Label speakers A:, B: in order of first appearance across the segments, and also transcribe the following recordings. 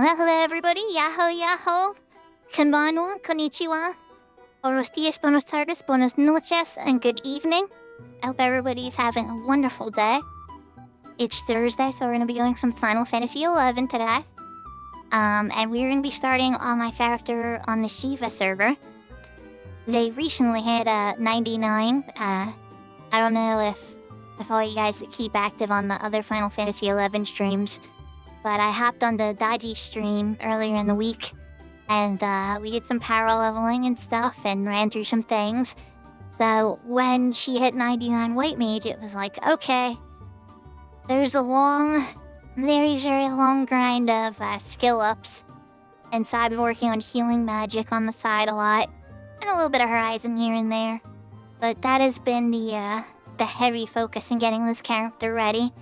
A: Hello everybody, yahoo yahoo. Konbanwa, konnichiwa. Buenos dias, buenas tardes, buenas noches, and good evening. I hope everybody's having a wonderful day. It's Thursday, so we're going to be doing some Final Fantasy XI today. And we're going to be starting on my character on the Shiva server. They recently had a 99. I don't know if all you guys keep active on the other Final Fantasy XI streams, but I hopped on the Daiji stream earlier in the week, and we did some power leveling and stuff and ran through some things. So when she hit 99 White Mage, it was like, okay, there's a long, very, very long grind of skill ups. And so I've been working on healing magic on the side a lot, and a little bit of Horizon here and there. But that has been the heavy focus in getting this character ready.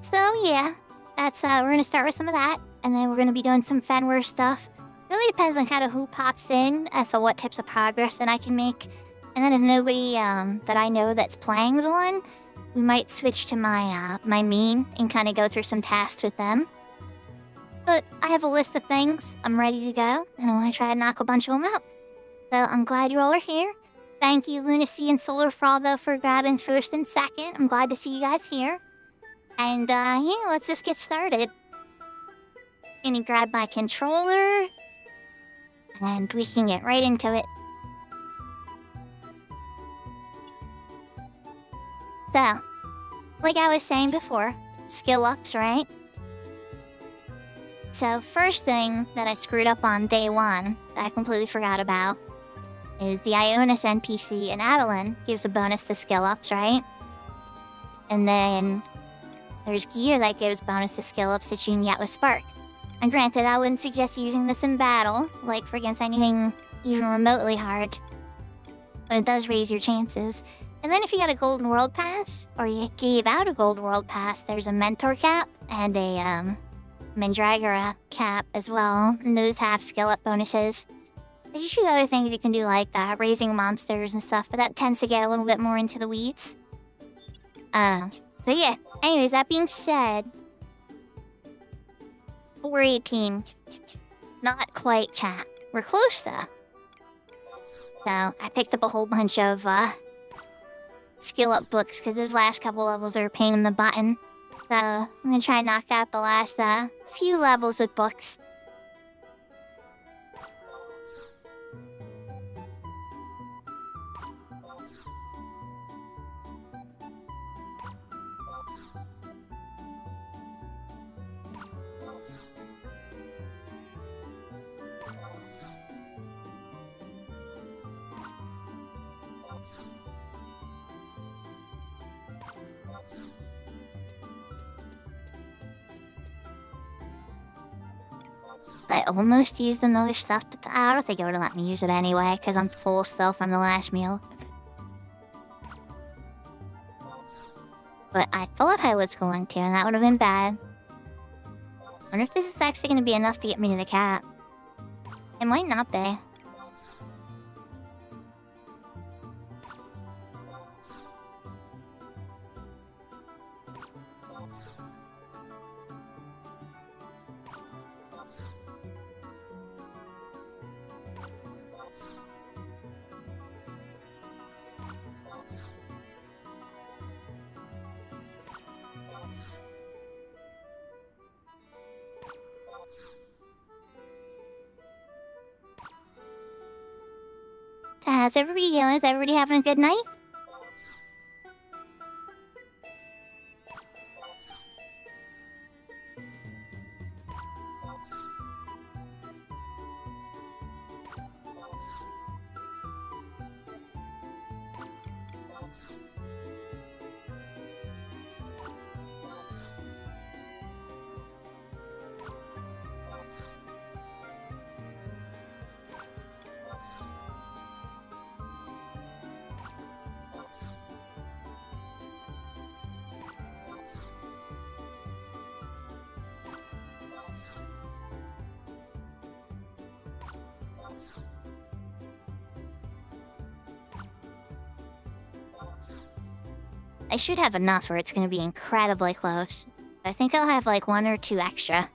A: So yeah, that's we're gonna start with some of that, and then we're gonna be doing some Fenware stuff. Really depends on kind of who pops in, as to what types of progress that I can make. And then if nobody that I know that's playing the one, we might switch to my my main and kind of go through some tasks with them. But I have a list of things. I'm ready to go, and I want to try to knock a bunch of them out. So I'm glad you all are here. Thank you, Lunacy and Solar Frog, though, for grabbing first and second. I'm glad to see you guys here. And yeah, let's just get started. Gonna grab my controller, and we can get right into it. So, like I was saying before, skill ups, right? So first thing that I screwed up on day one, that I completely forgot about, is the Ionis NPC in Adeline gives a bonus to skill ups, right? And then there's gear that gives bonus to skill ups that you can get with Sparks. And granted, I wouldn't suggest using this in battle, like for against anything even remotely hard, but it does raise your chances. And then if you got a Golden World Pass, or you gave out a Gold World Pass, there's a Mentor cap and a Mandragora cap as well, and those have skill up bonuses. There's usually other things you can do like that, raising monsters and stuff, but that tends to get a little bit more into the weeds. So yeah, anyways, that being said, 418. Not quite, chat. We're close though. So I picked up a whole bunch of skill up books, because those last couple levels are a pain in the button. So I'm gonna try and knock out the last few levels with books. I almost used another stuff, but I don't think it would have let me use it anyway, because I'm full still from the last meal. But I thought I was going to, and that would have been bad. Wonder if this is actually going to be enough to get me to the cap. It might not be. How's everybody doing? Is everybody having a good night? I should have enough or it's going to be incredibly close. I think I'll have like 1 or 2 extra.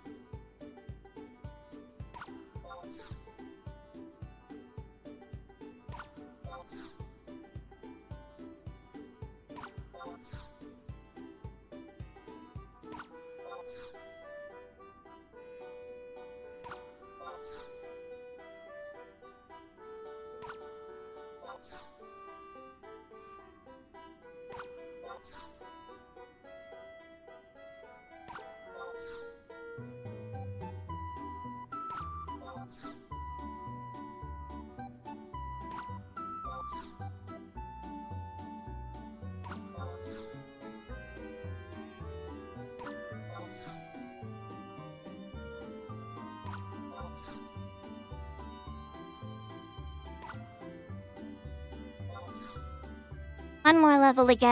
A: One more level to go.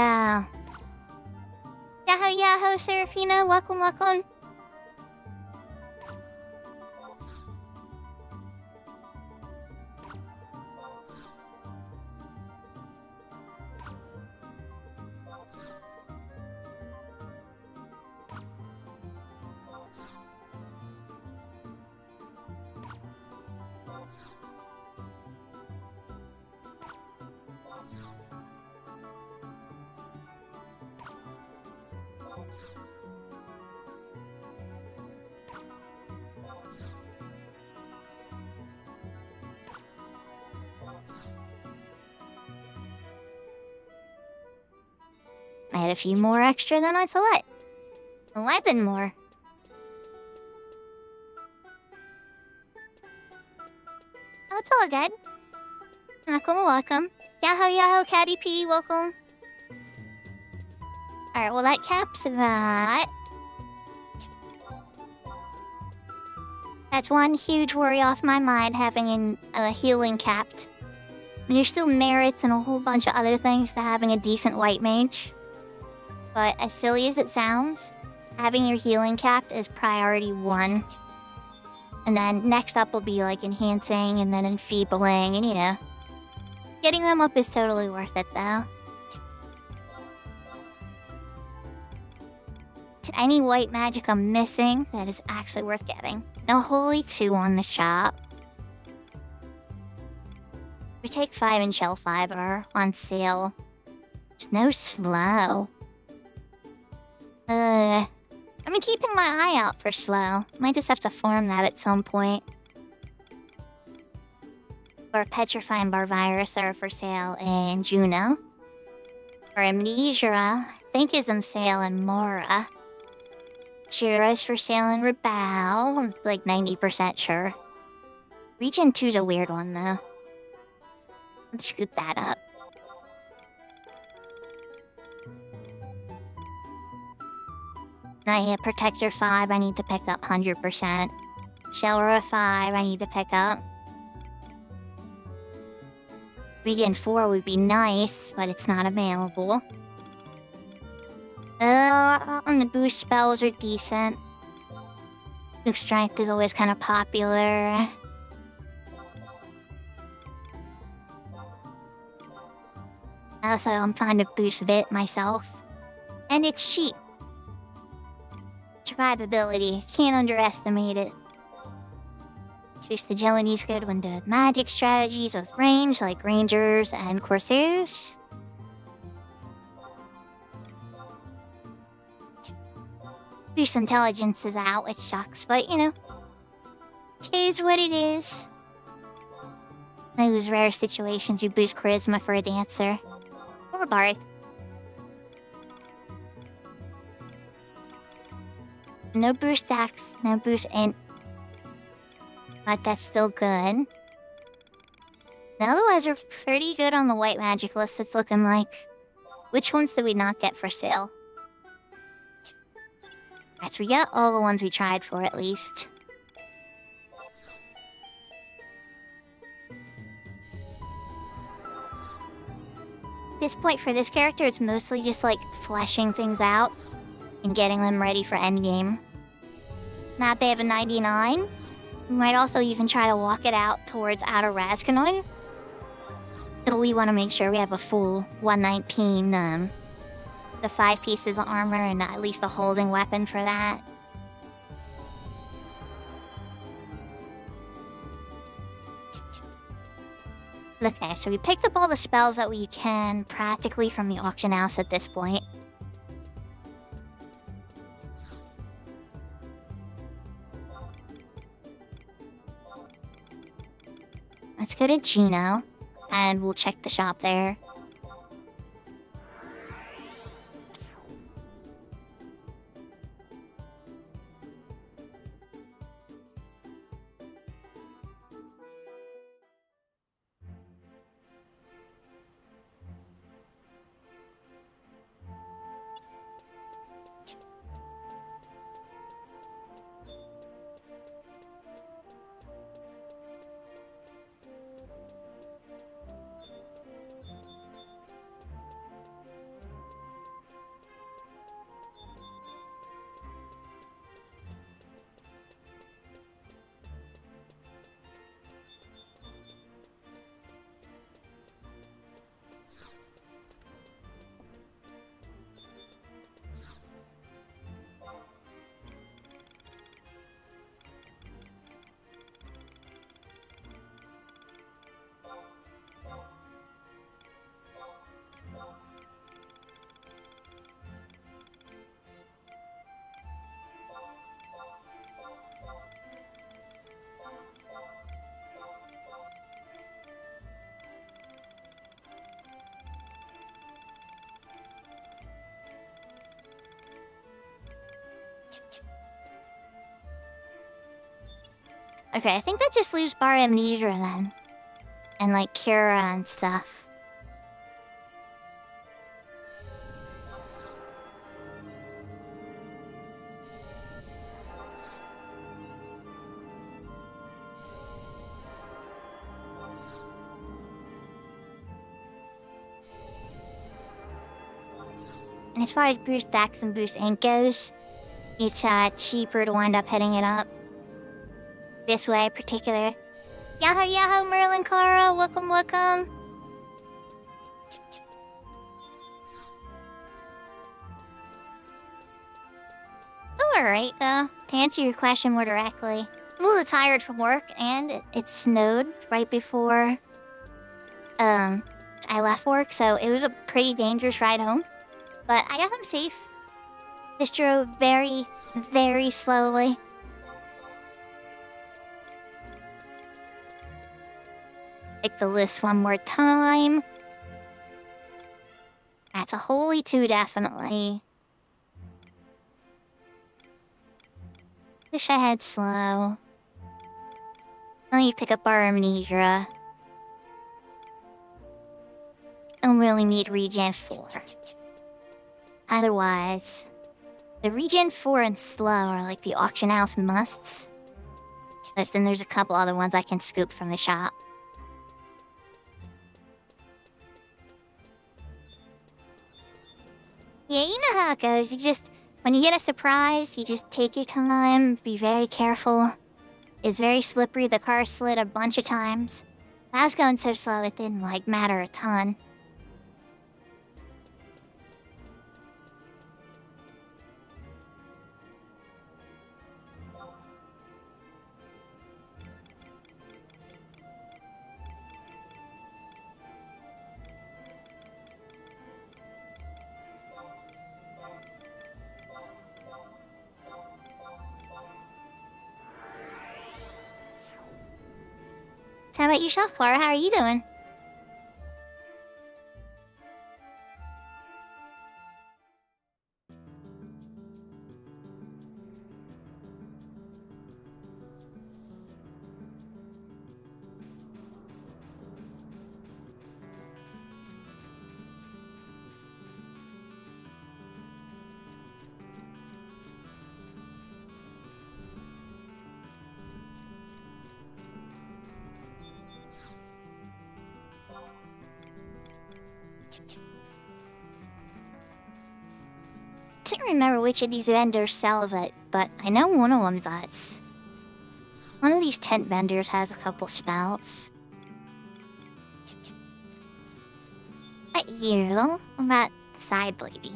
A: Yahoo, yahoo, Serafina. Welcome, welcome. I had a few more extra than I thought. 11 more. Oh, it's all good. Welcome. Yahoo, yahoo, Caddy P, welcome. Alright, well that caps that. That's one huge worry off my mind, having a healing capped. And there's still merits and a whole bunch of other things to having a decent white mage. But as silly as it sounds, having your healing capped is priority 1. And then next up will be like enhancing and then enfeebling and you know. Getting them up is totally worth it though. To any white magic I'm missing, that is actually worth getting. No Holy 2 on the shop. We take 5 and shell fiber on sale. There's no slow. I'm keeping my eye out for slow. Might just have to farm that at some point. Or Petrifying Barvirus are for sale in Juno. Or Amnesia, I think is on sale in Mora. Jira's for sale in Rebel. I'm like 90% sure. Region 2's a weird one though. Let's scoop that up. Not yet. Protector 5, I need to pick up 100%. Shelra 5, I need to pick up. Region 4 would be nice, but it's not available. The boost spells are decent. Boost strength is always kind of popular. Also, I'm fond of boost Vit myself. And it's cheap. Survivability, can't underestimate it. Boost agility's good when doing magic strategies with range, like rangers and corsairs. Boost intelligence is out, which sucks, but you know, it is what it is. In those rare situations, you boost charisma for a dancer. Or a bard. No boost axe, no boost int. But that's still good. Otherwise, we're pretty good on the white magic list, it's looking like. Which ones did we not get for sale? Alright, so we got all the ones we tried for at least. At this point for this character, it's mostly just like fleshing things out and getting them ready for endgame. Now that they have a 99, we might also even try to walk it out towards Outer Razkanon. So we want to make sure we have a full 119, the 5 pieces of armor and at least a holding weapon for that. Okay, so we picked up all the spells that we can practically from the auction house at this point. Let's go to Gino, and we'll check the shop there. Okay, I think that just leaves bar amnesia then. And like Kira and stuff. And as far as boost stacks and boost ink goes, it's cheaper to wind up hitting it up this way in particular. Yahoo Yahoo Merlin Cara, welcome, welcome. Oh, alright though. To answer your question more directly, I'm a little tired from work and it snowed right before I left work, so it was a pretty dangerous ride home. But I got home safe. Just drove very, very slowly. Pick the list one more time. That's a holy two, definitely. Wish I had slow. Let me pick up our amnesia. I'll really need regen 4. Otherwise, the regen 4 and slow are like the auction house musts. But then there's a couple other ones I can scoop from the shop. Yeah, you know how it goes. You just, when you get a surprise, you just take your time, be very careful. It's very slippery, the car slid a bunch of times. I was going so slow it didn't, like, matter a ton. So how about yourself, Flora? How are you doing? I can't remember which of these vendors sells it, but I know one of them does. One of these tent vendors has a couple spells. But you? What about the side lady?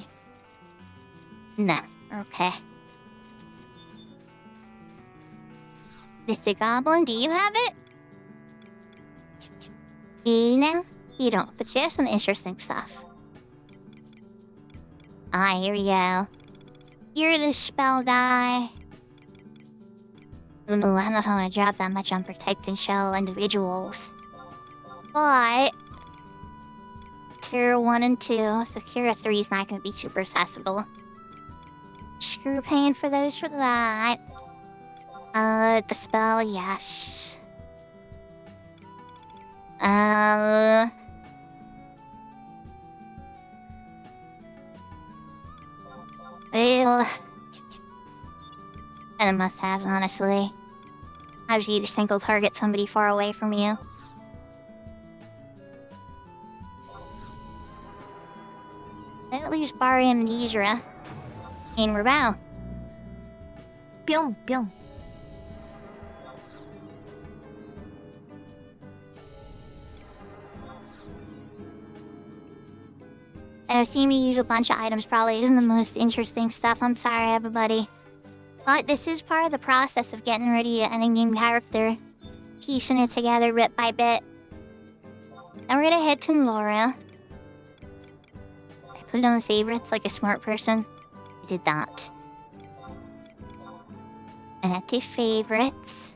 A: No, okay. Mr. Goblin, do you have it? No, you don't, but you have some interesting stuff. Ah, here we go. You're the spell guy. Ooh, I don't know if I'm gonna drop that much on protect and shell individuals. But Cura 1 and 2, so Cura 3 is not gonna be super accessible. Screw paying for those for that. The spell, yes. Well, kind of must-have, honestly. How do you just single target somebody far away from you? At least bar amnesia. And we're bound.
B: Pyong, pyong.
A: Seeing me use a bunch of items probably isn't the most interesting stuff. I'm sorry, everybody. But this is part of the process of getting ready an in-game character. Piecing it together bit by bit. Now we're gonna head to Laura. I put it on favorites like a smart person. I did not. And to favorites.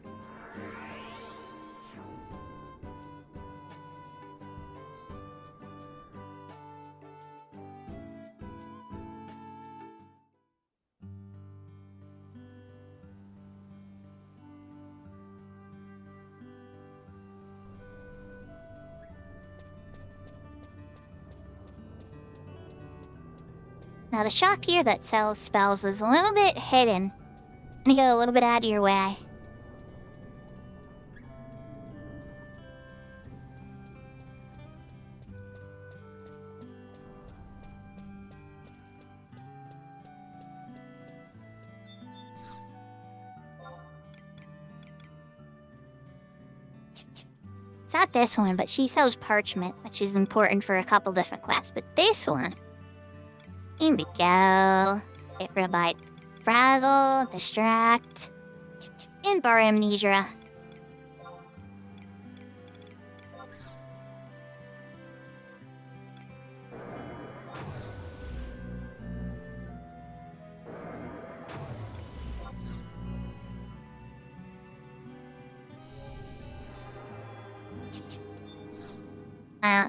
A: Now the shop here that sells spells is a little bit hidden. I'm gonna go a little bit out of your way. It's not this one, but she sells parchment, which is important for a couple different quests. But this one, here we go. It provide frazzle, distract, and bar amnesia.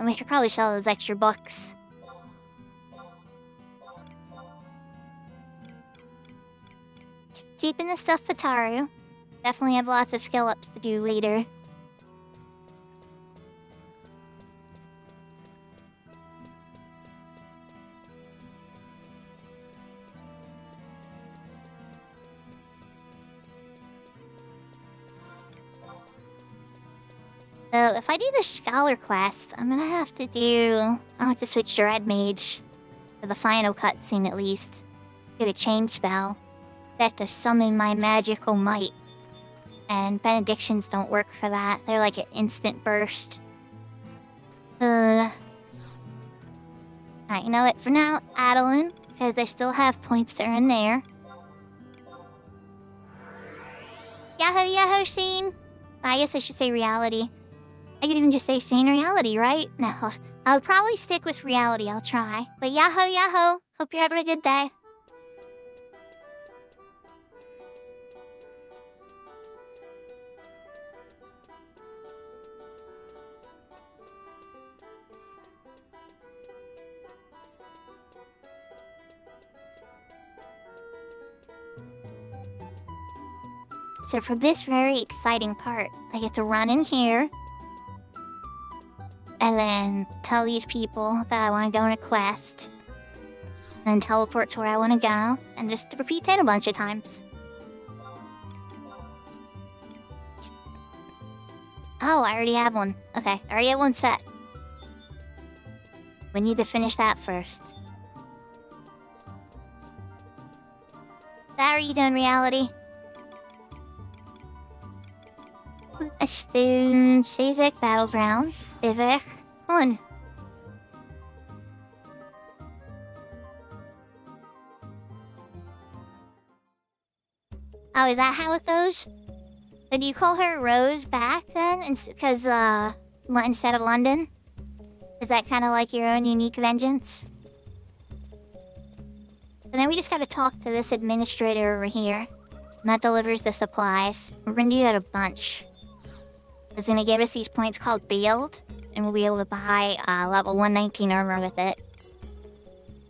A: We should probably sell those extra books. Keeping the stuff for Taru. Definitely have lots of skill ups to do later. So if I do the Scholar quest, I'm gonna have to switch to Red Mage. For the final cutscene at least. Get a chain spell. That to summon my magical might. And benedictions don't work for that. They're like an instant burst. Alright, you know what? For now, Adeline, because I still have points that are in there. Yahoo, Yahoo, scene! I guess I should say reality. I could even just say scene reality, right? No, I'll probably stick with reality, I'll try. But Yahoo, Yahoo! Hope you're having a good day. So for this very exciting part, I get to run in here. And then tell these people that I want to go on a quest. Then teleport to where I want to go. And just repeat that a bunch of times. Oh, I already have one. Okay, I already have one set. We need to finish that first. How are you doing, reality? A student, Sazek Battlegrounds, FFXI. Oh, is that how it goes? So do you call her Rose back then? Because, instead of London? Is that kind of like your own unique vengeance? And then we just gotta talk to this administrator over here. And that delivers the supplies. We're gonna do that a bunch. It's gonna give us these points called Build, and we'll be able to buy level 119 armor with it.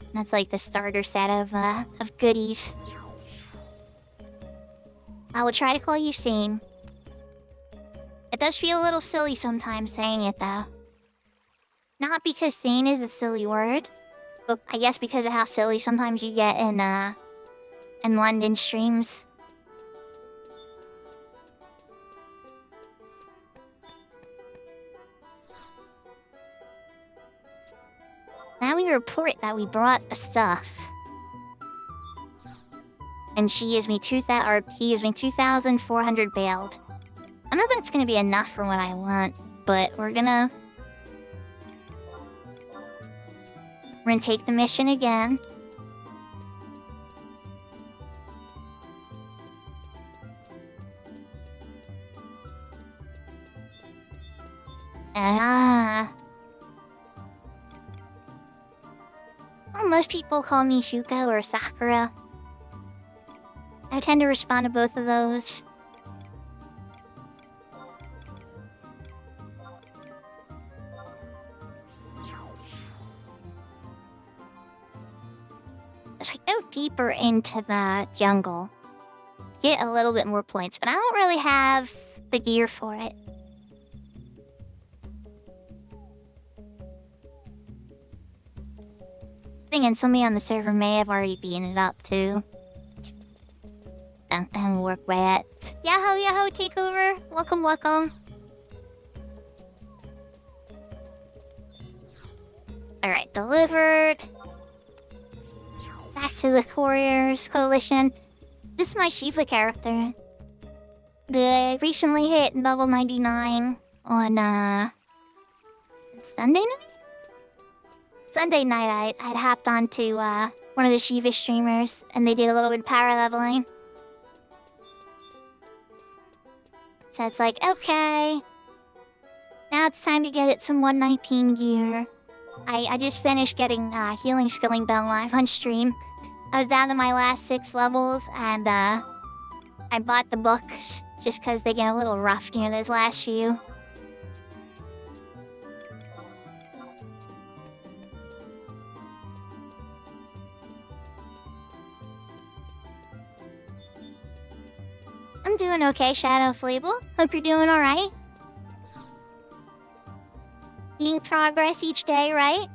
A: And that's like the starter set of goodies. I will try to call you Scene. It does feel a little silly sometimes saying it though. Not because Scene is a silly word, but I guess because of how silly sometimes you get in London streams. Now we report that we brought the stuff. And she gives me 2,000, or he gives me 2,400 bailed. I don't know if that's gonna be enough for what I want, but we're gonna take the mission again. Well, most people call me Shuko or Sakura. I tend to respond to both of those. As I go deeper into the jungle, get a little bit more points, but I don't really have the gear for it. Thinking somebody on the server may have already beaten it up too. And work by it. Yahoo, Yahoo, takeover. Welcome, welcome. Alright, delivered. Back to the Couriers Coalition. This is my Shiva character. I recently hit level 99 on Sunday night? Sunday night I'd hopped onto one of the Shiva streamers and they did a little bit of power leveling. So it's like, okay. Now it's time to get it some 119 gear. I just finished getting Healing Skilling Bell live on stream. I was down to my last 6 levels and I bought the books just because they get a little rough near those last few. I'm doing okay, Shadow Flable. Hope you're doing alright. Making progress each day, right?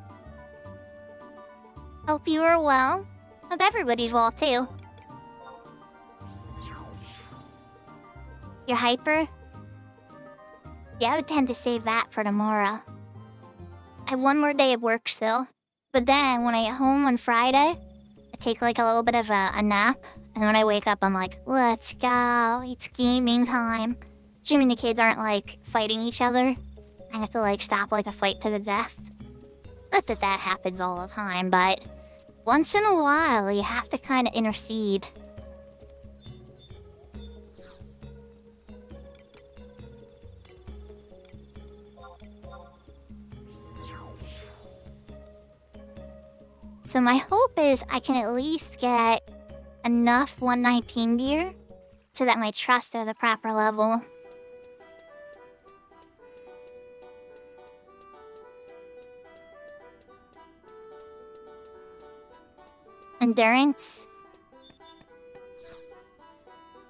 A: Hope you are well. Hope everybody's well, too. You're hyper? Yeah, I would tend to save that for tomorrow. I have one more day of work still. But then, when I get home on Friday, I take like a little bit of a nap. And when I wake up, I'm like, let's go. It's gaming time. Assuming the kids aren't like fighting each other. I have to like stop like a fight to the death. Not that that happens all the time, but once in a while you have to kind of intercede. So my hope is I can at least get enough 119 gear so that my trusts are the proper level. Endurance.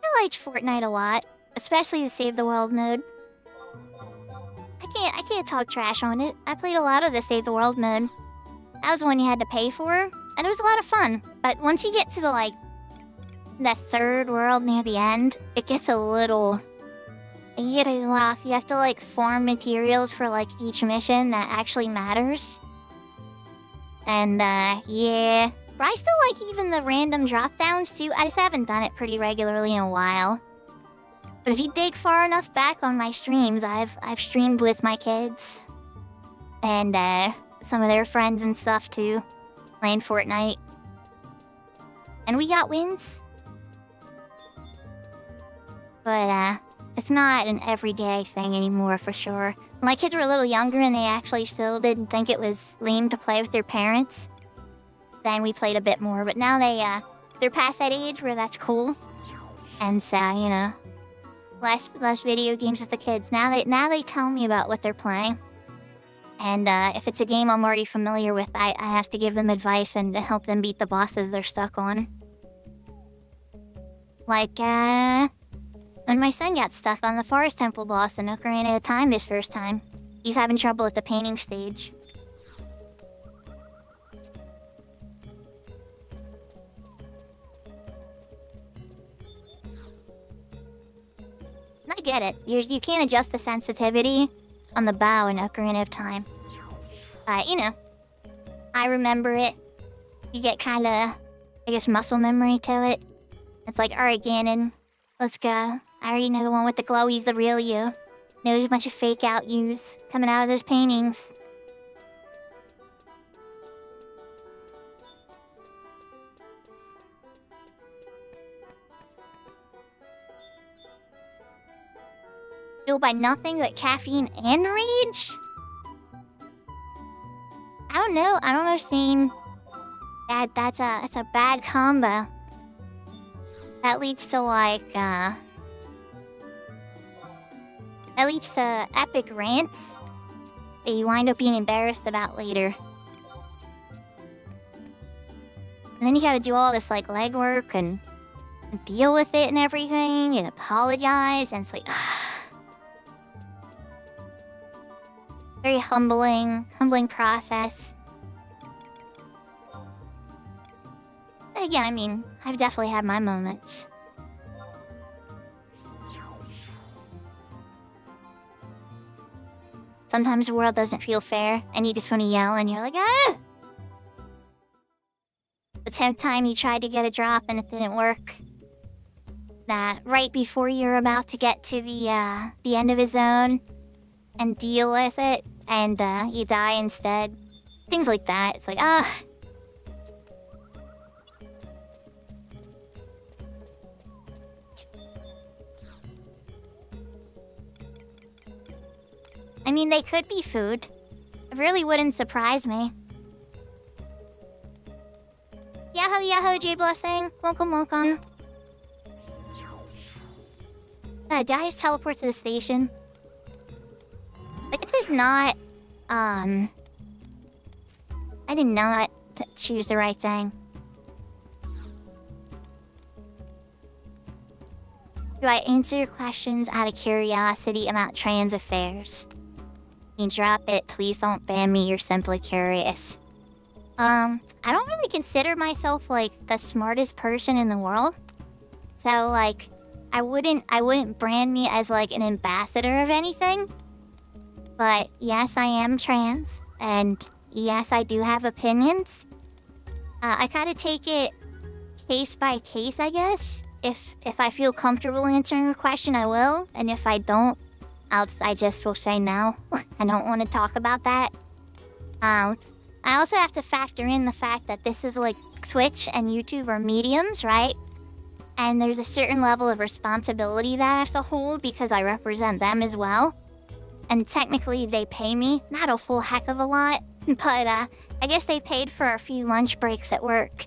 A: I liked Fortnite a lot, especially the Save the World mode. I can't talk trash on it. I played a lot of the Save the World mode. That was one you had to pay for, and it was a lot of fun. But once you get to the like that third world near the end, it gets a little. You get a lot. You have to like farm materials for like each mission that actually matters. And yeah. But I still like even the random drop downs too. I just haven't done it pretty regularly in a while. But if you dig far enough back on my streams, I've streamed with my kids. And some of their friends and stuff too. Playing Fortnite. And we got wins. But it's not an everyday thing anymore for sure. When my kids were a little younger and they actually still didn't think it was lame to play with their parents, then we played a bit more. But now they're past that age where that's cool. And so, you know, less video games with the kids. Now they tell me about what they're playing. And if it's a game I'm already familiar with, I have to give them advice and help them beat the bosses they're stuck on. Like, when my son got stuck on the Forest Temple boss in Ocarina of Time his first time. He's having trouble at the painting stage. And I get it. You can't adjust the sensitivity on the bow in Ocarina of Time. But, you know, I remember it. You get kinda, I guess, muscle memory to it. It's like, alright, Ganon, let's go. I already know the one with the glowy's the real you. Knows a bunch of fake out yous coming out of those paintings. Fueled by nothing but caffeine and rage? I don't know. I don't understand. That's a bad combo. That leads to like that leads to epic rants that you wind up being embarrassed about later. And then you gotta do all this like legwork and deal with it and everything and apologize, and it's like very humbling process. again, I mean, I've definitely had my moments. Sometimes the world doesn't feel fair, and you just want to yell, and you're like, ah! The 10th time you tried to get a drop and it didn't work. That right before you're about to get to the end of a zone and deal with it, and you die instead. Things like that. It's like, ah. I mean, they could be food. It really wouldn't surprise me. Yahoo, Yahoo, J Blessing. Welcome, welcome. Did I just teleport to the station? I did not, I did not choose the right thing. Do I answer your questions out of curiosity about trans affairs? You drop it, please don't ban me, you're simply curious. I don't really consider myself, like, the smartest person in the world. So, like, I wouldn't brand me as, like, an ambassador of anything. But, yes, I am trans. And, yes, I do have opinions. I kind of take it case by case, I guess. If I feel comfortable answering a question, I will. And if I don't, I just will say no. I don't want to talk about that. I also have to factor in the fact that this is like Twitch and YouTube are mediums, right? And there's a certain level of responsibility that I have to hold because I represent them as well. And technically they pay me, not a full heck of a lot, but I guess they paid for a few lunch breaks at work.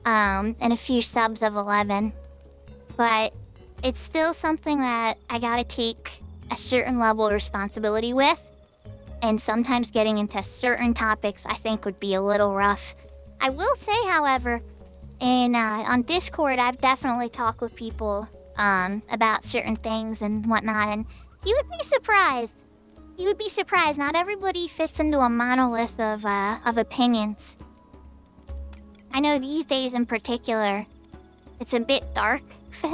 A: And a few subs of 11. But it's still something that I gotta take a certain level of responsibility with, and sometimes getting into certain topics I think would be a little rough. I will say, however, on Discord I've definitely talked with people about certain things and whatnot, and you would be surprised. You would be surprised. Not everybody fits into a monolith of opinions. I know these days in particular, it's a bit dark,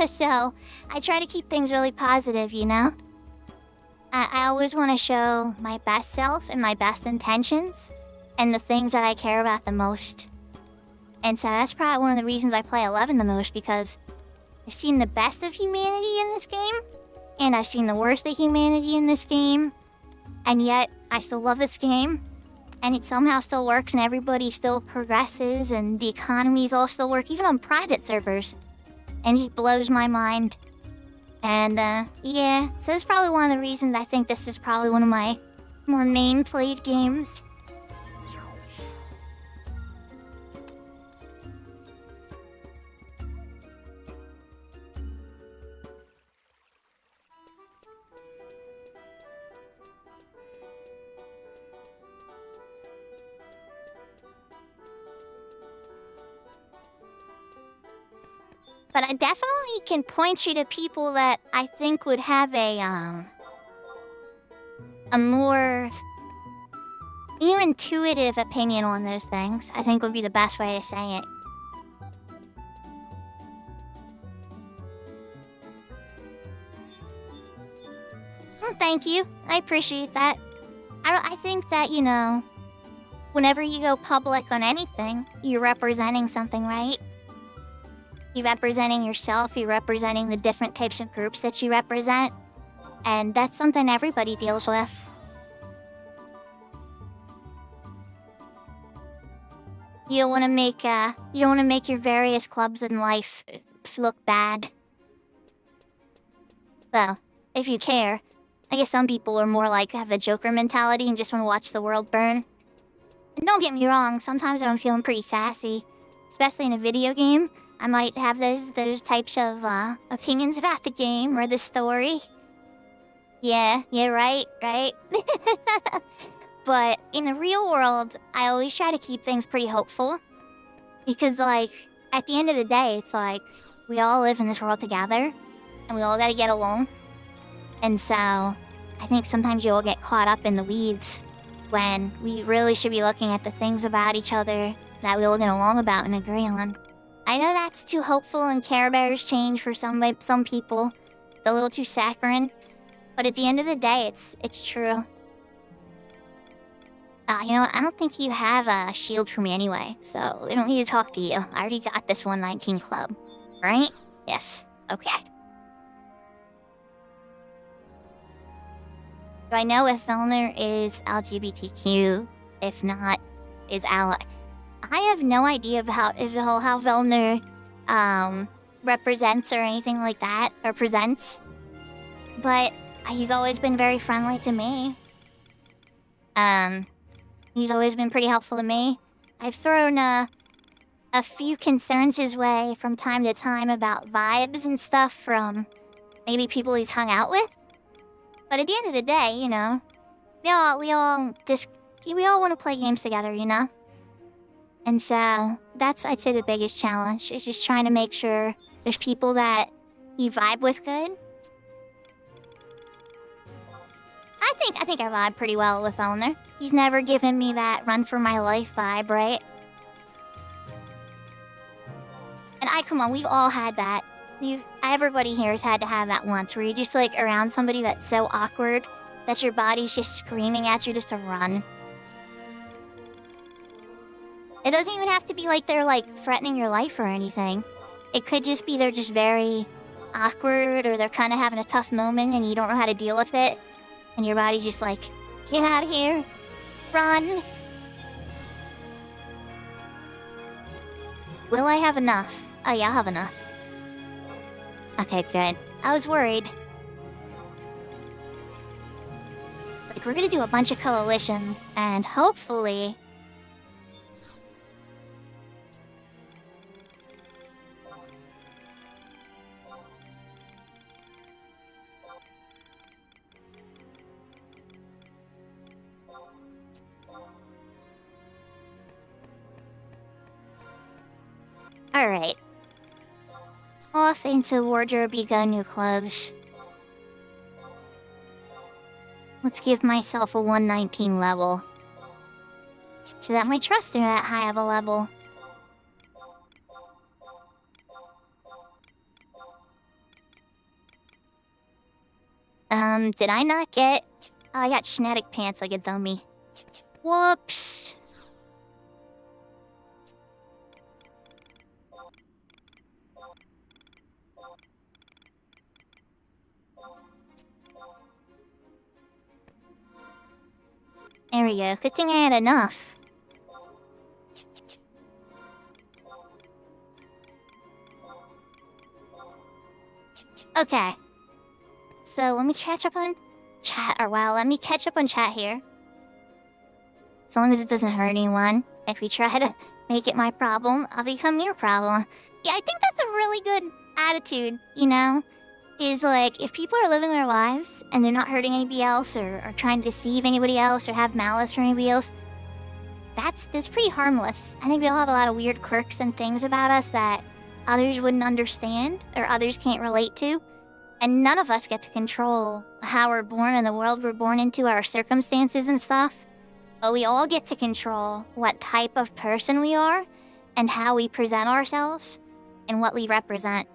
A: so I try to keep things really positive, you know? I always want to show my best self and my best intentions and the things that I care about the most. And so that's probably one of the reasons I play 11 the most, because I've seen the best of humanity in this game, and I've seen the worst of humanity in this game, and yet I still love this game, and it somehow still works, and everybody still progresses, and the economies all still work, even on private servers. And it blows my mind. And, yeah, so that's probably one of the reasons I think this is probably one of my more main-played games. But I definitely can point you to people that I think would have a more intuitive opinion on those things. I think would be the best way to say it. Well, thank you. I appreciate that. I think that, you know, whenever you go public on anything, you're representing something, right? You're representing yourself, you're representing the different types of groups that you represent. And that's something everybody deals with. You don't want to make your various clubs in life look bad. Well, if you care. I guess some people are more like have a Joker mentality and just want to watch the world burn. And don't get me wrong, sometimes I'm feeling pretty sassy. Especially in a video game. I might have those types of opinions about the game or the story. Yeah, right. But in the real world, I always try to keep things pretty hopeful. Because, like, at the end of the day, it's like, we all live in this world together. And we all gotta get along. And so, I think sometimes you'll get caught up in the weeds. When we really should be looking at the things about each other that we all get along about and agree on. I know that's too hopeful and Care Bears change for some people. It's a little too saccharine. But at the end of the day, it's true. You know what? I don't think you have a shield for me anyway, so we don't need to talk to you. I already got this 119 club. Right? Yes. Okay. Do I know if Velner is LGBTQ? If not, is ally? I have no idea about how Velner represents or anything like that, or presents. But he's always been very friendly to me. He's always been pretty helpful to me. I've thrown a few concerns his way from time to time about vibes and stuff from maybe people he's hung out with. But at the end of the day, you know, we all want to play games together, you know? And so that's, I'd say, the biggest challenge is just trying to make sure there's people that you vibe with good. I think I vibe pretty well with Velner. He's never given me that run for my life vibe, right? And come on, we've all had that. Everybody here has had to have that once, where you're just like around somebody that's so awkward that your body's just screaming at you just to run. It doesn't even have to be like they're like threatening your life or anything. It could just be they're just very awkward, or they're kind of having a tough moment and you don't know how to deal with it. And your body's just like, get out of here, run. Will I have enough? Oh yeah, I'll have enough. Okay, good. I was worried. Like, we're gonna do a bunch of coalitions, and hopefully... Alright. Off into wardrobe you go, new clothes. Let's give myself a 119 level, so that my trusts are that high of a level. Did I not get... Oh, I got Schnetic pants like a dummy. Whoops. There we go. Good thing I had enough. Okay. So let me catch up on chat. Or wow, let me catch up on chat here. As long as it doesn't hurt anyone. If we try to make it my problem, I'll become your problem. Yeah, I think that's a really good attitude, you know? Is like, if people are living their lives and they're not hurting anybody else, or trying to deceive anybody else, or have malice for anybody else, that's pretty harmless. I think we all have a lot of weird quirks and things about us that others wouldn't understand, or others can't relate to. And none of us get to control how we're born and the world we're born into, our circumstances and stuff. But we all get to control what type of person we are, and how we present ourselves, and what we represent.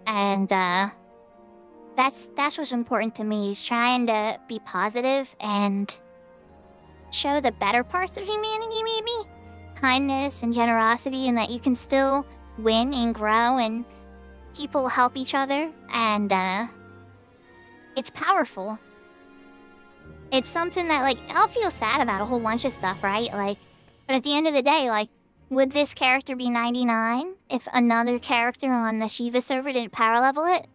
A: And, that's what's important to me, is trying to be positive and show the better parts of humanity, maybe? Kindness and generosity, and that you can still win and grow, and people help each other, and, it's powerful. It's something that, like, I'll feel sad about a whole bunch of stuff, right? Like, but at the end of the day, like, would this character be 99 if another character on the Shiva server didn't power level it?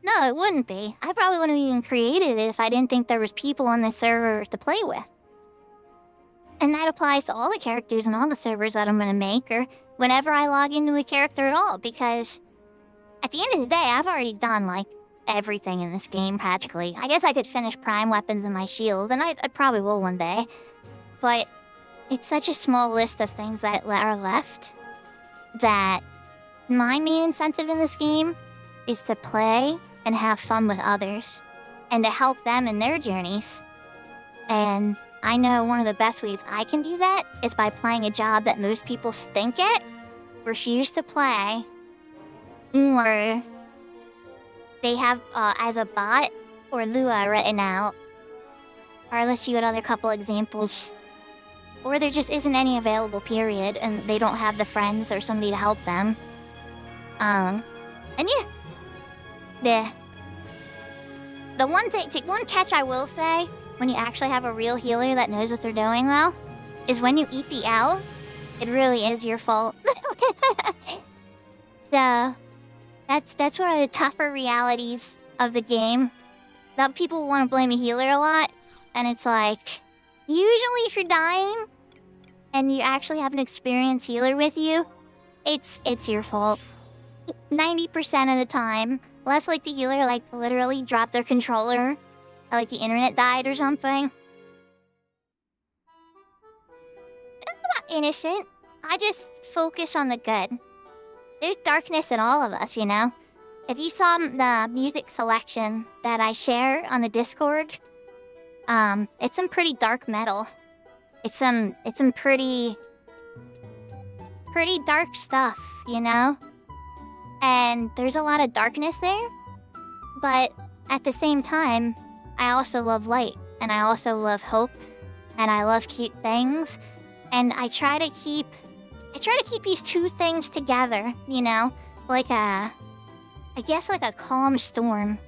A: No, it wouldn't be. I probably wouldn't have even created it if I didn't think there was people on this server to play with. And that applies to all the characters and all the servers that I'm gonna make, or whenever I log into a character at all, because at the end of the day, I've already done, like, everything in this game, practically. I guess I could finish Prime Weapons and my shield, and I probably will one day. But it's such a small list of things that are left that my main incentive in this game is to play and have fun with others, and to help them in their journeys. And I know one of the best ways I can do that is by playing a job that most people stink at, refuse to play, or they have as a bot or Lua written out, or let's see what other couple examples, or there just isn't any available, period, and they don't have the friends or somebody to help them. And yeah, the one catch I will say, when you actually have a real healer that knows what they're doing well, is when you eat the L, it really is your fault. So, that's one of the tougher realities of the game. That people want to blame a healer a lot, and it's like, usually if you're dying, and you actually have an experienced healer with you, it's your fault. 90% of the time. Less like the healer, like, literally dropped their controller, or like the internet died or something. I'm not innocent. I just focus on the good. There's darkness in all of us, you know? If you saw the music selection that I share on the Discord, it's some pretty dark metal. It's some pretty dark stuff, you know? And there's a lot of darkness there, but at the same time, I also love light, and I also love hope, and I love cute things, and I try to keep these two things together, you know, like I guess like a calm storm.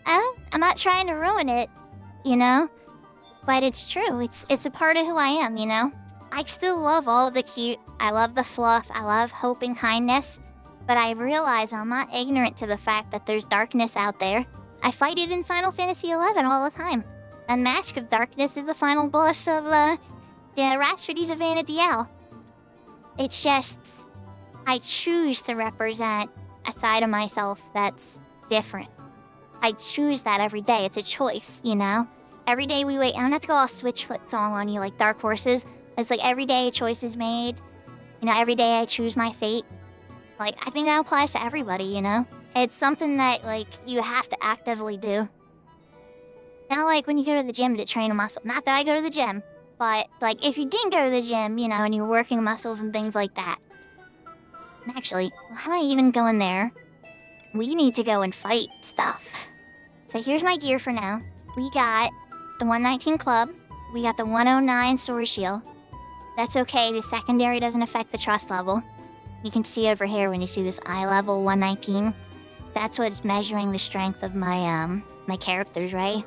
A: I'm not trying to ruin it, you know, but it's true. It's a part of who I am, you know. I still love all of the cute. I love the fluff. I love hope and kindness. But I realize I'm not ignorant to the fact that there's darkness out there. I fight it in Final Fantasy XI all the time. The Mask of Darkness is the final boss of the Rhapsodies of Vana'diel. It's just, I choose to represent a side of myself that's different. I choose that every day. It's a choice, you know? Every day we wait. I don't have to go all Switchfoot song on you like Dark Horses. It's like every day a choice is made. You know, every day I choose my fate. Like, I think that applies to everybody, you know? It's something that, like, you have to actively do. Not like when you go to the gym to train a muscle. Not that I go to the gym. But, like, if you didn't go to the gym, you know, and you're working muscles and things like that. And actually, how am I even going there? We need to go and fight stuff. So here's my gear for now. We got the 119 club. We got the 109 sword shield. That's okay, the secondary doesn't affect the trust level. You can see over here when you see this eye level 119. That's what's measuring the strength of my my characters, right?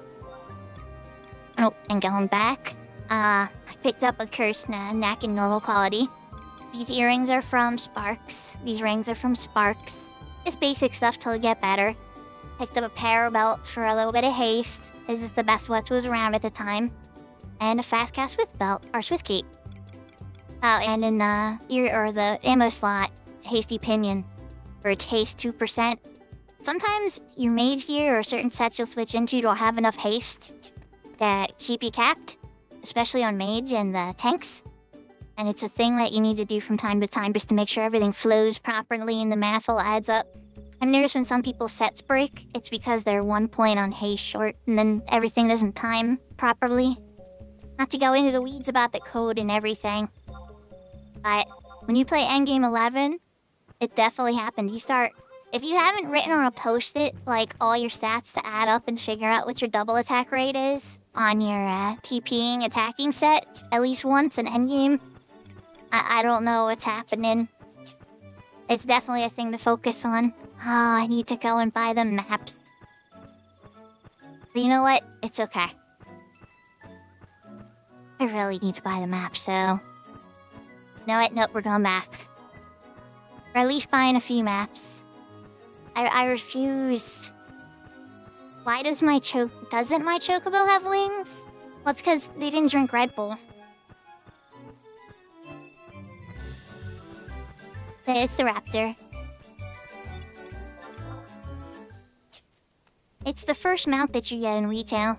A: Oh, and going back, I picked up a cursed neck in normal quality. These earrings are from Sparks. These rings are from Sparks. It's basic stuff till you get better. Picked up a power belt for a little bit of haste. This is the best what was around at the time. And a fast cast with belt, or with key. Oh, and in the ammo slot, hasty pinion for its haste 2%. Sometimes your mage gear or certain sets you'll switch into don't have enough haste to keep you capped, especially on mage and the tanks. And it's a thing that you need to do from time to time just to make sure everything flows properly and the math all adds up. I've noticed when some people's sets break, it's because they're 1 point on haste short and then everything doesn't time properly. Not to go into the weeds about the code and everything. But when you play Endgame 11, it definitely happened. If you haven't written on a post-it, like, all your stats to add up and figure out what your double attack rate is on your TPing attacking set, at least once in Endgame, I don't know what's happening. It's definitely a thing to focus on. Oh, I need to go and buy the maps. But you know what? It's okay. I really need to buy the map, so... No, wait, nope, we're going back. Or at least buying a few maps. I refuse. Why doesn't my chocobo have wings? Well, it's because they didn't drink Red Bull. It's the raptor. It's the first mount that you get in retail.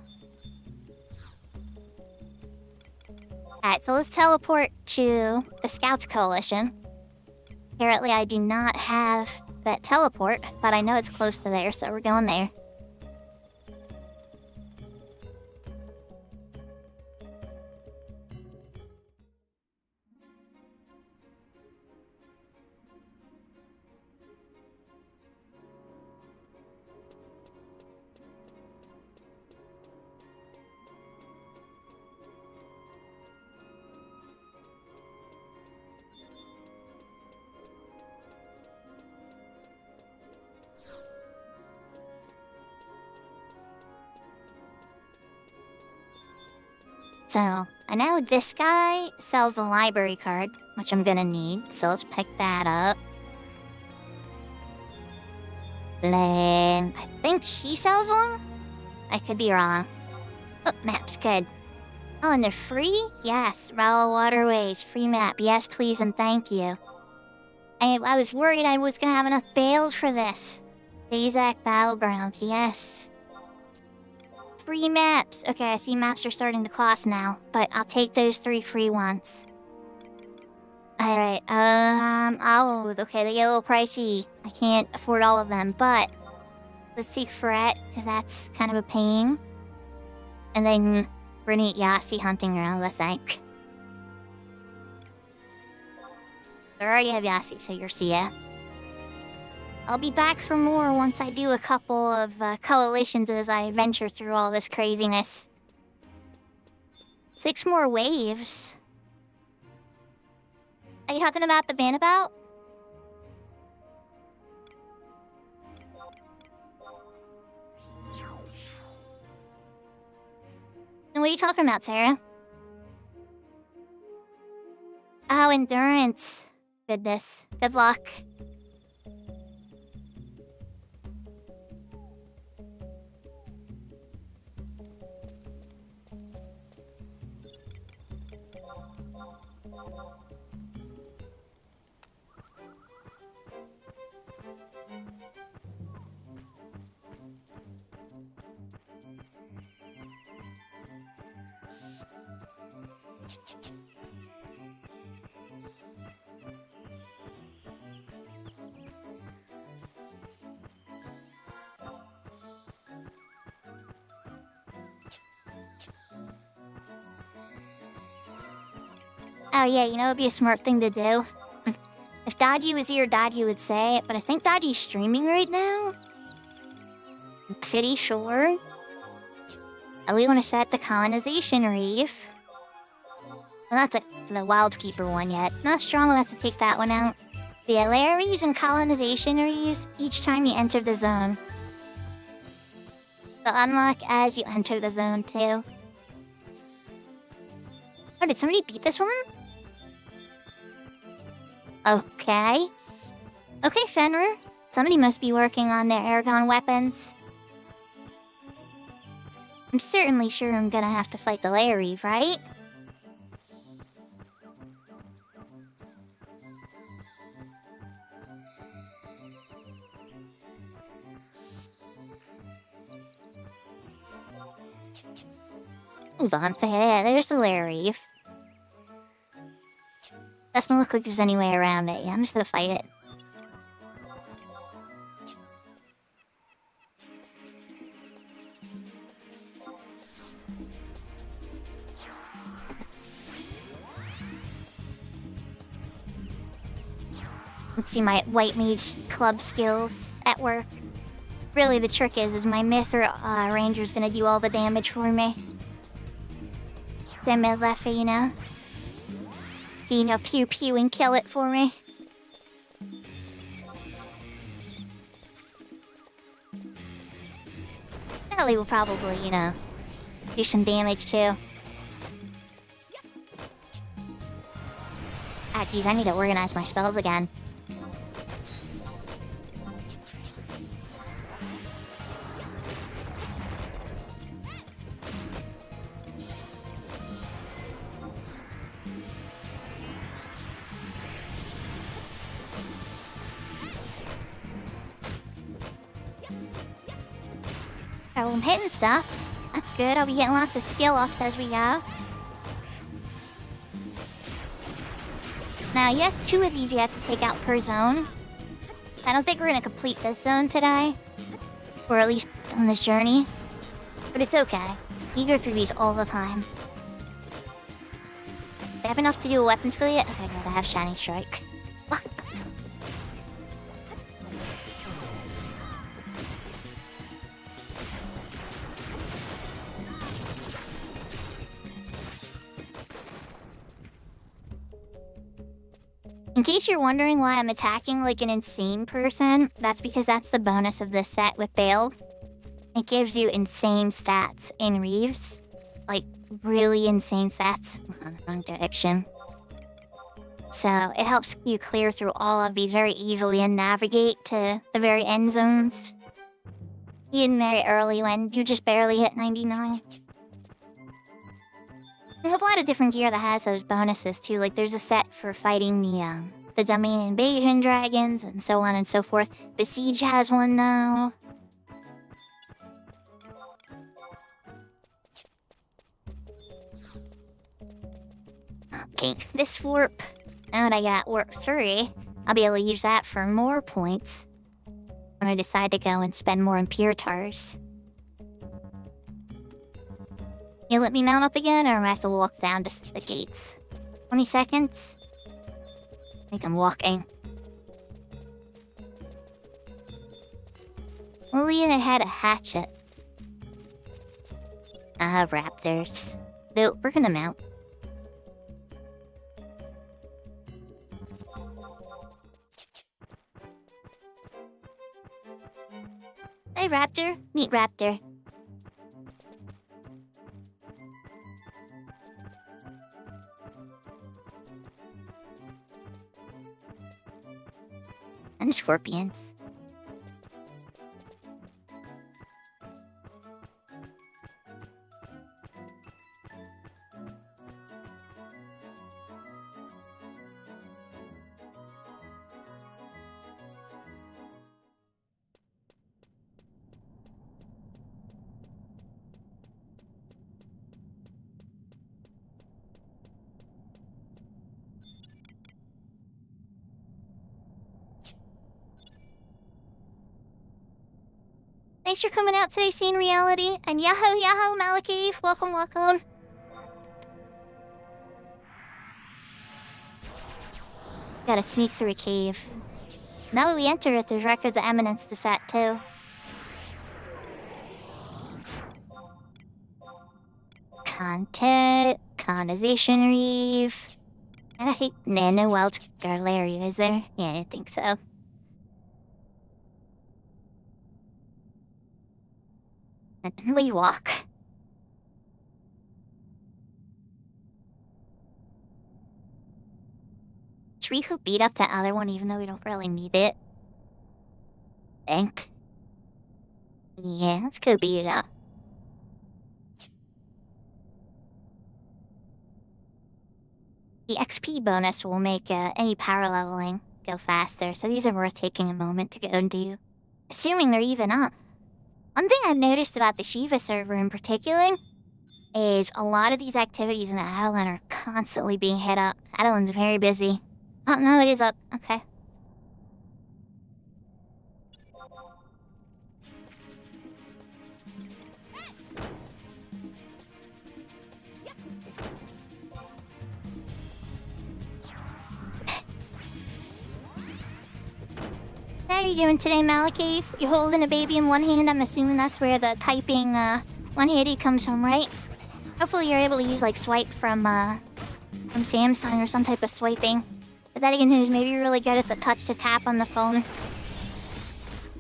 A: Alright, so let's teleport to the Scouts Coalition. Apparently I do not have that teleport, but I know it's close to there, so we're going there. So, I know this guy sells a library card, which I'm gonna need, so let's pick that up. Then, I think she sells them? I could be wrong. Oh, map's good. Oh, and they're free? Yes, Raw Waterways, free map. Yes, please, and thank you. I was worried I was gonna have enough bales for this. Dazak Battleground, yes. Free maps. Okay, I see maps are starting to cost now, but I'll take those 3 free ones. Alright, oh, okay, they get a little pricey. I can't afford all of them, but let's take Fret, because that's kind of a pain. And then we're gonna eat Yassi hunting around, I think. I already have Yassi, so you're see ya. I'll be back for more once I do a couple of coalitions as I venture through all this craziness. 6 more waves? Are you talking about the Bandabout? What are you talking about, Sarah? Oh, endurance. Goodness. Good luck. Oh yeah, you know it'd be a smart thing to do? If Dodgy was here, Dodgy would say it, but I think Dodgy's streaming right now? I'm pretty sure. We want to set the colonization reef. Well, not the Wildkeeper one yet. Not strong enough to take that one out. The lair reefs and colonization reefs each time you enter the zone. They'll unlock as you enter the zone too. Oh, did somebody beat this one? Okay. Okay, Fenrir. Somebody must be working on their airgun weapons. I'm certainly sure I'm gonna have to fight the lair reef, right? Move on. Yeah, there's the lair reef. Doesn't look like there's any way around it. Yeah, I'm just gonna fight it. Let's see my White Mage Club skills at work. Really, the trick is my Mithril Ranger's gonna do all the damage for me. Send me left, you know? Pew pew and kill it for me. Ellie will probably, you know, do some damage too. Ah, geez, I need to organize my spells again. Oh, I'm hitting stuff. That's good. I'll be getting lots of skill ups as we go. Now, you have 2 of these you have to take out per zone. I don't think we're gonna complete this zone today. Or at least on this journey. But it's okay. You go through these all the time. Do I have enough to do a weapon skill yet? Okay, good. I have Shining Strike. Fuck. In case you're wondering why I'm attacking like an insane person, that's because that's the bonus of this set with Bale. It gives you insane stats in Reeves. like really insane sets. Wrong direction. So it helps you clear through all of these very easily and navigate to the very end zones. Even very early when you just barely hit 99. There's a lot of different gear that has those bonuses too. Like there's a set for fighting the domain invasion dragons and so on and so forth. Besiege has one now. Okay, this warp. Now that I got warp 3, I'll be able to use that for more points when I decide to go and spend more Imperators. You let me mount up again, or am I have to walk down to the gates? 20 seconds? I think I'm walking. Lillian had a hatchet. Raptors. Though, we're gonna mount. Hey, Raptor. Meet Raptor. And scorpions. Thanks for coming out today, seeing reality. And yahoo, yahoo, Maliki. Welcome, welcome. Gotta sneak through a cave. Now that we enter it, there's records of eminence to set, too. Content, Condensation Reef. And I think no wild Garlaria, is there? Yeah, I think so. And then we walk. Should we beat up that other one even though we don't really need it? Think. Yeah, let's go beat it up. The XP bonus will make any power leveling go faster, so these are worth taking a moment to go and do. Assuming they're even up. One thing I've noticed about the Shiva server in particular is a lot of these activities in the Adelan are constantly being hit up. Adelan's very busy. Oh, no, it is up. Okay. How are you doing today, Maliki? You're holding a baby in one hand. I'm assuming that's where the typing one-handed comes from, right? Hopefully you're able to use like swipe from Samsung or some type of swiping. But that again is maybe you're really good at the touch to tap on the phone.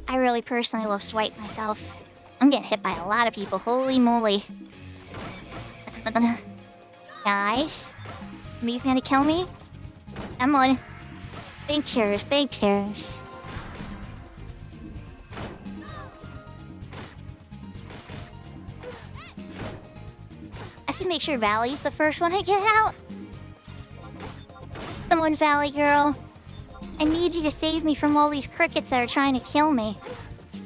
A: I really personally love swipe myself. I'm getting hit by a lot of people. Holy moly. Guys? Somebody's gonna kill me? Come on. Big cheers, big cheers. I have to make sure Valley's the first one I get out. Come on, Valley girl. I need you to save me from all these crickets that are trying to kill me.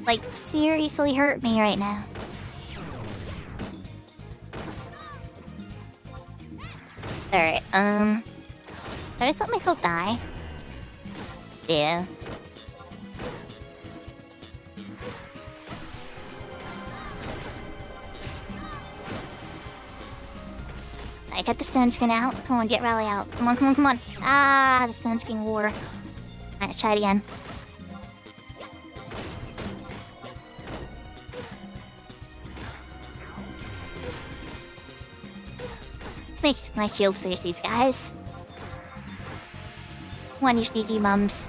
A: Like, seriously hurt me right now. Alright, did I just let myself die? Yeah. I got the stone skin out. Come on, get Rally out. Come on, come on, come on. Ah, the stone skin wore. Alright, try it again. Let's make my shield face these guys. Come on, you sneaky mums.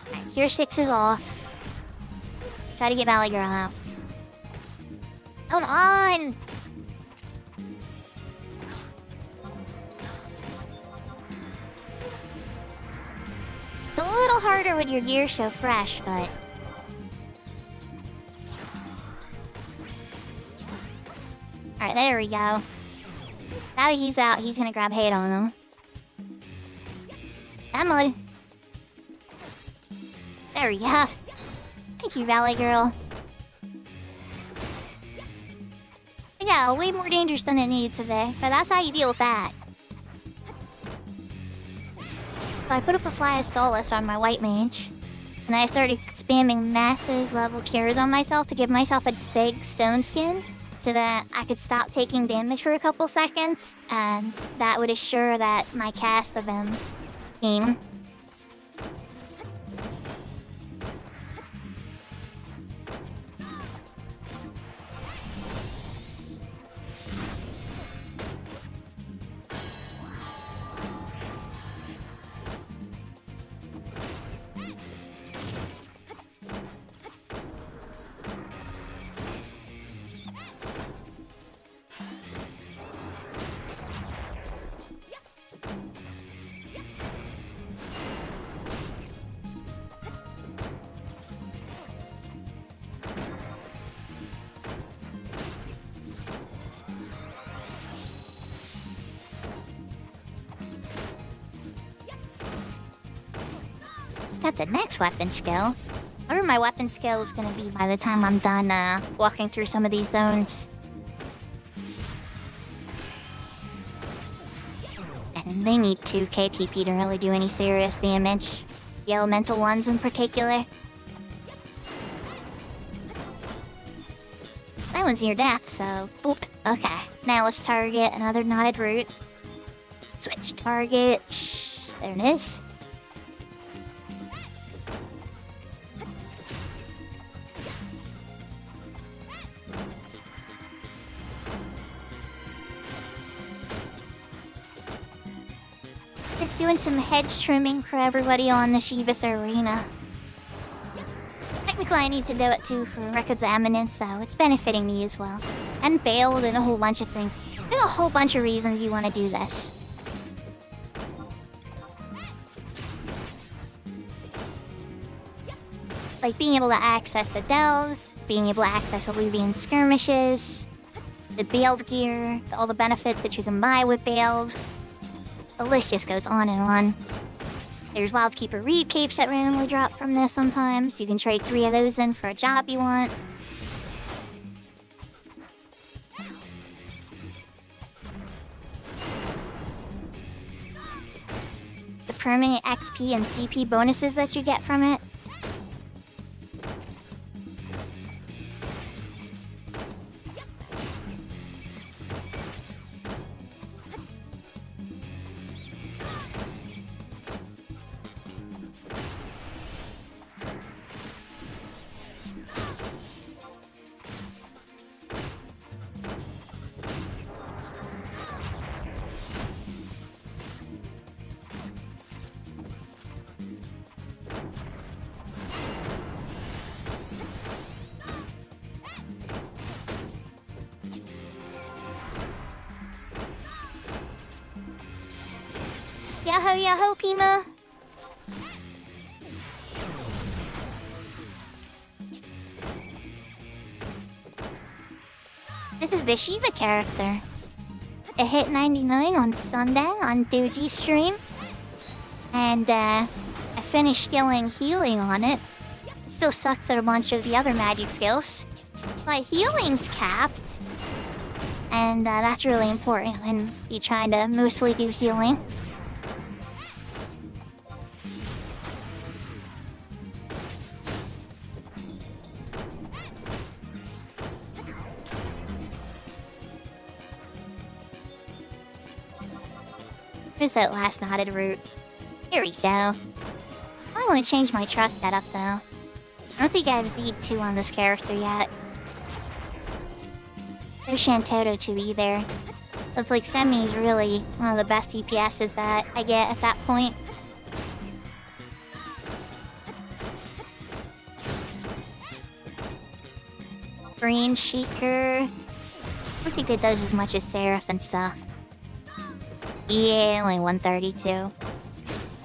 A: Alright, here 6 is off. Try to get Valley Girl out. Hold on! It's a little harder with your gear so fresh, but... Alright, there we go. Now he's out, he's gonna grab hate on him. Come on. There we go. Thank you, Valley Girl. Yeah, way more dangerous than it needed to be, but that's how you deal with that. So I put up a Fly of Solace on my white mage, and I started spamming massive level cures on myself to give myself a big stone skin, so that I could stop taking damage for a couple seconds, and that would assure that my cast of him came. Got the next weapon skill. What are my weapon skills gonna be by the time I'm done walking through some of these zones? And they need 2k TP to really do any serious damage. The elemental ones in particular. That one's near death, so boop. Okay, now let's target another knotted root. Switch target. There it is. Just doing some hedge trimming for everybody on the Shivas Arena. Technically I need to do it too for Records of Eminence, so it's benefiting me as well. And bailed and a whole bunch of things. There's a whole bunch of reasons you want to do this. Like being able to access the delves, being able to access Alluvian skirmishes, the bailed gear, all the benefits that you can buy with bailed. The list just goes on and on. There's Wildkeeper Reed capes that randomly drop from this sometimes. You can trade 3 of those in for a job you want. The permanent XP and CP bonuses that you get from it. Yahoo, yahoo, Pima! This is the Shiva character. It hit 99 on Sunday on Doji's stream. And, I finished skilling healing on it. It still sucks at a bunch of the other magic skills. But healing's capped. And, that's really important when you're trying to mostly do healing. Where's that last knotted root? Here we go. I want to change my trust setup though. I don't think I have Z2 on this character yet. There's Shantoto too either. Looks like Semi is really one of the best DPSs that I get at that point. For Green Shaker. I don't think it does as much as Seraph and stuff. Yeah, only 132.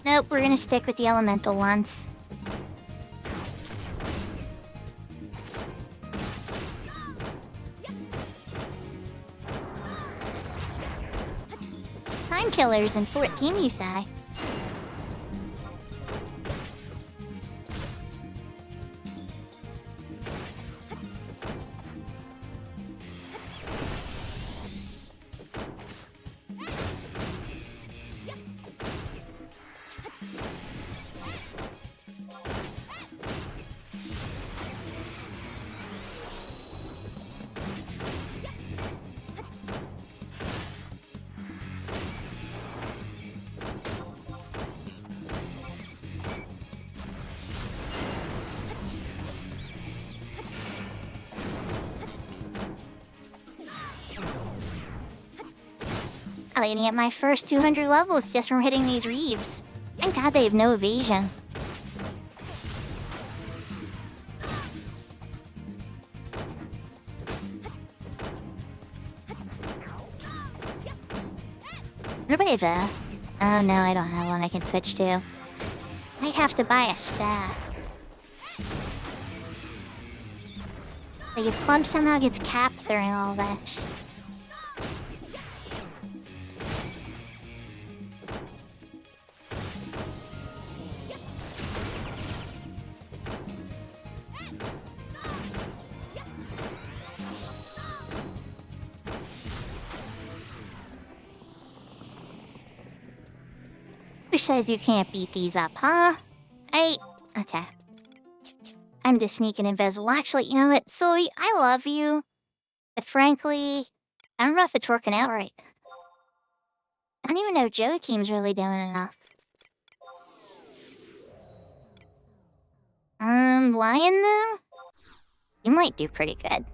A: Nope, we're gonna stick with the elemental ones. Time killers in 14, you say? I'm getting at my first 200 levels just from hitting these reeves. Thank God they have no evasion. What about the... Oh no, I don't have one I can switch to. I have to buy a staff. Like if Club somehow gets capped during all this. Who says you can't beat these up, huh? Okay. I'm just sneaking invisible. Actually, you know what, Zoe? I love you. But frankly, I don't know if it's working out right. I don't even know if Joachim's really doing enough. Lion, though? You might do pretty good.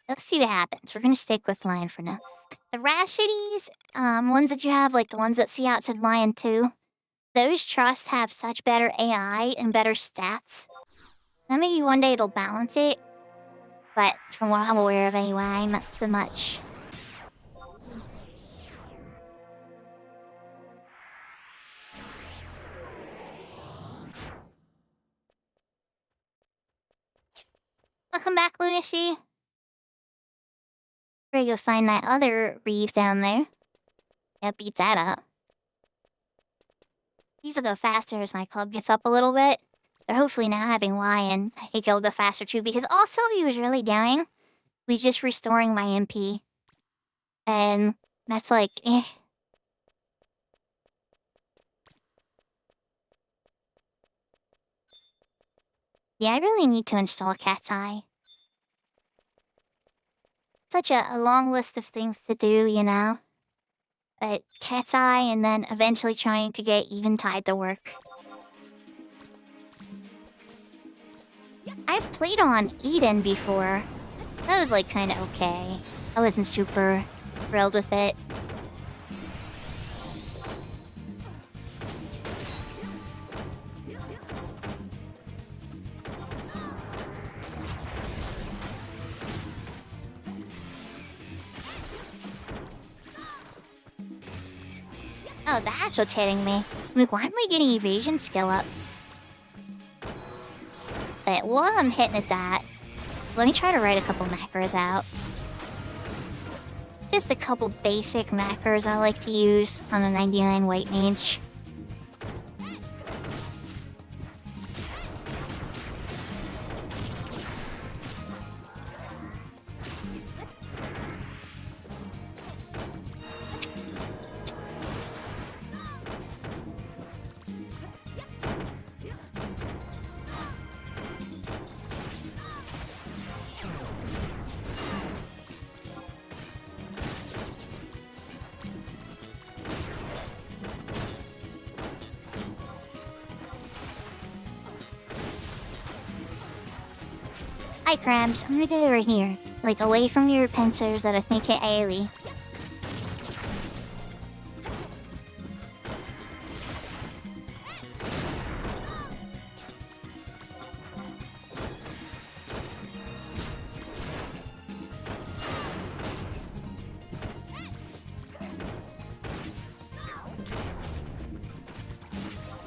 A: Let's see what happens. We're gonna stick with Lion for now. The Rashities, ones that you have, like the ones that see outside Lion 2, those trusts have such better AI and better stats. Now maybe one day it'll balance it, but from what I'm aware of anyway, not so much. Welcome back, Lunacy. We're gonna go find that other reef down there. Yeah, beat that up. These will go faster as my club gets up a little bit. But hopefully now having Lion, it'll go faster too. Because all Sylvie was really doing was just restoring my MP. And that's like, eh. Yeah, I really need to install Cat's Eye. Such a long list of things to do, you know? But Cat's Eye and then eventually trying to get Eventide to work. I've played on Eden before. That was like kinda okay. I wasn't super thrilled with it. Oh, that's what's hitting me. I'm like, why am I getting evasion skill ups? But while I'm hitting at that, let me try to write a couple macros out. Just a couple basic macros I like to use on a 99 white mage. Hi, Krabs. I'm gonna go over here. Like, away from your pincers that I think hit Ailey.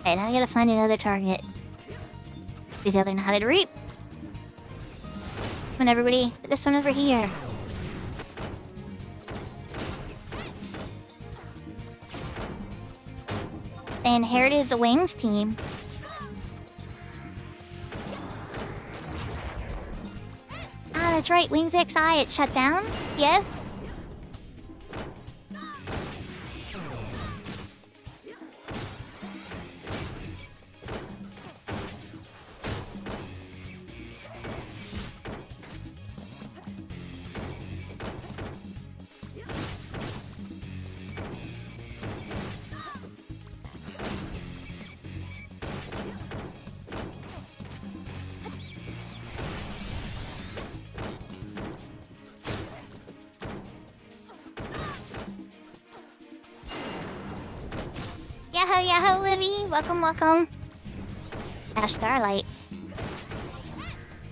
A: Okay, now I gotta find another target. Because the other know how to reap. Come on, everybody. This one over here. They inherited the Wings team. Ah, that's right. Wings XI, it shut down? Yeah? Yahoo, yahoo, Livy! Welcome, welcome. Now, Starlight.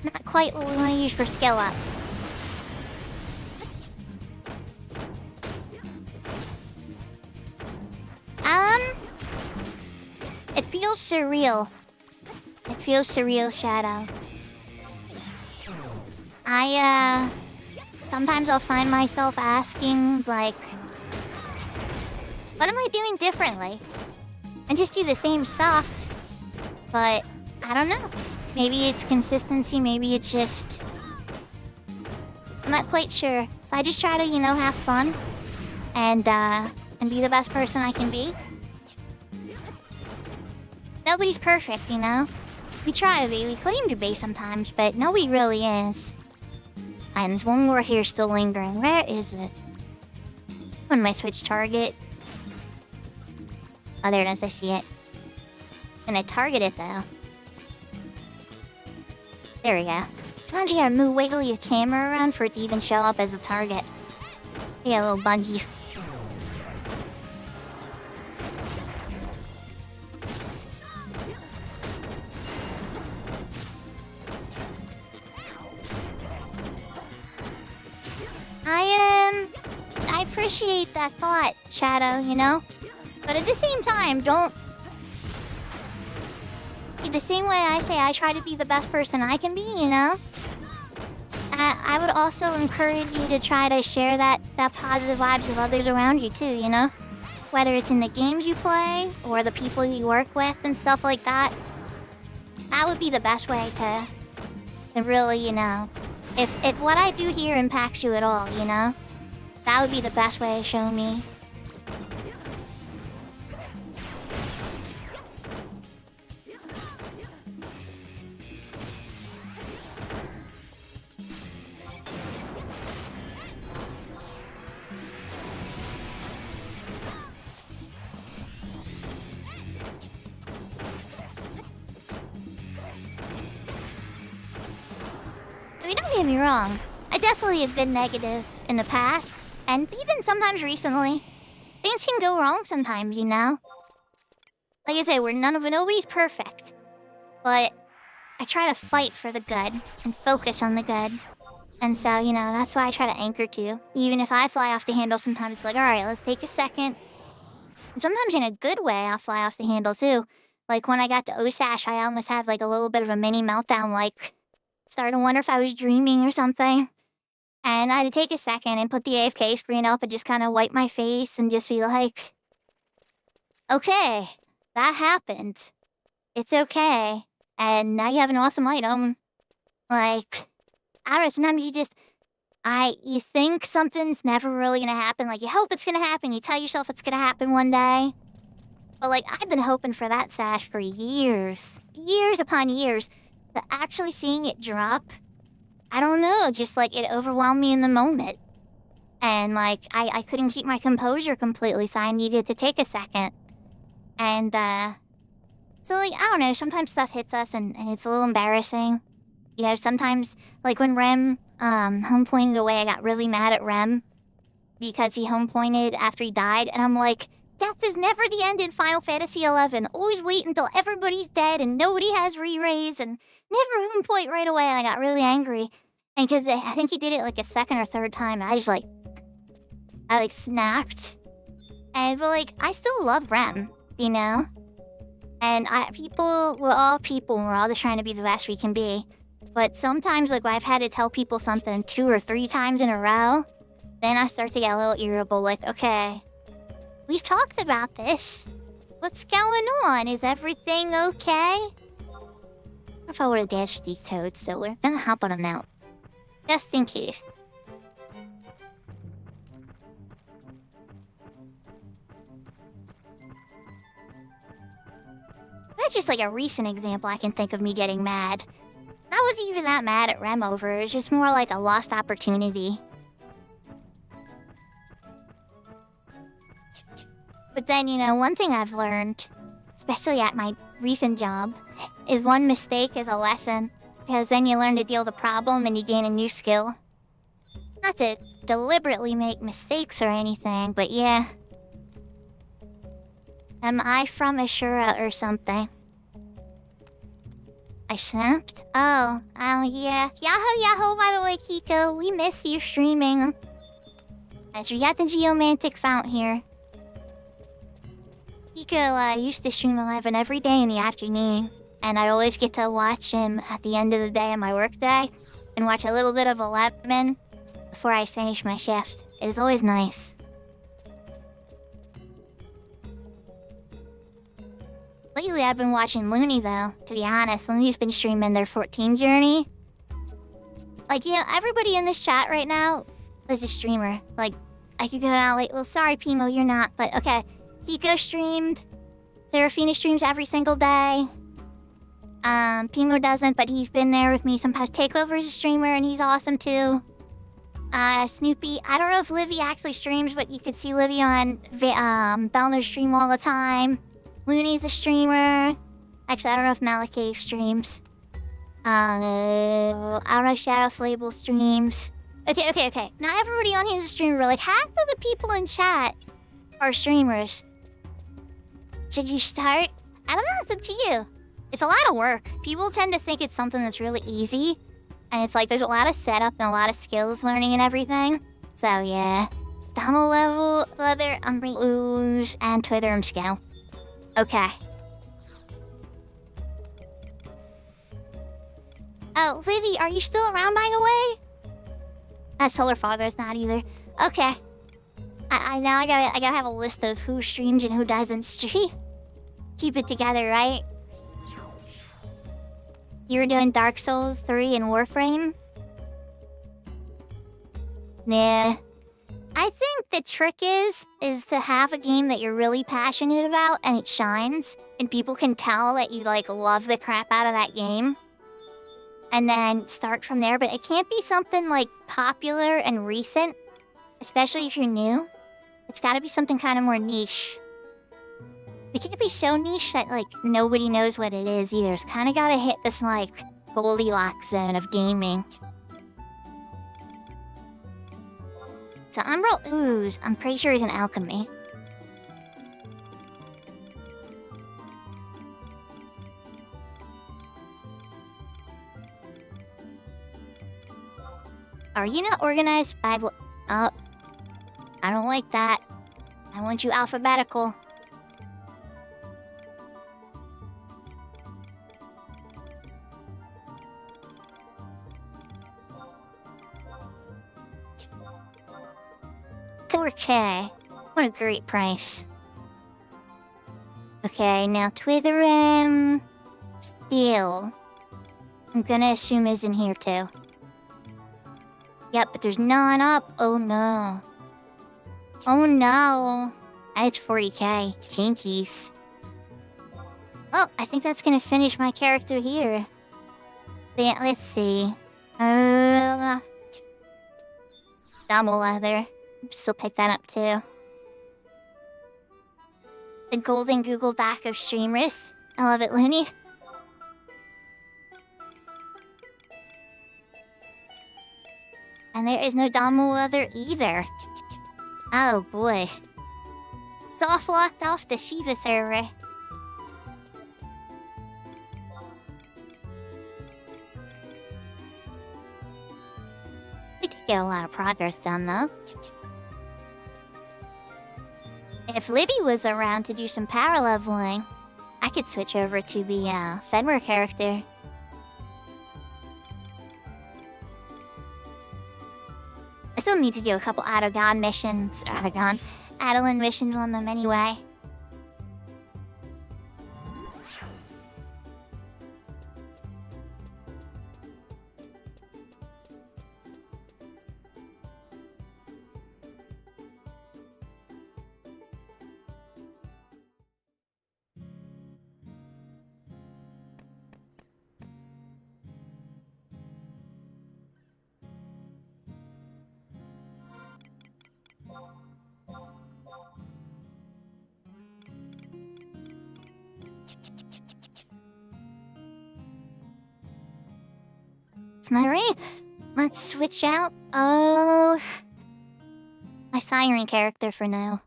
A: Not quite what we want to use for skill ups. It feels surreal. It feels surreal, Shadow. Sometimes I'll find myself asking, like, what am I doing differently? I just do the same stuff, but I don't know. Maybe it's consistency, maybe it's just... I'm not quite sure. So I just try to, have fun and be the best person I can be. Nobody's perfect, We try to be, we claim to be sometimes, but nobody really is. And there's one more here still lingering. Where is it? When am I switch target? Oh, there it is, I see it. And I target it, though. There we go. Sometimes you gotta wiggle your camera around for it to even show up as a target. Yeah, a little buggy. I appreciate that thought, Shadow, But at the same time, don't... The same way I say I try to be the best person I can be, I would also encourage you to try to share that positive vibes with others around you too, Whether it's in the games you play, or the people you work with and stuff like that. That would be the best way to really, If what I do here impacts you at all, that would be the best way to show me. I mean, don't get me wrong. I definitely have been negative in the past, and even sometimes recently. Things can go wrong sometimes, Like I say, nobody's perfect. But I try to fight for the good and focus on the good. And so, that's why I try to anchor to. Even if I fly off the handle, sometimes it's like, alright, let's take a second. And sometimes in a good way, I'll fly off the handle too. Like when I got to Osash, I almost had like a little bit of a mini meltdown, like started to wonder if I was dreaming or something. And I had to take a second and put the AFK screen up and just kind of wipe my face and just be like, okay, that happened. It's okay. And now you have an awesome item. Like, I don't know, sometimes you think something's never really gonna happen. Like, you hope it's gonna happen. You tell yourself it's gonna happen one day. But, like, I've been hoping for that Sash for years. Years upon years. But actually seeing it drop, I don't know, just, like, it overwhelmed me in the moment. And, like, I couldn't keep my composure completely, so I needed to take a second. And, so, like, I don't know, sometimes stuff hits us and it's a little embarrassing. Sometimes, like, when Rem, home pointed away, I got really mad at Rem because he home pointed after he died, and I'm like, death is never the end in Final Fantasy XI. Always wait until everybody's dead and nobody has re-raise, and never home point right away. And I got really angry. And because I think he did it like a second or third time, and I snapped. But, like, I still love Rem, And we're all people, and we're all just trying to be the best we can be. But sometimes, like, I've had to tell people something 2 or 3 times in a row, then I start to get a little irritable, like, okay, we've talked about this. What's going on? Is everything okay? I don't know if I would have danced with these toads, so we're gonna hop on them now. Just in case. That's just like a recent example I can think of me getting mad. I wasn't even that mad at Rem over it. It was just more like a lost opportunity. But then, you know, one thing I've learned, especially at my recent job, is one mistake is a lesson. Because then you learn to deal with the problem and you gain a new skill. Not to deliberately make mistakes or anything, but yeah. Am I from Ashura or something? I snapped? Oh yeah. Yahoo, by the way, Kiko. We miss you streaming. As we got the Geomantic fount here. Kiko used to stream 11 every day in the afternoon. And I'd always get to watch him at the end of the day on my work day. And watch a little bit of 11 before I finish my shift. It was always nice. Lately, I've been watching Looney, though, to be honest. Looney's been streaming their 14 journey. Like, you know, everybody in this chat right now is a streamer. Like, I could go down like, well, sorry, Pimo, you're not. But, okay, Kiko streamed. Serafina streams every single day. Pimo doesn't, but he's been there with me sometimes. Takeover's a streamer, and he's awesome, too. Snoopy, I don't know if Livy actually streams, but you could see Livy on Bellner's stream all the time. Looney's a streamer. Actually, I don't know if Malakave streams. I don't know if Shadow Flable streams. Okay. Now everybody on here is a streamer. Like, half of the people in chat are streamers. Should you start? I don't know, it's up to you. It's a lot of work. People tend to think it's something that's really easy. And it's like, there's a lot of setup and a lot of skills learning and everything. So, yeah. Damo level, leather, Umbri Ooze, and Twitter scale. Okay. Oh, Livy, are you still around, by the way? Solar Father is not either. Okay. I gotta have a list of who streams and who doesn't stream. Keep it together, right? You were doing Dark Souls 3 and Warframe? Nah. I think the trick is to have a game that you're really passionate about and it shines, and people can tell that you, like, love the crap out of that game. And then start from there, but it can't be something, like, popular and recent, especially if you're new. It's gotta be something kind of more niche. It can't be so niche that, like, nobody knows what it is either. It's kind of gotta hit this, like, Goldilocks zone of gaming. So Umbral Ooze, I'm pretty sure is an alchemy. Are you not organized by... Oh, I don't like that. I want you alphabetical. $4K. What a great price. Okay, now Twitherim... Steel. I'm gonna assume is in here too. Yep, but there's none up. Oh no. Oh no. It's 40K. Jinkies. Well, I think that's gonna finish my character here. Then, let's see. Double leather. Still pick that up too. The golden Google Doc of streamers. I love it, Looney. And there is no Damo leather either. Oh boy. Soft locked off the Shiva server. We did get a lot of progress done though. If Livy was around to do some power leveling, I could switch over to the Fenrir character. I still need to do a couple Adogon missions, or Adeline missions on them anyway. Marie, let's switch out. Oh, my Siren character for now.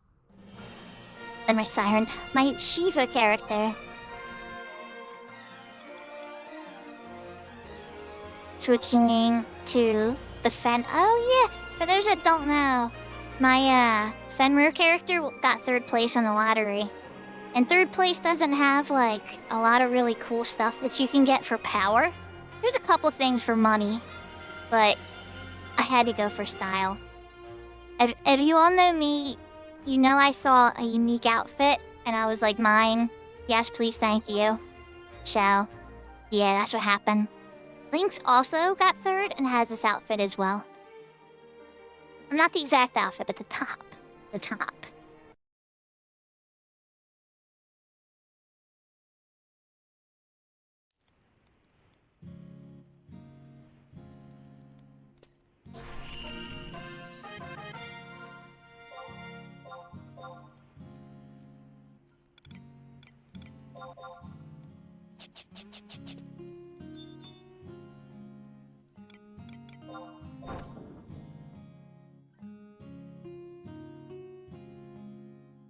A: And my Shiva character. Switching to the Oh yeah, for those that don't know, my Fenrir character got 3rd place on the lottery. And 3rd place doesn't have like a lot of really cool stuff that you can get for power. There's a couple things for money, but I had to go for style. If you all know me, you know I saw a unique outfit, and I was like, mine? Yes, please, thank you. So, yeah, that's what happened. Link's also got 3rd and has this outfit as well. Not the exact outfit, but the top. The top.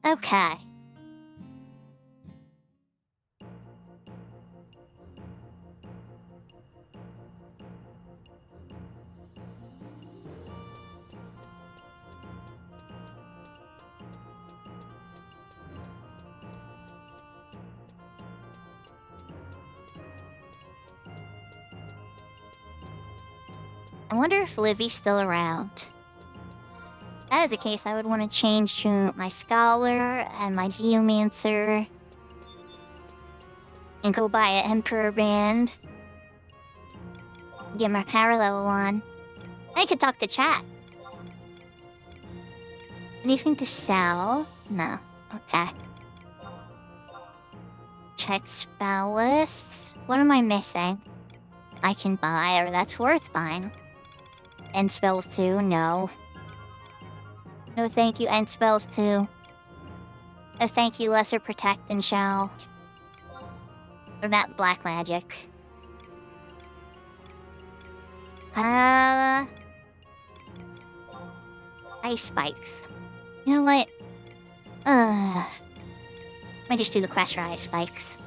A: Okay. I wonder if Livy's still around. If that is the case, I would want to change to my Scholar and my Geomancer. And go buy an Emperor Band. Get my power level on. I could talk to chat. Anything to sell? No. Okay. Check spell lists. What am I missing? I can buy, or that's worth buying. End spells too? No. No thank you, end spells too. Oh thank you, lesser protect and shall. Or that black magic. Ice spikes. You know what? Might just do the quest for ice spikes.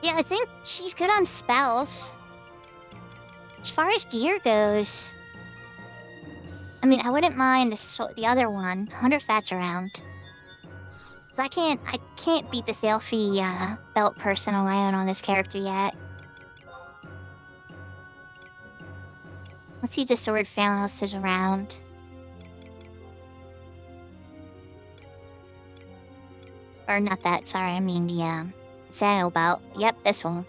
A: Yeah, I think she's good on spells. As far as gear goes, I mean, I wouldn't mind the other one. I wonder if that's around. Cause I can't beat the Selfie belt person on my own on this character yet. Let's see if the sword Phalos is around. Or not that, sorry, I mean the sail belt. Yep, this one.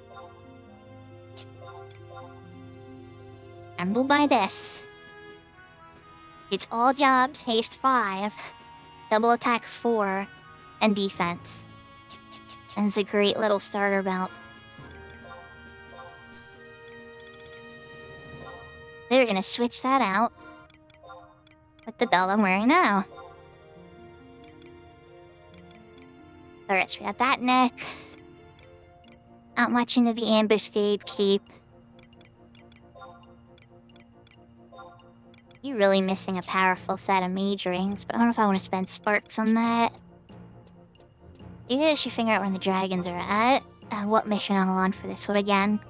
A: And we'll buy this. It's all jobs, haste 5, double attack 4, and defense. And it's a great little starter belt. They're gonna switch that out with the belt I'm wearing now. Alright, so we got that neck. Not much into the ambuscade keep. You're really missing a powerful set of mage rings, but I don't know if I want to spend sparks on that. You guys should figure out where the dragons are at. What mission I'm on for this one again.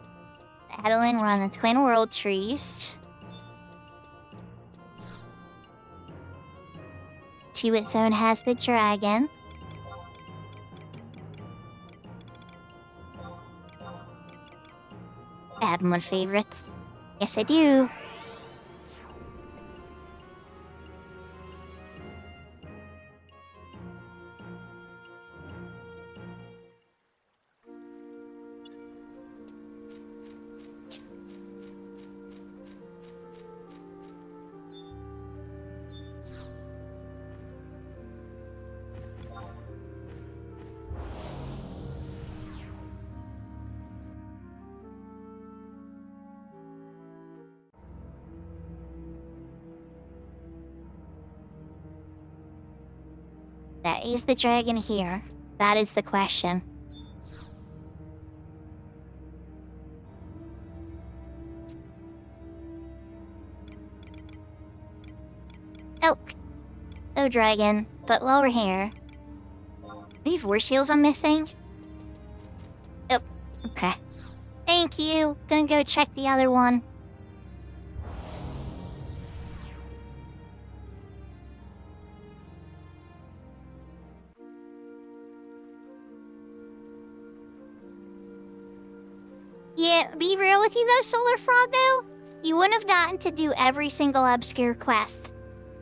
A: Adeline, we're on the Twin World Trees. to its own has the dragon. I have more favorites. Yes, I do. There is the dragon here. That is the question. Oh. No dragon, but while we're here... Any force shields I'm missing? Oh, okay. Thank you. Gonna go check the other one. Yeah, be real with you though, Solar Frog though? You wouldn't have gotten to do every single obscure quest.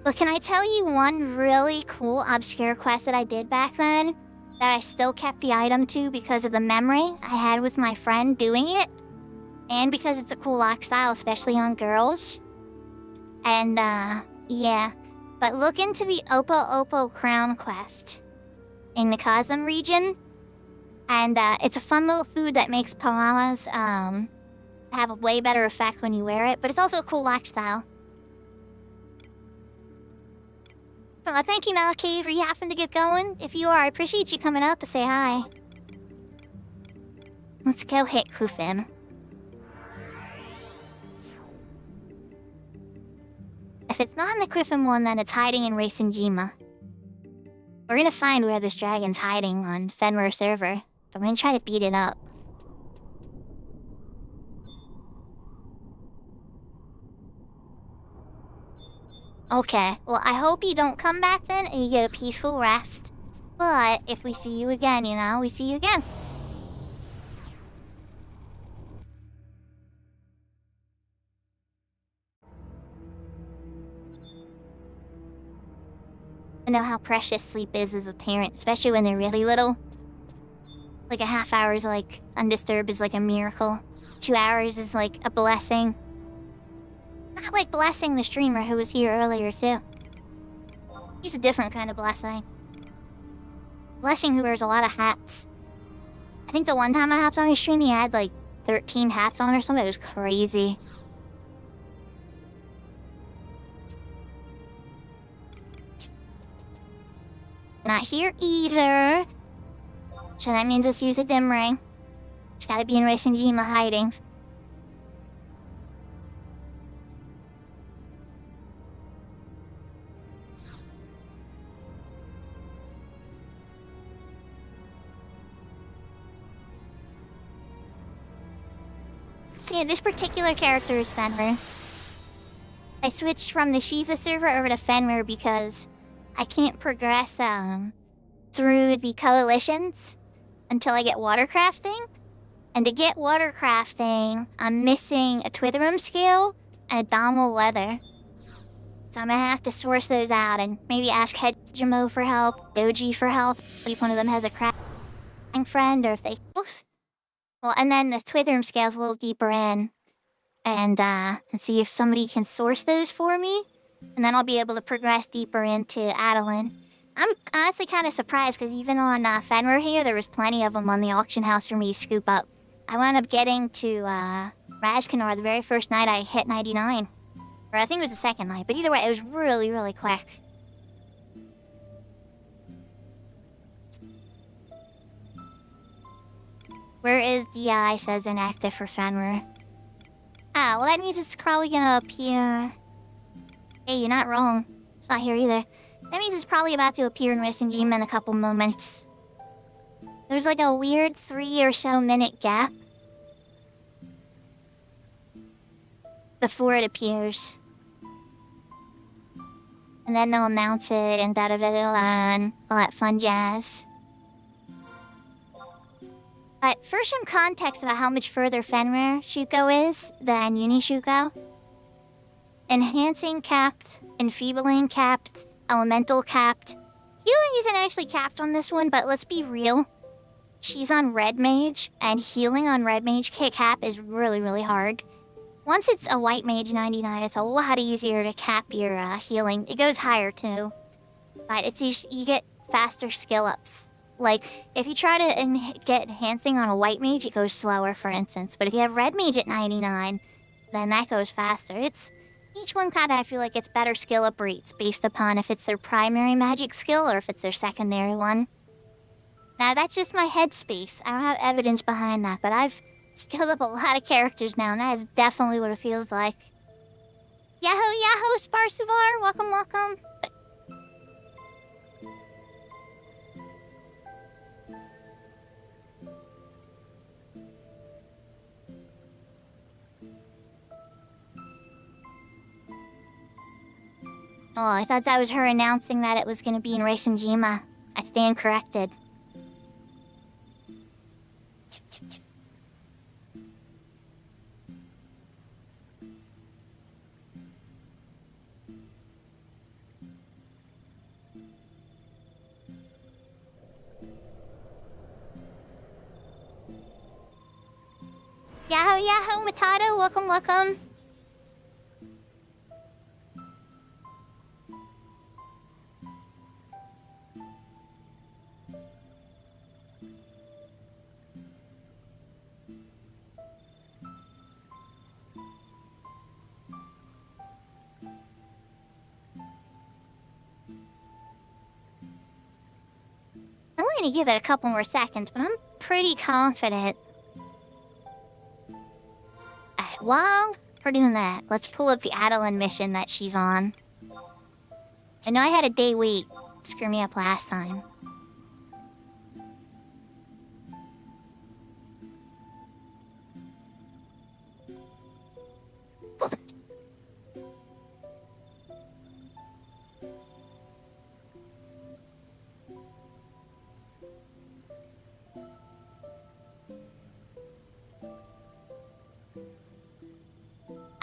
A: But can I tell you one really cool obscure quest that I did back then? That I still kept the item to because of the memory I had with my friend doing it? And because it's a cool lock style, especially on girls. And, yeah. But look into the Oppo Oppo Crown quest. In the Kazam region. And it's a fun little food that makes pajamas have a way better effect when you wear it, but it's also a cool lock style. Well, thank you, Malakave, for you having to get going. If you are, I appreciate you coming up to say hi. Let's go hit Kufin. If it's not in the Kufin one, then it's hiding in Raisenjima. We're gonna find where this dragon's hiding on Fenrir server. I'm gonna try to beat it up. Okay, well I hope you don't come back then and you get a peaceful rest. But if we see you again, you know, we see you again. I know how precious sleep is as a parent, especially when they're really little. Like a half hour is like undisturbed is like a miracle. 2 hours is like a blessing. Not like blessing the streamer who was here earlier too. He's a different kind of blessing. Blessing who wears a lot of hats. I think the one time I hopped on his stream he had like 13 hats on or something. It was crazy. Not here either. So that means let's use the dim ring. It's gotta be in Raisenjima hiding. Yeah, this particular character is Fenrir. I switched from the Shiva server over to Fenrir because I can't progress through the coalitions until I get watercrafting. And to get watercrafting, I'm missing a Twithrum scale and a Domal leather. So I'm gonna have to source those out and maybe ask Hedgemo for help, Doji for help, if one of them has a crafting friend or if they... Well, and then the Twithrum scale's a little deeper in. And see if somebody can source those for me. And then I'll be able to progress deeper into Adeline. I'm honestly kind of surprised because even on Fenrir here, there was plenty of them on the auction house for me to scoop up. I wound up getting to Rajkanor the very first night I hit 99. Or I think it was the second night, but either way, it was really, really quick. Where is DI says inactive for Fenrir? Ah, well that means it's probably gonna appear... Hey, you're not wrong. It's not here either. That means it's probably about to appear in Raisenjima in a couple moments. There's like a weird 3 or so minute gap before it appears. And then they'll announce it and da-da-da-da and all that fun jazz. But for some context about how much further Fenrir Shuko is than Uni Shuko. Enhancing capped, enfeebling capped, elemental capped. Healing isn't actually capped on this one, but let's be real. She's on Red Mage, and healing on Red Mage cap is really, really hard. Once it's a White Mage 99, it's a lot easier to cap your healing. It goes higher too. But it's you get faster skill ups. Like, if you try to get enhancing on a White Mage, it goes slower, for instance. But if you have Red Mage at 99, then that goes faster. Each one kind of, I feel like it's better skill up rates based upon if it's their primary magic skill or if it's their secondary one. Now, that's just my headspace. I don't have evidence behind that, but I've skilled up a lot of characters now, and that is definitely what it feels like. Yahoo, yahoo, Sparsuvar! Welcome, welcome! Oh, I thought that was her announcing that it was going to be in Reisenjima. I stand corrected. Yahoo, yahoo, Matata, welcome, welcome. I'm going to give it a couple more seconds, but I'm pretty confident. Alright, while we're doing that, let's pull up the Adeline mission that she's on. I know I had a day wait. Screw me up last time.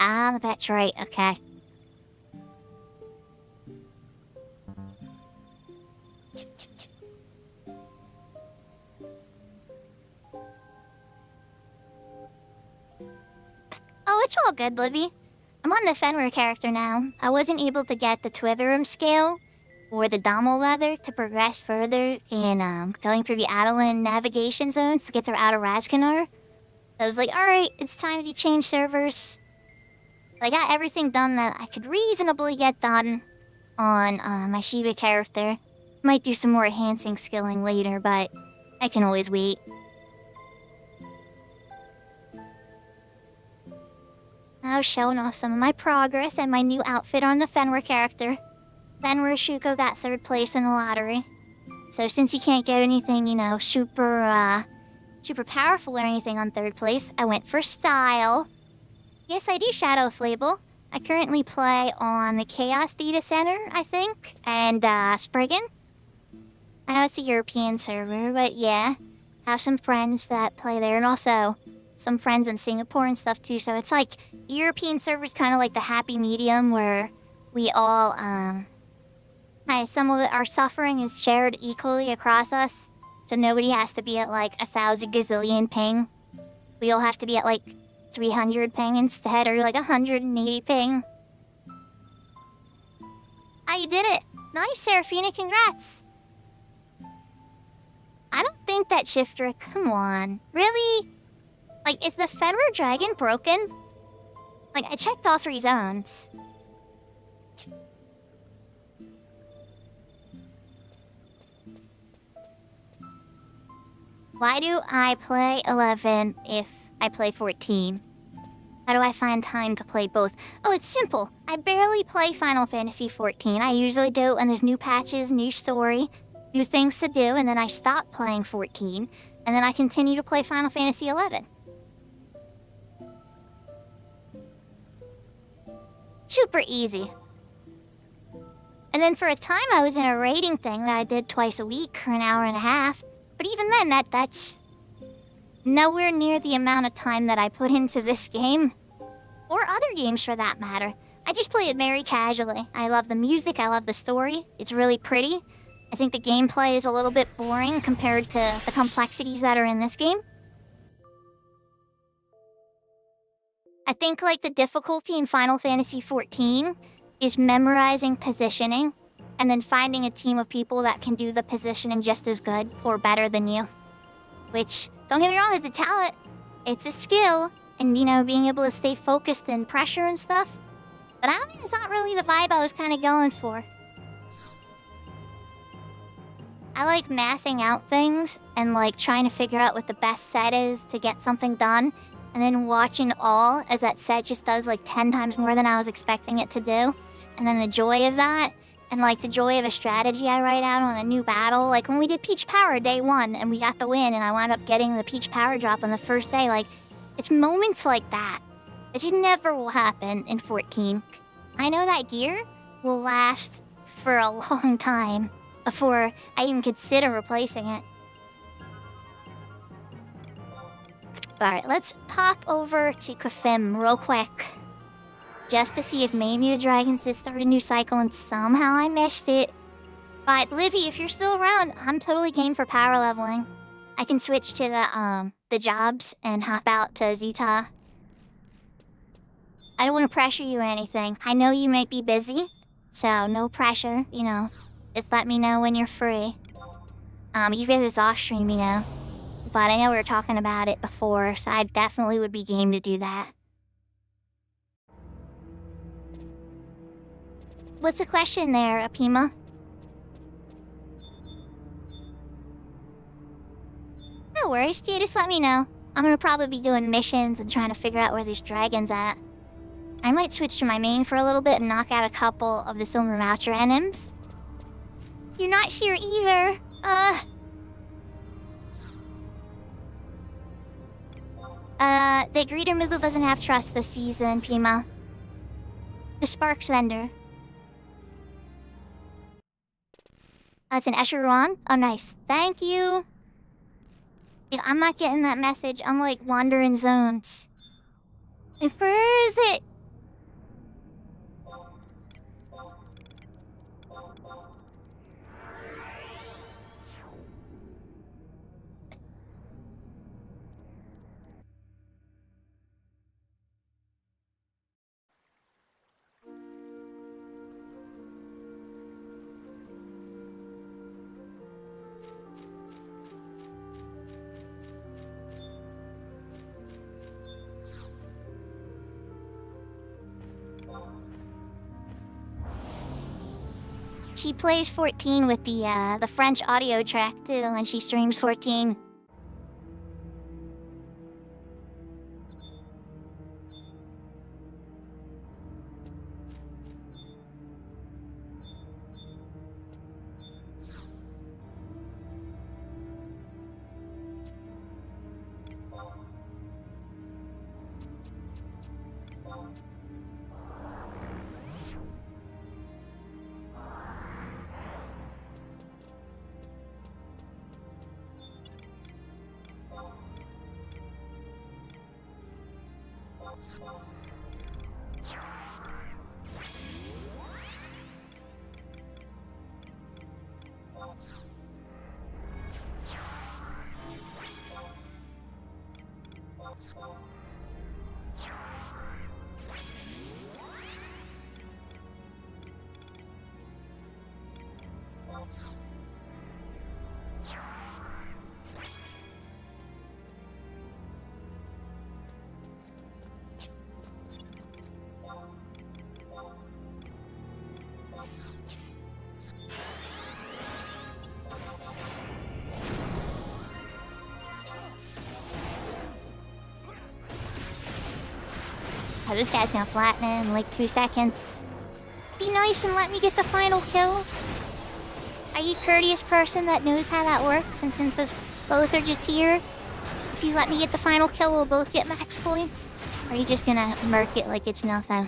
A: Ah, that's right, okay. Oh, it's all good, Livy. I'm on the Fenrir character now. I wasn't able to get the Twitherum scale or the Dommel leather to progress further in going through the Adeline navigation zones to get her out of Razkanar. I was like, alright, it's time to change servers. I got everything done that I could reasonably get done on my Shiva character. Might do some more enhancing skilling later, but I can always wait. I was showing off some of my progress and my new outfit on the Fenrir character. Fenrir Shuko got 3rd place in the lottery. So since you can't get anything, you know, super powerful or anything on 3rd place, I went for style. Yes, I do Shadow Flable. I currently play on the Chaos Data Center, I think, and Spriggan. I know it's a European server, but yeah. I have some friends that play there, and also some friends in Singapore and stuff too, so it's like, European servers kind of like the happy medium where we all, some of our suffering is shared equally across us, so nobody has to be at like 1,000 gazillion ping. We all have to be at like 300 ping instead, or like 180 ping. Ah, you did it! Nice, Seraphina, congrats! I don't think that shifter, come on. Really? Like, is the Fenrir Dragon broken? Like, I checked all 3 zones. Why do I play 11 if I play 14? How do I find time to play both? Oh, it's simple. I barely play Final Fantasy 14. I usually do when there's new patches, new story, new things to do, and then I stop playing 14, and then I continue to play Final Fantasy 11. Super easy. And then for a time I was in a raiding thing that I did twice a week for an hour and a half. But even then, that's nowhere near the amount of time that I put into this game. Or other games for that matter. I just play it very casually. I love the music, I love the story. It's really pretty. I think the gameplay is a little bit boring compared to the complexities that are in this game. I think like the difficulty in Final Fantasy XIV is memorizing positioning and then finding a team of people that can do the positioning just as good or better than you. Which, don't get me wrong, is a talent. It's a skill. And, you know, being able to stay focused in pressure and stuff. But I mean, it's not really the vibe I was kind of going for. I like massing out things and like trying to figure out what the best set is to get something done. And then watching all as that set just does like 10 times more than I was expecting it to do. And then the joy of that. And like the joy of a strategy I write out on a new battle. Like when we did Peach Power day 1 and we got the win and I wound up getting the Peach Power drop on the first day. Like, it's moments like that never will happen in 14. I know that gear will last for a long time before I even consider replacing it. Alright, let's pop over to Kafim real quick. Just to see if maybe the dragons did start a new cycle and somehow I missed it. But Livy, if you're still around, I'm totally game for power leveling. I can switch to the jobs and hop out to Zeta. I don't want to pressure you or anything. I know you might be busy, so no pressure, you know. Just let me know when you're free. Even if it's off stream, you know. But I know we were talking about it before, so I definitely would be game to do that. What's the question there, Apima? No worries, dude, just let me know. I'm gonna probably be doing missions and trying to figure out where this dragon's at. I might switch to my main for a little bit and knock out a couple of the silver voucher enims. You're not here either. The greeter Moogle doesn't have trust this season, Pima. The Sparks vendor. That's an Escheron? Oh, nice. Thank you. I'm not getting that message. I'm like wandering zones. Where is it? She plays 14 with the French audio track too, and she streams 14. Oh, this guy's gonna flatten him in like 2 seconds. Be nice and let me get the final kill. Are you a courteous person that knows how that works? And since us both are just here, if you let me get the final kill, we'll both get max points? Or are you just gonna murk it like it's nothing?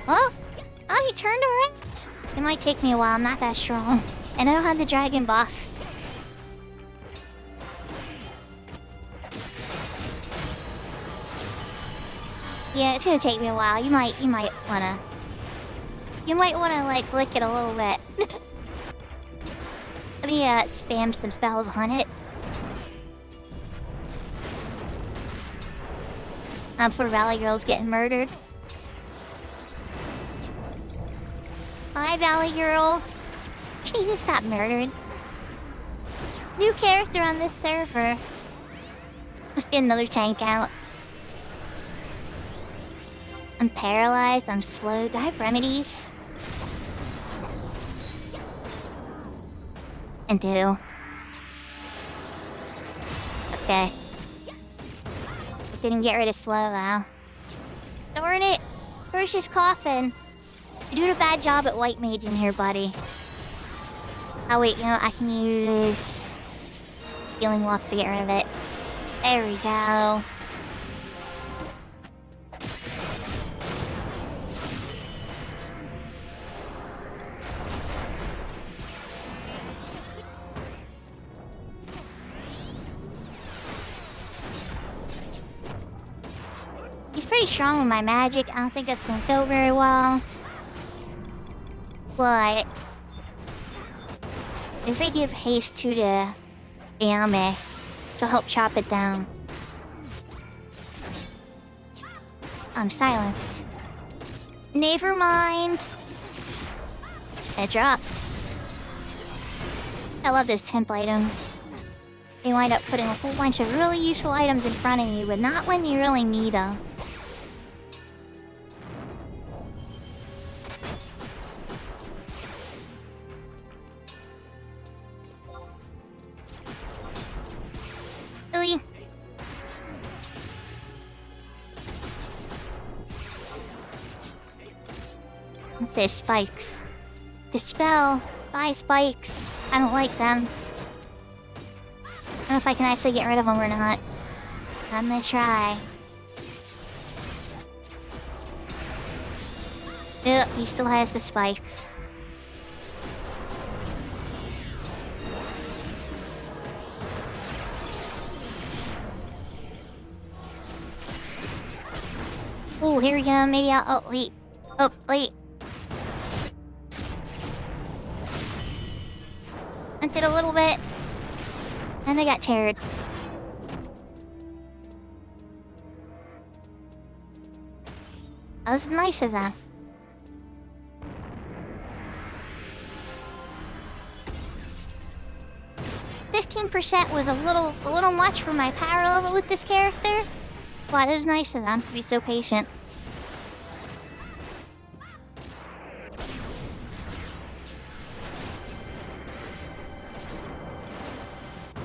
A: Oh, turned around. It might take me a while, I'm not that strong. And I don't have the dragon buff. Yeah, it's gonna take me a while. You might wanna like lick it a little bit. Let me spam some spells on it. Poor Valley Girl's getting murdered. Hi, Valley Girl. She just got murdered. New character on this server. Let's get another tank out. I'm paralyzed, I'm slow. Do I have remedies? I do. Okay. Didn't get rid of slow though. Darn it! First just coughing. You're doing a bad job at white mage in here, buddy. Oh wait, you know, I can use healing walk to get rid of it. There we go. He's pretty strong with my magic. I don't think that's gonna go very well. But if I give haste to the Ayame, she'll help chop it down. I'm silenced. Never mind. It drops. I love those temp items. They wind up putting a whole bunch of really useful items in front of you, but not when you really need them. Really? What's this? Spikes. Dispel. Buy spikes. I don't like them. I don't know if I can actually get rid of them or not. I'm gonna try. Yep, he still has the spikes. Oh, here we go. Maybe I'll... Oh, wait. Oh, wait. I did a little bit. And I got teared. That was nice of them. %, was a little much for my power level with this character. Wow, that was nice of them to be so patient.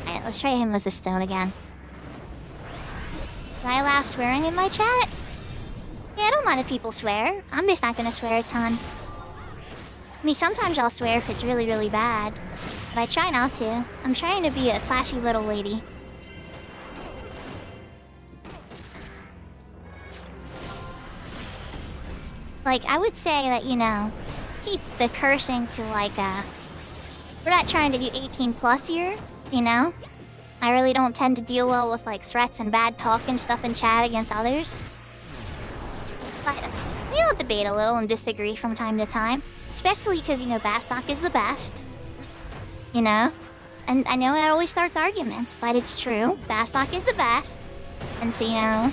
A: Alright, let's try him with the stone again. Did I allow swearing in my chat? Yeah, I don't mind if people swear. I'm just not gonna swear a ton. I mean, sometimes I'll swear if it's really, really bad. But I try not to. I'm trying to be a classy little lady. Like, I would say that, you know, keep the cursing to like, we're not trying to do 18 plus here, you know? I really don't tend to deal well with like threats and bad talk and stuff in chat against others. But we'll debate a little and disagree from time to time. Especially because, you know, Bastok is the best. You know? And I know that always starts arguments, but it's true. Bastok is the best. And so, you know,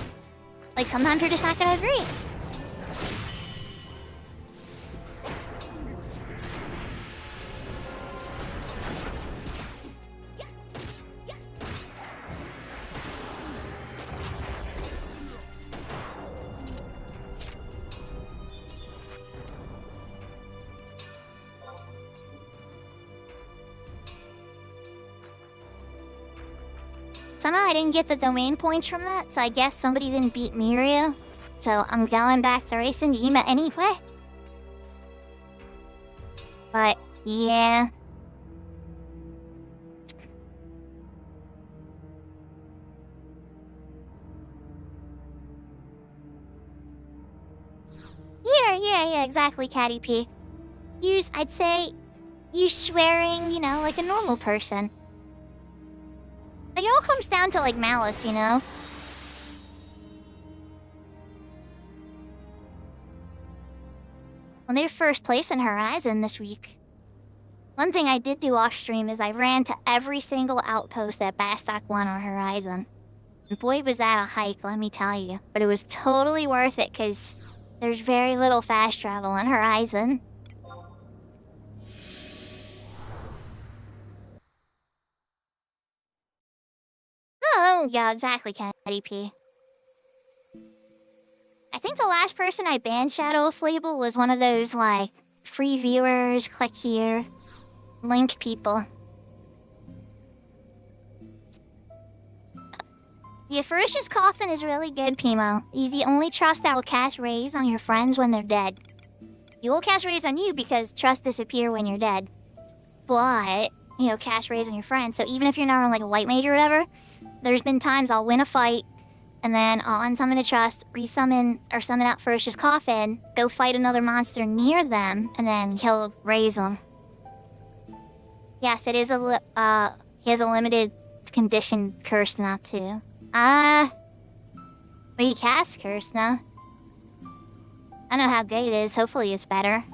A: like sometimes we're just not gonna agree. Somehow I didn't get the domain points from that, so I guess somebody didn't beat Mirio. So I'm going back to racing Yima anyway. But, yeah. Yeah, exactly, Catty P. I'd say, use swearing, like a normal person. Like, it all comes down to, malice, Well, they're first place in Horizon this week. One thing I did do off stream is I ran to every single outpost that Bastok won on Horizon. And boy, was that a hike, let me tell you. But it was totally worth it, because there's very little fast travel on Horizon. Oh, yeah, exactly, Kennedy P. I think the last person I banned Shadow of Fleeble was one of those, free viewers, click here, link people. The Ferocious Coffin is really good, Pimo. He's the only trust that will cast rays on your friends when they're dead. You will cast rays on you because trusts disappear when you're dead. But, cast rays on your friends, so even if you're not on, a white mage or whatever, there's been times I'll win a fight, and then I'll unsummon a trust, resummon or summon out Ferocious Coffin, go fight another monster near them, and then he'll raise them. Yes, it is he has a limited condition curse now, too. But he casts curse now. I don't know how good it is, hopefully it's better.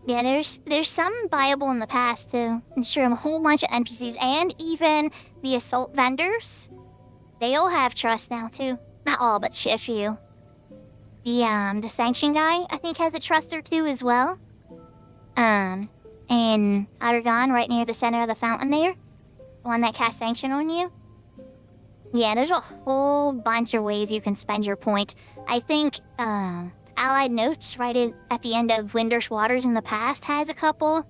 A: Yeah, there's some viable in the past, too. And sure, a whole bunch of NPCs, and even the assault vendors. They all have trust now, too. Not all, but a few. The Sanction guy, I think, has a trust or two as well. In Aragon, right near the center of the fountain there. The one that casts Sanction on you. Yeah, there's a whole bunch of ways you can spend your point. I think, Allied Notes, right at the end of Winder's Waters in the past, has a couple.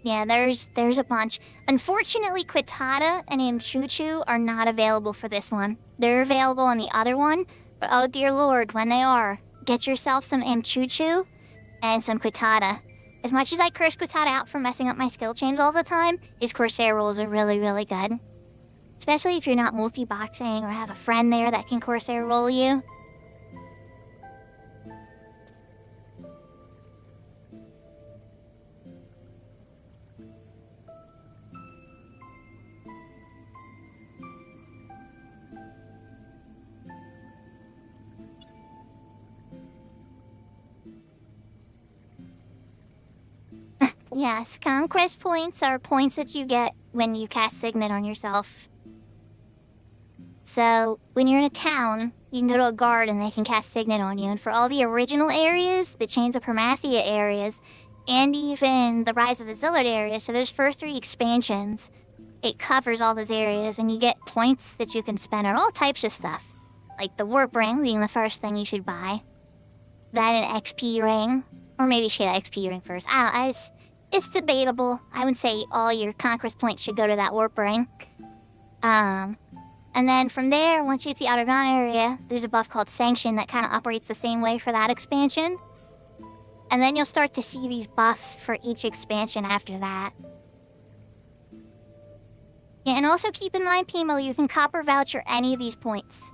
A: Yeah, there's a bunch. Unfortunately, Quitata and Mchuchu are not available for this one. They're available on the other one, but oh dear lord, when they are, get yourself some Mchuchu and some Quitata. As much as I curse Quitata out for messing up my skill chains all the time, his Corsair rolls are really, really good. Especially if you're not multi-boxing or have a friend there that can Corsair roll you. Yes, conquest points are points that you get when you cast Signet on yourself. So, when you're in a town, you can go to a guard and they can cast Signet on you. And for all the original areas, the Chains of Permathia areas, and even the Rise of the Zillard area, so those first 3 expansions, it covers all those areas, and you get points that you can spend on all types of stuff. Like the Warp Ring being the first thing you should buy. That and XP Ring. Or maybe you should get XP Ring first. I don't know, it's debatable. I would say all your conquest points should go to that Warp Ring. And then from there, once you hit the Aragon area, there's a buff called Sanction that kind of operates the same way for that expansion. And then you'll start to see these buffs for each expansion after that. Yeah, and also keep in mind, Pimo, you can copper voucher any of these points.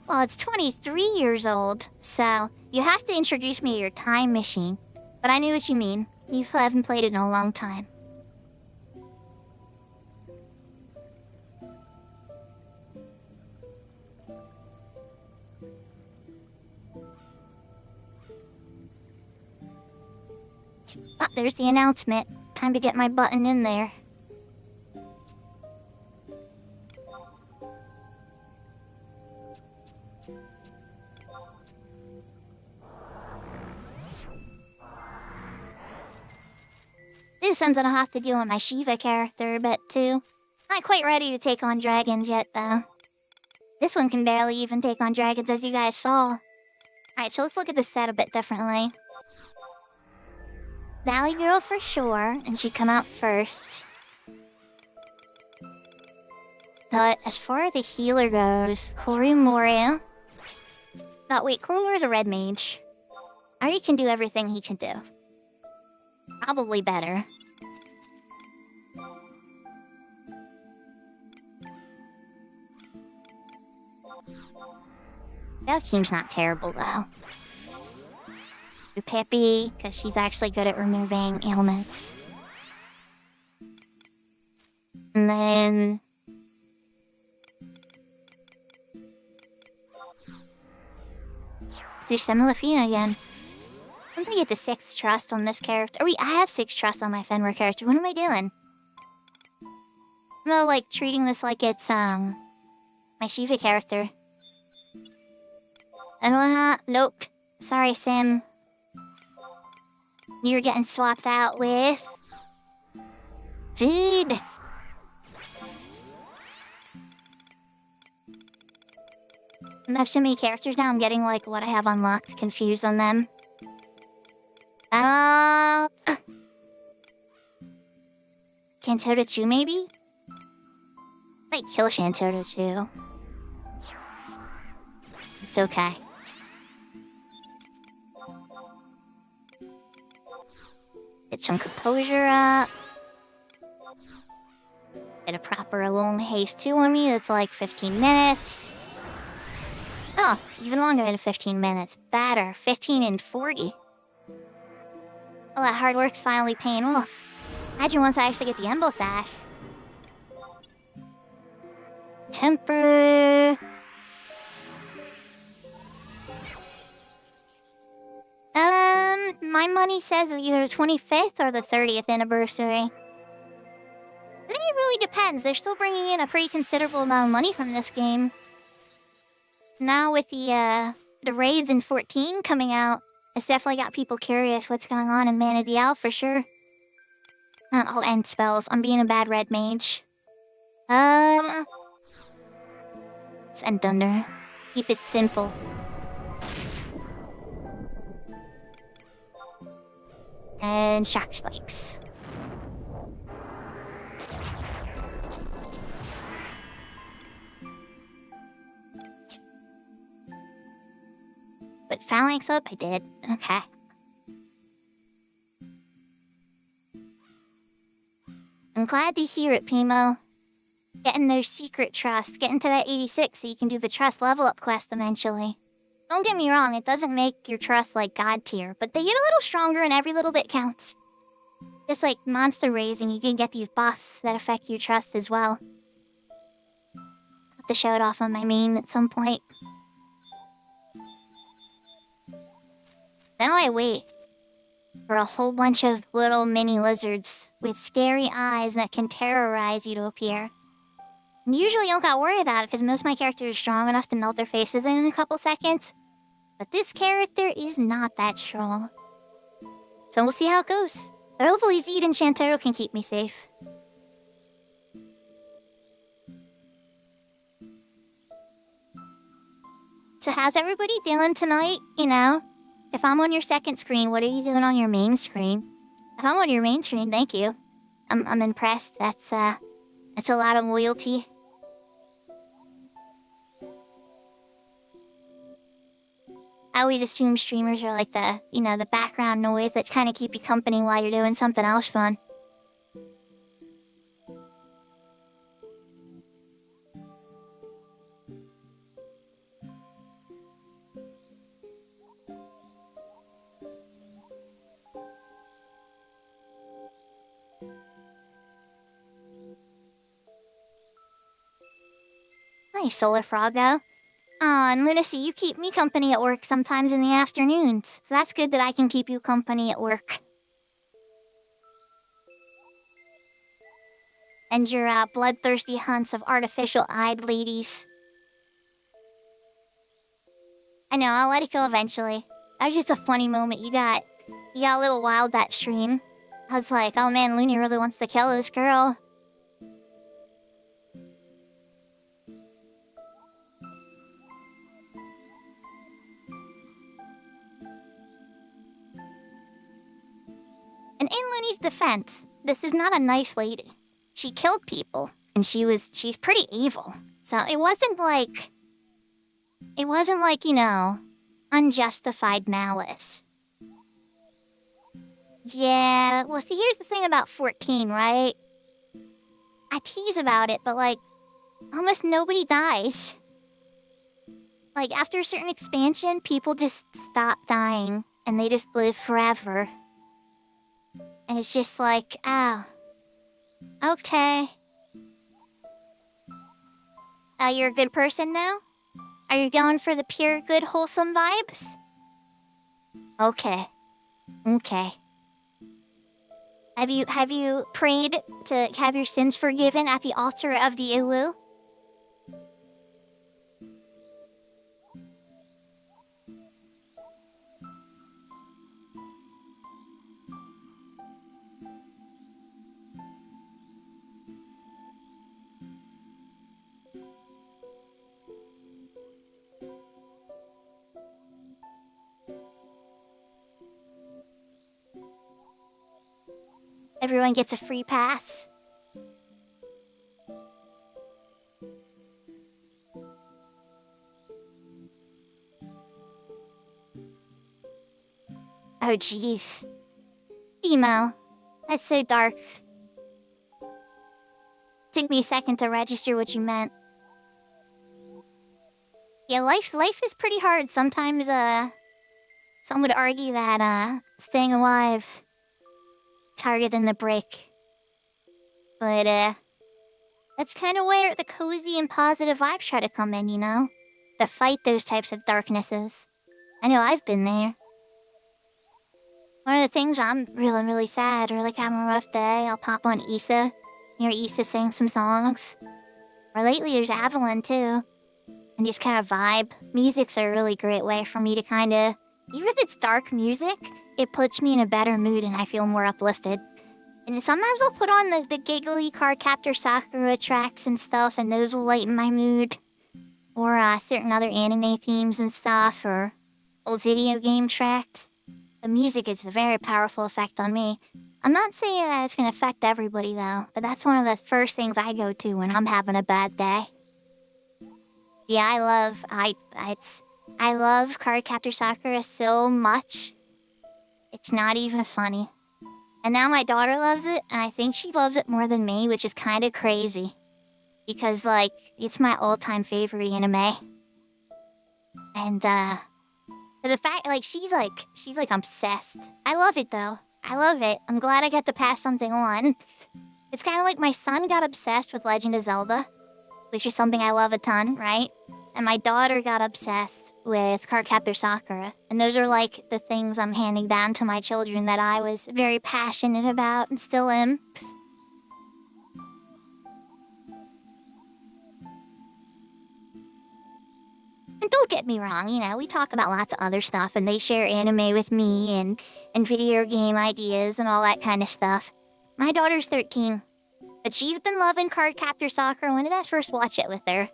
A: Well, it's 23 years old, so you have to introduce me to your time machine. But I knew what you mean. You haven't played it in a long time. Ah, there's the announcement. Time to get my button in there. This is something I'll have to do with my Shiva character a bit, too. Not quite ready to take on dragons yet, though. This one can barely even take on dragons, as you guys saw. Alright, so let's look at this set a bit differently. Valley Girl for sure, and she'd come out first. But as far as the healer goes, Korimoru... Oh, wait, Korimoru's a red mage. Ari can do everything he can do. Probably better. That seems not terrible though. Peppy, because she's actually good at removing ailments. And then there's Semilafina again. I don't think I get the 6th trust on this character. I have 6 trust on my Fenrir character. What am I doing? I'm like treating this like it's my Shiva character. Nope. Sorry, Sim. You're getting swapped out with Dude. I have so many characters now, I'm getting like what I have unlocked confused on them. Shantota 2 maybe? Might kill Shantota 2. It's okay. Get some composure up. Get a proper long haste 2 on me, that's like 15 minutes. Oh, even longer than 15 minutes. Better. 15 and 40. Well, that hard work's finally paying off. Imagine once I actually get the Embo Sash. Temper. My money says either the 25th or the 30th anniversary. I think it really depends. They're still bringing in a pretty considerable amount of money from this game. Now with the raids in 14 coming out, it's definitely got people curious what's going on in Mana DL for sure. I'll end spells. I'm being a bad red mage. Let's end Thunder. Keep it simple. And Shock Spikes. Put Phalanx up? I did. Okay. I'm glad to hear it, Pimo. Getting their secret trust. Getting to that 86 so you can do the trust level up quest eventually. Don't get me wrong, it doesn't make your trust like god tier, but they get a little stronger and every little bit counts. Just like monster raising, you can get these buffs that affect your trust as well. I'll have to show it off on my main at some point. Then I wait for a whole bunch of little mini lizards with scary eyes that can terrorize you to appear. And usually you don't gotta worry about it because most of my characters are strong enough to melt their faces in a couple seconds. But this character is not that strong. So we'll see how it goes. But hopefully Zed and Shantaro can keep me safe. So how's everybody doing tonight, you know? If I'm on your second screen, what are you doing on your main screen? If I'm on your main screen, thank you. I'm impressed. That's a lot of loyalty. I always assume streamers are like the, you know, the background noise that kind of keep you company while you're doing something else fun. Nice, Solar Froggo. Aw, and Lunacy, you keep me company at work sometimes in the afternoons. So that's good that I can keep you company at work. And your bloodthirsty hunts of artificial-eyed ladies. I know, I'll let it go eventually. That was just a funny moment. You got a little wild that stream. I was like, oh man, Looney really wants to kill this girl. And in Looney's defense, this is not a nice lady. She killed people, and she's pretty evil. So it wasn't like, you know, unjustified malice. Yeah, well see, here's the thing about 14, right? I tease about it, but like, almost nobody dies. like after a certain expansion, people just stop dying and they just live forever. And it's just like, oh, okay. You're a good person now? Are you going for the pure, good, wholesome vibes? Okay. Okay. Have you prayed to have your sins forgiven at the altar of the Iwu? Everyone gets a free pass. Oh, jeez. Emo. That's so dark. Took me a second to register what you meant. Yeah, life is pretty hard. Sometimes, some would argue that, staying alive is harder than the break. But, that's kind of where the cozy and positive vibes try to come in, you know? To fight those types of darknesses. I know I've been there. One of the things I'm really sad or like having a rough day, I'll pop on Issa, hear Issa sing some songs. Or lately there's Avalon too. And just kind of vibe. Music's a really great way for me to kind of, even if it's dark music, it puts me in a better mood and I feel more uplifted. And sometimes I'll put on the giggly Cardcaptor Sakura tracks and stuff, and those will lighten my mood. Or certain other anime themes and stuff, or old video game tracks. The music is a very powerful effect on me. I'm not saying that it's gonna affect everybody though, but that's one of the first things I go to when I'm having a bad day. Yeah, I love Cardcaptor Sakura so much. It's not even funny. And now my daughter loves it, and I think she loves it more than me, which is kind of crazy. Because, like, it's my all-time favorite anime. And, but the fact, like, she's obsessed. I love it, though. I love it. I'm glad I got to pass something on. It's kind of like my son got obsessed with Legend of Zelda, which is something I love a ton, right? And my daughter got obsessed with Cardcaptor Sakura. And those are like the things I'm handing down to my children that I was very passionate about and still am. And don't get me wrong, you know, we talk about lots of other stuff and they share anime with me and video game ideas and all that kind of stuff. My daughter's 13, but she's been loving Cardcaptor Sakura. When did I first watch it with her?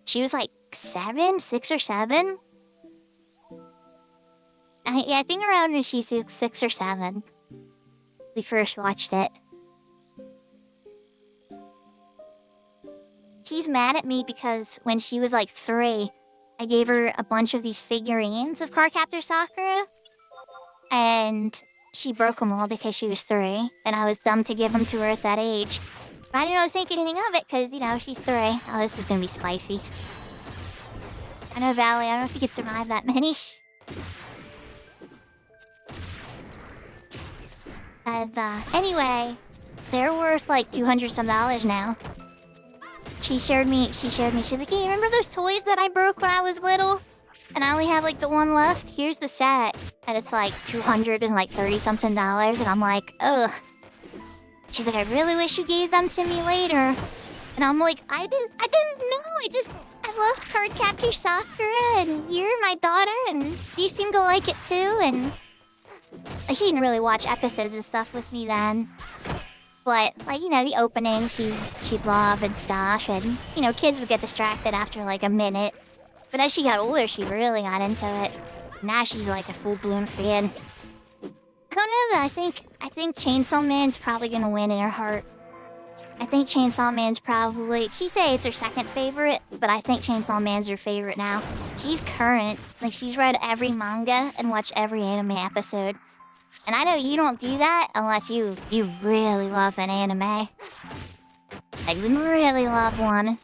A: She was like 6 or 7. I think around when she's 6 or 7. We first watched it. She's mad at me because when she was like 3, I gave her a bunch of these figurines of Cardcaptor Sakura. And she broke them all because she was 3. And I was dumb to give them to her at that age. But I didn't think anything of it because, you know, she's 3. Oh, this is gonna be spicy. I know, Valley, I don't know if you could survive that many. And, anyway, they're worth like $200 some now. She shared me, she's like, hey, remember those toys that I broke when I was little? And I only have like the one left? Here's the set. And it's like $230 something. And I'm like, ugh. She's like, I really wish you gave them to me later. And I'm like, I didn't know. I loved Cardcaptor Sakura, and you're my daughter, and you seem to like it too. And he didn't really watch episodes and stuff with me then. But, like, you know, the opening, she'd love and stuff. And, you know, kids would get distracted after like a minute. But as she got older, she really got into it. Now she's like a full-blown fan. I don't know though, I think Chainsaw Man's probably gonna win in her heart. I think Chainsaw Man's probably, she say it's her second favorite, but I think Chainsaw Man's her favorite now. She's current, like she's read every manga and watched every anime episode. And I know you don't do that unless you really love an anime. Like, really love one.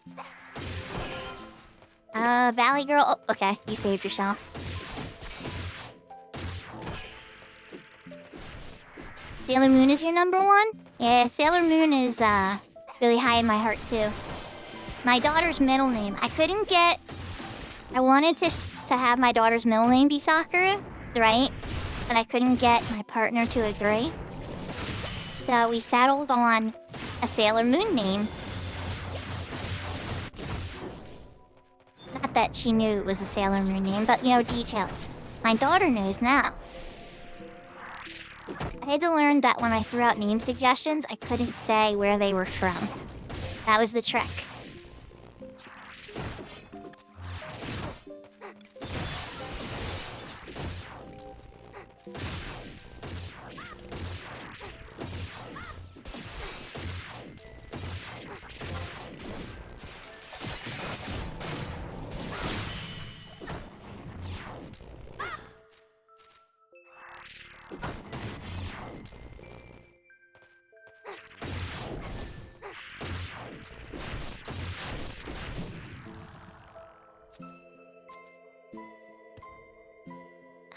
A: Valley Girl. Oh, okay, you saved yourself. Sailor Moon is your number one? Yeah, Sailor Moon is really high in my heart too. My daughter's middle name. I wanted to have my daughter's middle name be Sakura, right? But I couldn't get my partner to agree. So we settled on a Sailor Moon name. Not that she knew it was a Sailor Moon name, but details. My daughter knows now. I had to learn that when I threw out name suggestions, I couldn't say where they were from. That was the trick.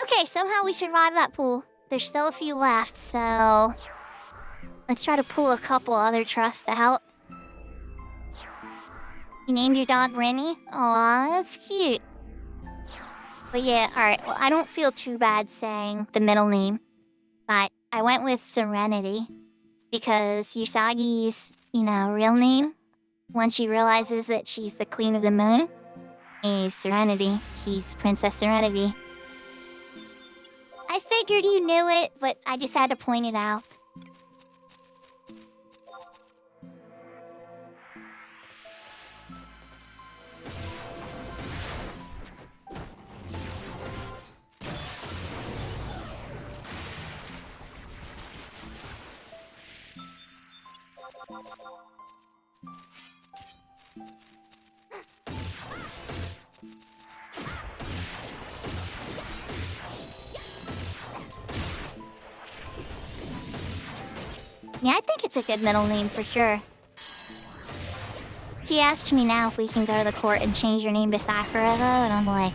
A: Okay, somehow we survived that pool. There's still a few left, so let's try to pull a couple other trusts to help. You named your dog Rennie? Aw, that's cute. But yeah, alright, well, I don't feel too bad saying the middle name, but I went with Serenity because Usagi's, real name, when she realizes that she's the Queen of the Moon, is Serenity. She's Princess Serenity. I figured you knew it, but I just had to point it out. Yeah, I think it's a good middle name for sure. She asked me now if we can go to the court and change your name to Sakura, though, and I'm like,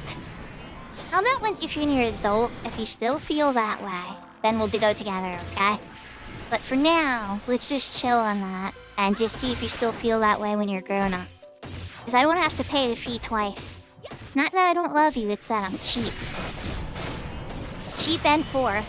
A: how about if you're an adult, if you still feel that way, then we'll go together, okay? But for now, let's just chill on that and just see if you still feel that way when you're grown up. Because I don't want to have to pay the fee twice. It's not that I don't love you, it's that I'm cheap. Cheap and poor.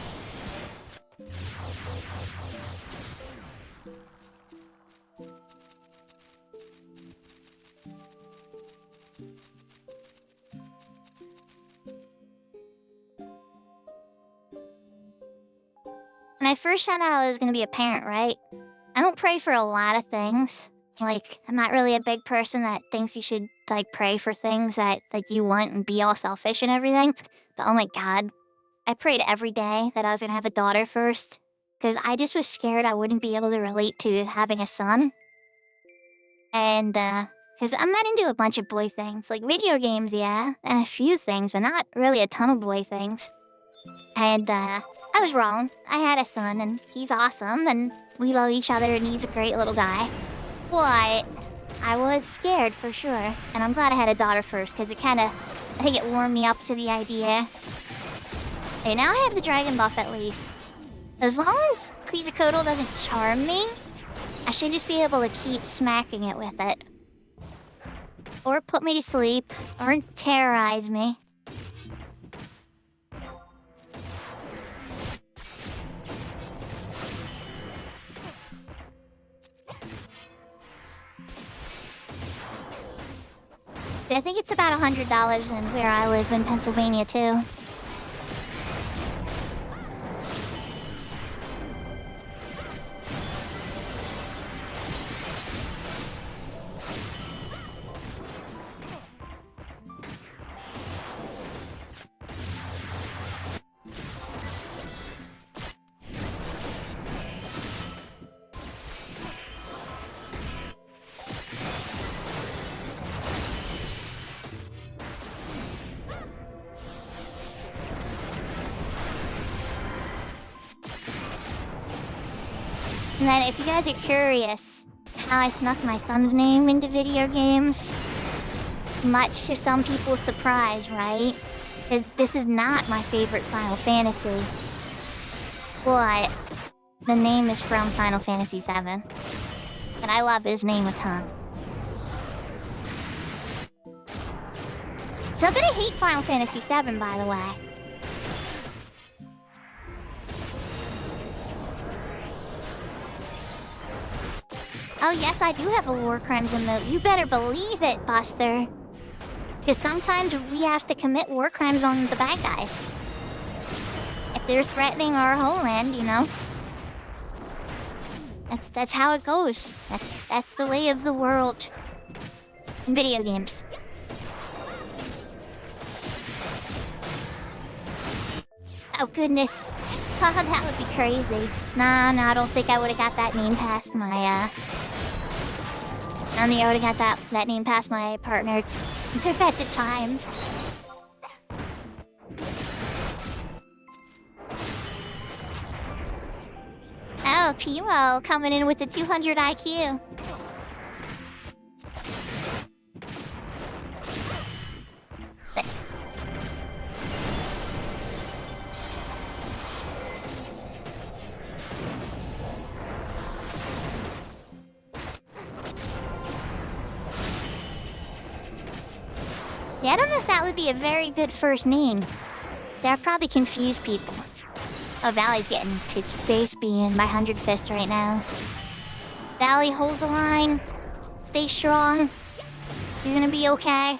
A: When I first found out I was gonna be a parent, right? I don't pray for a lot of things. Like, I'm not really a big person that thinks you should, pray for things that, you want and be all selfish and everything. But oh my god. I prayed every day that I was gonna have a daughter first. Because I just was scared I wouldn't be able to relate to having a son. And, because I'm not into a bunch of boy things. Like, video games, yeah, and a few things, but not really a ton of boy things. And, I was wrong. I had a son, and he's awesome, and we love each other, and he's a great little guy. But I was scared for sure, and I'm glad I had a daughter first, because I think it warmed me up to the idea. Okay, now I have the dragon buff at least. As long as Quetzalcoatl doesn't charm me, I should just be able to keep smacking it with it. Or put me to sleep, or terrorize me. I think it's about $100 in where I live in Pennsylvania, too. And then if you guys are curious how I snuck my son's name into video games, much to some people's surprise, right? Because this is not my favorite Final Fantasy. But the name is from Final Fantasy VII. And I love his name a ton. So I'm gonna hate Final Fantasy VII, by the way. Oh yes, I do have a War Crimes emote. You better believe it, Buster. Because sometimes we have to commit war crimes on the bad guys. If they're threatening our homeland, you know. That's how it goes. That's the way of the world. In video games. Oh goodness. Oh, that would be crazy. Nah, I don't think I would have got that name past my, I don't think I would have got that name past my partner at the time. Oh, Pimo coming in with a 200 IQ. Yeah, I don't know if that would be a very good first name. That'd probably confuse people. Oh, Valley's getting his face beaten by 100 Fists right now. Valley, hold the line. Stay strong. You're gonna be okay.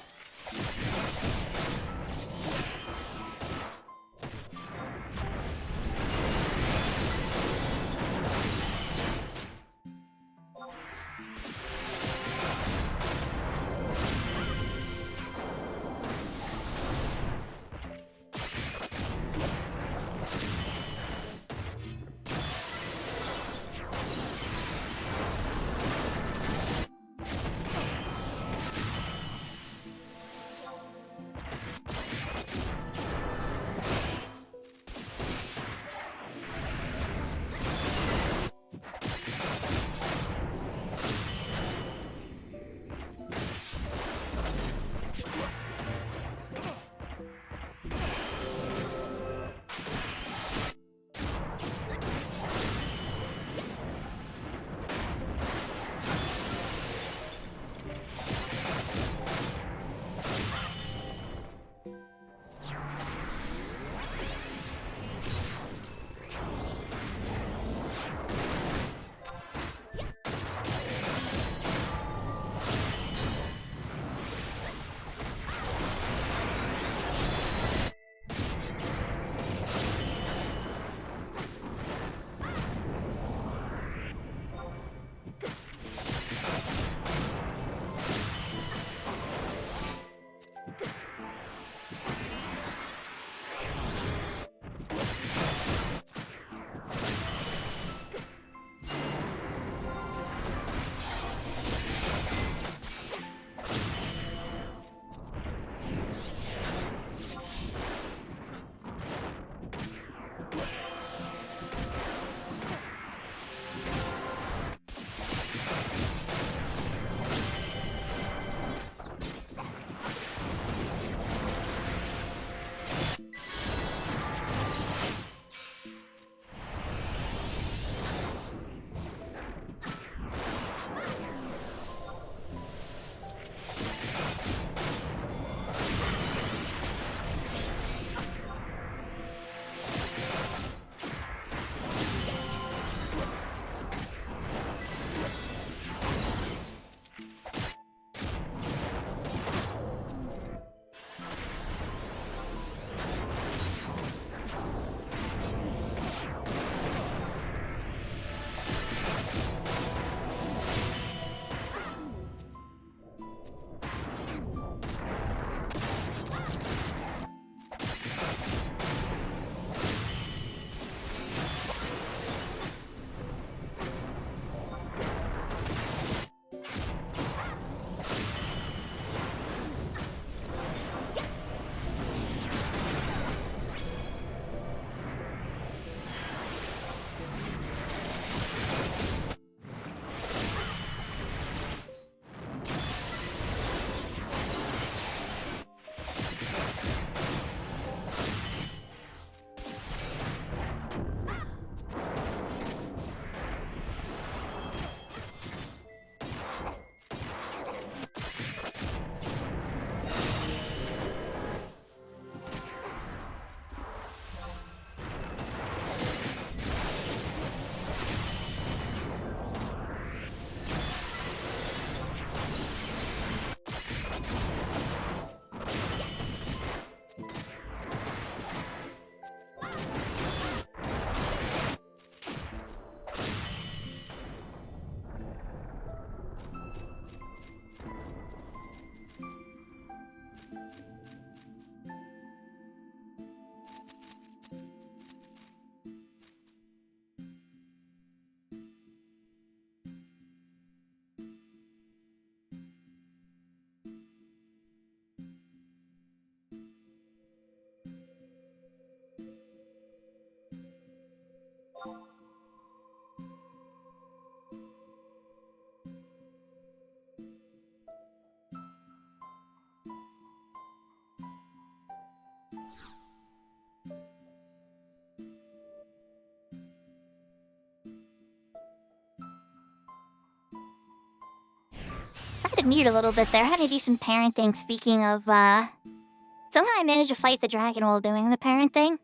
A: sounded weird a little bit there. I had to do some parenting. Speaking of, somehow I managed to fight the dragon while doing the parenting.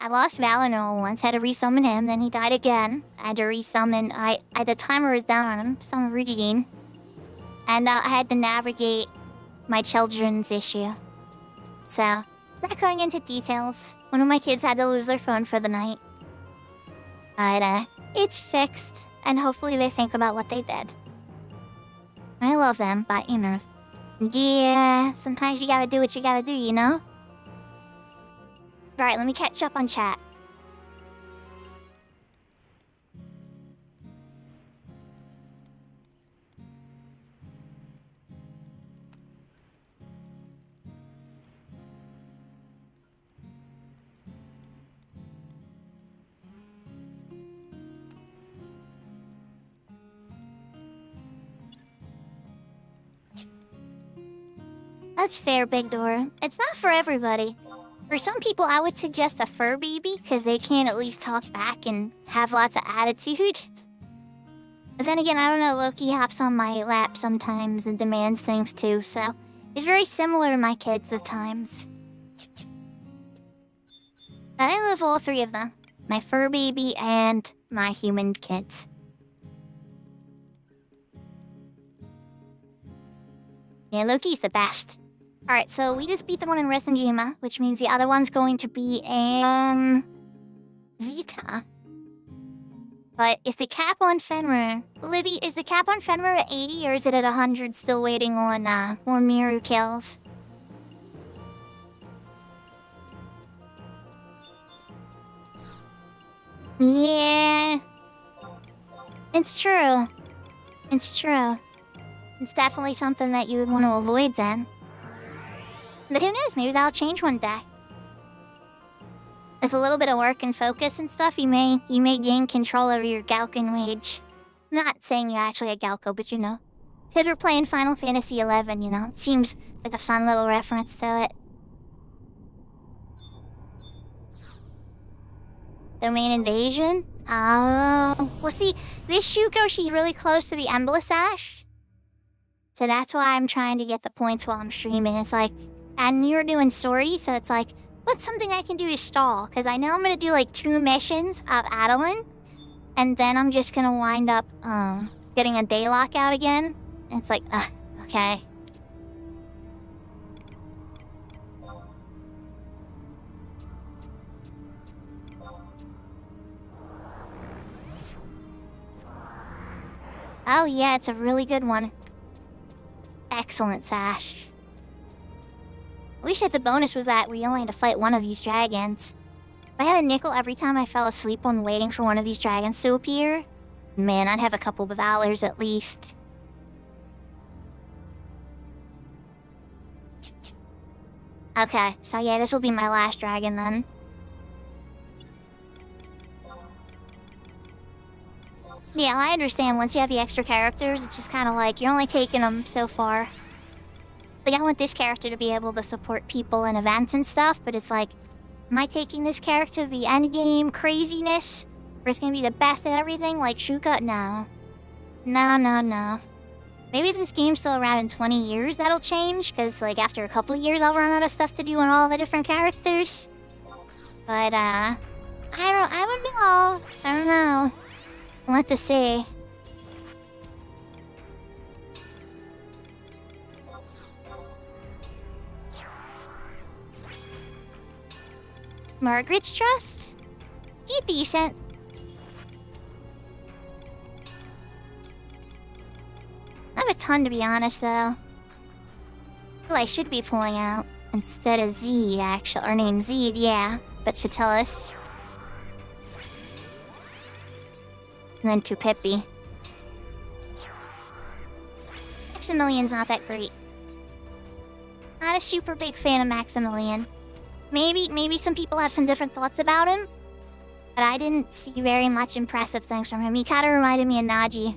A: I lost Valinor once, had to resummon him, then he died again. I had to resummon, the timer was down on him, summon Regine. And I had to navigate my children's issue. So, not going into details. One of my kids had to lose their phone for the night. But, it's fixed, and hopefully they think about what they did. I love them, but, you know. Yeah, sometimes you gotta do what you gotta do, you know? Alright, let me catch up on chat. That's fair, Big Door. It's not for everybody. For some people, I would suggest a fur baby, because they can at least talk back and have lots of attitude. But then again, I don't know, Loki hops on my lap sometimes and demands things too, so it's very similar to my kids at times. But I love all three of them. My fur baby and my human kids. Yeah, Loki's the best. Alright, so we just beat the one in Resenjima, which means the other one's going to be in Zeta. But is the cap on Fenrir... Livy, is the cap on Fenrir at 80 or is it at 100 still waiting on more Miru kills? Yeah. It's true. It's true. It's definitely something that you would want to avoid then. But who knows, maybe that'll change one day. With a little bit of work and focus and stuff, you may gain control over your Galkan rage. Not saying you're actually a Galco, but you know. Because we're playing Final Fantasy XI, you know. It seems like a fun little reference to it. Domain invasion? Oh. Well, see, this Shuko, she's really close to the Embless Ash. So that's why I'm trying to get the points while I'm streaming. It's like, and you're doing sortie, so it's like, what's something I can do to stall? Because I know I'm going to do like 2 missions of Adeline. And then I'm just going to wind up getting a day lockout again. And it's like, okay. Oh yeah, it's a really good one. Excellent, Sash. I wish that the bonus was that we only had to fight one of these dragons. If I had a nickel every time I fell asleep when waiting for one of these dragons to appear, man, I'd have a couple of dollars at least. Okay, so yeah, this will be my last dragon then. Yeah, I understand. Once you have the extra characters, it's just kind of like, you're only taking them so far. Like, I want this character to be able to support people and events and stuff, but it's like, am I taking this character to the endgame craziness? Where it's gonna be the best at everything, like Shuka? No. No. Maybe if this game's still around in 20 years, that'll change, because, like, after a couple of years, I'll run out of stuff to do on all the different characters. But, I don't know. We'll have to see. Margaret's Trust? He's decent. Not a ton, to be honest, though. Well, I should be pulling out instead of Z, actually. Or name Z, yeah. But should tell us. And then to Pippi. Maximilian's not that great. Not a super big fan of Maximilian. Maybe some people have some different thoughts about him, but I didn't see very much impressive things from him. He kind of reminded me of Naji.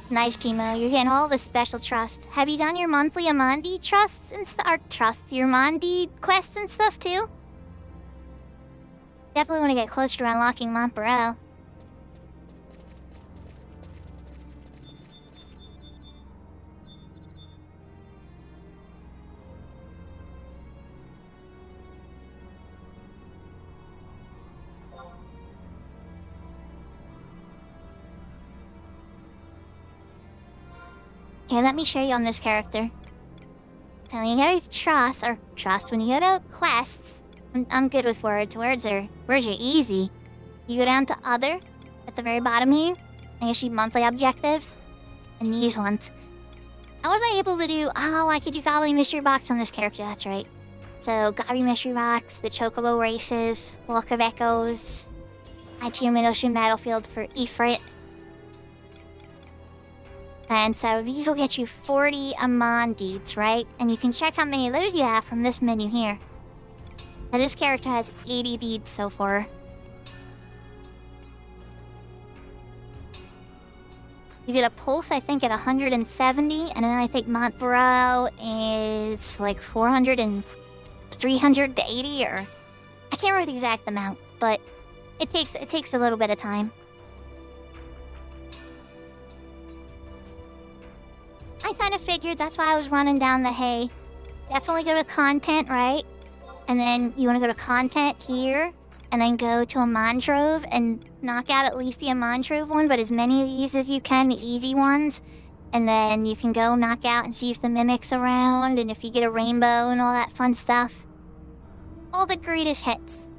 A: Nice, Pimo. You're getting all the special trusts. Have you done your monthly Amandi trusts and your Amandi quests and stuff too? Definitely want to get closer to unlocking Montbarel. Here, let me show you on this character. So when you go to trust, when you go to quests, I'm good with words. Words are easy. You go down to other, at the very bottom here, and you see monthly objectives, and these ones. How was I able to do, I could do Goblin Mystery Box on this character, that's right. So, Goblin Mystery Box, the Chocobo Races, Walk of Echoes, Itium Ocean Battlefield for Ifrit. And so these will get you 40 Amon deeds, right? And you can check how many of those you have from this menu here. Now this character has 80 deeds so far. You get a pulse, I think, at 170, and then I think Montbarel is like 400 and 300 to 80, or I can't remember the exact amount, but it takes a little bit of time. I kind of figured that's why I was running down the hay. Definitely go to content, right? And then you want to go to content here, and then go to Amon Trove and knock out at least the Amon Trove one, but as many of these as you can, the easy ones. And then you can go knock out and see if the mimic's around, and if you get a rainbow and all that fun stuff. All the greatest hits.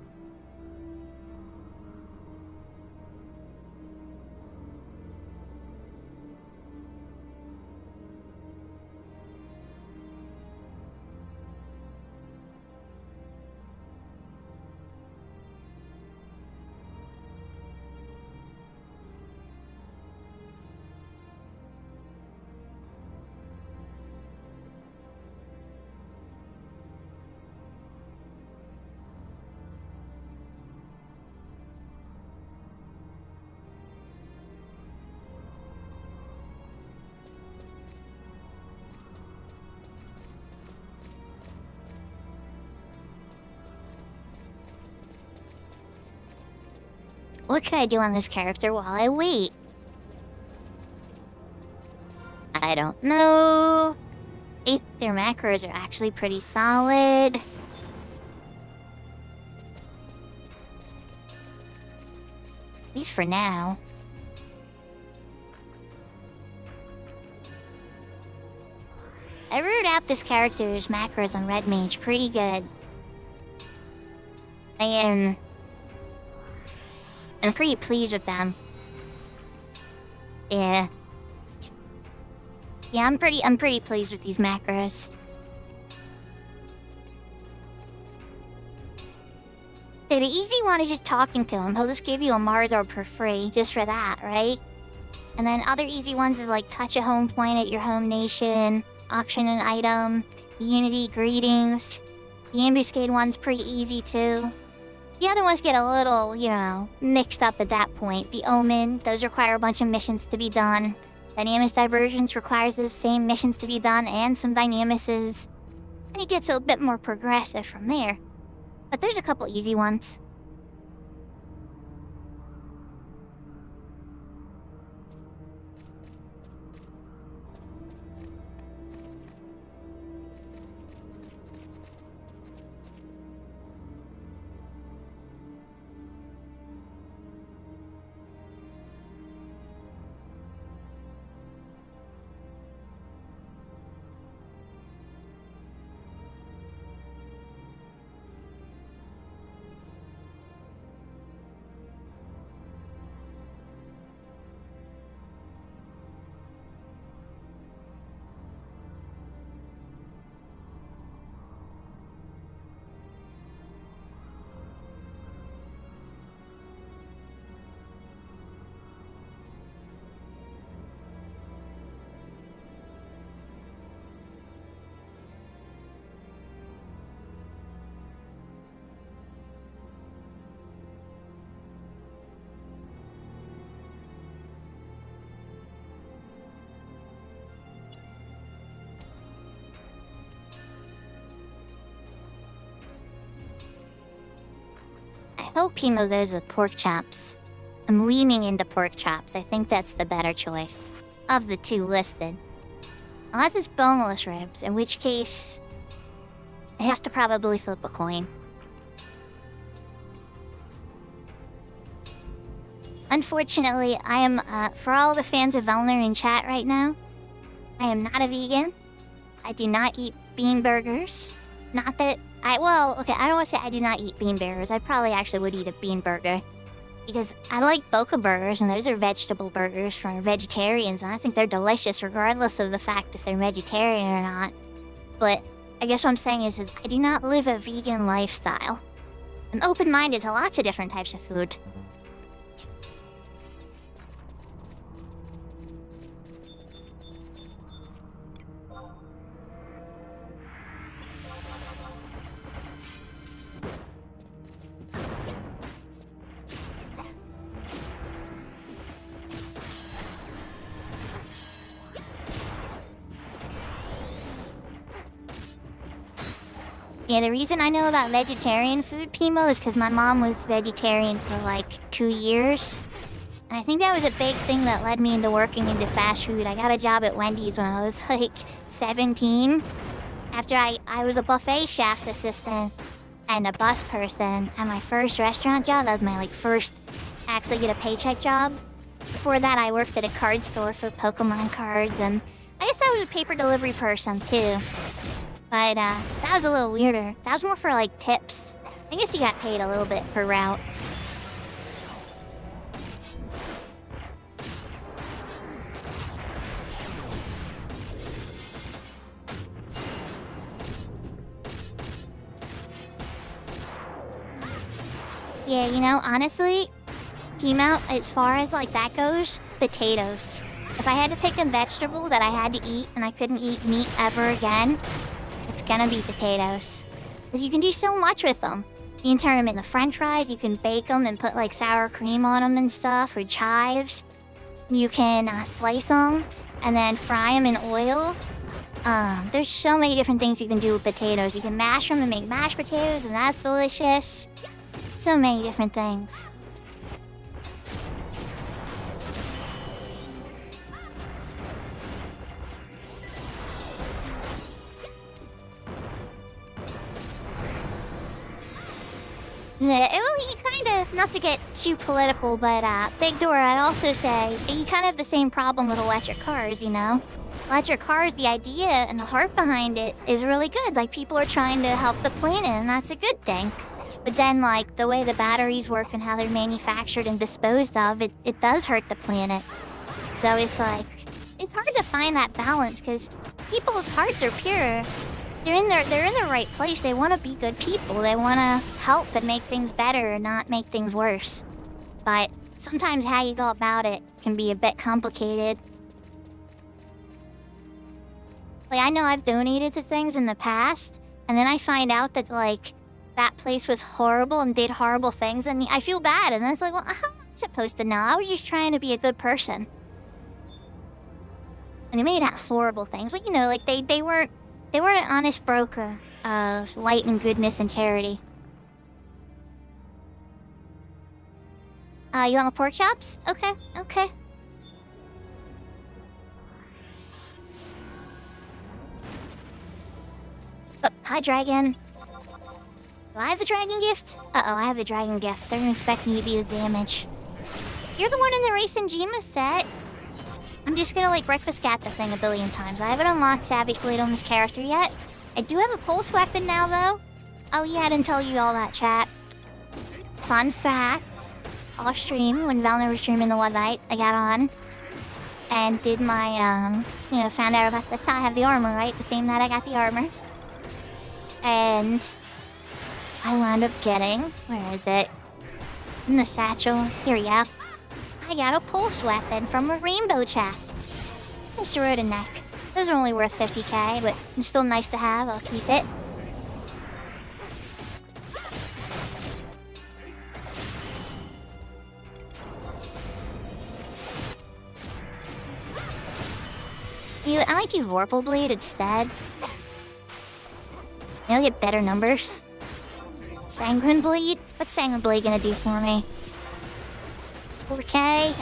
A: What can I do on this character while I wait? I don't know. Their macros are actually pretty solid. At least for now. I wrote out this character's macros on Red Mage pretty good. I'm pretty pleased with them. Yeah, I'm pretty pleased with these macros. So the easy one is just talking to him. He'll just give you a Mars orb for free, just for that, right? And then other easy ones is like touch a home planet, your home nation, auction an item, Unity greetings. The ambuscade one's pretty easy too. The other ones get a little, mixed up at that point. The Omen, those require a bunch of missions to be done. Dynamis Divergence requires those same missions to be done and some Dynamises. And it gets a bit more progressive from there. But there's a couple easy ones. hope Pimo goes with pork chops. I'm leaning into pork chops. I think that's the better choice of the two listed. Unless it's boneless ribs, in which case I have to probably flip a coin. Unfortunately, I am, for all the fans of Velner in chat right now, I am not a vegan. I do not eat bean burgers. Not that I don't want to say I do not eat bean burgers. I probably actually would eat a bean burger. Because I like Boca burgers, and those are vegetable burgers for vegetarians, and I think they're delicious regardless of the fact if they're vegetarian or not. But I guess what I'm saying is I do not live a vegan lifestyle. I'm open-minded to lots of different types of food. Yeah, the reason I know about vegetarian food, Pimo, is because my mom was vegetarian for like 2 years. And I think that was a big thing that led me into working into fast food. I got a job at Wendy's when I was like 17. After I was a buffet chef assistant and a bus person at my first restaurant job. That was my like first actually get a paycheck job. Before that, I worked at a card store for Pokemon cards, and I guess I was a paper delivery person too. But that was a little weirder. That was more for like tips. I guess you got paid a little bit per route. Yeah, you know, honestly, Pimo, as far as like that goes, potatoes. If I had to pick a vegetable that I had to eat and I couldn't eat meat ever again, it's gonna be potatoes. Because you can do so much with them. You can turn them into french fries, you can bake them and put like sour cream on them and stuff, or chives. You can slice them and then fry them in oil. There's so many different things you can do with potatoes. You can mash them and make mashed potatoes, and that's delicious. So many different things. Yeah, well, you kind of, not to get too political, but Big Door, I'd also say, you kind of have the same problem with electric cars, you know? Electric cars, the idea and the heart behind it is really good. Like, people are trying to help the planet, and that's a good thing. But then, like, the way the batteries work and how they're manufactured and disposed of, it does hurt the planet. So it's like, it's hard to find that balance, because people's hearts are pure. They're in the right place. They want to be good people. They want to help and make things better and not make things worse. But sometimes how you go about it can be a bit complicated. Like, I know I've donated to things in the past, and then I find out that, like, that place was horrible and did horrible things, and I feel bad. And then it's like, well, how am I supposed to know? I was just trying to be a good person. And they made out horrible things. But, you know, like, they weren't an honest broker of light and goodness and charity. You want my pork chops? Okay, okay. Oh, hi, Dragon. Do I have the dragon gift? Uh-oh, I have the dragon gift. They're gonna expect me to be the damage. You're the one in the Race and Jima set. I'm just gonna, like, breakfast cat the thing a billion times. I haven't unlocked Savage Blade on this character yet. I do have a pulse weapon now, though. Oh, yeah, I didn't tell you all that, chat. Fun fact. Off stream, when Velner was streaming the one night, I got on and did my, you know, found out about, that's how I have the armor, right? The same night I got the armor. And I wound up getting, where is it? In the satchel. Here we go. I got a pulse weapon from a rainbow chest. I just wrote a neck. Those are only worth 50k, but it's still nice to have. I'll keep it. I might do Vorpal Blade instead. I'll get better numbers. Sanguine Bleed? What's Sanguine Bleed gonna do for me? 4K?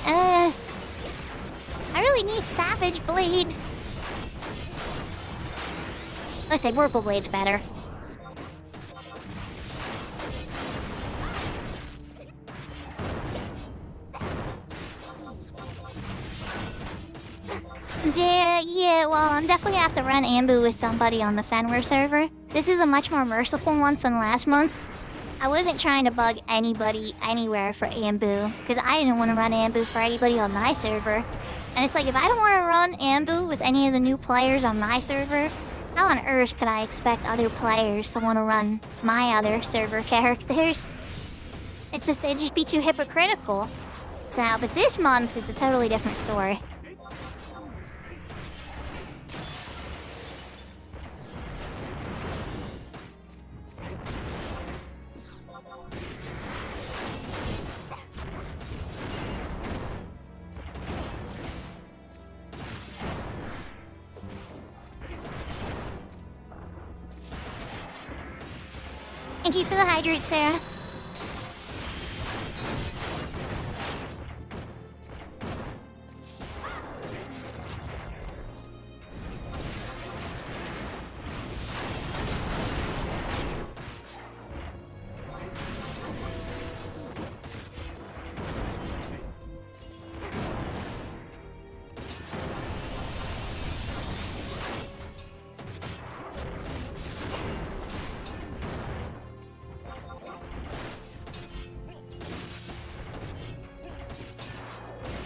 A: I really need Savage Bleed. I think Whirlpool Blade's better. Yeah, well, I'm definitely gonna have to run Ambu with somebody on the Fenware server. This is a much more merciful month than last month. I wasn't trying to bug anybody anywhere for Ambu, because I didn't want to run Ambu for anybody on my server. And it's like, if I don't want to run Ambu with any of the new players on my server, how on earth could I expect other players to want to run my other server characters? It's just, they'd just be too hypocritical. So, but this month is a totally different story. Thank you for the hydrate, Sarah.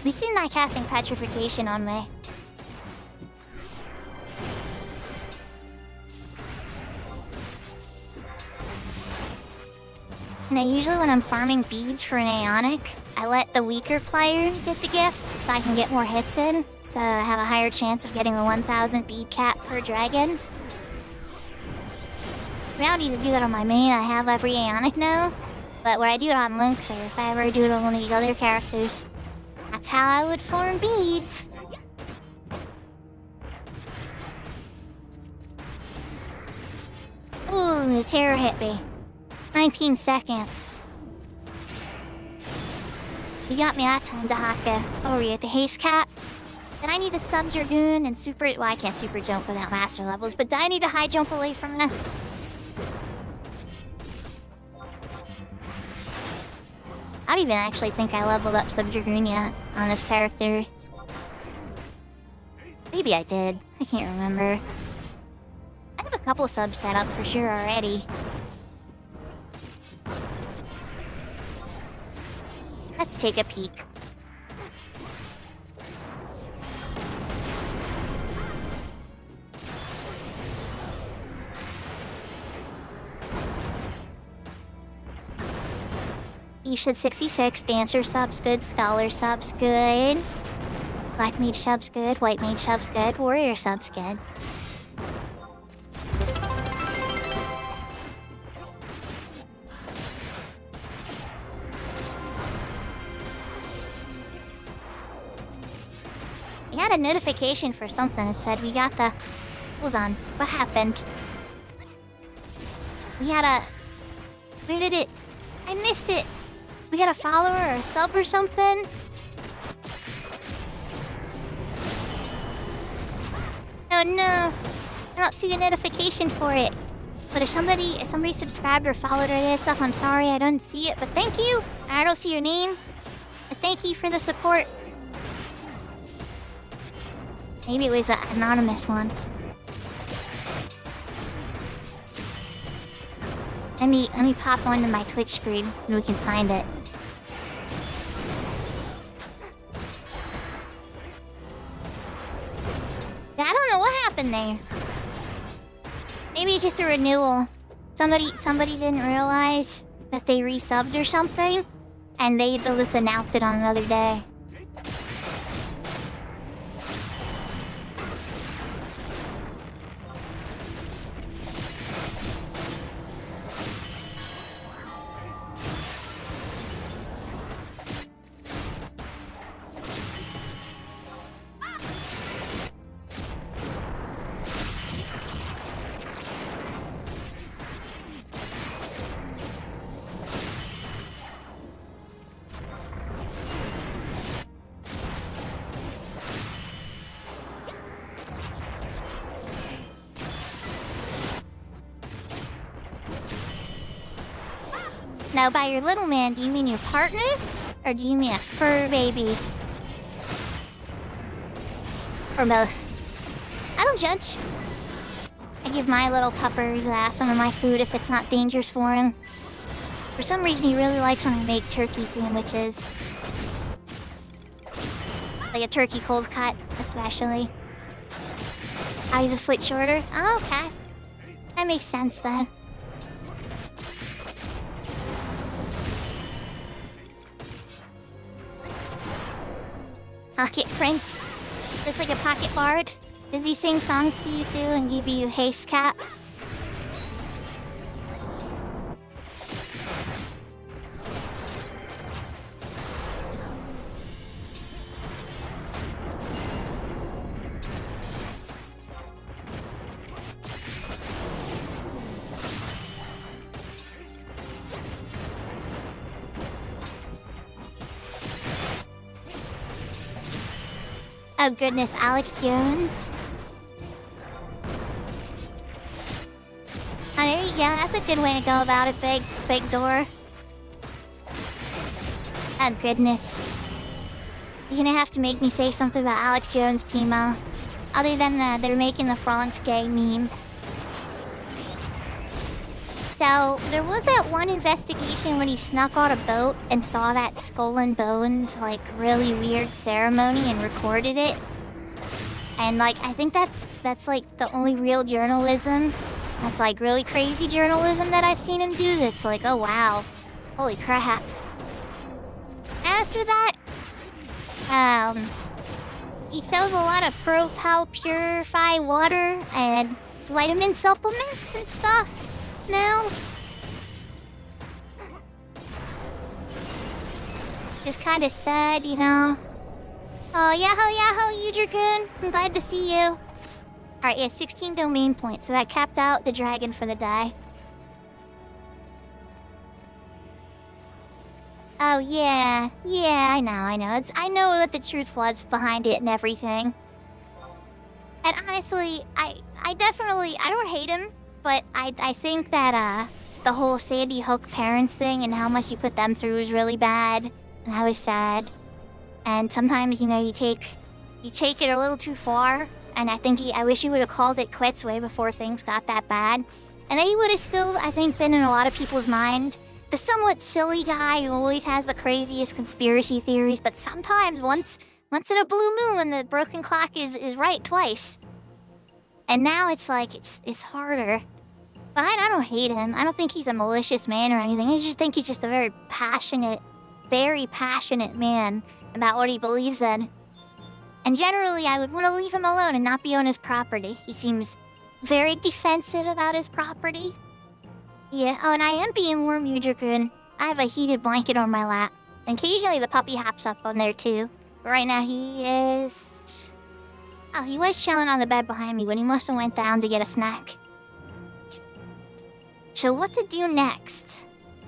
A: We've seen that casting petrification on me. Now, usually when I'm farming beads for an Aeonic, I let the weaker player get the gift so I can get more hits in, so I have a higher chance of getting the 1,000 bead cap per dragon. I don't need to do that on my main, I have every Aeonic now, but when I do it on Lynx, or if I ever do it on one of the other characters, that's how I would farm beads. Ooh, the terror hit me. 19 seconds. You got me that time, Dahaka. Oh, were you at the haste cap? Then I need to sub Dragoon and super... Well, I can't super jump without master levels, but do I need to high jump away from this? I don't even actually think I leveled up Sub Dragoon yet on this character. Maybe I did. I can't remember. I have a couple subs set up for sure already. Let's take a peek. You should 66, Dancer subs good, Scholar subs good. Black Mage subs good, White Mage subs good, Warrior subs good. I got a notification for something. It said we got the... Hold on, what happened? We had a... Where did it... I missed it! We got a follower or a sub or something? Oh no! I don't see a notification for it. But if somebody subscribed or followed or that stuff, I'm sorry I don't see it, but thank you! I don't see your name. But thank you for the support. Maybe it was an anonymous one. Let me pop onto my Twitch screen and we can find it. I don't know what happened there. Maybe it's just a renewal. Somebody didn't realize that they resubbed or something, and they'll just announce it on another day. Now, by your little man, do you mean your partner? Or do you mean a fur baby? Or both? I don't judge. I give my little pupper some of my food if it's not dangerous for him. For some reason, he really likes when I make turkey sandwiches. Like a turkey cold cut, especially. Oh, he's a foot shorter? Oh, okay. That makes sense then. Pocket Prince. Just like a pocket bard. Does he sing songs to you too and give you haste cap? Oh goodness, Alex Jones. Oh, there you go. That's a good way to go about it, big door. Oh goodness. You're gonna have to make me say something about Alex Jones, Pimo. Other than they're making the France gay meme. So, there was that one investigation when he snuck on a boat and saw that Skull and Bones, like, really weird ceremony and recorded it. And, like, I think that's like, the only real journalism. That's, like, really crazy journalism that I've seen him do that's like, oh, wow. Holy crap. After that, he sells a lot of Propel Purify water and vitamin supplements and stuff. Now, just kind of sad, you know. Oh, yahoo, Dragoon. I'm glad to see you. Alright, yeah, 16 domain points, so that capped out the dragon for the day. Oh, yeah, I know. I know what the truth was behind it and everything. And honestly, I don't hate him. But I think that the whole Sandy Hook parents thing and how much you put them through is really bad. And I was sad. And sometimes, you know, you take it a little too far. And I wish he would have called it quits way before things got that bad. And he would have still, I think, been in a lot of people's mind. The somewhat silly guy who always has the craziest conspiracy theories. But sometimes, once in a blue moon, the broken clock is right twice. And now it's like, it's harder. But I don't hate him. I don't think he's a malicious man or anything. I just think he's just a very passionate man about what he believes in. And generally, I would want to leave him alone and not be on his property. He seems very defensive about his property. Yeah, oh, and I am being warm, Dragoon. I have a heated blanket on my lap. And occasionally the puppy hops up on there too. But right now he is... Oh, he was chilling on the bed behind me, but he must have went down to get a snack. So what to do next?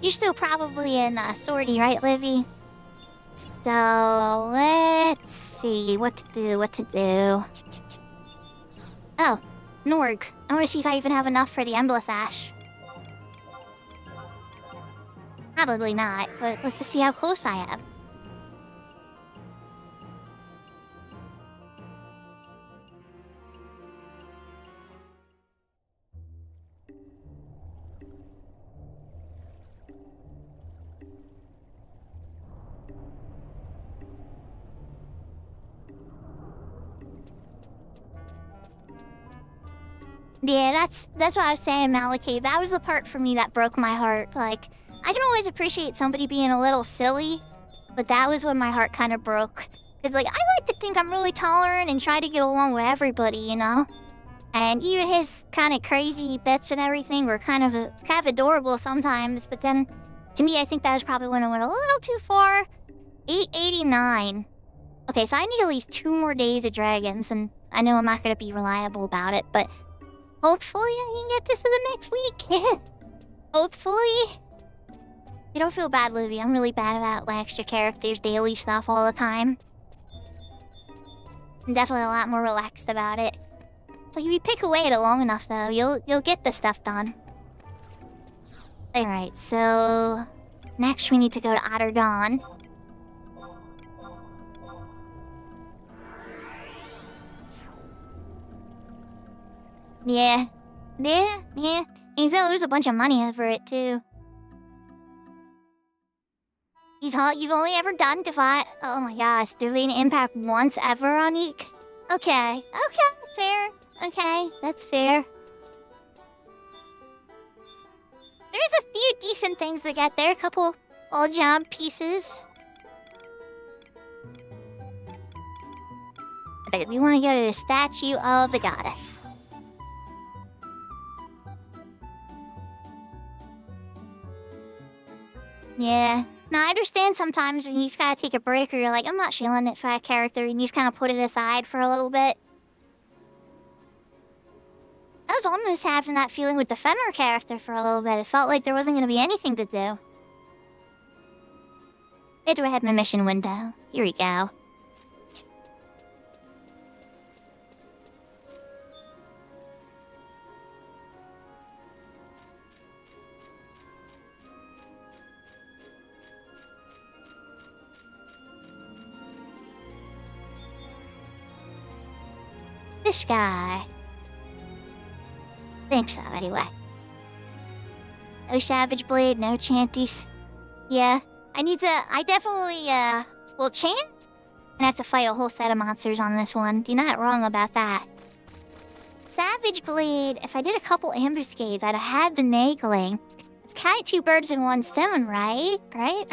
A: You're still probably in sortie, right, Livy? So, let's see. What to do. Oh, Norg. I want to see if I even have enough for the Endless Ash. Probably not, but let's just see how close I am. Yeah, that's what I was saying, Maliki. That was the part for me that broke my heart. Like, I can always appreciate somebody being a little silly, but that was when my heart kind of broke. Because, like, I like to think I'm really tolerant and try to get along with everybody, you know? And even his kind of crazy bits and everything were kind of adorable sometimes, but then, to me, I think that was probably when I went a little too far. 889. Okay, so I need at least 2 more days of dragons, and I know I'm not going to be reliable about it, but... hopefully I can get this in the next week. Hopefully. You don't feel bad, Livy. I'm really bad about my extra characters, daily stuff all the time. I'm definitely a lot more relaxed about it. So if you pick away at it long enough, though, you'll get the stuff done. Alright, so... Next, we need to go to Ottergon. Yeah. And so there's a bunch of money over it, too. You've only ever done Divide. Oh my gosh, Divine Impact once ever on Eek? Okay, fair. Okay, that's fair. There's a few decent things to get there. A couple old job pieces. But we want to go to the statue of the goddess. Yeah. Now, I understand sometimes when you just gotta take a break or you're like, I'm not feeling it for that character, and you just kind of put it aside for a little bit. I was almost having that feeling with the Fenrir character for a little bit. It felt like there wasn't gonna be anything to do. Where do I have my mission window? Here we go. This guy. Think so, anyway. No Savage Blade, no Chanties. Yeah, I definitely, will chant? And have to fight a whole set of monsters on this one. You're not wrong about that. Savage Blade, if I did a couple ambuscades, I'd have had the Nagling. It's kind of two birds in one stone, right? Right?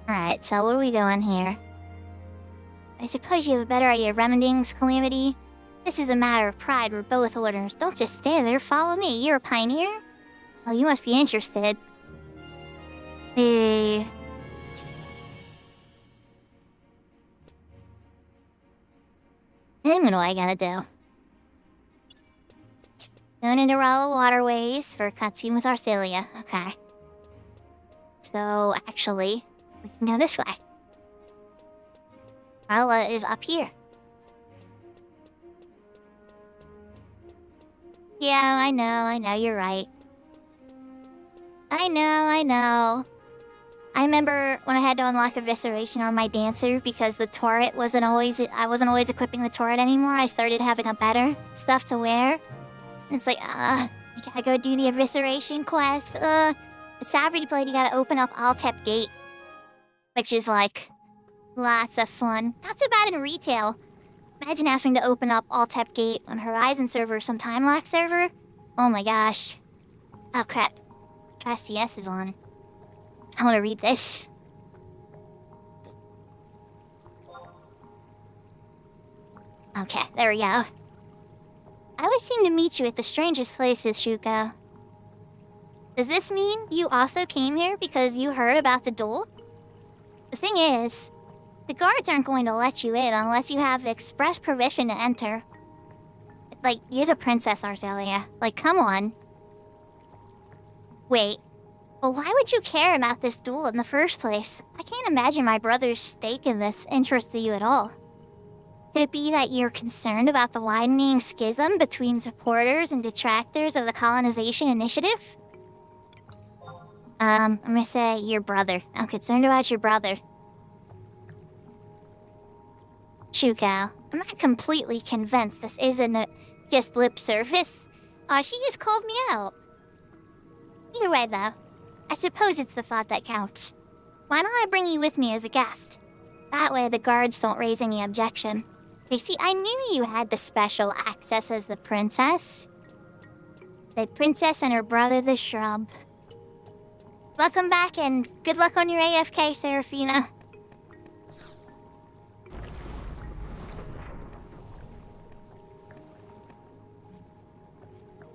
A: Alright, so what are we doing here? I suppose you have a better idea of remedying this calamity? This is a matter of pride, we're both orders. Don't just stand there, follow me. You're a pioneer? Well, you must be interested. Hey. Then what do I gotta do? Going into Rala Waterways for a cutscene with Arcelia. Okay. So, actually, we can go this way. Rala is up here. Yeah, I know, you're right. I know. I remember when I had to unlock Evisceration on my Dancer because the turret I wasn't always equipping the turret anymore. I started having a better stuff to wear. And it's like, I gotta go do the Evisceration quest. The Savage Blade, you gotta open up Altep Gate. Which is like, lots of fun. Not so bad in retail. Imagine having to open up Altep Gate on Horizon server or some time lock server. Oh my gosh. Oh crap. CS is on. I want to read this. Okay, there we go. I always seem to meet you at the strangest places, Shuko. Does this mean you also came here because you heard about the duel? The thing is, the guards aren't going to let you in unless you have express permission to enter. Like, you're the Princess Arcelia. Like, come on. Wait. Well, why would you care about this duel in the first place? I can't imagine my brother's stake in this interests you at all. Could it be that you're concerned about the widening schism between supporters and detractors of the colonization initiative? I'm gonna say your brother. I'm concerned about your brother. Shuko, I'm not completely convinced this isn't just lip service. She just called me out. Either way, though, I suppose it's the thought that counts. Why don't I bring you with me as a guest? That way the guards don't raise any objection. You see, I knew you had the special access as the princess. The princess and her brother, the shrub. Welcome back and good luck on your AFK, Seraphina.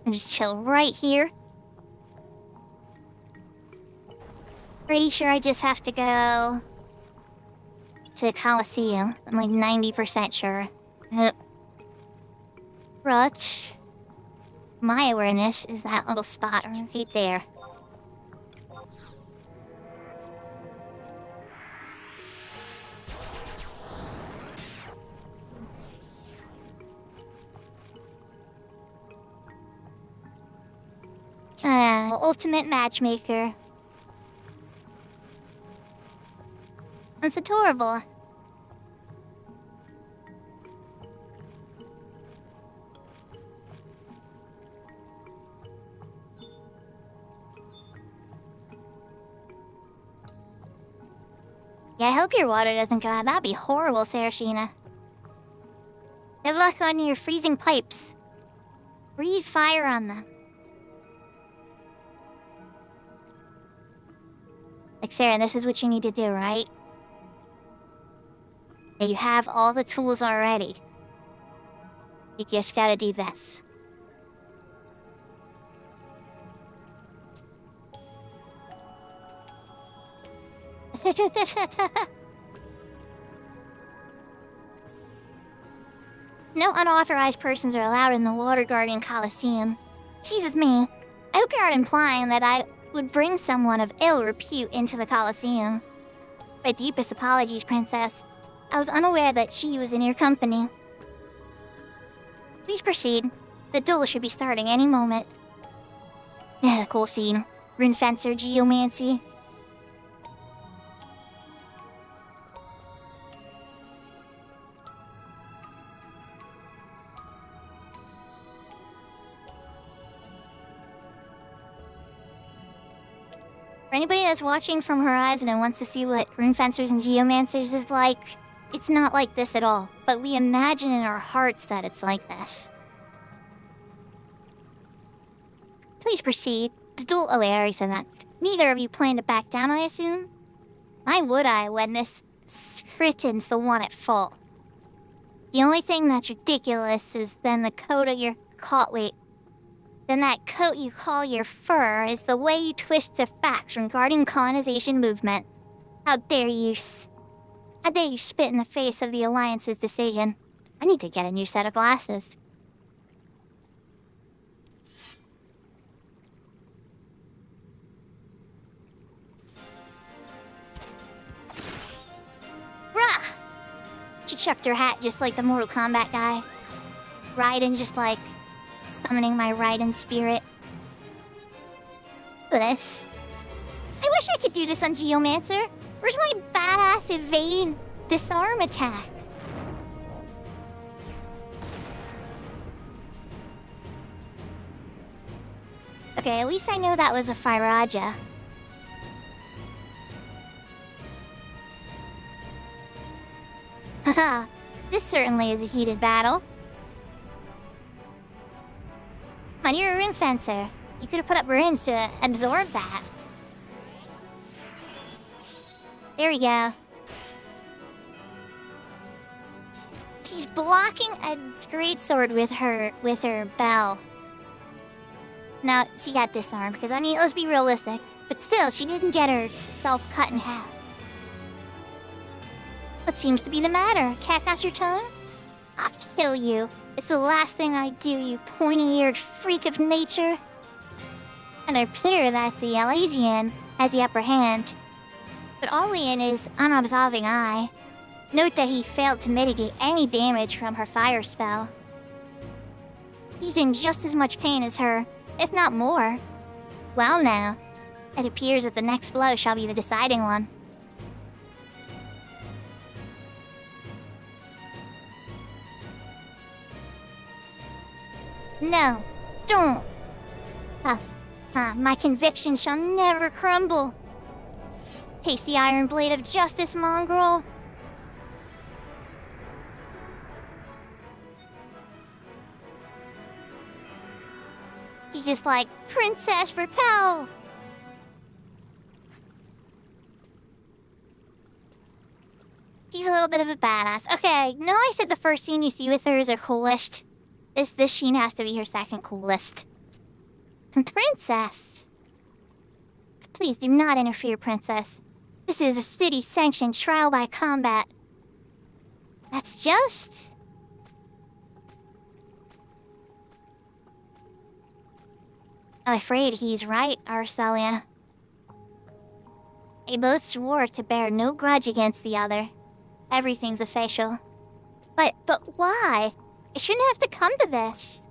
A: And just chill right here. Pretty sure I just have to go to the Coliseum. I'm like 90% sure. Rutch. My awareness is that little spot right there. Ultimate matchmaker. It's adorable. Yeah, I hope your water doesn't go out. That'd be horrible, Sarashina. Good luck on your freezing pipes. Breathe fire on them. Like, Sarah, this is what you need to do, right? You have all the tools already. You just gotta do this. No unauthorized persons are allowed in the Water Guardian Coliseum. Jesus me. I hope you aren't implying that I would bring someone of ill repute into the Coliseum. My deepest apologies, Princess. I was unaware that she was in your company. Please proceed. The duel should be starting any moment. Yeah, cool scene. Rune Fencer, Geomancy. For anybody that's watching from Horizon and wants to see what Rune Fencers and Geomancers is like, it's not like this at all, but we imagine in our hearts that it's like this. Please proceed. Oh wait, I already said that. Neither of you plan to back down, I assume? Why would I when this Skritan's the one at fault? The only thing that's ridiculous is then the coat of your Then that coat you call your fur is the way you twist the facts regarding colonization movement. How dare you spit in the face of the Alliance's decision. I need to get a new set of glasses. Rah! She chucked her hat just like the Mortal Kombat guy. Raiden just like summoning my Raiden spirit. Look at this. I wish I could do this on Geomancer. Where's my badass evade disarm attack? Okay, at least I know that was a Firaja. Haha, this certainly is a heated battle. Man, you're a Rune Fencer. You could have put up runes to absorb that. There we go. She's blocking a greatsword with her bell. Now, she got disarmed, because, I mean, let's be realistic. But still, she didn't get herself cut in half. What seems to be the matter? Cat got your tongue? I'll kill you. It's the last thing I do, you pointy-eared freak of nature. And they're clear that the Alasian has the upper hand. But Olian is unobserving eye. Note that he failed to mitigate any damage from her fire spell. He's in just as much pain as her, if not more. Well now, it appears that the next blow shall be the deciding one. No, don't. My conviction shall never crumble. Taste the iron blade of justice, mongrel. He's just like, Princess, repel! He's a little bit of a badass. Okay, no, I said the first scene you see with her is her coolest. This scene has to be her second coolest. Princess! Please do not interfere, Princess. This is a city-sanctioned trial by combat. That's just... I'm afraid he's right, Arcelia. They both swore to bear no grudge against the other. Everything's official. But why? It shouldn't have to come to this.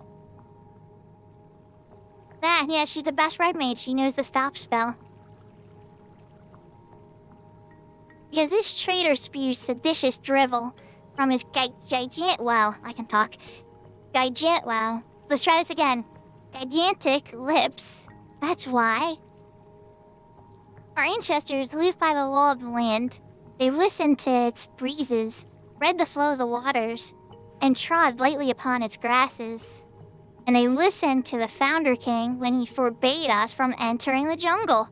A: Yeah, she's the best red mage. She knows the stop spell. Because this traitor spews seditious drivel from his wow. Let's try this again. Gigantic lips. That's why. Our ancestors lived by the law of the land. They listened to its breezes, read the flow of the waters, and trod lightly upon its grasses. And they listened to the Founder King when he forbade us from entering the jungle.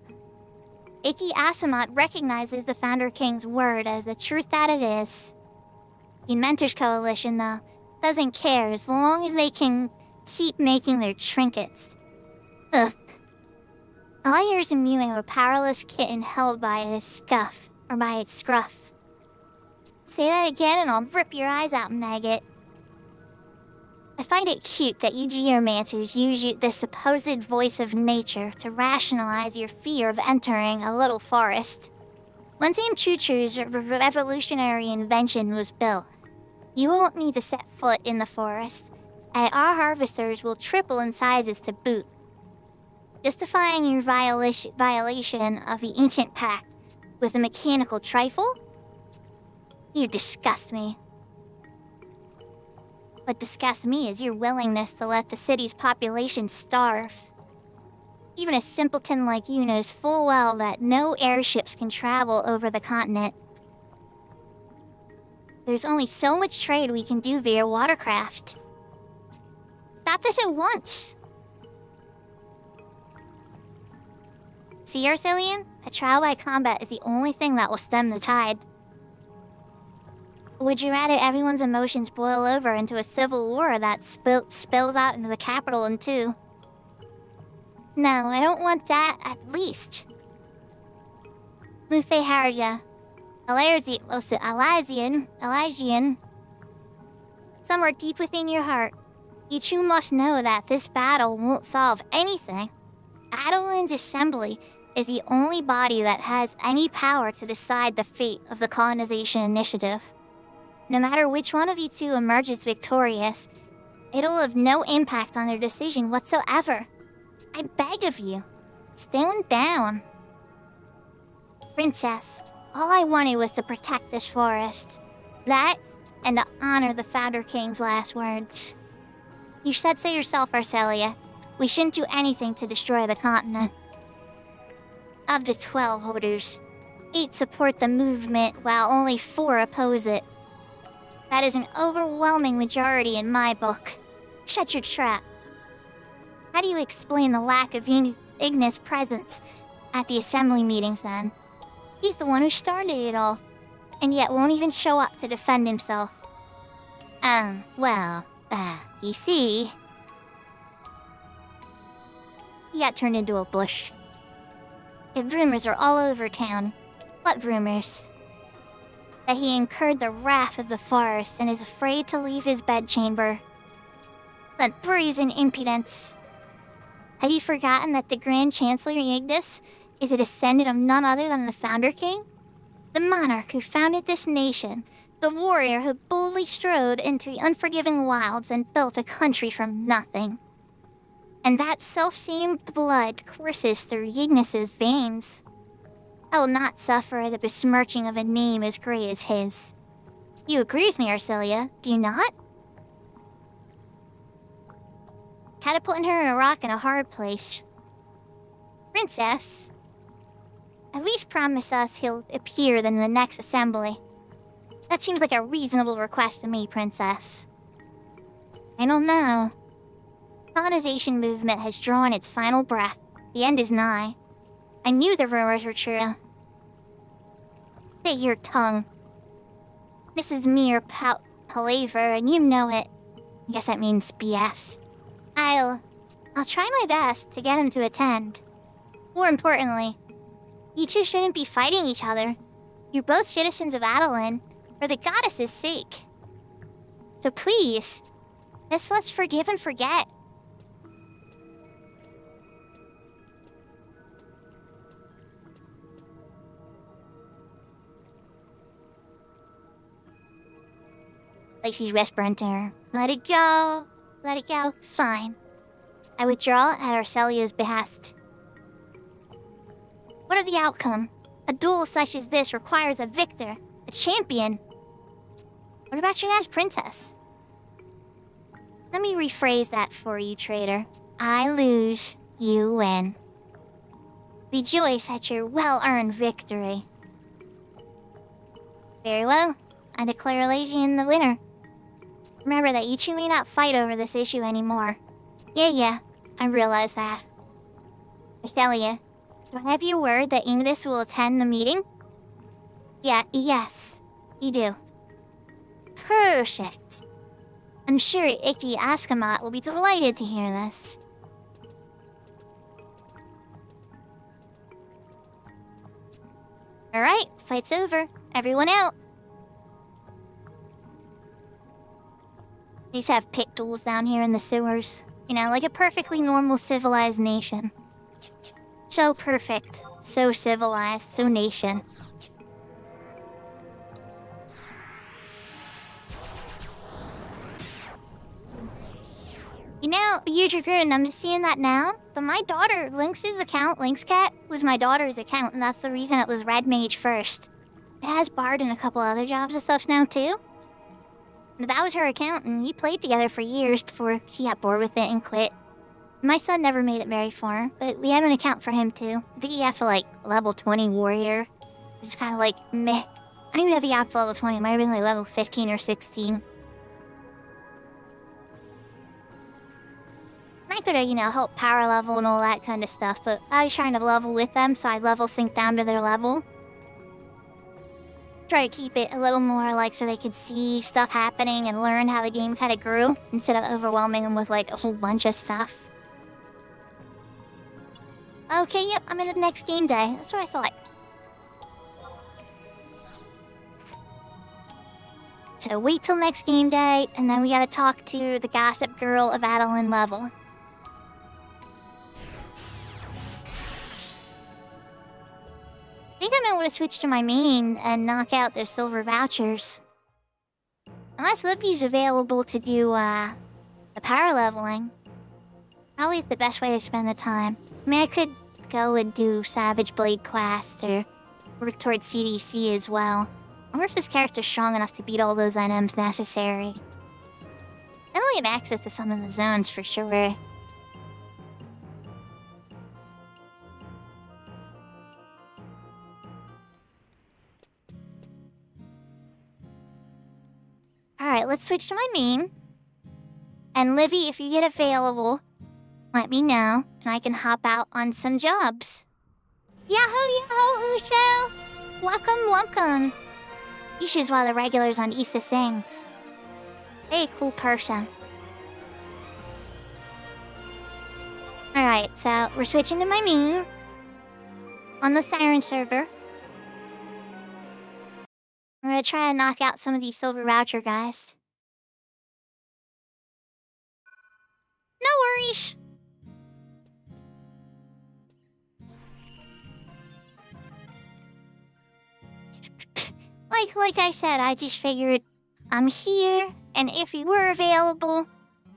A: Iki Asamat recognizes the Founder King's word as the truth that it is. The Mentors Coalition, though, doesn't care as long as they can keep making their trinkets. Ugh. All I hear is a mewing of a powerless kitten held by its scruff. Say that again and I'll rip your eyes out, maggot. I find it cute that you geomancers use the supposed voice of nature to rationalize your fear of entering a little forest. Once Amchuchu's revolutionary invention was built, you won't need to set foot in the forest, and our harvesters will triple in sizes to boot. Justifying your violation of the ancient pact with a mechanical trifle? You disgust me. What disgusts me is your willingness to let the city's population starve. Even a simpleton like you knows full well that no airships can travel over the continent. There's only so much trade we can do via watercraft. Stop this at once! See, Arcelian? A trial by combat is the only thing that will stem the tide. Would you rather everyone's emotions boil over into a civil war that spills out into the capital in two? No, I don't want that, at least. Mufe Harja. Elysian. Somewhere deep within your heart, you too must know that this battle won't solve anything. Adolin's assembly is the only body that has any power to decide the fate of the colonization initiative. No matter which one of you two emerges victorious, it'll have no impact on their decision whatsoever. I beg of you, stand down. Princess, all I wanted was to protect this forest. That, and to honor the Founder King's last words. You said so yourself, Arcelia. We shouldn't do anything to destroy the continent. Of the 12 holders, 8 support the movement while only 4 oppose it. That is an overwhelming majority in my book. Shut your trap. How do you explain the lack of Ignis' presence at the assembly meetings then? He's the one who started it all, and yet won't even show up to defend himself. You see... He got turned into a bush. If rumors are all over town, what rumors? That he incurred the wrath of the forest and is afraid to leave his bedchamber. That brazen impudence. Have you forgotten that the Grand Chancellor Ignis is a descendant of none other than the Founder King? The monarch who founded this nation, the warrior who boldly strode into the unforgiving wilds and built a country from nothing. And that self-same blood courses through Ignis' veins. I will not suffer the besmirching of a name as great as his. You agree with me, Arcelia, do you not? Catapulting her in a rock in a hard place. Princess, at least promise us he'll appear in the next assembly. That seems like a reasonable request to me, Princess. I don't know. Colonization movement has drawn its final breath. The end is nigh. I knew the rumors were true. Stay your tongue. This is mere palaver, and you know it. I guess that means BS. I'll try my best to get him to attend. More importantly, you two shouldn't be fighting each other. You're both citizens of Adolin, for the goddess's sake. So please, let's forgive and forget. Like she's whispering to her. Let it go. Let it go. Fine. I withdraw at Arcelia's behest. What are the outcome? A duel such as this requires a victor, a champion. What about you guys, princess? Let me rephrase that for you, traitor. I lose, you win. Rejoice at your well-earned victory. Very well. I declare Lasian the winner. Remember that you two may not fight over this issue anymore. Yeah, I realize that. Arcelia, do I have your word that Inglis will attend the meeting? Yes, you do. Perfect. I'm sure Icky Askamat will be delighted to hear this. Alright, fight's over. Everyone out. They just have pit duels down here in the sewers. You know, like a perfectly normal civilized nation. So perfect. So civilized. So nation. You know, Dragoon, I'm just seeing that now. But my daughter, Lynx's account, Lynxcat, was my daughter's account, and that's the reason it was Red Mage first. It has Bard and a couple other jobs and stuff now, too. But that was her account, and we played together for years before he got bored with it and quit. My son never made it very far, but we have an account for him, too. I think he got for, like, level 20 warrior. It's kind of like, meh. I don't even know if he got for level 20. It might have been, like, level 15 or 16. I could have, you know, helped power level and all that kind of stuff, but I was trying to level with them, so I level sync down to their level. Try to keep it a little more, like, so they could see stuff happening and learn how the game kind of grew, instead of overwhelming them with, like, a whole bunch of stuff. Okay, yep, I'm in the next game day. That's what I thought. So wait till next game day, and then we gotta talk to the gossip girl of Adeline level. I think I might want to switch to my main and knock out their silver vouchers. Unless Lippy's available to do, the power leveling. Probably is the best way to spend the time. I mean, I could go and do Savage Blade Quest or work towards CDC as well. I wonder if this character's strong enough to beat all those items necessary. I only have access to some of the zones for sure. Alright, let's switch to my main. And Livy, if you get available, let me know, and I can hop out on some jobs. Yahoo, Usho! Welcome. Usho's one of the regulars on Issa Sings. Very cool person. Alright, so we're switching to my main. On the Siren server. I'm gonna try and knock out some of these silver voucher guys. No worries! Like I said, I just figured I'm here, and if you were available,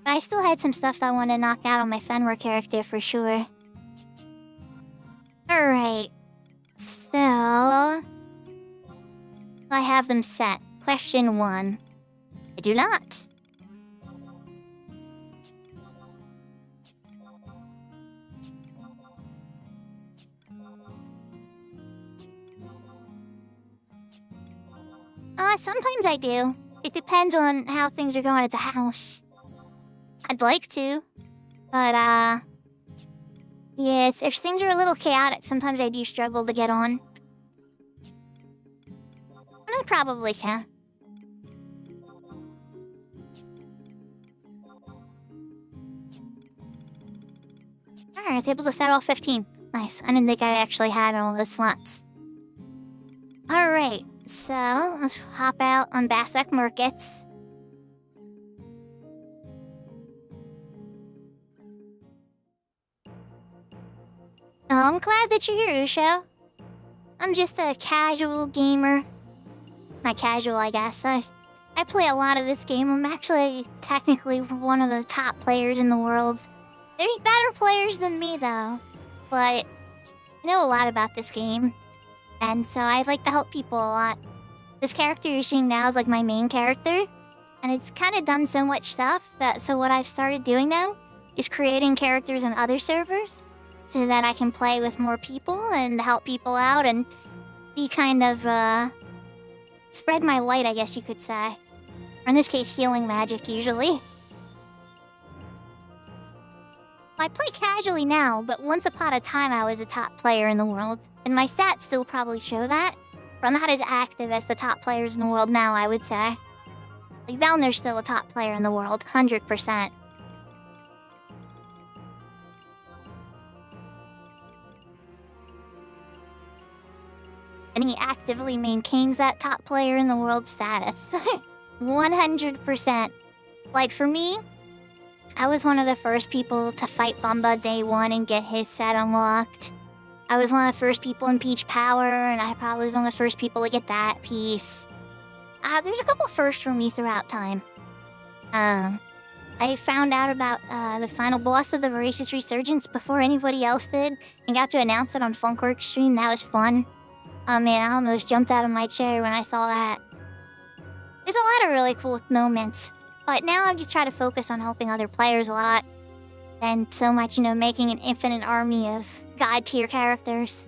A: but I still had some stuff that I wanted to knock out on my Fenrir character for sure. Alright, so I have them set. Question 1. I do not. Sometimes I do. It depends on how things are going at the house. I'd like to. But, yeah, if things are a little chaotic, sometimes I do struggle to get on. And I probably can. Alright, I was able to set all 15. Nice. I didn't think I actually had all the slots. Alright, so let's hop out on Basak Markets. Oh, I'm glad that you're here, Usho. I'm just a casual gamer. Not casual, I guess. I play a lot of this game. I'm actually technically one of the top players in the world. There's better players than me, though. But I know a lot about this game. And so I like to help people a lot. This character you're seeing now is like my main character. And it's kind of done so much stuff that so what I've started doing now is creating characters on other servers so that I can play with more people and help people out and be kind of, spread my light, I guess you could say. Or in this case, healing magic, usually. I play casually now, but once upon a time I was a top player in the world. And my stats still probably show that. But I'm not as active as the top players in the world now, I would say. Like, Velner's still a top player in the world, 100%. And he actively maintains that top player in the world status. 100%. Like, for me, I was one of the first people to fight Bumba day one and get his set unlocked. I was one of the first people in Peach Power, and I probably was one of the first people to get that piece. There's a couple firsts for me throughout time. I found out about the final boss of the Voracious Resurgence before anybody else did, and got to announce it on Funkworks stream. That was fun. Oh man, I almost jumped out of my chair when I saw that. There's a lot of really cool moments. But now I just try to focus on helping other players a lot. And so much, you know, making an infinite army of god-tier characters.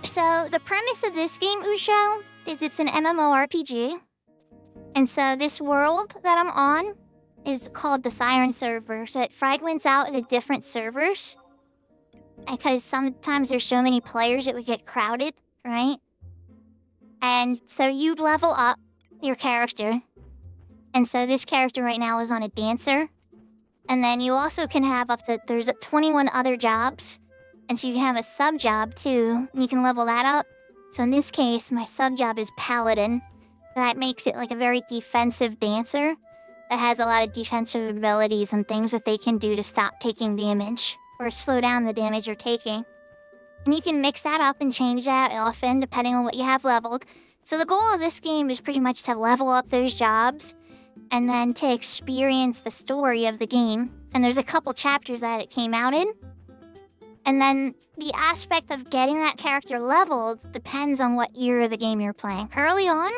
A: So, the premise of this game, Usho, is it's an MMORPG. And so this world that I'm on is called the Siren server. So it fragments out into different servers. Because sometimes there's so many players it would get crowded, right? And so you'd level up your character. And so this character right now is on a dancer. And then you also can have there's 21 other jobs. And so you can have a sub job too. And you can level that up. So in this case, my sub job is Paladin. That makes it like a very defensive dancer that has a lot of defensive abilities and things that they can do to stop taking damage or slow down the damage you're taking. And you can mix that up and change that often depending on what you have leveled. So the goal of this game is pretty much to level up those jobs and then to experience the story of the game. And there's a couple chapters that it came out in. And then the aspect of getting that character leveled depends on what era of the game you're playing. Early on,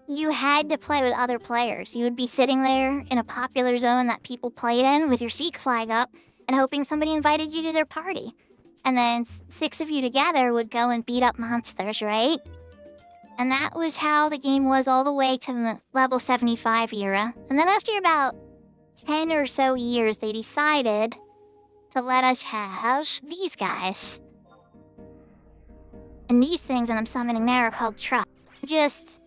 A: you had to play with other players. You would be sitting there in a popular zone that people played in with your Seek flag up and hoping somebody invited you to their party. And then 6 of you together would go and beat up monsters, right? And that was how the game was all the way to the level 75 era. And then after about 10 or so years, they decided to let us have these guys. And these things that I'm summoning there are called Truck. Just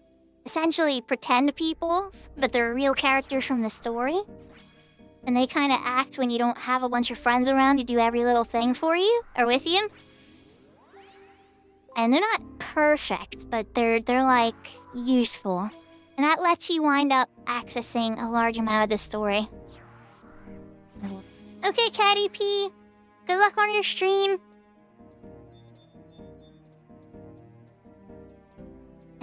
A: essentially pretend people, but they're real characters from the story. And they kind of act when you don't have a bunch of friends around to do every little thing for you, or with you. And they're not perfect, but they're like, useful. And that lets you wind up accessing a large amount of the story. Okay, Catty P. Good luck on your stream.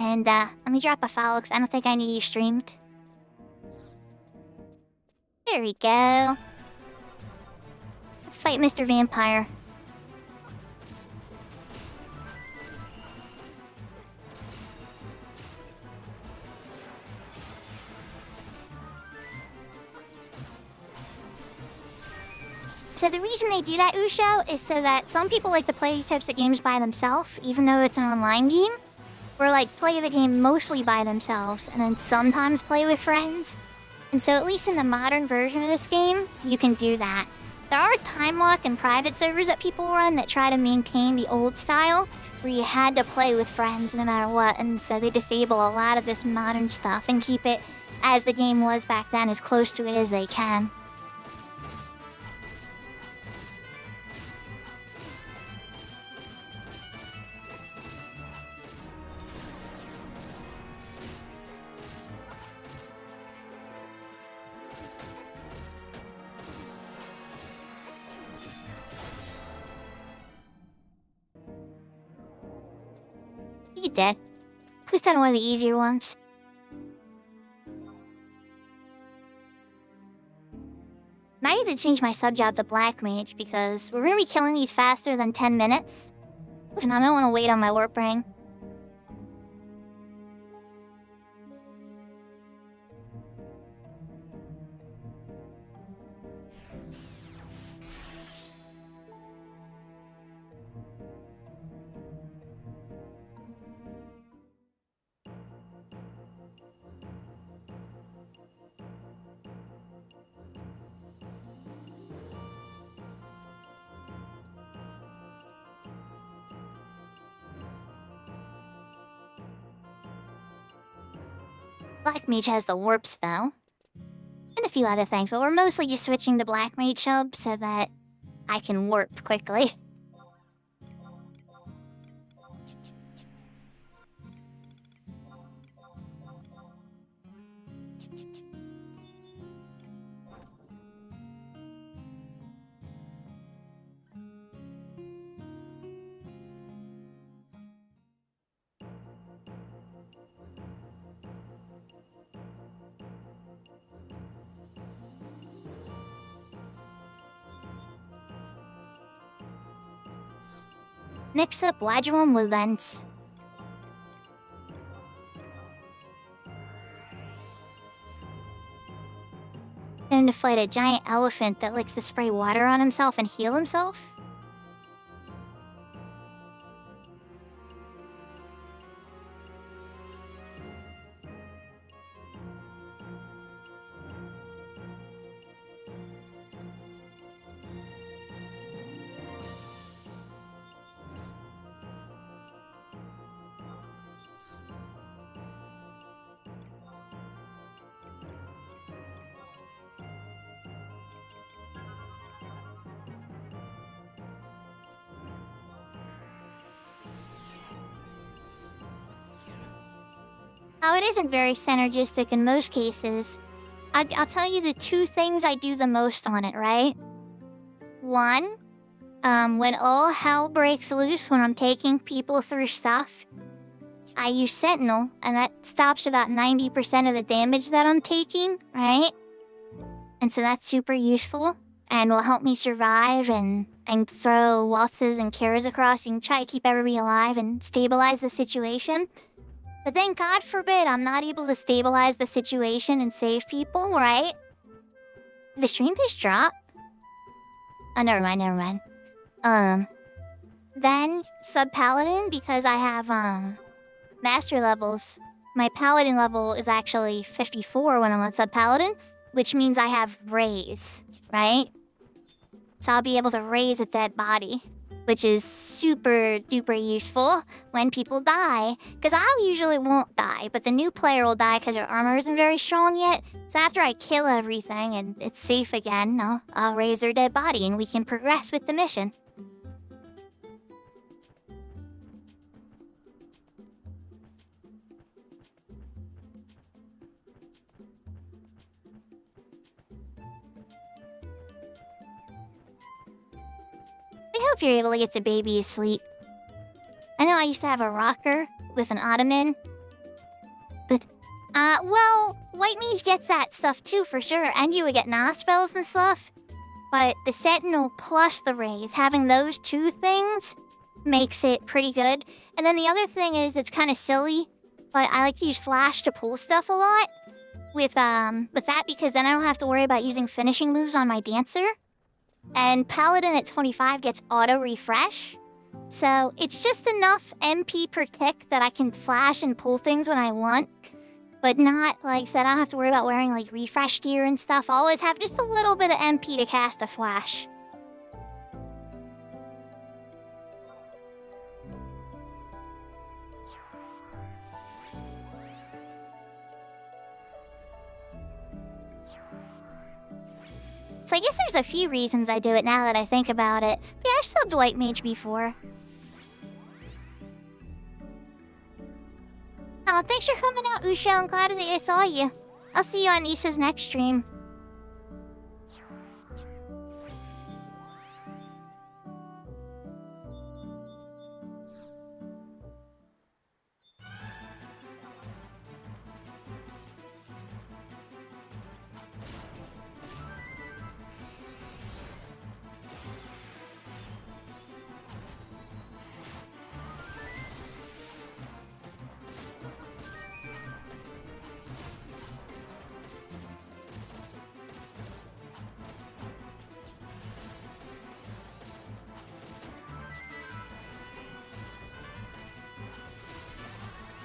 A: And, let me drop a follow, because I don't think I need you streamed. There we go. Let's fight Mr. Vampire. So the reason they do that, Usho, is so that some people like to play these types of games by themselves, even though it's an online game. Or like play the game mostly by themselves, and then sometimes play with friends. And so at least in the modern version of this game, you can do that. There are time lock and private servers that people run that try to maintain the old style, where you had to play with friends no matter what, and so they disable a lot of this modern stuff and keep it as the game was back then, as close to it as they can. You did. Who's done one of the easier ones? I need to change my sub-job to Black Mage because we're gonna be killing these faster than 10 minutes. And I don't want to wait on my warp ring. Black Mage has the warps though. And a few other things, but we're mostly just switching to Black Mage sub so that I can warp quickly. Next up, Wadron Woodlands. Going to fight a giant elephant that likes to spray water on himself and heal himself. Now, it isn't very synergistic in most cases. I'll tell you the two things I do the most on it, right? One, when all hell breaks loose when I'm taking people through stuff, I use Sentinel, and that stops about 90% of the damage that I'm taking, right? And so that's super useful, and will help me survive and throw waltzes and carrots across and try to keep everybody alive and stabilize the situation. But then, God forbid, I'm not able to stabilize the situation and save people, right? The stream just dropped? Oh, never mind. Then, Sub-Paladin, because I have, Master levels. My Paladin level is actually 54 when I'm on Sub-Paladin, which means I have Raise, right? So I'll be able to raise a dead body, which is super duper useful when people die. Because I usually won't die, but the new player will die because their armor isn't very strong yet. So after I kill everything and it's safe again, I'll raise their dead body and we can progress with the mission. I hope you're able to get the baby asleep. I know I used to have a rocker with an ottoman. But, well, White Mage gets that stuff too for sure, and you would get Nas spells and stuff. But the Sentinel plus the Raise, having those two things makes it pretty good. And then the other thing is, it's kind of silly, but I like to use Flash to pull stuff a lot with that, because then I don't have to worry about using finishing moves on my Dancer. And Paladin at 25 gets auto-refresh. So it's just enough MP per tick that I can flash and pull things when I want. But not, like I said, I don't have to worry about wearing, like, refresh gear and stuff. I always have just a little bit of MP to cast a flash. So I guess there's a few reasons I do it now that I think about it. But yeah, I've subbed White Mage before. Oh, thanks for coming out, Usha. I'm glad that I saw you. I'll see you on Issa's next stream.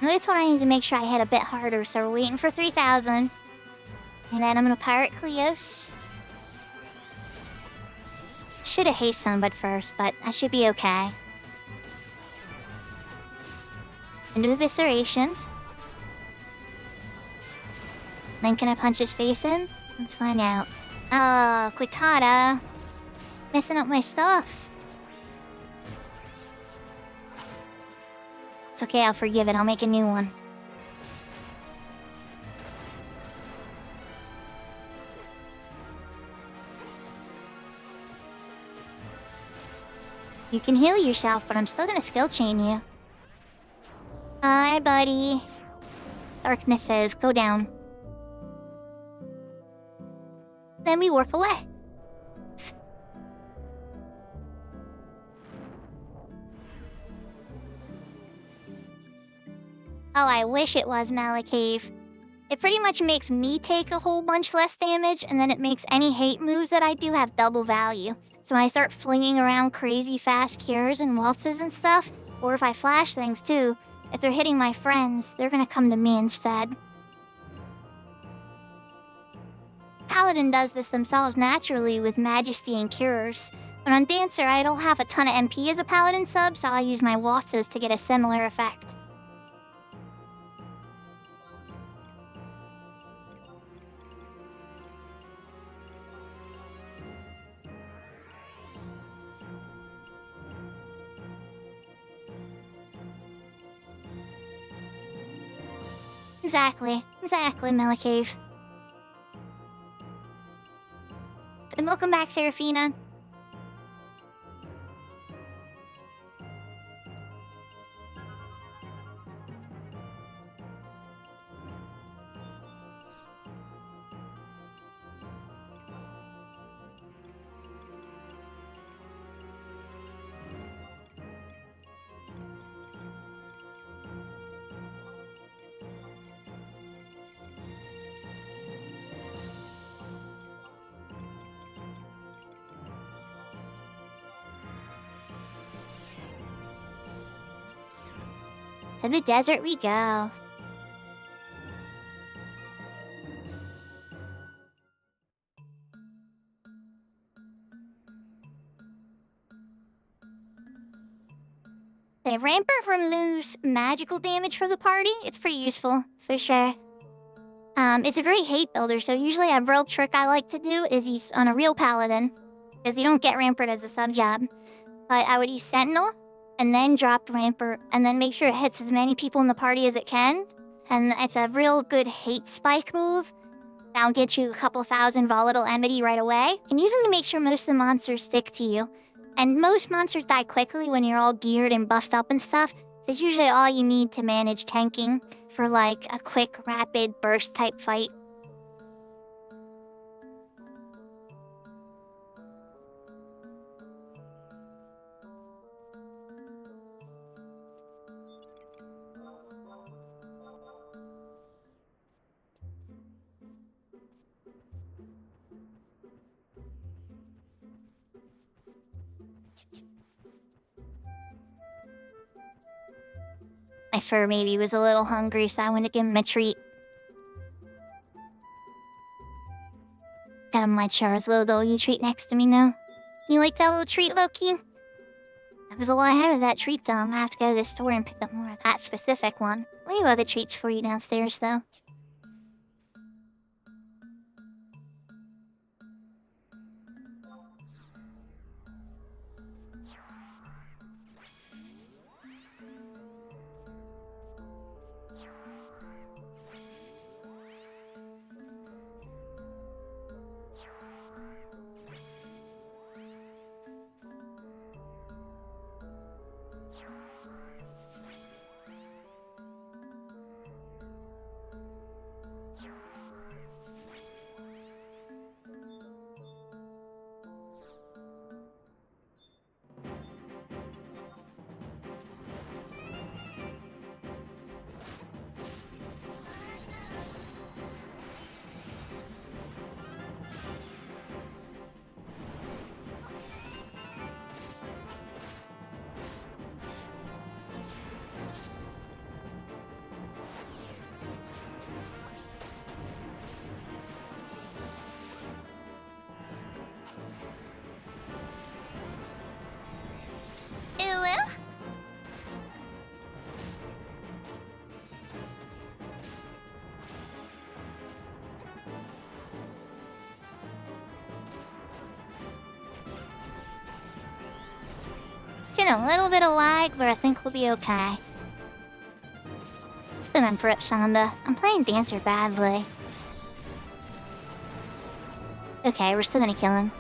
A: This one I need to make sure I hit a bit harder, so we're waiting for 3,000. And then I'm gonna pirate Cleos. Should have haste Sunbud first, but I should be okay. Into Evisceration. Then can I punch his face in? Let's find out. Oh, Quitata. Messing up my stuff. It's okay, I'll forgive it. I'll make a new one. You can heal yourself, but I'm still gonna skill chain you. Hi, buddy. Darkness says, go down. Then we work away. Oh, I wish it was Malacave. It pretty much makes me take a whole bunch less damage, and then it makes any hate moves that I do have double value. So when I start flinging around crazy fast cures and waltzes and stuff, or if I flash things too, if they're hitting my friends, they're gonna come to me instead. Paladin does this themselves naturally with Majesty and Cures. But on Dancer, I don't have a ton of MP as a Paladin sub, so I'll use my waltzes to get a similar effect. Exactly, Malacave. And welcome back, Seraphina. To the desert we go. The Rampart removes magical damage from the party. It's pretty useful, for sure. It's a great hate builder, so usually a real trick I like to do is use on a real paladin, because you don't get Rampart as a sub-job. But I would use Sentinel, and then drop Rampart, and then make sure it hits as many people in the party as it can. And it's a real good hate spike move. That'll get you a couple thousand volatile enmity right away. And use them to make sure most of the monsters stick to you. And most monsters die quickly when you're all geared and buffed up and stuff. It's usually all you need to manage tanking for like a quick, rapid burst type fight. My fur baby was a little hungry, so I went to give him a treat. Got him my Char's little doggy treat next to me now. You like that little treat, Loki? I was a lot ahead of that treat, though. I'm gonna have to go to the store and pick up more of that specific one. We have other treats for you downstairs, though. Getting a little bit of lag, but I think we'll be okay. Still in prep, Shonda. I'm playing Dancer badly. Okay, we're still gonna kill him.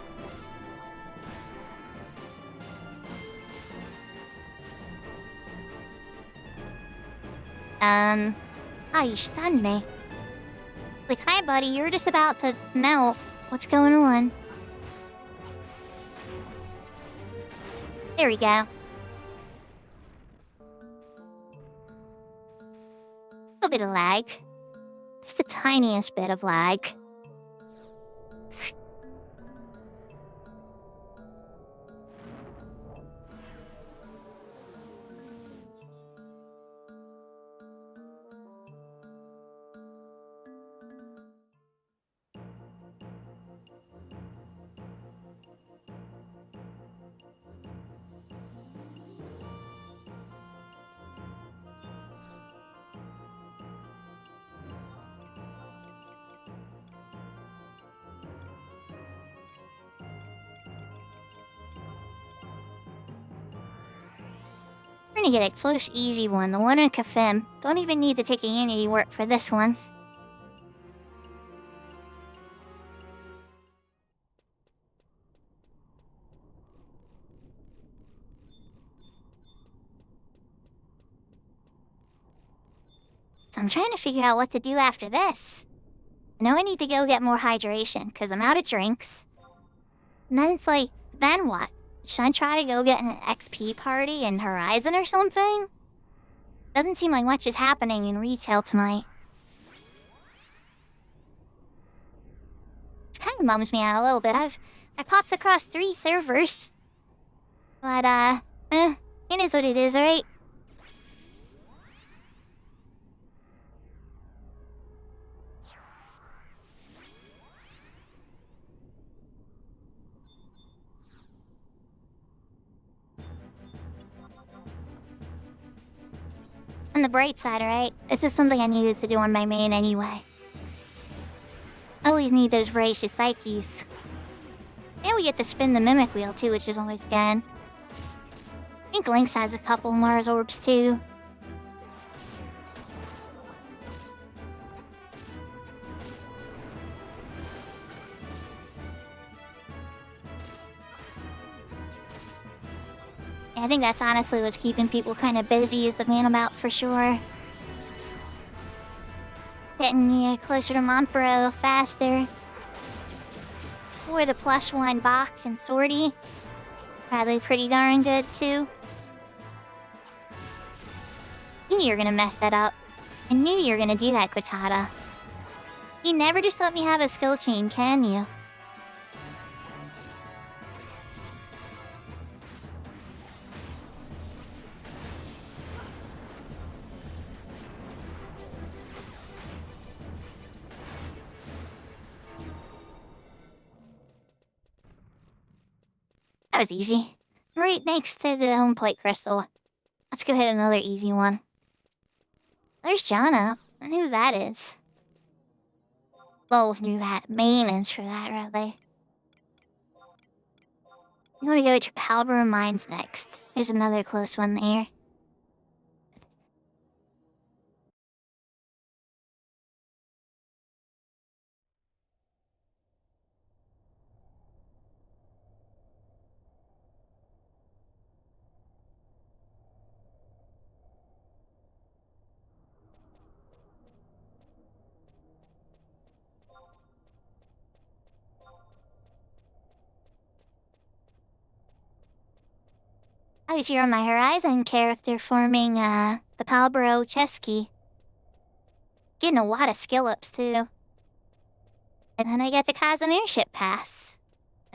A: You stunned me. Like, hi buddy, you're just about to melt. What's going on? There we go. A bit of lag. Just the tiniest bit of lag. We're gonna get a close, easy one, the one in Kafim. Don't even need to take a Unity work for this one. So I'm trying to figure out what to do after this. I know I need to go get more hydration, because I'm out of drinks. And then it's like, then what? Should I try to go get an XP party in Horizon or something? Doesn't seem like much is happening in retail tonight. It kind of bums me out a little bit. I popped across 3 servers. But, it is what it is, right? On the bright side, right? This is something I needed to do on my main anyway. I always need those voracious psyches. And we get to spin the mimic wheel too, which is always good. I think Lynx has a couple Mars orbs too. I think that's honestly what's keeping people kind of busy is the Manabout for sure. Getting me closer to Montbro faster. Or the +1 box and sortie. Probably pretty darn good too. I knew you were gonna mess that up. I knew you were gonna do that, Quitata. You never just let me have a skill chain, can you? That was easy. Right next to the home plate crystal. Let's go hit another easy one. There's Jana. I know who that is. Well, knew that maintenance for that, rather. You want to go to Palborough Mines next. There's another close one there. I was here on my Horizon character forming, the Palborough chess key. Getting a lot of skill ups, too. And then I get the Casimir ship pass.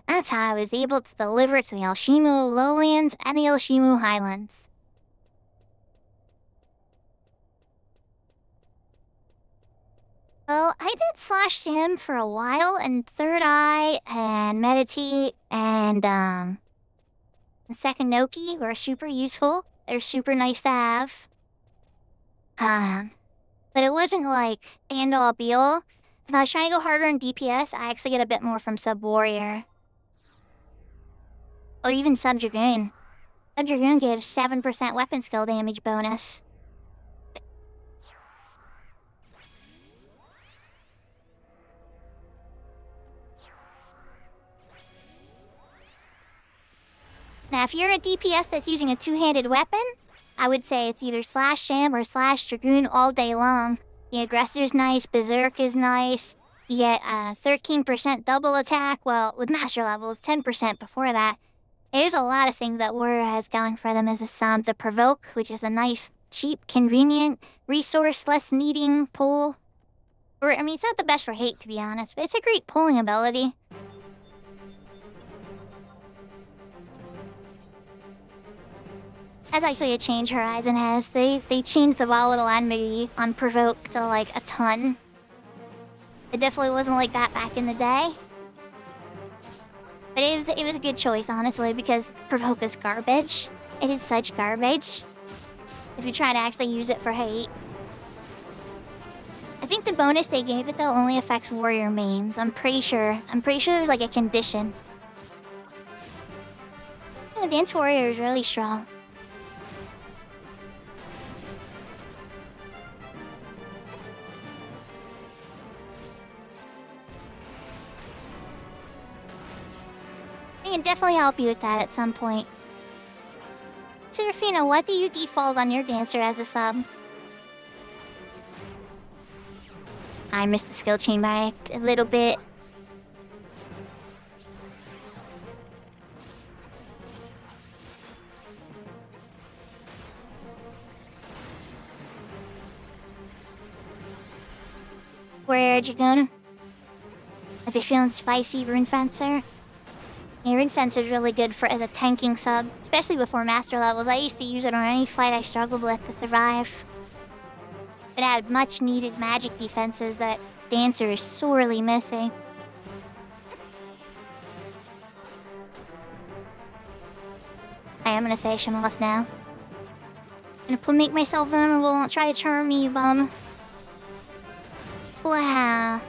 A: That's how I was able to deliver to the Elshimu Lowlands and the Elshimu Highlands. Well, I did Slash Sim for a while, and Third Eye, and Meditate, and, the second Noki were super useful. They're super nice to have. But it wasn't like end all be all. If I was trying to go harder on DPS, I actually get a bit more from Sub Warrior. Or even Sub Dragoon. A Dragoon gives 7% weapon skill damage bonus. Now, if you're a DPS that's using a two-handed weapon, I would say it's either Slash Sham or Slash Dragoon all day long. The Aggressor's nice, Berserk is nice. You get 13% double attack, well, with Master levels, 10% before that. There's a lot of things that Warrior has going for them as a sub. The Provoke, which is a nice, cheap, convenient, resource-less needing pull. Or, I mean, it's not the best for hate, to be honest, but it's a great pulling ability. That's actually a change Horizon has. They changed the volatile enmity on Provoke to, like, a ton. It definitely wasn't like that back in the day. But it was a good choice, honestly, because Provoke is garbage. It is such garbage. If you try to actually use it for hate. I think the bonus they gave it, though, only affects Warrior mains. I'm pretty sure there's, like, a condition. Yeah, Advanced Warrior is really strong. I can definitely help you with that at some point. Serafina, what do you default on your dancer as a sub? I missed the skill chain by a little bit. Where'd you go? Are they feeling spicy, Rune Fencer? Yeah, Rune Fencer's really good for the tanking sub, especially before master levels. I used to use it on any fight I struggled with to survive. It had much needed magic defenses that Dancer is sorely missing. I am gonna say Shamos now. I'm gonna make myself vulnerable and try to charm me, you bum. Wow.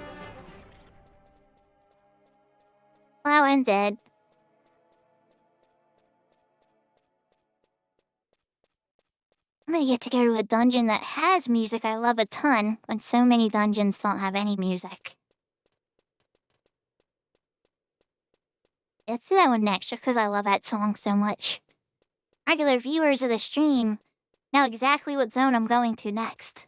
A: Wow, and dead. I'm gonna get to go to a dungeon that has music I love a ton, when so many dungeons don't have any music. Let's do that one next, just because I love that song so much. Regular viewers of the stream know exactly what zone I'm going to next.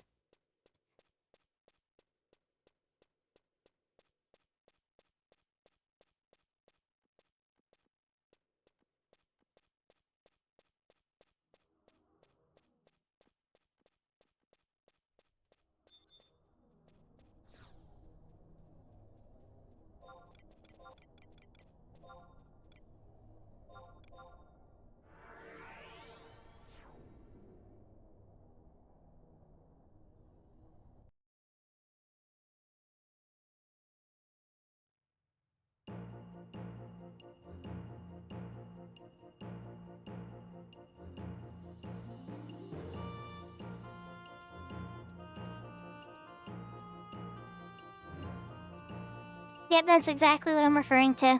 A: Yep, that's exactly what I'm referring to.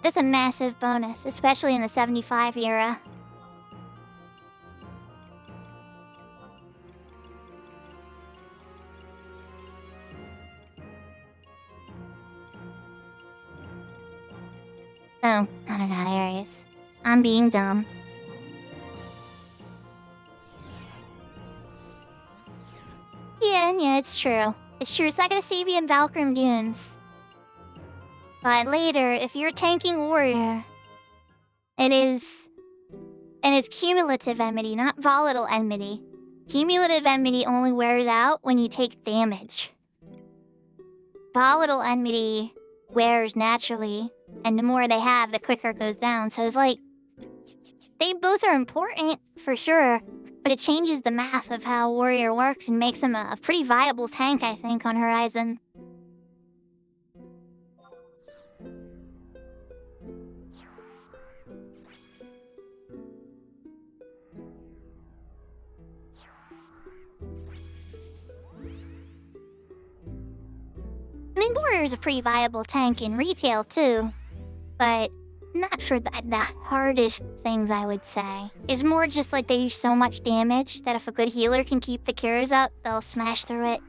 A: It's a massive bonus, especially in the 75 era. Oh, I don't know, Aries. I'm being dumb. Yeah, it's true. It's true, it's not gonna save you in Valkyrie Dunes. But later, if you're a tanking warrior, it is... And it's cumulative enmity, not volatile enmity. Cumulative enmity only wears out when you take damage. Volatile enmity wears naturally, and the more they have, the quicker it goes down. So it's like... They both are important, for sure. But it changes the math of how Warrior works and makes him a pretty viable tank, I think, on Horizon. I mean, Sakura is a pretty viable tank in retail too, but not for the hardest things, I would say. It's more just like they do so much damage that if a good healer can keep the cures up, they'll smash through it.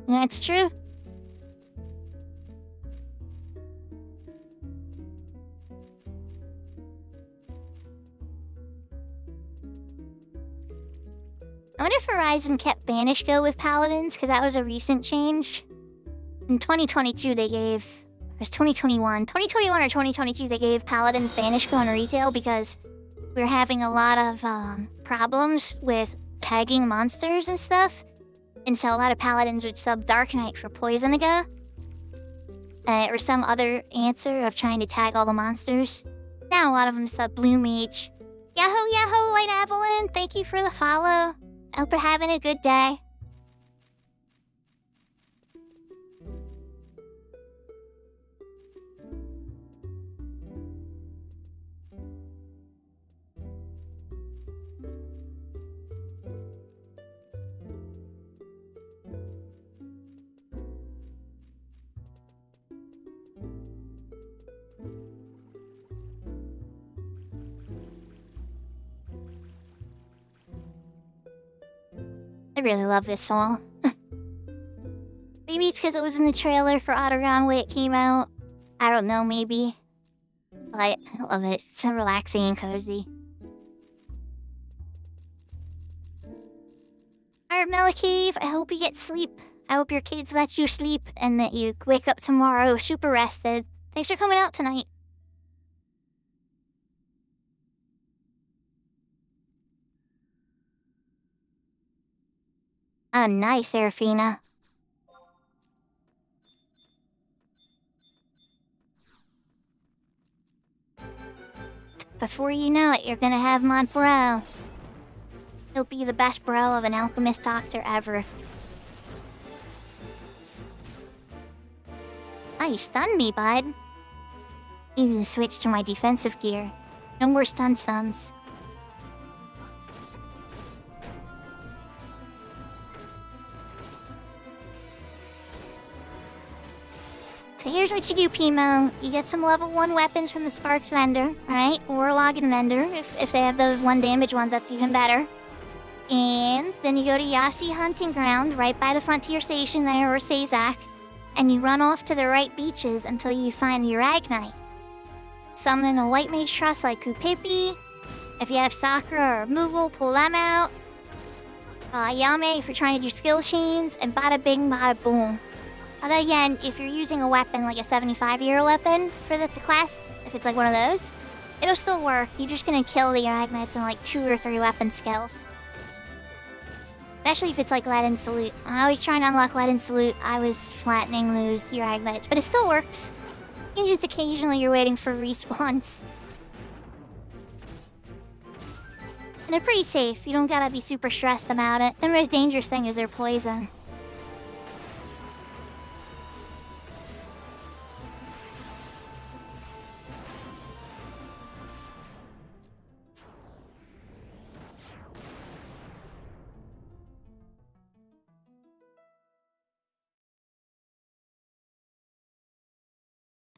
A: That's true. I wonder if Horizon kept Banish Go with Paladins, because that was a recent change. In 2022 they gave... It was 2021. 2021 or 2022 they gave Paladins Banish Go in retail because we were having a lot of problems with tagging monsters and stuff. And so a lot of Paladins would sub Dark Knight for Poisoniga. Or some other answer of trying to tag all the monsters. Now a lot of them sub Blue Mage. Yahoo, yahoo, Light Avalon! Thank you for the follow. I hope you're having a good day. I really love this song. Maybe it's because it was in the trailer for Autogon when it came out. I don't know, maybe. But I love it. It's so relaxing and cozy. Alright, Melacave, I hope you get sleep. I hope your kids let you sleep and that you wake up tomorrow super rested. Thanks for coming out tonight. Oh, nice, Serafina. Before you know it, you're gonna have Montbrow. He'll be the best bro of an alchemist doctor ever. Ah, you stunned me, bud. Need to switch to my defensive gear. No more stuns. So here's what you do, Pimo. You get some level 1 weapons from the Sparks vendor, right? Or Login vendor. If they have those 1 damage ones, that's even better. And then you go to Yashi Hunting Ground, right by the Frontier Station there, or Sazak. And you run off to the right beaches until you find the Aragnite. Summon a White Mage Trust like Kupipi. If you have Sakura or Moogle, pull them out. Yame if you're trying to do skill chains, and bada bing, bada boom. Although again, if you're using a weapon like a 75-year quest for the quest, if it's like one of those, it'll still work. You're just gonna kill the Aragnites in like 2 or 3 weapon skills. Especially if it's like Lead and Salute. I always try and unlock Lead and Salute. I was flattening lose your Aragnites, but it still works. You just occasionally you're waiting for respawns. And they're pretty safe. You don't gotta be super stressed about it. The most dangerous thing is their poison.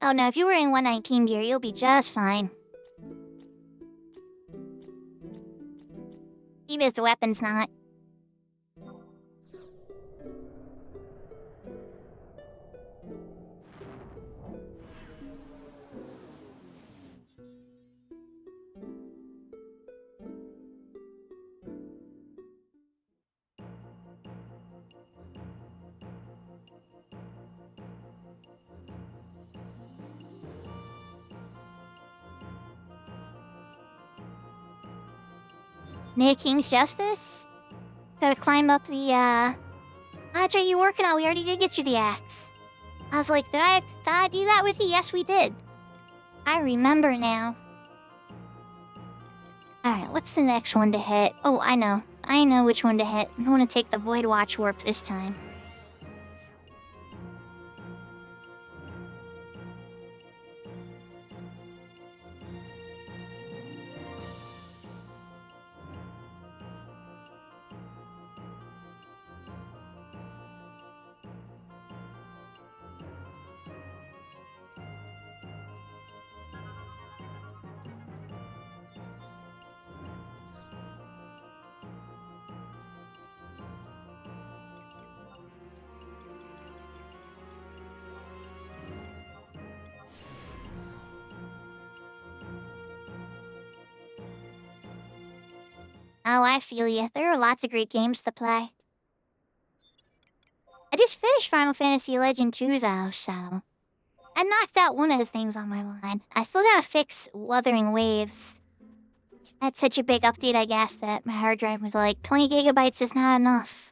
A: Oh no, if you're wearing 119 gear, you'll be just fine. Even if the weapon's not. Near King's Justice? Gotta climb up the, Andre, you working on? We already did get you the axe. I was like, did I do that with you? Yes, we did. I remember now. Alright, what's the next one to hit? Oh, I know. I know which one to hit. I want to take the Void Watch Warp this time. Oh, I feel you. There are lots of great games to play. I just finished Final Fantasy Legend 2 though, so... I knocked out one of the things on my line. I still gotta fix Wuthering Waves. I had such a big update, I guess, that my hard drive was like, 20 gigabytes is not enough.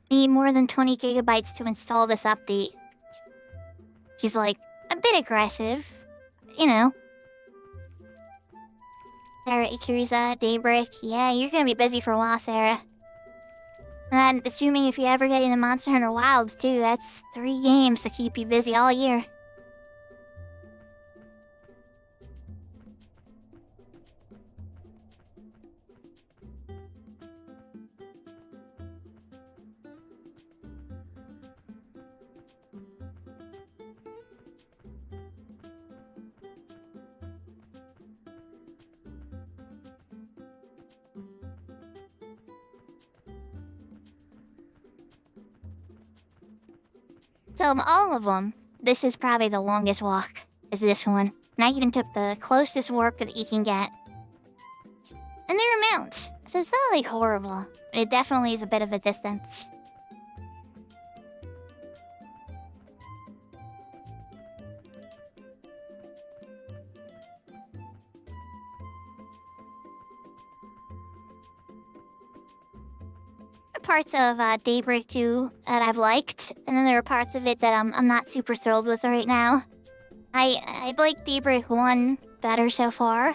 A: Need more than 20 gigabytes to install this update. She's like, a bit aggressive. You know. Sarah, Ikuruza, Daybreak. Yeah, you're gonna be busy for a while, Sarah. And assuming if you ever get into Monster Hunter Wilds, too, that's 3 games to keep you busy all year. So of all of them, this is probably the longest walk, is this one. And I even took the closest warp that you can get. And there are mounts, so it's not like horrible. But it definitely is a bit of a distance. Parts of Daybreak 2 that I've liked, and then there are parts of it that I'm not super thrilled with right now. I like Daybreak 1 better so far,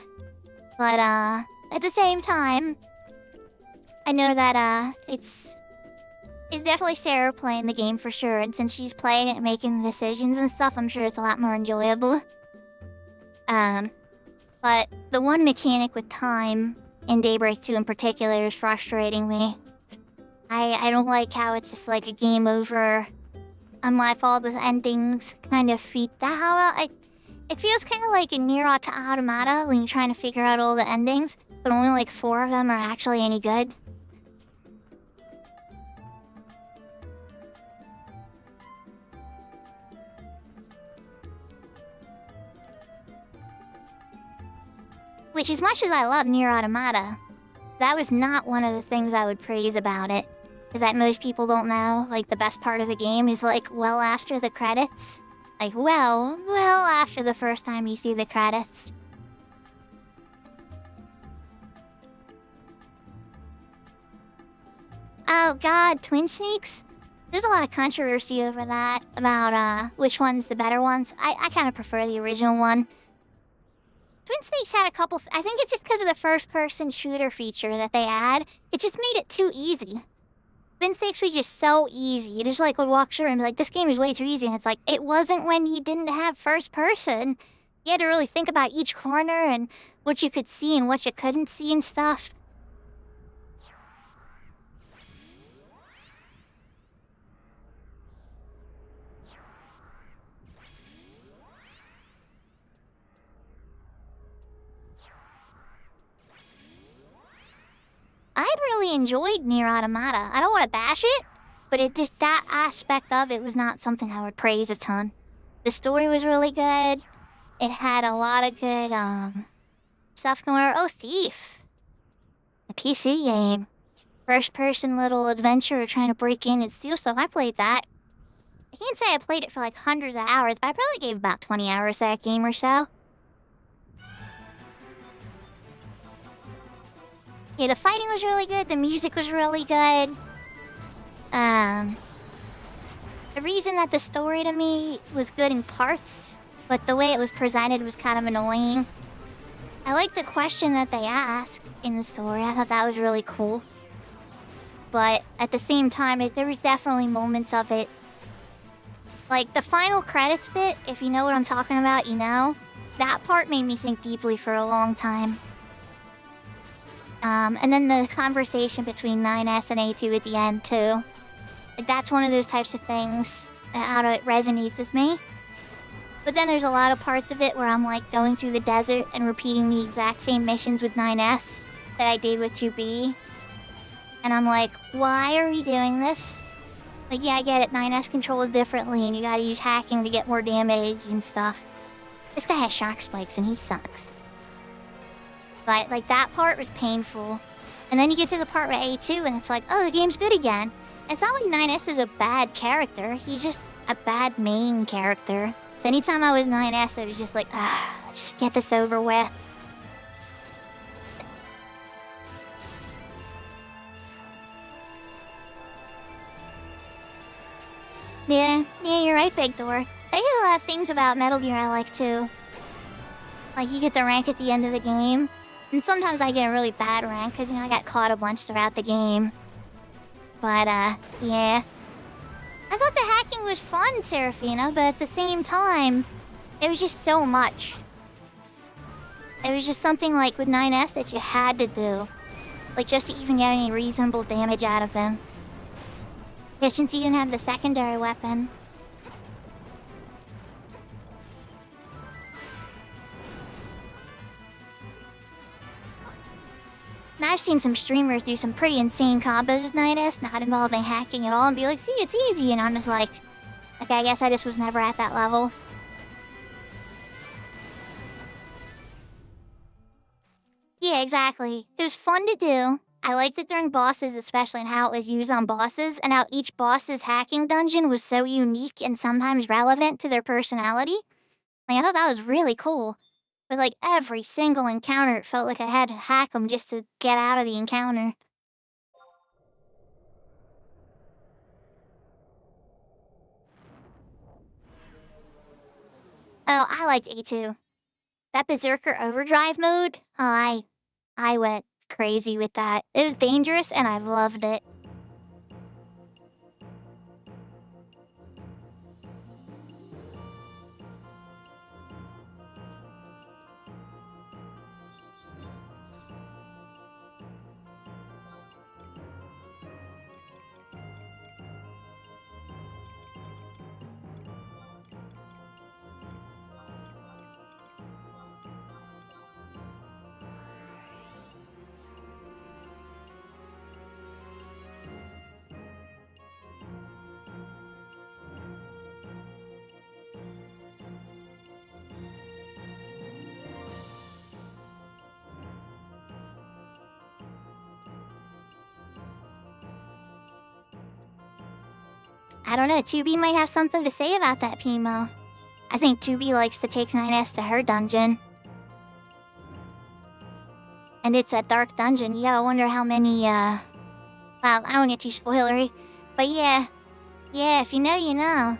A: but at the same time, I know that it's definitely Sarah playing the game for sure, and since she's playing it and making the decisions and stuff, I'm sure it's a lot more enjoyable. But the one mechanic with time in Daybreak 2 in particular is frustrating me. I don't like how it's just like a game over, my fault with endings kind of feed that. It feels kind of like in Nier Automata when you're trying to figure out all the endings, but only like 4 of them are actually any good. Which, as much as I love Nier Automata, that was not one of the things I would praise about it. Is that most people don't know, like, the best part of the game is, like, well after the credits. Like, well after the first time you see the credits. Oh god, Twin Snakes? There's a lot of controversy over that, about, which one's the better ones. I kind of prefer the original one. Twin Snakes had a couple... I think it's just because of the first-person shooter feature that they add. It just made it too easy. Twin Snakes was just so easy. You just, like, would walk through and be like, this game is way too easy. And it's like, it wasn't when you didn't have first-person. You had to really think about each corner and what you could see and what you couldn't see and stuff. I really enjoyed Nier Automata. I don't want to bash it, but it just, that aspect of it was not something I would praise a ton. The story was really good. It had a lot of good, stuff going on. Oh, Thief. A PC game. First-person little adventure trying to break in and steal stuff. I played that. I can't say I played it for like hundreds of hours, but I probably gave about 20 hours to that game or so. Yeah, the fighting was really good, the music was really good. The reason that the story to me was good in parts, but the way it was presented was kind of annoying. I like the question that they ask in the story. I thought that was really cool. But at the same time, there was definitely moments of it. Like, the final credits bit, if you know what I'm talking about, you know? That part made me think deeply for a long time. And then the conversation between 9S and A2 at the end, too. Like, that's one of those types of things that how it resonates with me. But then there's a lot of parts of it where I'm, like, going through the desert and repeating the exact same missions with 9S that I did with 2B. And I'm like, why are we doing this? Like, yeah, I get it, 9S controls differently, and you gotta use hacking to get more damage and stuff. This guy has shark spikes, and he sucks. But, like, that part was painful. And then you get to the part with A2, and it's like, oh, the game's good again. It's not like 9S is a bad character, he's just a bad main character. So anytime I was 9S, I was just like, let's just get this over with. Yeah, you're right, Big Door. They have a lot of things about Metal Gear I like too. Like, you get the rank at the end of the game. And sometimes I get a really bad rank, because, you know, I got caught a bunch throughout the game. But, yeah. I thought the hacking was fun, Serafina, but at the same time, it was just so much. It was just something, like, with 9S that you had to do. Like, just to even get any reasonable damage out of him. Yeah, since you didn't have the secondary weapon. And I've seen some streamers do some pretty insane combos with 9S, not involving hacking at all, and be like, see, it's easy, and I'm just like, okay, I guess I just was never at that level. Yeah, exactly. It was fun to do. I liked it during bosses, especially, and how it was used on bosses, and how each boss's hacking dungeon was so unique and sometimes relevant to their personality. Like, I thought that was really cool. But, like, every single encounter, it felt like I had to hack them just to get out of the encounter. Oh, I liked A2. That Berserker Overdrive mode, oh, I went crazy with that. It was dangerous, and I loved it. I don't know, 2B might have something to say about that, Pimo. I think 2B likes to take 9S to her dungeon. And it's a dark dungeon. You gotta wonder how many, well, I don't get too spoilery. But yeah, if you know, you know.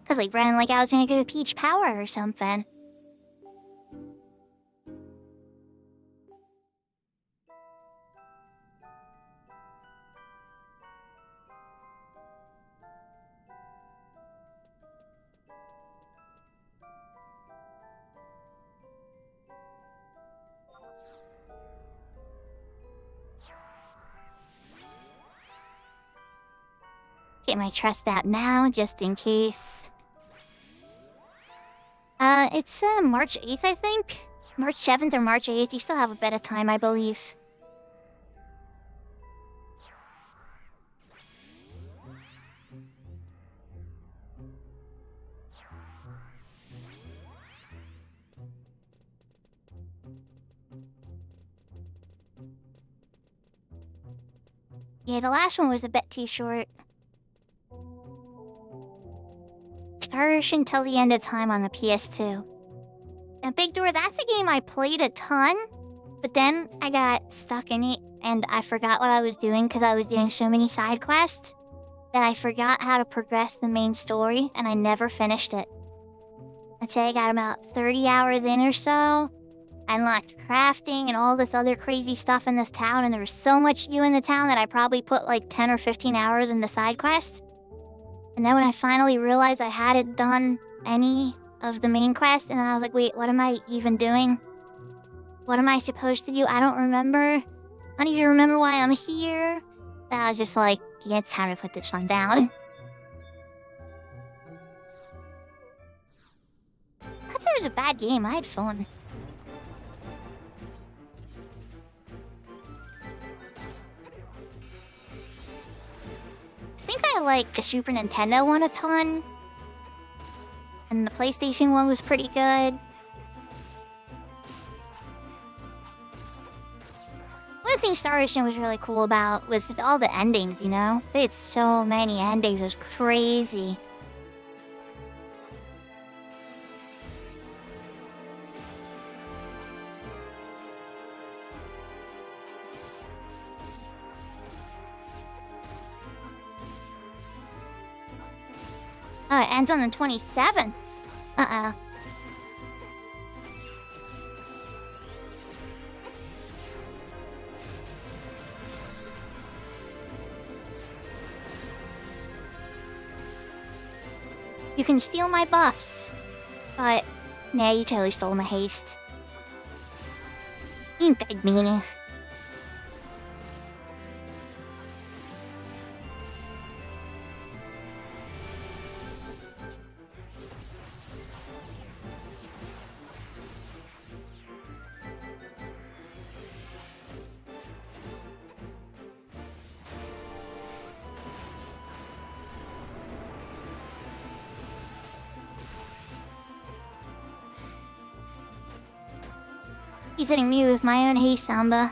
A: Cause like running like I was gonna go Peach Power or something. Get my trust out now, just in case. It's March 8th, I think? March 7th or March 8th. You still have a bit of time, I believe. Yeah, the last one was a bit too short. Started until the end of time on the PS2. Now, Big Door, that's a game I played a ton, but then I got stuck in it and I forgot what I was doing because I was doing so many side quests that I forgot how to progress the main story and I never finished it. I'd say I got about 30 hours in or so. I unlocked crafting and all this other crazy stuff in this town, and there was so much to do in the town that I probably put like 10 or 15 hours in the side quests. And then when I finally realized I hadn't done any of the main quest, and I was like, wait, what am I even doing? What am I supposed to do? I don't remember. I don't even remember why I'm here. And I was just like, yeah, it's time to put this one down. I thought it was a bad game. I had fun. I think I like the Super Nintendo one a ton. And the PlayStation one was pretty good. One thing Star Ocean was really cool about was all the endings, you know? They had so many endings, it was crazy. Oh, it ends on the 27th. Uh-oh. You can steal my buffs. But, nah, you totally stole my haste. You big meanie. He's hitting me with my own haste, Samba.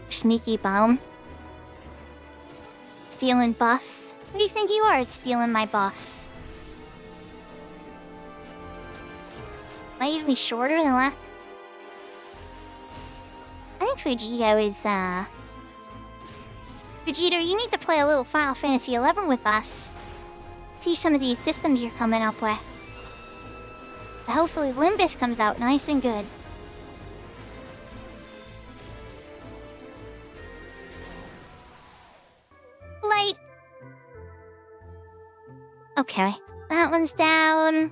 A: Sneaky bum. Stealing buffs? What do you think you are, stealing my buffs? Might even be shorter than last. I think Fujito is, Fujito, you need to play a little Final Fantasy XI with us. See some of these systems you're coming up with. Hopefully Limbus comes out nice and good. Light. Okay, that one's down.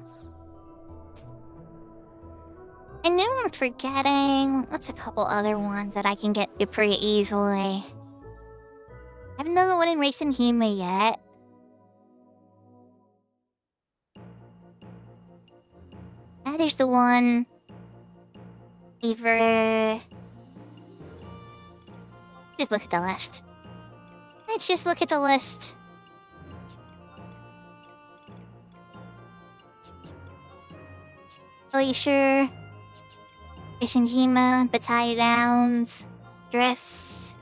A: I know I'm forgetting. What's a couple other ones that I can get to pretty easily? I haven't done the one in Racing Hime yet. Ah, there's the one. Either. Just look at the list. Let's just look at the list. Glacier, Ishijima, Battalion Downs, Drifts,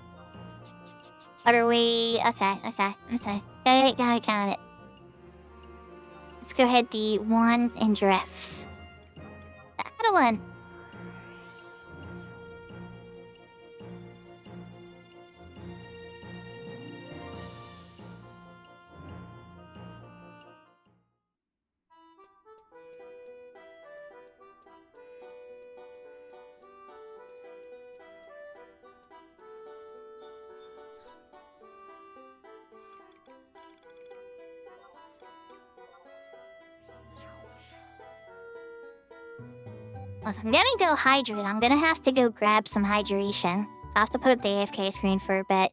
A: Butterway. Okay. Gotta count it. Let's go ahead the one in Drifts. Adeline. Well, I'm gonna go hydrate. I'm gonna have to go grab some hydration. I'll have to put up the AFK screen for a bit.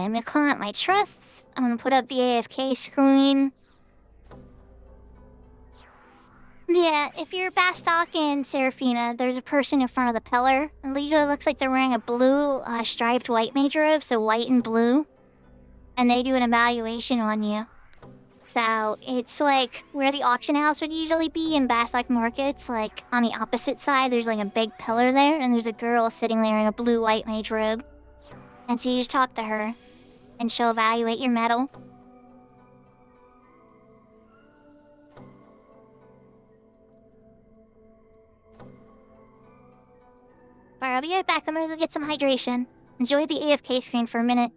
A: Okay, I'm gonna call out my trusts. I'm gonna put up the AFK screen. Yeah, if you're Bastok and Serafina, there's a person in front of the pillar. It usually looks like they're wearing a blue striped white mage robe, so white and blue. And they do an evaluation on you. So it's like where the auction house would usually be in Bastok markets, like on the opposite side, there's like a big pillar there, and there's a girl sitting there in a blue white mage robe. And so you just talk to her, and she'll evaluate your metal. Alright, I'll be right back. I'm gonna go get some hydration. Enjoy the AFK screen for a minute.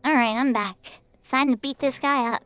A: Alright, I'm back. It's time to beat this guy up.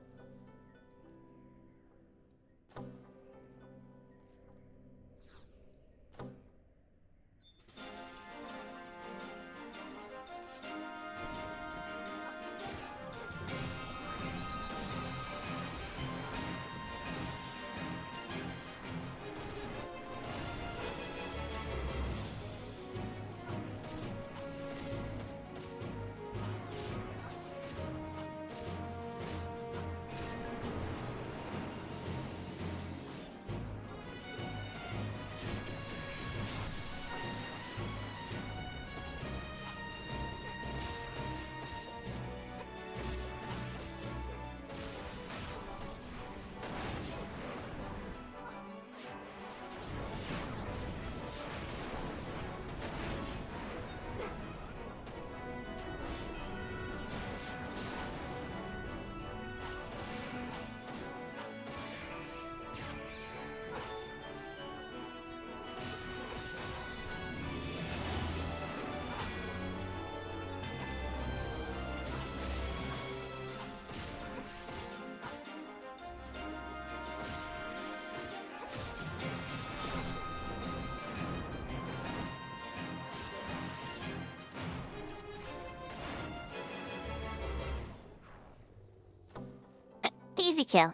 A: Easy kill.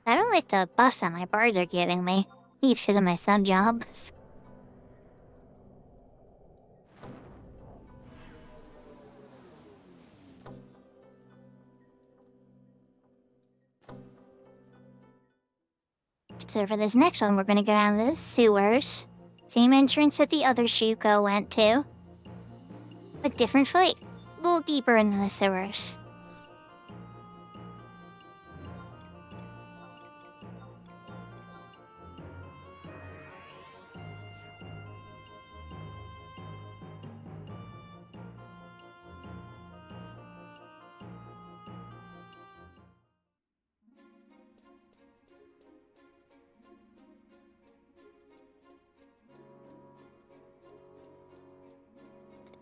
A: I don't like the bust that my bars are giving me. Each is my sub job. So for this next one, we're gonna go down the sewers. Same entrance that the other Shuko went to. But different fight. A little deeper into the sewers.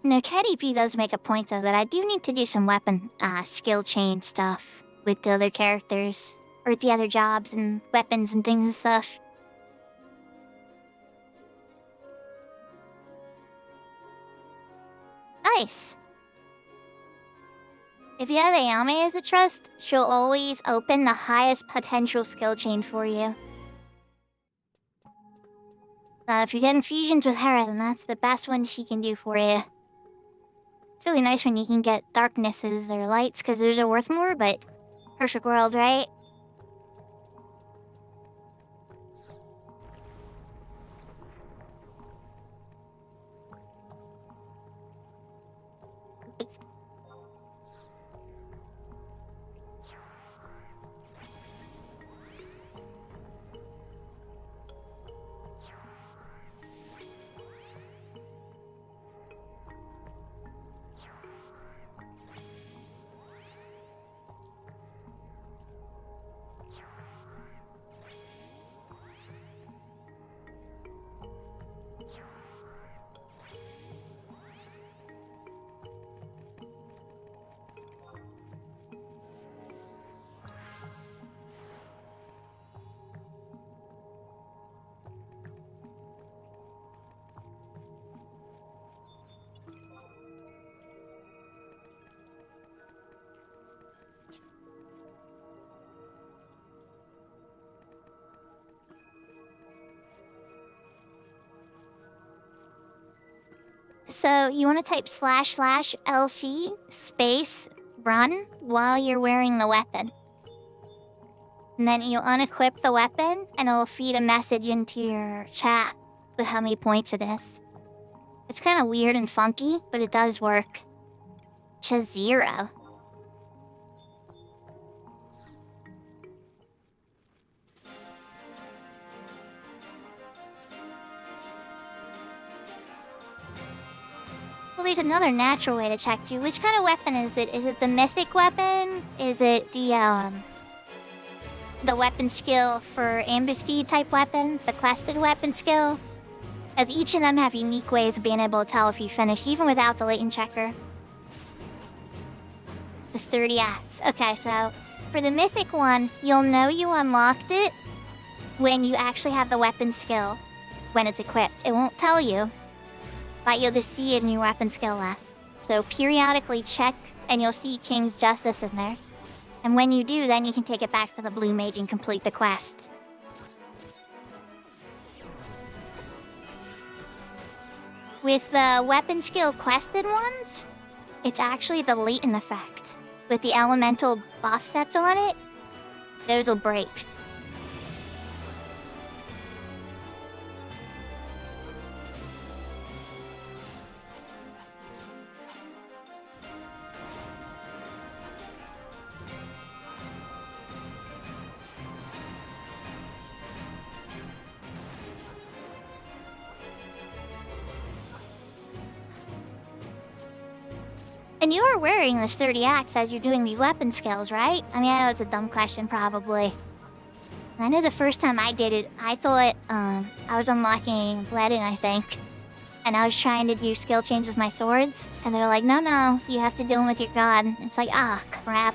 A: Now, KDP does make a point, though, that I do need to do some weapon skill change stuff with the other characters, or with the other jobs and weapons and things and stuff. Nice. If you have Ayame as a trust, she'll always open the highest potential skill chain for you. If you get infusions with her, then that's the best one she can do for you. It's really nice when you can get darknesses or lights, because those are worth more, but perfect world, right? So you want to type //LC space run while you're wearing the weapon. And then you unequip the weapon and it'll feed a message into your chat with how many points it is. It's kind of weird and funky, but it does work. Just 0. Well, there's another natural way to check too. Which kind of weapon is it? Is it the mythic weapon? Is it the weapon skill for ambuscade type weapons? The quested weapon skill? As each of them have unique ways of being able to tell if you finish, even without the latent checker. The 30 acts. Okay, so for the mythic one, you'll know you unlocked it when you actually have the weapon skill when it's equipped. It won't tell you, but you'll just see it in your weapon skill list. So periodically check, and you'll see King's Justice in there. And when you do, then you can take it back to the Blue Mage and complete the quest. With the weapon skill quested ones, it's actually the latent effect. With the elemental buff sets on it, those will break. And you are wearing this 30 acts as you're doing these weapon skills, right? I mean, I know it's a dumb question, probably. I know the first time I did it, I thought I was unlocking Bledin, I think. And I was trying to do skill change with my swords. And they're like, no, you have to do them with your god. It's like, ah, crap.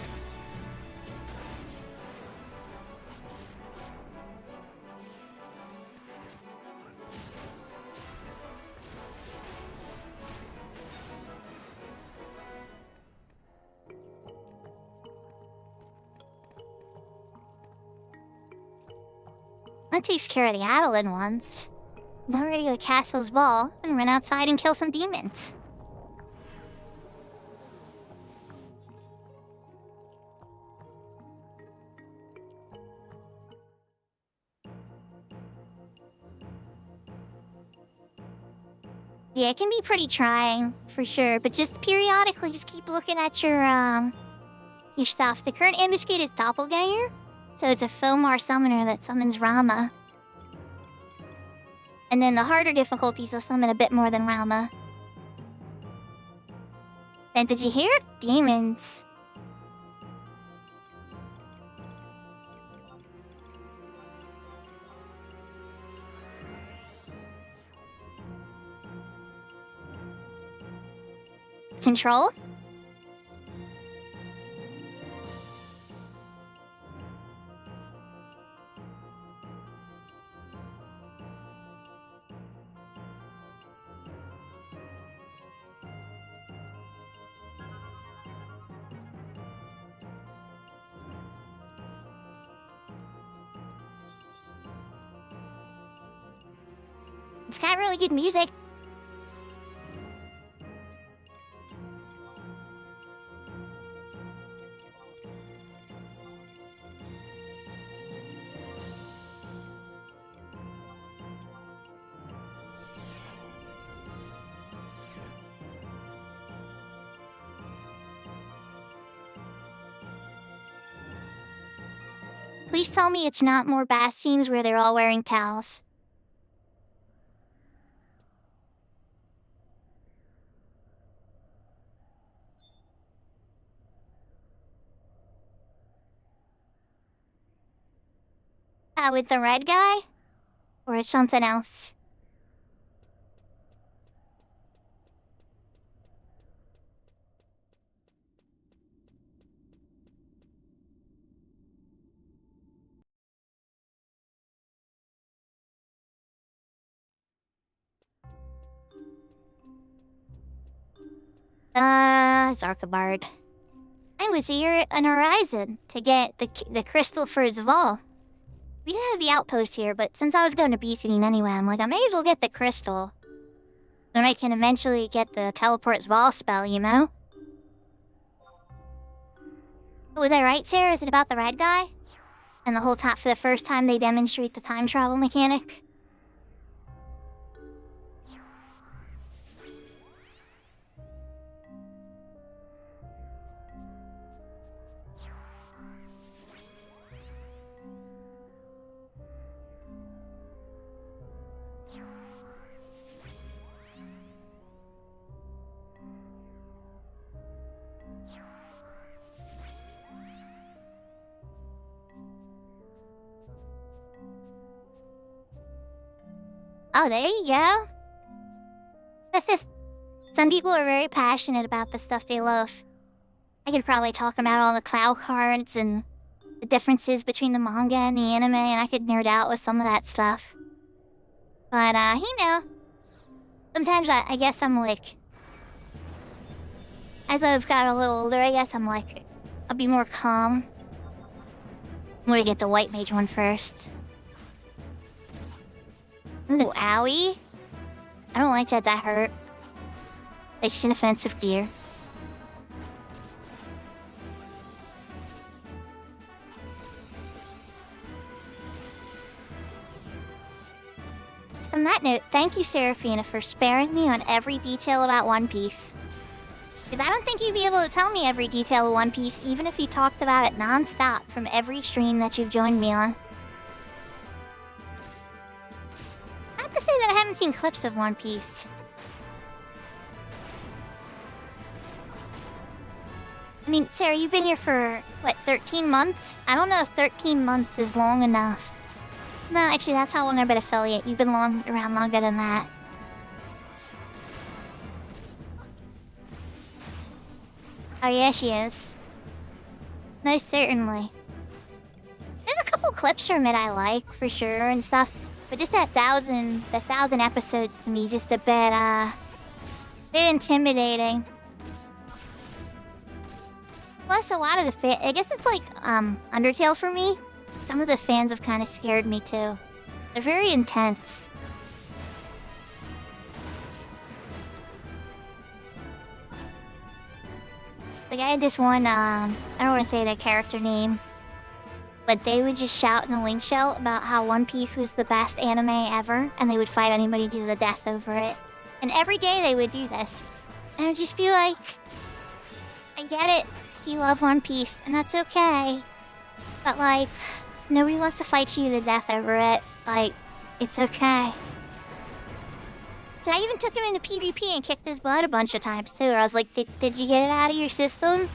A: That takes care of the Adeline ones. Now we're gonna go to Castle's Ball and run outside and kill some demons. Yeah, it can be pretty trying, for sure, but just periodically just keep looking at your stuff. The current ambuscade is Doppelganger, so it's a Fomar summoner that summons Rama. And then the harder difficulties will summon a bit more than Rama. And did you hear it? Demons. Control? It's got really good music. Please tell me it's not more bastions where they're all wearing towels. With the red guy? Or it's something else? Zarkabard. I was here on Horizon to get the crystal for Zval. We didn't have the outpost here, but since I was going to B-City anyway, I'm like, I may as well get the crystal. Then I can eventually get the teleport Zval spell, you know? Was I right, Sarah? Is it about the red guy? And the whole time, for the first time, they demonstrate the time travel mechanic? Oh, there you go. Some people are very passionate about the stuff they love. I could probably talk about all the cloud cards and the differences between the manga and the anime, and I could nerd out with some of that stuff. But, you know, sometimes I guess I'm like, as I've got a little older, I guess I'm like, I'll be more calm. I'm gonna get the white mage one first. Ooh, owie. I don't like that hurt. It's an offensive gear. On that note, thank you, Seraphina, for sparing me on every detail about One Piece. Because I don't think you'd be able to tell me every detail of One Piece, even if you talked about it non-stop from every stream that you've joined me on. I have to say that I haven't seen clips of One Piece. I mean, Sarah, you've been here for, what, 13 months? I don't know if 13 months is long enough. No, actually, that's how long I've been affiliate. You've been around longer than that. Oh, yeah, she is. Most certainly. There's a couple clips from it I like, for sure, and stuff. But just the 1,000 episodes to me is just a bit intimidating. Plus, a lot of the I guess it's like, Undertale for me. Some of the fans have kind of scared me, too. They're very intense. Like I had this one, I don't want to say their character name, but they would just shout in the link shell about how One Piece was the best anime ever, and they would fight anybody to the death over it. And every day they would do this. And I would just be like, I get it, you love One Piece, and that's okay. But like, nobody wants to fight you to death over it. Like, it's okay. So I even took him into PvP and kicked his butt a bunch of times too. I was like, did you get it out of your system?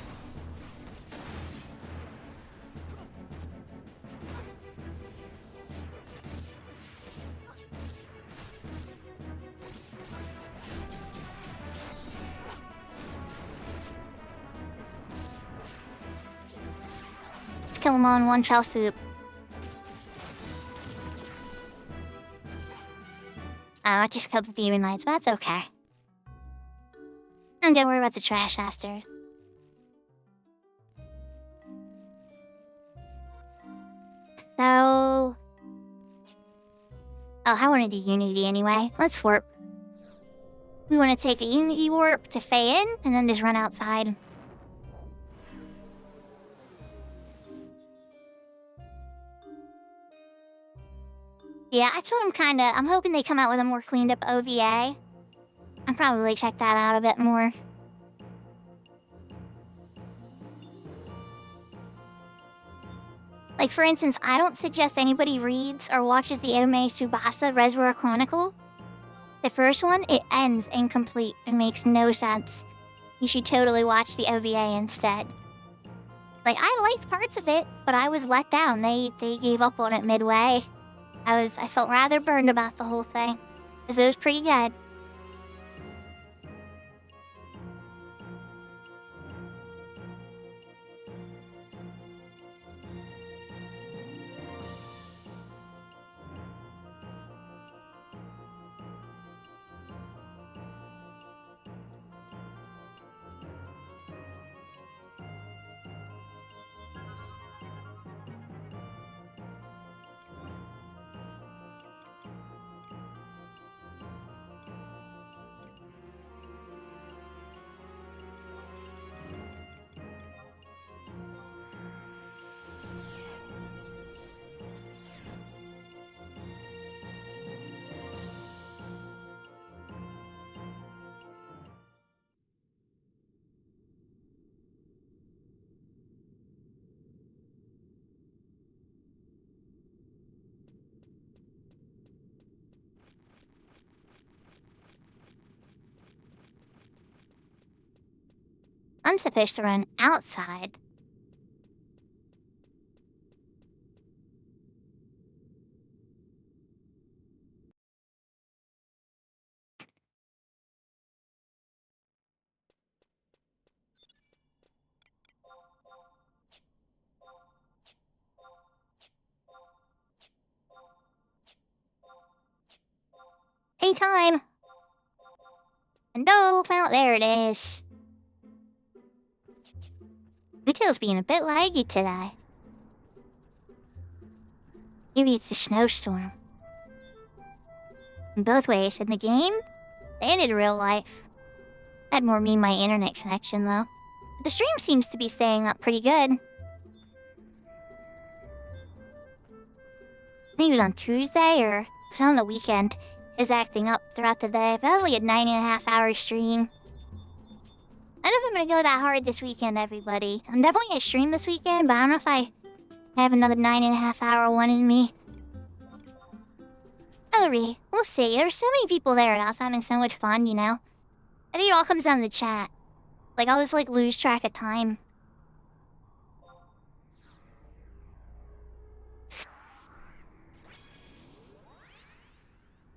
A: Let's kill him all in one fell swoop. I just killed the demon knights, but that's okay. And don't worry about the trash aster. So... Oh, I want to do Unity anyway. Let's warp. We want to take a Unity warp to Fey in, and then just run outside. Yeah, I told him I'm hoping they come out with a more cleaned up OVA. I'll probably check that out a bit more. Like, for instance, I don't suggest anybody reads or watches the anime Tsubasa Reservoir Chronicle. The first one, it ends incomplete and makes no sense. You should totally watch the OVA instead. Like, I liked parts of it, but I was let down. They gave up on it midway. I felt rather burned about the whole thing, because it was pretty good. I'm supposed to run outside. Hey, time! And oh, well, there it is. Retail's being a bit laggy today. Maybe it's a snowstorm. In both ways, in the game and in real life. That'd more mean my internet connection, though. The stream seems to be staying up pretty good. I think it was on Tuesday or on the weekend. It was acting up throughout the day, but that was like a 9.5-hour stream. I don't know if I'm gonna go that hard this weekend, everybody. I'm definitely gonna stream this weekend, but I don't know if I have another 9.5-hour one in me. Ellery, we'll see. There's so many people there and I was having so much fun, you know? I think it all comes down to the chat. Like, I always, lose track of time.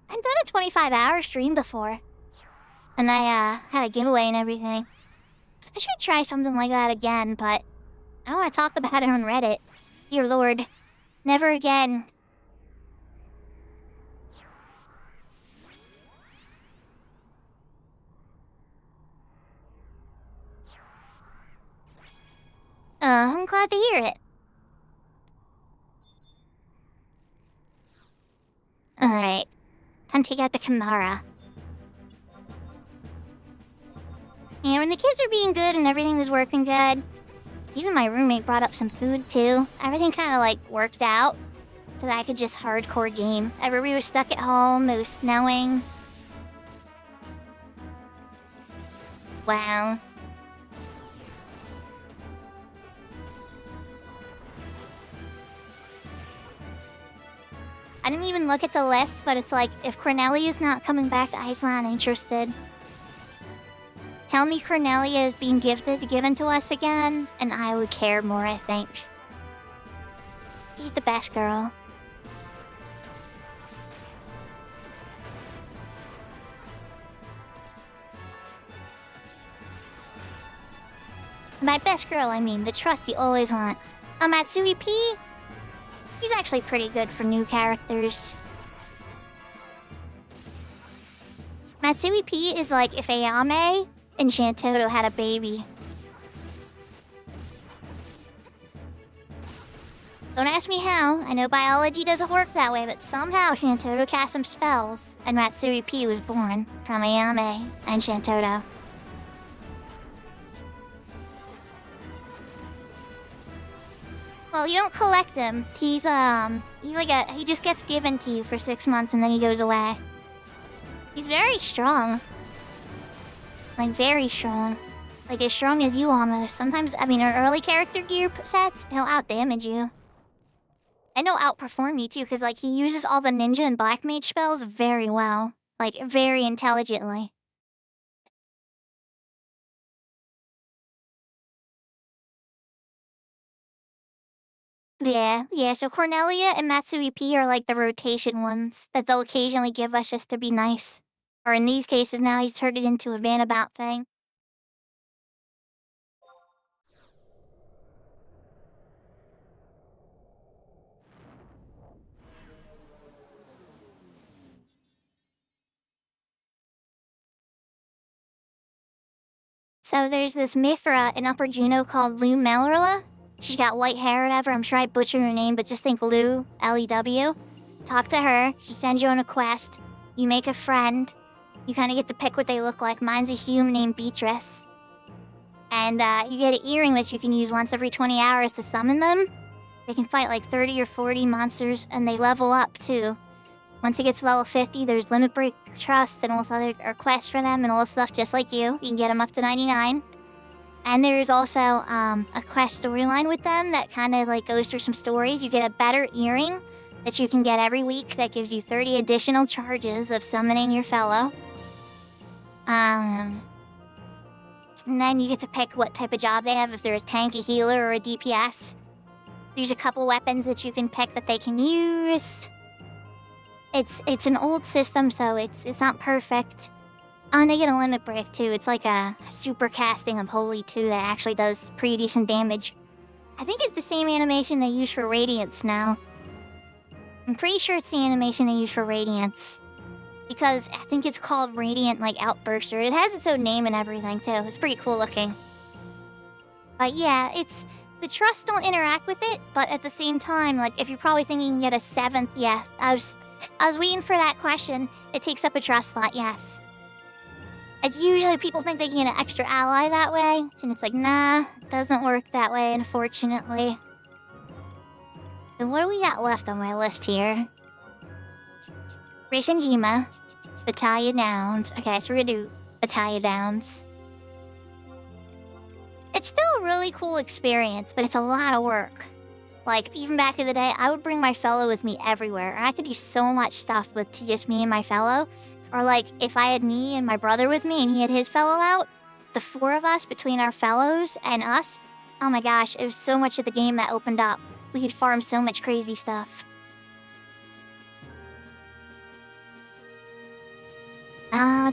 A: I've done a 25-hour stream before. And I, had a giveaway and everything. I should try something like that again, but I don't want to talk about it on Reddit. Dear Lord. Never again. I'm glad to hear it. Alright. Time to take out the Kamara. And when the kids are being good and everything was working good, even my roommate brought up some food too. Everything kind of like worked out so that I could just hardcore game. Everybody was stuck at home, it was snowing. Wow. I didn't even look at the list, but it's like, if Cornelia is not coming back to Iceland, I'm interested. Tell me Cornelia is being given to us again, and I would care more, I think. She's the best girl. By best girl, I mean the trust you always want. Matsui P? She's actually pretty good for new characters. Matsui P is like if Ayame and Shantoto had a baby. Don't ask me how. I know biology doesn't work that way, but somehow Shantoto cast some spells, and Matsui P was born from Ayame and Shantoto. Well, you don't collect him. He's he just gets given to you for 6 months and then he goes away. He's very strong. Like, very strong. Like, as strong as you almost. Sometimes, I mean, our early character gear sets, he'll outdamage you. And he'll outperform you, too, because, like, he uses all the ninja and black mage spells very well. Like, very intelligently. Yeah, so Cornelia and Matsui P are like the rotation ones that they'll occasionally give us just to be nice. Or in these cases now, he's turned it into a Vanabout thing. So there's this Mithra in Upper Juneau called Lou Melrilla. She's got white hair or whatever. I'm sure I butchered her name, but just think Lou, L-E-W. Talk to her. She sends you on a quest. You make a friend. You kind of get to pick what they look like. Mine's a human named Beatrice. And you get an earring that you can use once every 20 hours to summon them. They can fight like 30 or 40 monsters, and they level up too. Once it gets to level 50, there's limit break trust and all this other quests for them and all this stuff just like you. You can get them up to 99. And there's also a quest storyline with them that kind of like goes through some stories. You get a better earring that you can get every week that gives you 30 additional charges of summoning your fellow. And then you get to pick what type of job they have, if they're a tank, a healer, or a DPS. There's a couple weapons that you can pick that they can use. It's an old system, so it's not perfect. And they get a limit break too. It's like a super casting of Holy 2 that actually does pretty decent damage. I think it's the same animation they use for Radiance now. I'm pretty sure it's the animation they use for Radiance. Because I think it's called Radiant, like, Outburster. It has its own name and everything too. It's pretty cool looking. But yeah, it's... The trusts don't interact with it, but at the same time, like, if you're probably thinking you can get a 7th, yeah, I was waiting for that question. It takes up a trust slot, yes. It's usually people think they can get an extra ally that way, and it's like, nah, it doesn't work that way, unfortunately. So what do we got left on my list here? Rishinjima, Battalion Downs. Okay, so we're gonna do Battalion Downs. It's still a really cool experience, but it's a lot of work. Like, even back in the day, I would bring my fellow with me everywhere, and I could do so much stuff with just me and my fellow. Or like, if I had me and my brother with me and he had his fellow out, the 4 of us between our fellows and us, oh my gosh, it was so much of the game that opened up. We could farm so much crazy stuff. Oh,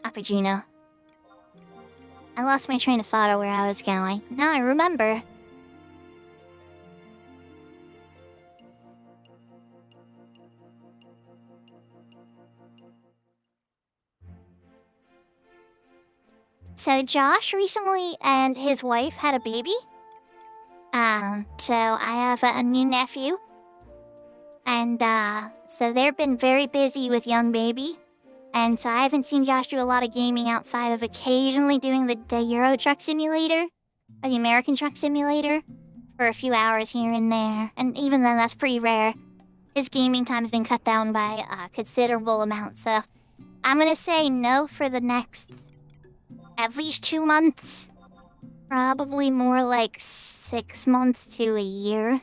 A: Apogino. I lost my train of thought of where I was going. Now I remember. So Josh recently and his wife had a baby. So I have a new nephew. And so they've been very busy with young baby. And so I haven't seen Josh do a lot of gaming outside of occasionally doing the Euro Truck Simulator, or the American Truck Simulator, for a few hours here and there. And even then, that's pretty rare. His gaming time's been cut down by a considerable amount, so I'm gonna say no for the next at least 2 months. Probably more like 6 months to a year.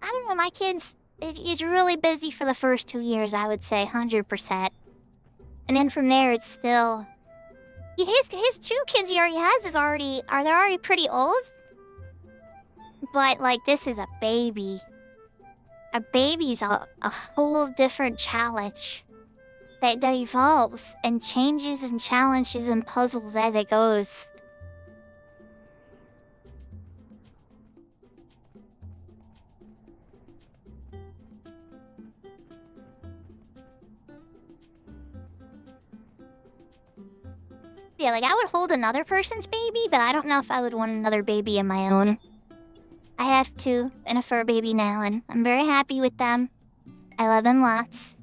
A: I don't know, my kids, it's really busy for the first 2 years, I would say, 100%. And then from there, it's still... His 2 kids he already has they're already pretty old. But, like, this is a baby. A baby's a whole different challenge that evolves and changes and challenges and puzzles as it goes. Yeah, like, I would hold another person's baby, but I don't know if I would want another baby of my own. I have 2 and a fur baby now, and I'm very happy with them. I love them lots.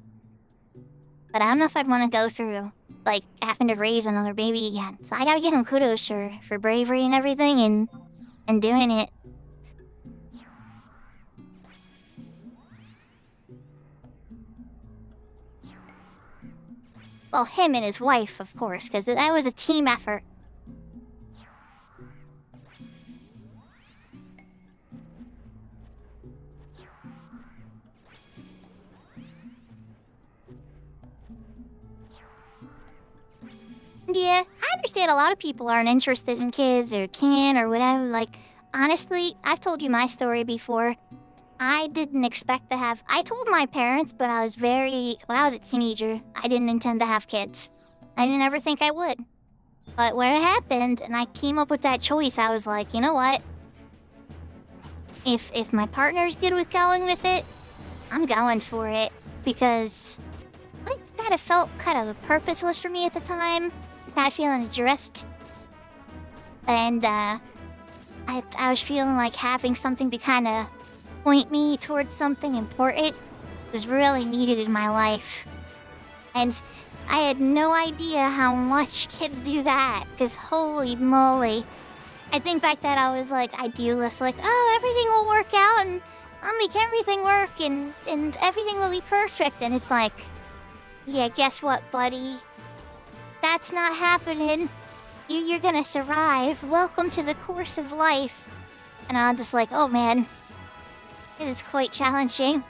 A: But I don't know if I'd want to go through, like, having to raise another baby again. So I gotta give him kudos for bravery and everything, and doing it. Well, him and his wife, of course, because that was a team effort. Yeah, I understand a lot of people aren't interested in kids or can or whatever. Like, honestly, I've told you my story before. I didn't expect to have... I told my parents, but when I was a teenager, I didn't intend to have kids. I didn't ever think I would. But when it happened, and I came up with that choice, I was like, you know what? If my partner's good with going with it, I'm going for it. Because life kind of felt kind of purposeless for me at the time. Kind of feeling adrift. And, I was feeling like having something to kind of point me towards something important was really needed in my life. And I had no idea how much kids do that, because holy moly. I think back then I was like idealist, like, oh, everything will work out and I'll make everything work and everything will be perfect. And it's like, yeah, guess what, buddy? That's not happening. You're gonna survive. Welcome to the course of life. And I'm just like, oh man, it is quite challenging.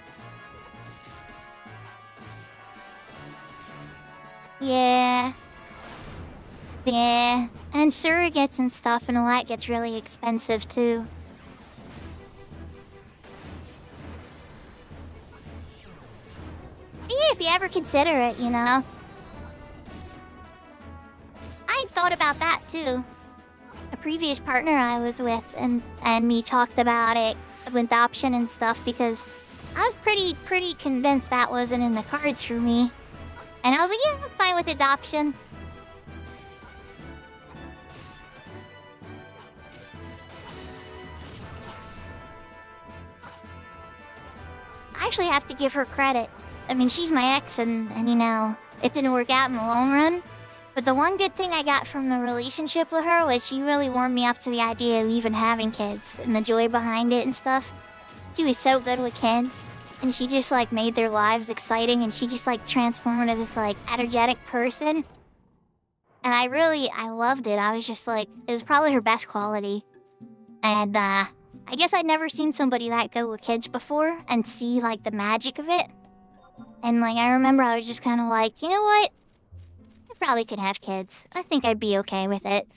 A: Yeah. Yeah. And surrogates and stuff and all that gets really expensive too. Yeah, if you ever consider it, you know. I thought about that too. A previous partner I was with and me talked about it with adoption and stuff because I was pretty convinced that wasn't in the cards for me. And I was like, yeah, I'm fine with adoption. I actually have to give her credit. I mean, she's my ex and you know, it didn't work out in the long run. But the one good thing I got from the relationship with her was she really warmed me up to the idea of even having kids and the joy behind it and stuff. She was so good with kids. And she just, like, made their lives exciting and she just, like, transformed into this, like, energetic person. And I loved it. I was just, like, it was probably her best quality. And, I guess I'd never seen somebody that good with kids before and see, like, the magic of it. And, like, I remember I was just kind of like, you know what? I probably could have kids. I think I'd be okay with it.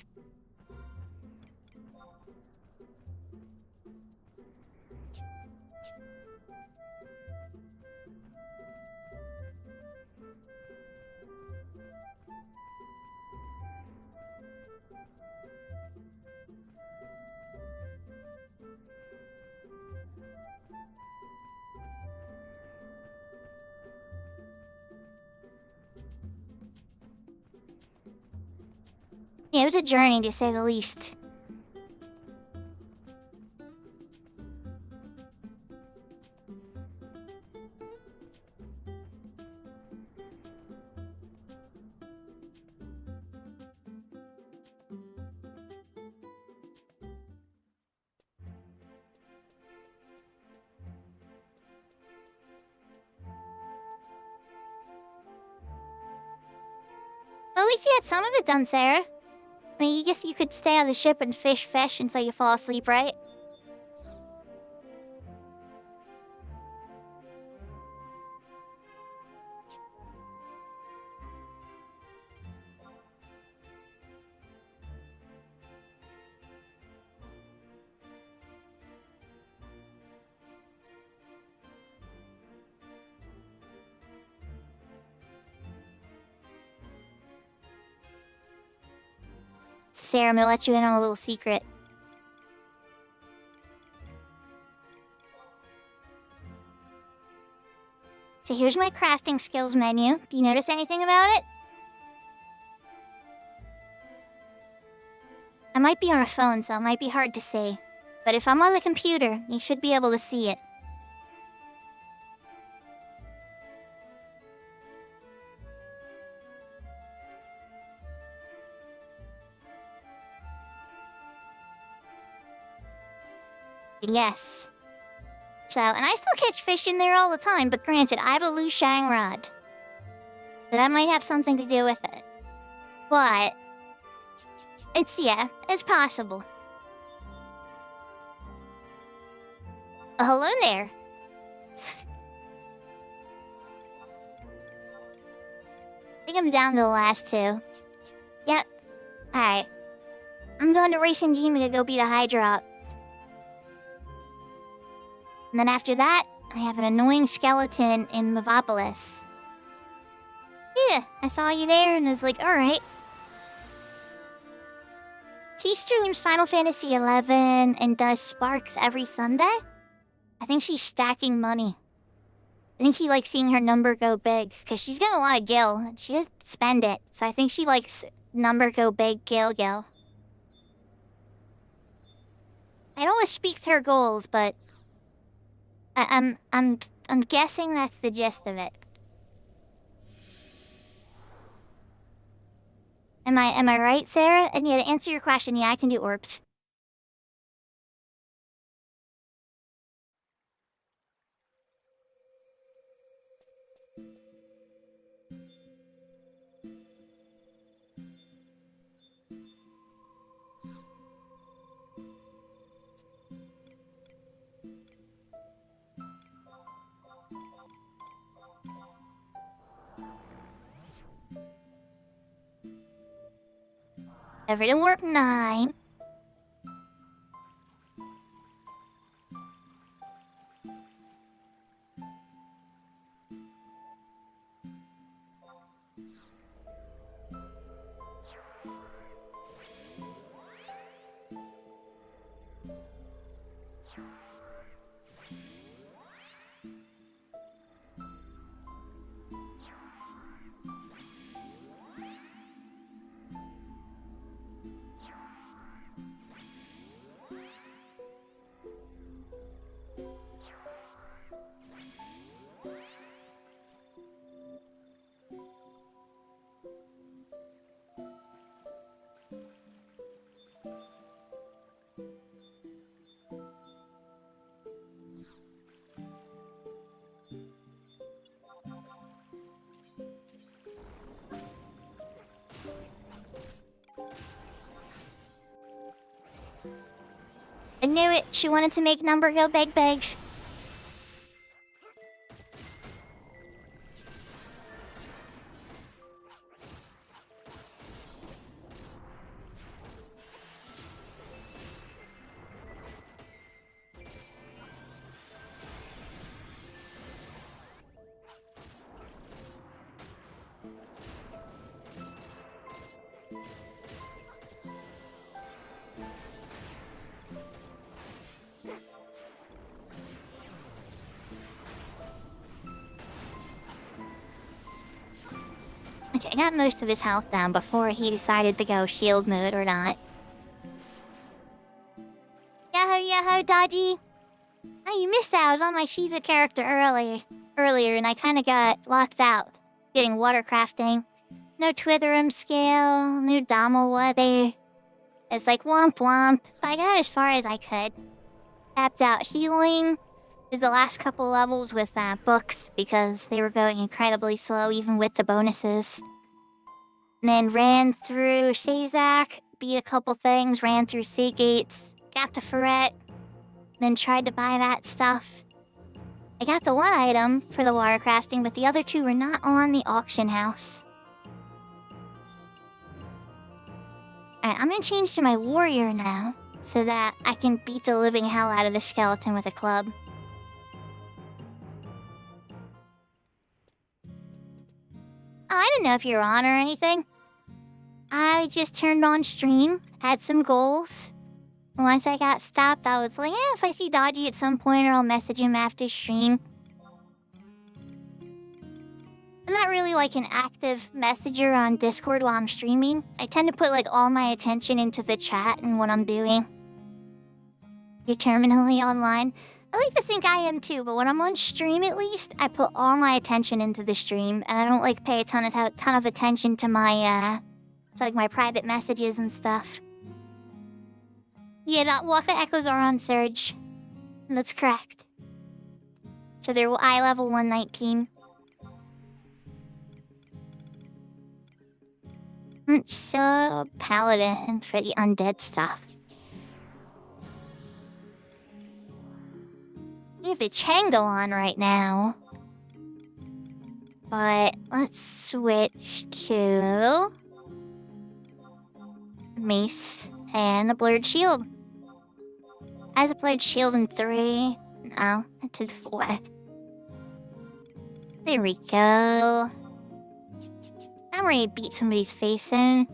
A: Yeah, it was a journey, to say the least. least you had some of it done, Sarah. I mean, I guess you could stay on the ship and fish until you fall asleep, right? Sarah, I'm gonna let you in on a little secret. So here's my crafting skills menu. Do you notice anything about it? I might be on a phone, so it might be hard to see. But if I'm on the computer, you should be able to see it. Yes. So, and I still catch fish in there all the time, but granted, I have a Lu Shang rod. So that might have something to do with it. But, it's possible. Oh, hello there. I think I'm down to the last two. Yep. Alright. I'm going to Racing Demon to go beat a Hydra. And then after that, I have an annoying skeleton in Mavopolis. Yeah, I saw you there and was like, alright. She streams Final Fantasy XI and does Sparks every Sunday. I think she's stacking money. I think she likes seeing her number go big, because she's got a lot of gil, and she doesn't spend it. So I think she likes number go big, gil. I don't always speak to her goals, but I'm guessing that's the gist of it. Am I right, Sarah? And yeah, to answer your question, yeah, I can do orbs. Ever to warp 9. I knew it. She wanted to make number go big. Okay, I got most of his health down before he decided to go shield mode or not. Yahoo, Dodgy! Oh, you missed out. I was on my Shiva character earlier, and I kinda got locked out. Getting watercrafting. No Twitherum scale, no Damalwa. It's like womp. I got as far as I could. Tapped out healing. Did the last couple levels with books because they were going incredibly slow even with the bonuses. and then ran through Shazak, beat a couple things, ran through Sea Gates, got to Ferret, then tried to buy that stuff. I got the one item for the water crafting, but the other two were not on the auction house. Alright, I'm gonna change to my warrior now, so that I can beat the living hell out of the skeleton with a club. Oh, I didn't know if you were on or anything. I just turned on stream, had some goals. Once I got stopped, I was like, if I see Dodgy at some point, or I'll message him after stream. I'm not really like an active messenger on Discord while I'm streaming. I tend to put like all my attention into the chat and what I'm doing. You're terminally online. I like to think I am too, but when I'm on stream at least, I put all my attention into the stream, and I don't like pay a ton of attention to my to like my private messages and stuff. Yeah, that Waka Echoes are on Surge. That's correct. So they're eye level 119. So paladin for the undead stuff. We have a Chango on right now. But let's switch to Mace and the Blurred Shield. As a Blurred Shield in 3. No, I did 4. There we go. I'm ready to beat somebody's face in.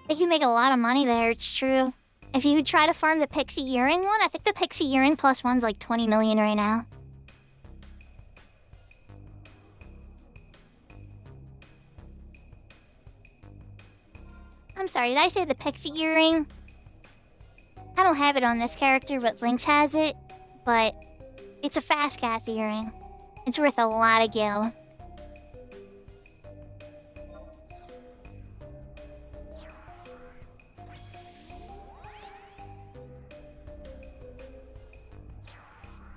A: They can make a lot of money there, it's true. If you try to farm the Pixie Earring one, I think the Pixie Earring plus one's like 20 million right now. I'm sorry, did I say the Pixie Earring? I don't have it on this character, but Lynx has it. But it's a fast gas earring. It's worth a lot of gil.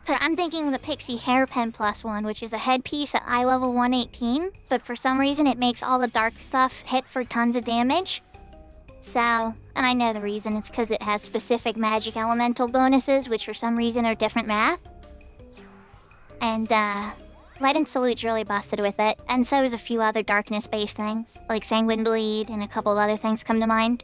A: But I'm thinking of the Pixie Hairpin plus one, which is a headpiece at eye level 118, but for some reason it makes all the dark stuff hit for tons of damage. So, and I know the reason, it's because it has specific magic elemental bonuses, which for some reason are different math. And, Light and Salute's really busted with it, and so is a few other darkness-based things, like Sanguine Bleed and a couple of other things come to mind.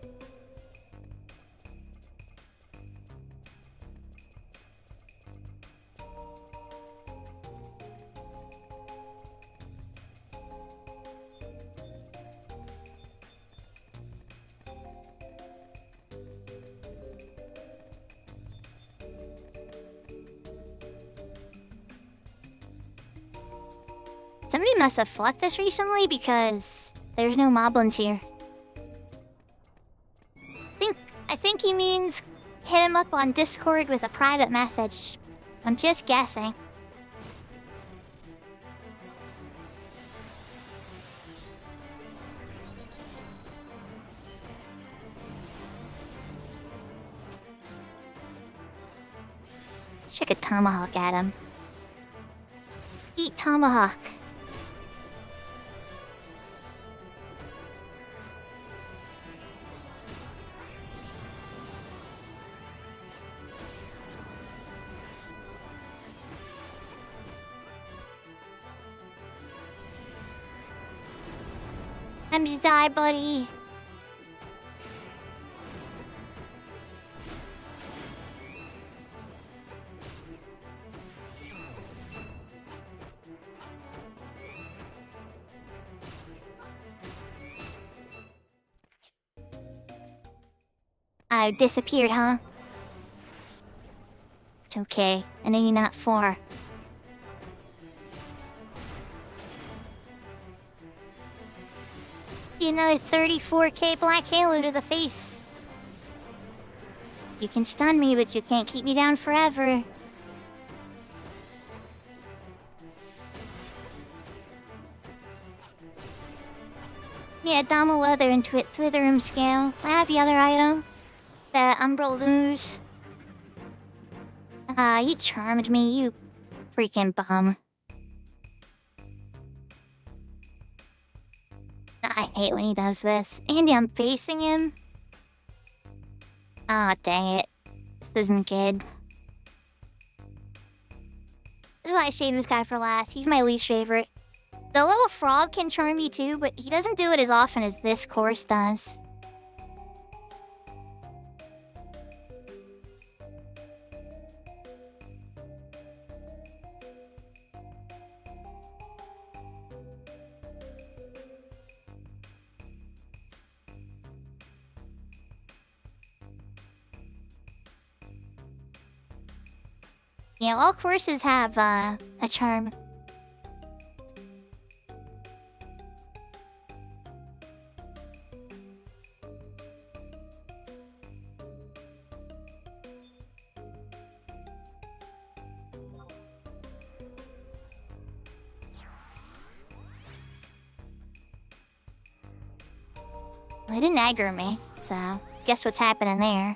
A: Somebody must have fought this recently because there's no moblins here. I think he means hit him up on Discord with a private message. I'm just guessing. Check a tomahawk at him. Eat tomahawk. Time to die, buddy. I disappeared, huh? It's okay. I know you're not far. Another 34k black halo to the face. You can stun me, but you can't keep me down forever. Yeah, Dama Leather and Witherum Scale. I have the other item. The Umbral Lose. You charmed me, you freaking bum. I hate when he does this. And I'm facing him. Ah, dang it. This isn't good. This is why I shaved this guy for last. He's my least favorite. The little frog can charm me too, but he doesn't do it as often as this course does. Yeah, all courses have a charm. Well, it didn't aggro me, so guess what's happening there.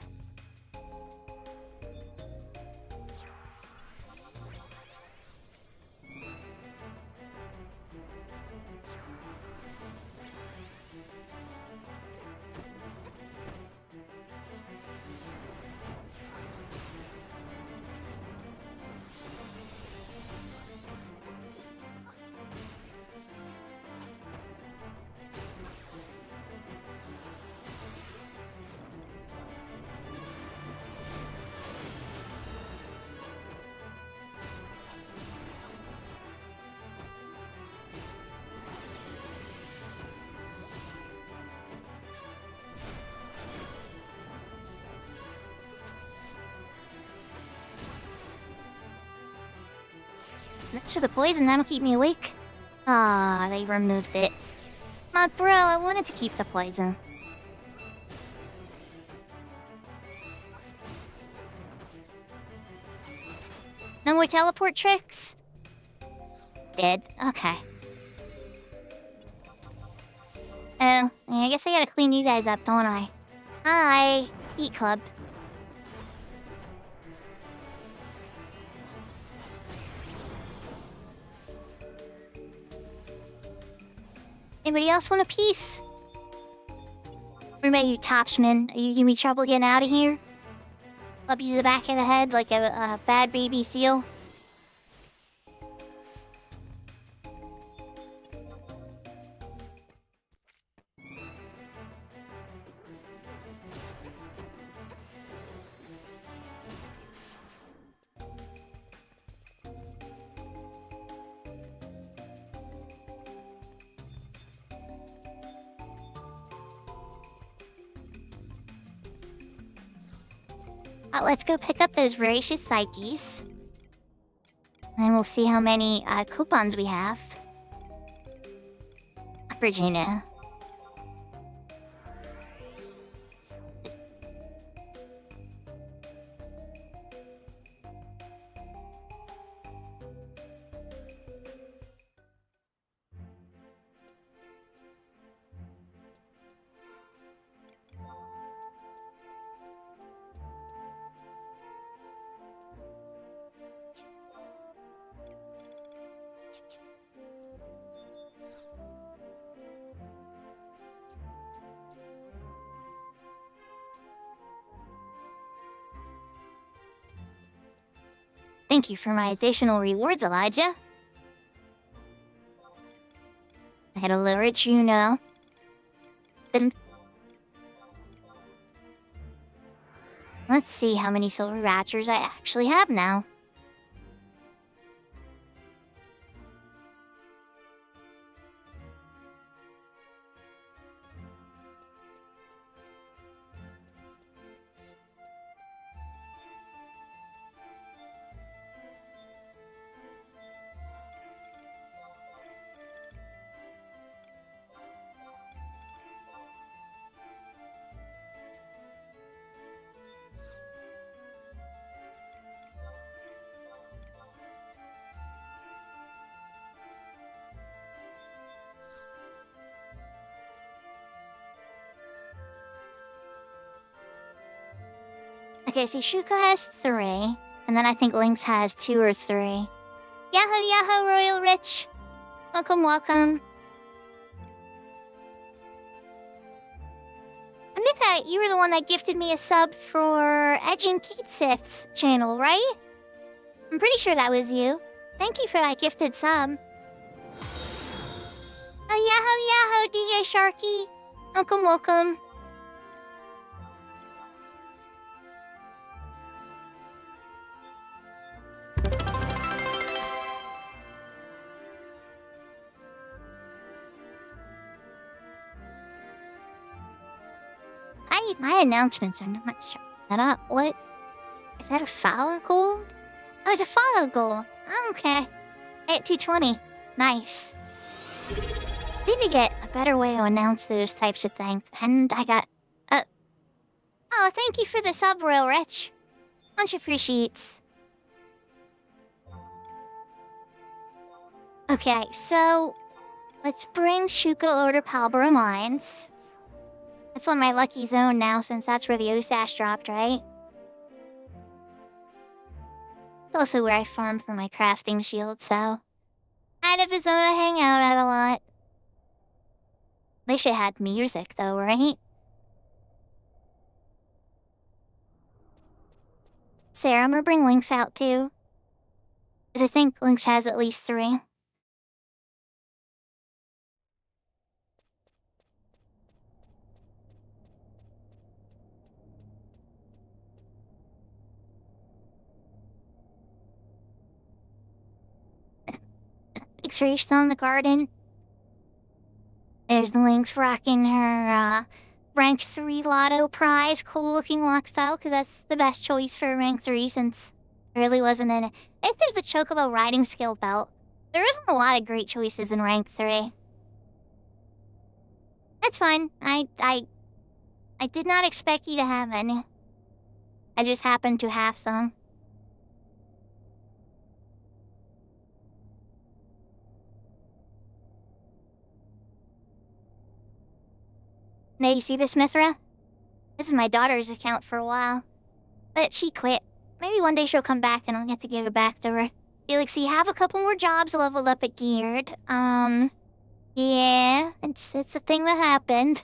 A: Next to the poison, that'll keep me awake. Ah, they removed it. My bro, I wanted to keep the poison. No more teleport tricks? Dead. Okay. Oh, I guess I gotta clean you guys up, don't I? Hi, Eat Club. Anybody else want a piece? What about you, Topshman? Are you giving me trouble getting out of here? Up you to the back of the head like a bad baby seal? Let's go pick up those voracious psyches. And we'll see how many coupons we have. Virginia. Thank you for my additional rewards, Elijah. Hello, Rich, you know. Let's see how many silver ratchers I actually have now. Okay, see, Shuka has 3, and then I think Lynx has 2 or 3. Yahoo, yahoo, Royal Rich! Welcome, welcome. Nika, you were the one that gifted me a sub for Edging Keatsith's channel, right? I'm pretty sure that was you. Thank you for that gifted sub. Oh, yahoo, yahoo, DJ Sharky. Welcome, welcome. My announcements are not shut up. What? Is that a follow goal? Oh, it's a follow goal. Okay. At 220. Nice. Need to get a better way to announce those types of things. And I got... Oh, thank you for the sub, Royal Rich. Much appreciates. Okay, so... Let's bring Shuka over to Palbora Mines. That's on my lucky zone now, since that's where the Osash dropped, right? It's also where I farm for my crafting shield, so... Kind of a zone I hang out at a lot. They should have had music, though, right? Sarah, I'm gonna bring Lynx out, too. Because I think Lynx has at least 3. X-ray still in the garden. There's the Lynx rocking her rank 3 lotto prize, cool looking lock style, because that's the best choice for rank 3 since there really wasn't any. If there's the Chocobo riding skill belt, there isn't a lot of great choices in rank 3. That's fine. I did not expect you to have any. I just happened to have some. Now you see this, Mithra? This is my daughter's account for a while. But she quit. Maybe one day she'll come back and I'll get to give it back to her. Felix, you have a couple more jobs leveled up at Geared. Yeah, it's a thing that happened.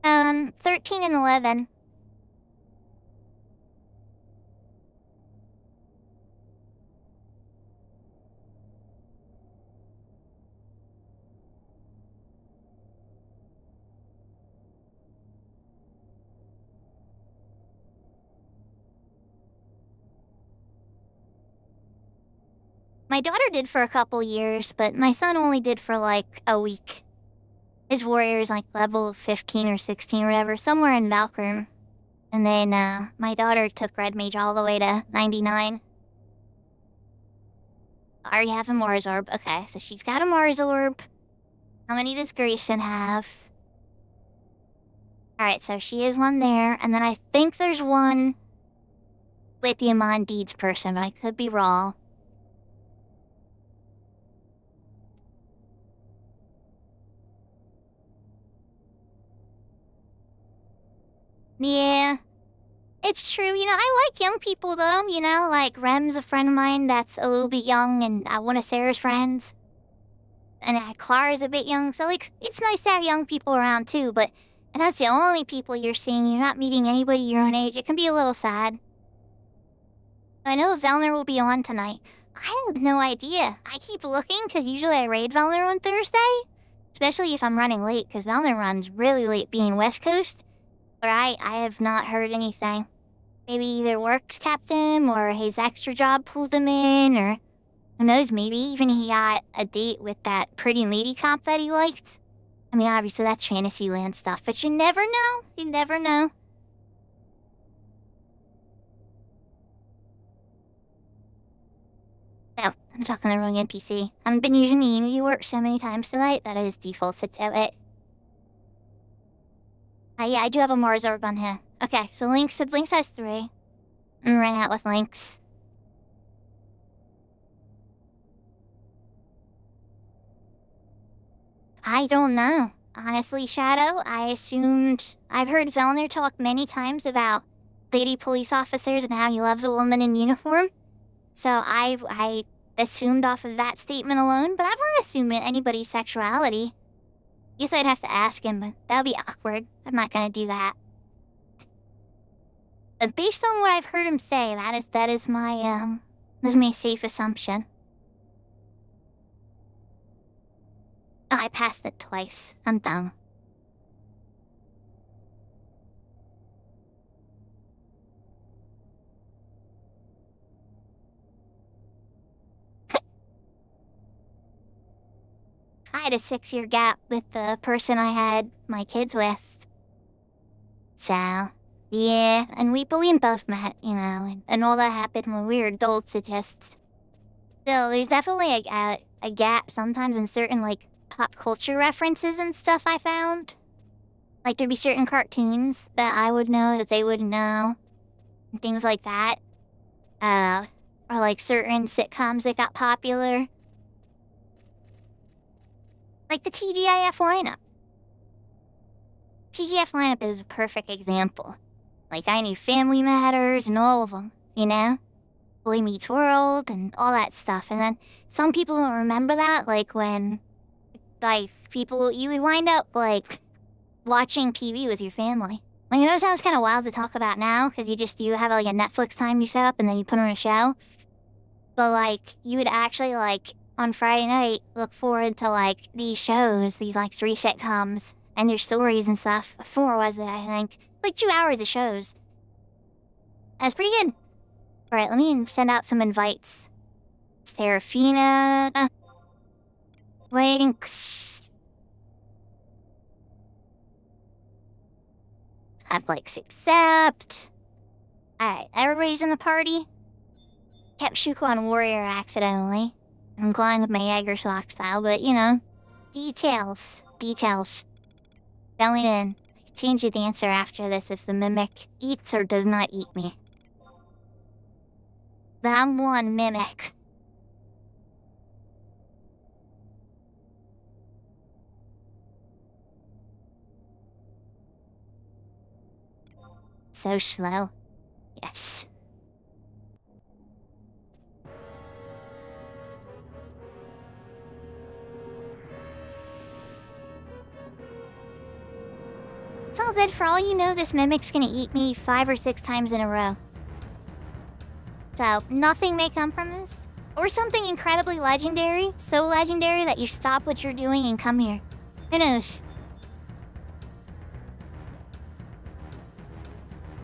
A: Um, 13 and 11. My daughter did for a couple years, but my son only did for like a week. His warrior's like level 15 or 16 or whatever, somewhere in Valkyrie. And then my daughter took Red Mage all the way to 99. I already have a Mars Orb. Okay, so she's got a Mars Orb. How many does Grayson have? Alright, so she is one there. And then I think there's one Lithium on Deeds person, but I could be wrong. Yeah, it's true. You know, I like young people, though. You know, like Rem's a friend of mine that's a little bit young, and one of Sarah's friends. And Clara's a bit young, so, like, it's nice to have young people around, too, but... And that's the only people you're seeing. You're not meeting anybody your own age. It can be a little sad. I know Velner will be on tonight. I have no idea. I keep looking, because usually I raid Velner on Thursday. Especially if I'm running late, because Velner runs really late being West Coast. But I have not heard anything. Maybe either work's kept him, or his extra job pulled him in, or... Who knows, maybe even he got a date with that pretty lady cop that he liked. I mean, obviously that's Fantasyland stuff, but you never know. You never know. Oh, I'm talking to the wrong NPC. I've been using the Unity work so many times tonight that I just defaulted to it. Yeah, I do have a Mars Orb on him. Okay, so Lynx has 3. I'm gonna run out with Lynx. I don't know. Honestly, Shadow, I assumed... I've heard Zellner talk many times about lady police officers and how he loves a woman in uniform. So I assumed off of that statement alone, but I've never assumed anybody's sexuality. Guess I'd have to ask him, but that would be awkward. I'm not gonna do that. But based on what I've heard him say, that is my safe assumption. Oh, I passed it twice. I'm dumb. I had a 6-year gap with the person I had my kids with. So, yeah, and we both met, you know, and all that happened when we were adults. It just... Still, there's definitely a gap sometimes in certain, like, pop culture references and stuff I found. Like, there'd be certain cartoons that I would know that they wouldn't know. And things like that. Or, like, certain sitcoms that got popular. Like the TGIF lineup. TGIF lineup is a perfect example. Like, I knew Family Matters and all of them, you know? Boy Meets World and all that stuff. And then some people don't remember that, like when, like, you would wind up, like, watching TV with your family. Like, I know it sounds kind of wild to talk about now, because you have, like, a Netflix time you set up and then you put on a show. But, like, you would actually, like, on Friday night, look forward to, like, these shows, these, like, 3 sitcoms, and their stories and stuff. 4 was it, I think. Like, 2 hours of shows. That's pretty good. Alright, let me send out some invites. Serafina... Waiting... I'd like to accept. Alright, everybody's in the party. Kept Shuko on Warrior accidentally. I'm gliding with my Jägerschlag style, but you know. Details. Details. Going in. I can change the answer after this if the mimic eats or does not eat me. That one mimic. So slow. Yes. It's all good. For all you know, this mimic's gonna eat me 5 or 6 times in a row. So, nothing may come from this. Or something incredibly legendary. So legendary that you stop what you're doing and come here. Who knows?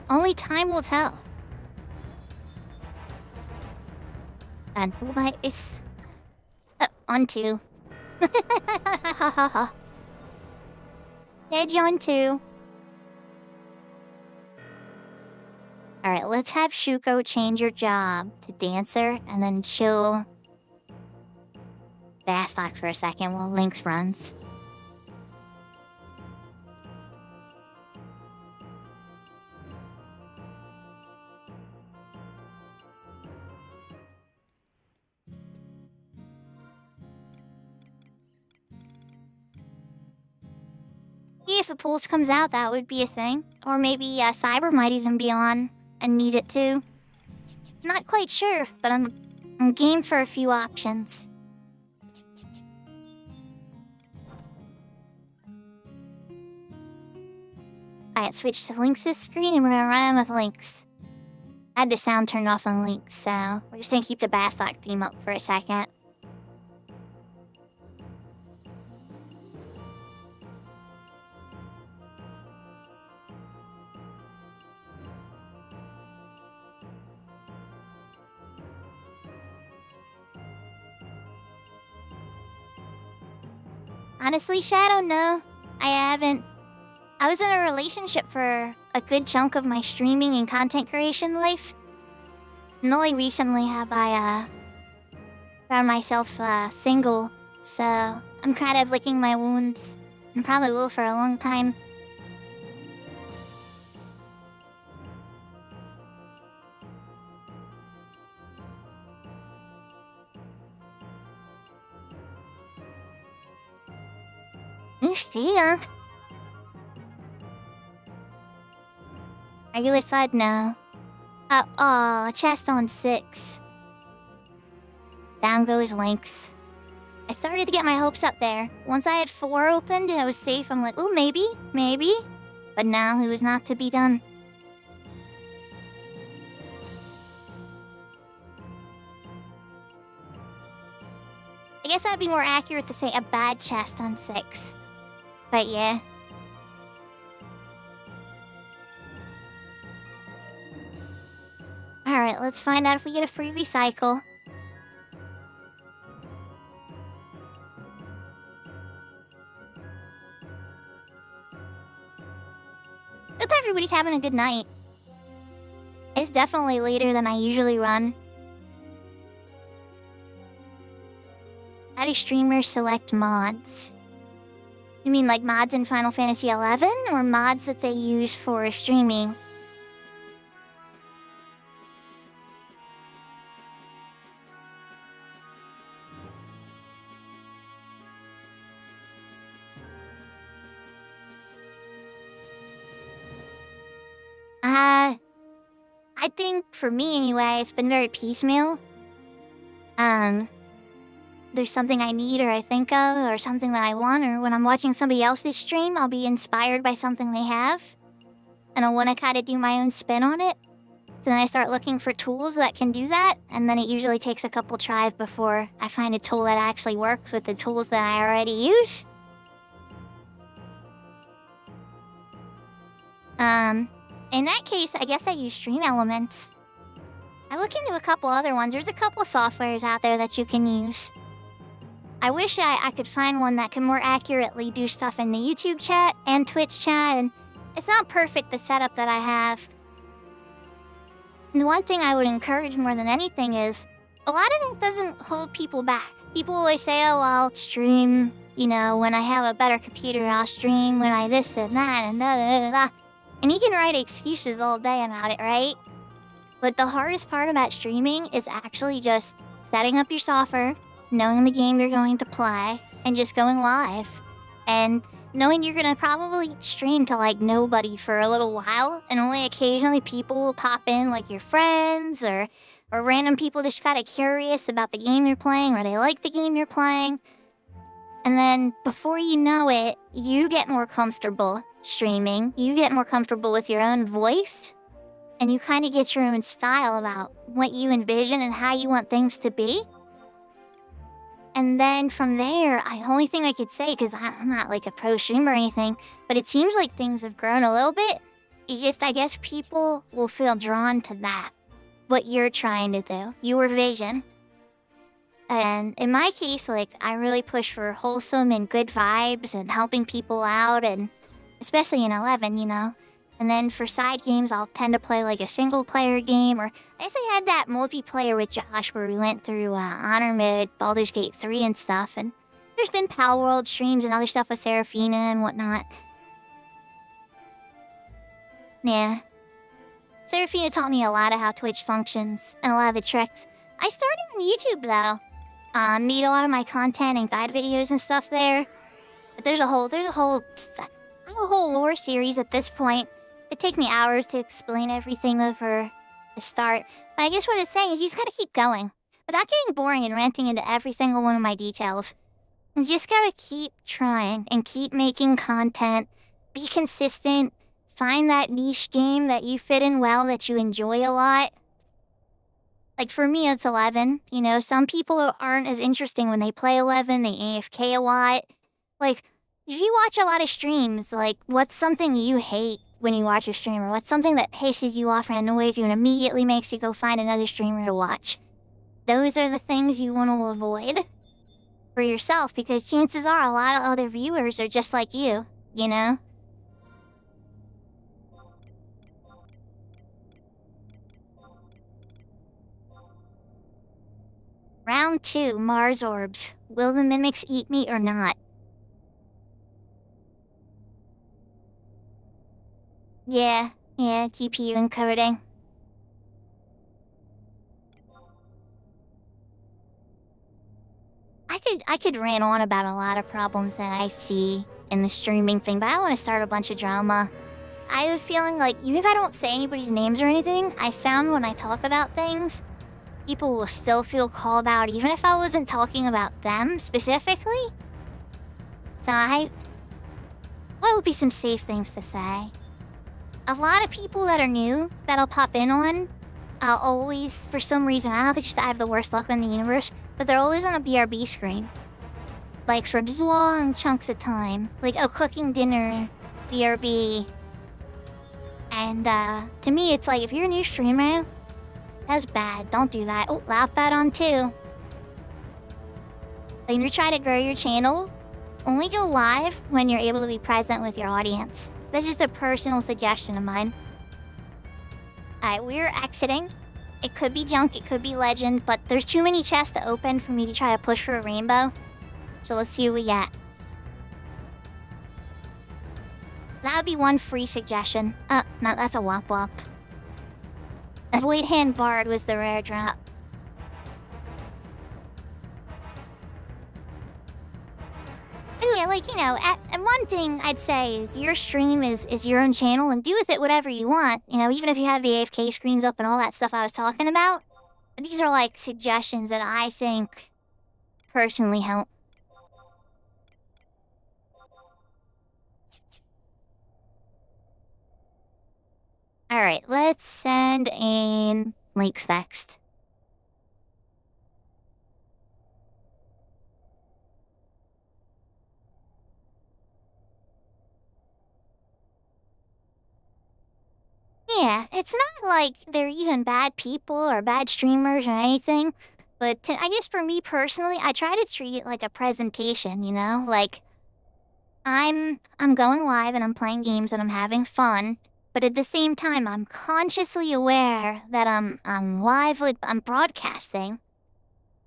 A: Only time will tell. And who is... on 2. Edge on 2. Alright, let's have Shuko change your job to dancer, and then she'll... fast lock for a second while Lynx runs. If a pulse comes out, that would be a thing. Or maybe Cyber might even be on and need it too. Not quite sure, but I'm game for a few options. Alright, switch to Lynx's screen and we're gonna run with Lynx. I had the sound turned off on Lynx, so we're just gonna keep the Baslock theme up for a second. Honestly, Shadow, no. I haven't. I was in a relationship for a good chunk of my streaming and content creation life. And only recently have I, found myself, single. So, I'm kind of licking my wounds. And probably will for a long time. See ya. Regular side, no. Chest on 6. Down goes Lynx. I started to get my hopes up there. Once I had 4 opened and it was safe, I'm like, oh, maybe. But now it was not to be done. I guess that'd be more accurate to say a bad chest on 6. But yeah. Alright, let's find out if we get a free recycle. Hope everybody's having a good night. It's definitely later than I usually run. How do streamers select mods? You mean like mods in Final Fantasy XI, or mods that they use for streaming? I think for me anyway, it's been very piecemeal. There's something I need or I think of or something that I want, or when I'm watching somebody else's stream, I'll be inspired by something they have. And I'll want to kind of do my own spin on it. So then I start looking for tools that can do that, and then it usually takes a couple tries before I find a tool that actually works with the tools that I already use. In that case, I guess I use Stream Elements. I look into a couple other ones. There's a couple softwares out there that you can use. I wish I could find one that can more accurately do stuff in the YouTube chat and Twitch chat, and it's not perfect, the setup that I have. And one thing I would encourage more than anything is, a lot of it doesn't hold people back. People always say, oh, I'll stream, you know, when I have a better computer, I'll stream when I this and that and da da da da. And you can write excuses all day about it, right? But the hardest part about streaming is actually just setting up your software, knowing the game you're going to play, and just going live. And knowing you're gonna probably stream to like nobody for a little while, and only occasionally people will pop in, like your friends or random people just kind of curious about the game you're playing, or they like the game you're playing. And then before you know it, you get more comfortable streaming, you get more comfortable with your own voice, and you kind of get your own style about what you envision and how you want things to be. And then from there, the only thing I could say, because I'm not like a pro streamer or anything, but it seems like things have grown a little bit. It's just, I guess people will feel drawn to that, what you're trying to do, your vision. And in my case, like, I really push for wholesome and good vibes and helping people out, and especially in 11, you know. And then for side games, I'll tend to play like a single-player game, or I guess I had that multiplayer with Josh where we went through Honor Mid, Baldur's Gate 3 and stuff, and there's been Pal World streams and other stuff with Seraphina and whatnot. Yeah. Seraphina taught me a lot of how Twitch functions, and a lot of the tricks. I started on YouTube, though. Made a lot of my content and guide videos and stuff there. But there's a whole lore series at this point. It'd take me hours to explain everything over the start. But I guess what it's saying is you just gotta keep going. Without getting boring and ranting into every single one of my details. You just gotta keep trying and keep making content. Be consistent. Find that niche game that you fit in well, that you enjoy a lot. Like for me, it's 11. You know, some people aren't as interesting when they play 11. They AFK a lot. Like, if you watch a lot of streams, like, what's something you hate when you watch a streamer? What's something that pisses you off and annoys you and immediately makes you go find another streamer to watch? Those are the things you want to avoid for yourself, because chances are a lot of other viewers are just like you know? Round 2, Mars Orbs. Will the mimics eat me or not? Yeah, GPU encoding. I could rant on about a lot of problems that I see in the streaming thing, but I don't want to start a bunch of drama. I have a feeling like, even if I don't say anybody's names or anything, I found when I talk about things, people will still feel called out, even if I wasn't talking about them specifically. So what would be some safe things to say? A lot of people that are new, that I'll pop in on, I'll always, for some reason, I don't know if it's just I have the worst luck in the universe, but they're always on a BRB screen. Like for just long chunks of time. Like, oh, cooking dinner, BRB. And to me, it's like, if you're a new streamer, that's bad. Don't do that. Oh, laugh that on too. When you're trying to grow your channel, only go live when you're able to be present with your audience. That's just a personal suggestion of mine. Alright, we're exiting. It could be junk, it could be legend, but there's too many chests to open for me to try to push for a rainbow. So let's see what we get. That would be one free suggestion. No, that's a Wop Wop. A Void Hand Bard was the rare drop. Yeah, like, you know, and one thing I'd say is your stream is your own channel, and do with it whatever you want. You know, even if you have the AFK screens up and all that stuff I was talking about. These are like suggestions that I think personally help. Alright, let's send in links next. Yeah, it's not like they're even bad people or bad streamers or anything, but I guess for me personally, I try to treat it like a presentation, you know? Like, I'm going live and I'm playing games and I'm having fun, but at the same time, I'm consciously aware that I'm live, like, I'm broadcasting,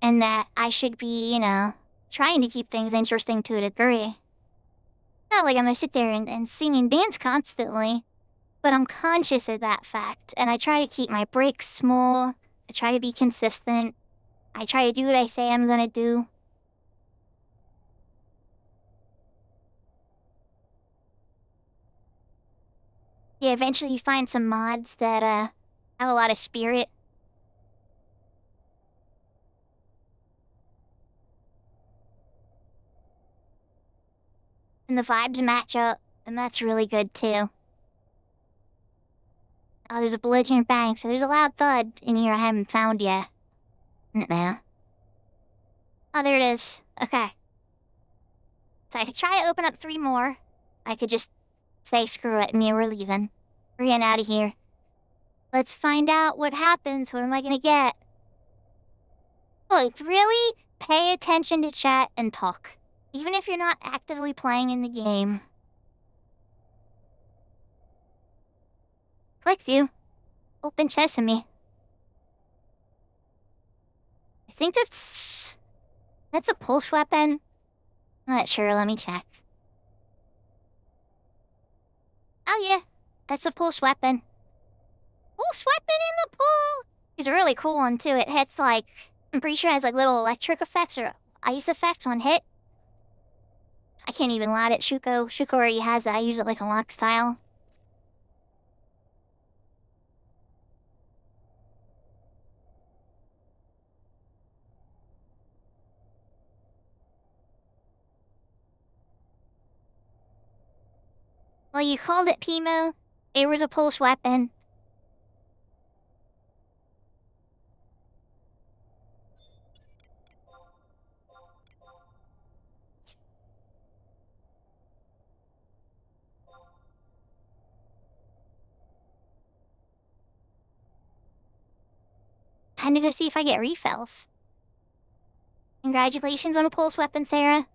A: and that I should be, you know, trying to keep things interesting to a degree. Not like I'm gonna sit there and sing and dance constantly. But I'm conscious of that fact, and I try to keep my breaks small, I try to be consistent, I try to do what I say I'm gonna do. Yeah, eventually you find some mods that have a lot of spirit. And the vibes match up, and that's really good too. Oh, there's a belligerent bang, so there's a loud thud in here I haven't found yet. No. Oh, there it is. Okay. So I could try to open up 3 more. I could just say screw it and yeah, we're leaving. We're getting out of here. Let's find out what happens. What am I gonna get? Look, really? Pay attention to chat and talk. Even if you're not actively playing in the game. Clicked you. Open sesame. I think that's a pulse weapon. I'm not sure, let me check. Oh yeah, that's a pulse weapon. Pulse weapon in the pool! It's a really cool one too. It hits like, I'm pretty sure it has like little electric effects or ice effects on hit. I can't even loud it. Shuko already has that. I use it like a lock style. Well, you called it Pimo. It was a pulse weapon. Time to go see if I get refills. Congratulations on a pulse weapon, Sarah.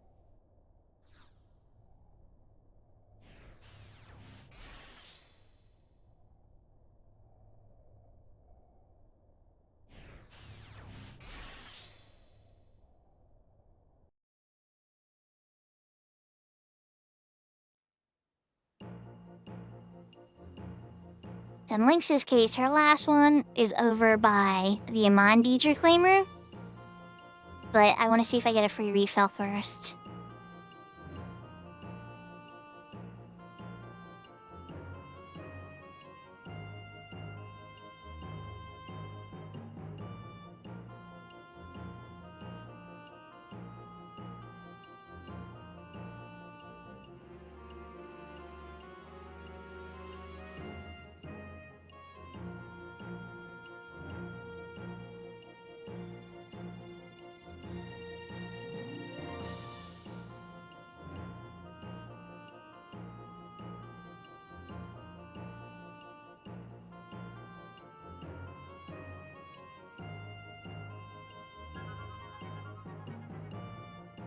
A: In Lynx's case, her last one is over by the Amandi Reclaimer. But I want to see if I get a free refill first.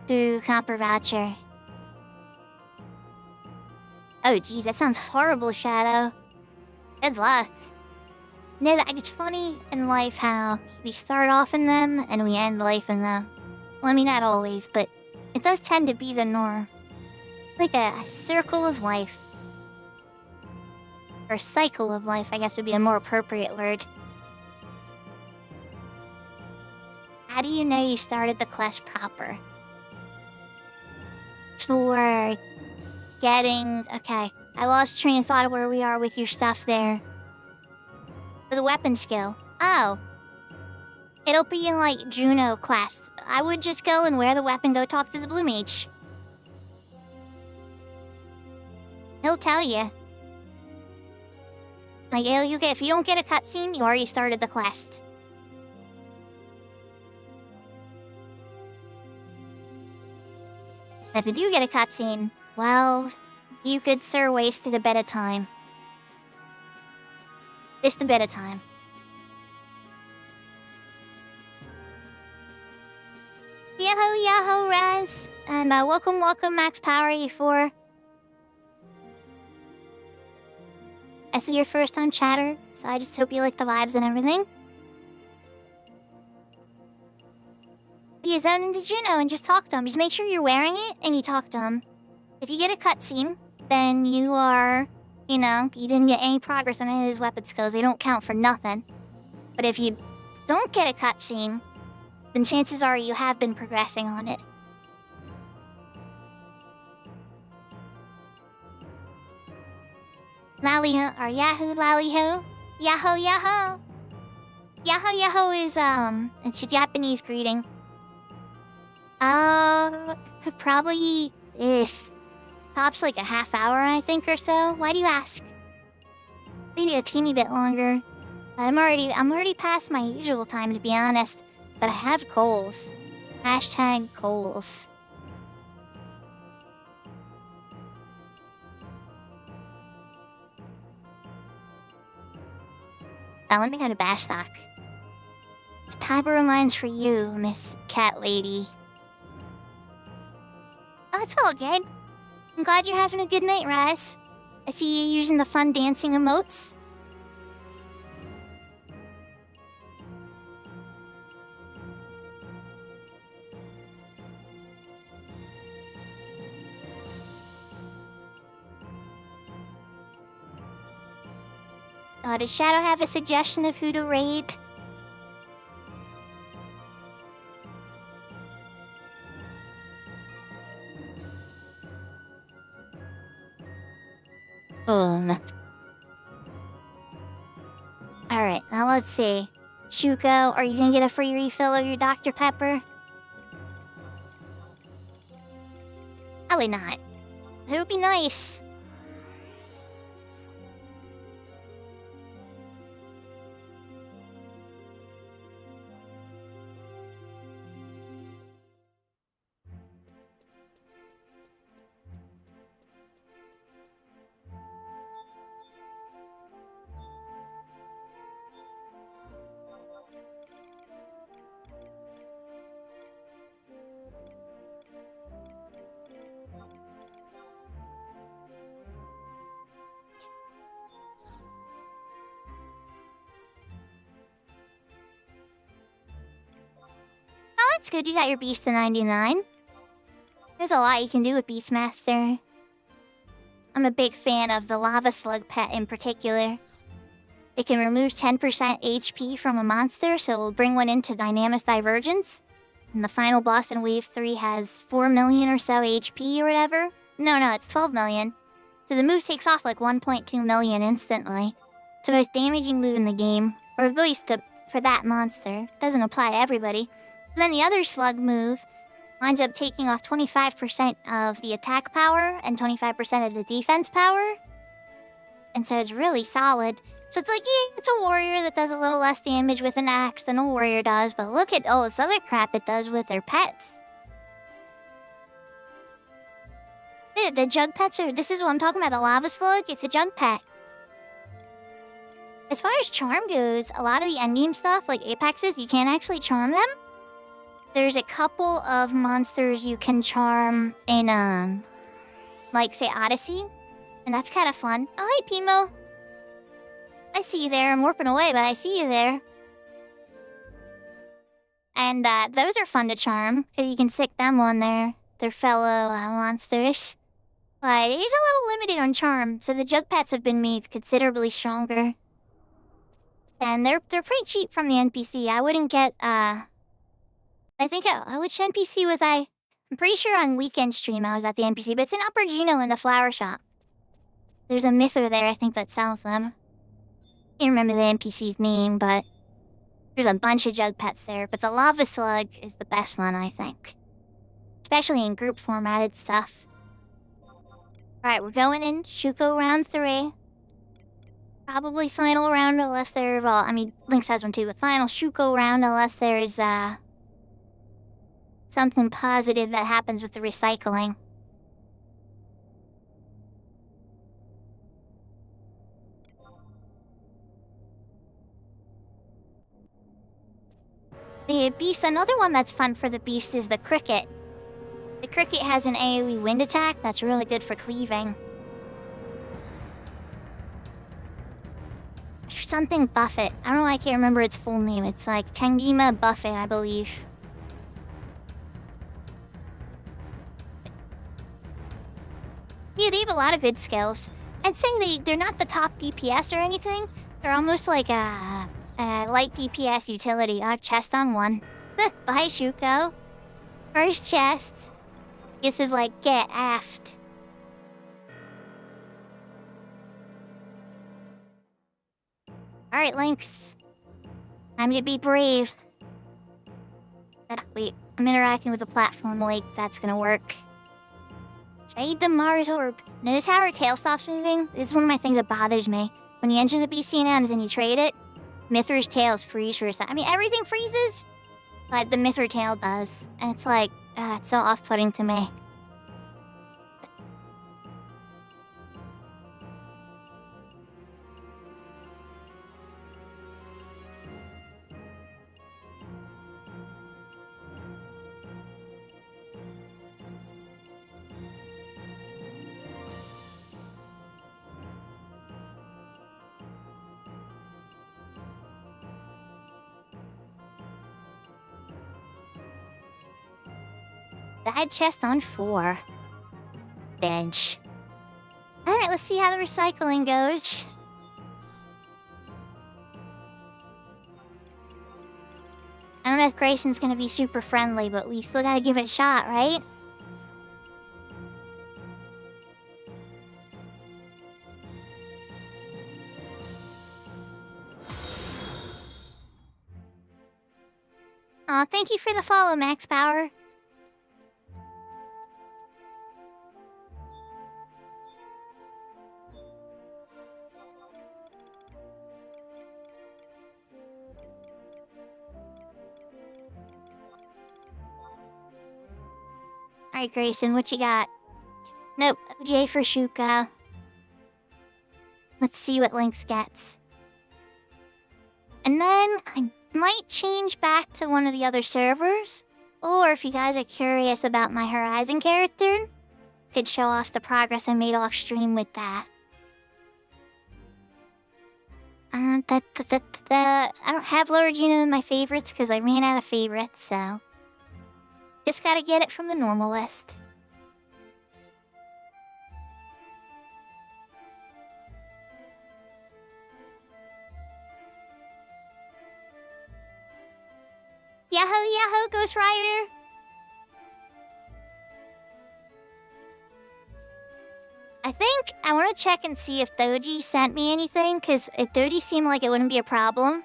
A: Boo, copper voucher. Oh, geez, that sounds horrible, Shadow. Good luck. No, it's funny in life how we start off in them and we end life in them. Well, I mean, not always, but it does tend to be the norm. Like a circle of life. Or cycle of life, I guess would be a more appropriate word. How do you know you started the quest proper? For getting... Okay, I lost train of thought of where we are with your stuff there. For the weapon skill. Oh. It'll be in, like, Juno quest. I would just go and wear the weapon, go talk to the Blue Mage. He'll tell you. Like, if you don't get a cutscene, you already started the quest. If you do get a cutscene, well, you could, sir, waste a bit of time. Just a bit of time. Yahoo, yahoo, Raz! And welcome, Max Power E4. I see your first time chatter, so I just hope you like the vibes and everything. You zone into Juno and just talk to him. Just make sure you're wearing it and you talk to him. If you get a cutscene, then you are, you didn't get any progress on any of his weapon skills. They don't count for nothing. But if you don't get a cutscene, then chances are you have been progressing on it. Lally-ho, or Yahoo Lally-ho? Yahoo Yahoo! Yahoo Yahoo is, it's a Japanese greeting. Probably, tops like a half hour, I think, or so. Why do you ask? Maybe a teeny bit longer. I'm already past my usual time, to be honest. But I have goals. Hashtag goals. Now let me go to Bashstock. This paper reminds for you, Miss Cat Lady. Oh, it's all good. I'm glad you're having a good night, Raz. I see you using the fun dancing emotes. Does Shadow have a suggestion of who to raid? Alright, now let's see. Shuko, are you gonna get a free refill of your Dr. Pepper? Probably not. It would be nice. That's good, you got your Beast to 99. There's a lot you can do with Beastmaster. I'm a big fan of the Lava Slug pet in particular. It can remove 10% HP from a monster, so it'll bring one into Dynamis Divergence. And the final boss in Wave 3 has 4 million or so HP or whatever. No, it's 12 million. So the move takes off like 1.2 million instantly. It's the most damaging move in the game, or at least for that monster. Doesn't apply to everybody. And then the other slug move winds up taking off 25% of the attack power and 25% of the defense power. And so it's really solid. So it's like, yeah, it's a warrior that does a little less damage with an axe than a warrior does, but look at all this other crap it does with their pets. Dude, the jug pets are... This is what I'm talking about, the lava slug. It's a jug pet. As far as charm goes, a lot of the endgame stuff, like Apexes, you can't actually charm them. there's a couple of monsters you can charm in, like, say, Odyssey. And that's kind of fun. Oh, hey, Pimo. I see you there. I'm warping away, but I see you there. And those are fun to charm, because you can stick them on their fellow monsters. But it is a little limited on charm, so the jug pets have been made considerably stronger. And they're pretty cheap from the NPC. I wouldn't get, I think, which NPC was I? I'm pretty sure on weekend stream I was at the NPC, but it's in Upper Geno in the flower shop. There's a Myther there, I think, that sells them. Can't remember the NPC's name, but there's a bunch of jug pets there. But the lava slug is the best one, I think. Especially in group formatted stuff. Alright, we're going in. Shuko round 3. Probably final round unless there... Well, I mean, Lynx has one too, but final Shuko round unless there's, something positive that happens with the recycling. The beast, another one that's fun for the beast is the cricket. The cricket has an AoE wind attack that's really good for cleaving. Something Buffet. I don't know why I can't remember its full name. It's like Tangima Buffet, I believe. Yeah, they have a lot of good skills. I'd say they're not the top DPS or anything. They're almost like a light DPS utility. Chest on 1. Bye, Shuko. First chest. This is like, get aft. Alright, Lynx. Time to be brave. Wait, I'm interacting with a platform lake. That's gonna work. Trade the Mars Orb. Notice how her tail stops moving? This is one of my things that bothers me. When you enter the BCNMs and you trade it, Myther's tails freeze for a second. I mean, everything freezes, but the Myther tail does. And it's like, it's so off-putting to me. Bad chest on 4. Bench. Alright, let's see how the recycling goes. I don't know if Grayson's gonna be super friendly, but we still gotta give it a shot, right? Aw, thank you for the follow, Max Power. Alright, Grayson, what you got? Nope, OJ for Shuka. Let's see what Lynx gets. And then I might change back to one of the other servers. Or if you guys are curious about my Horizon character, could show off the progress I made off stream with that. I don't have Laura Gino in my favorites because I ran out of favorites, so... Just gotta get it from the normal list. Yahoo, Yahoo, Ghost Rider! I think I want to check and see if Doji sent me anything, because if Doji seemed like it wouldn't be a problem.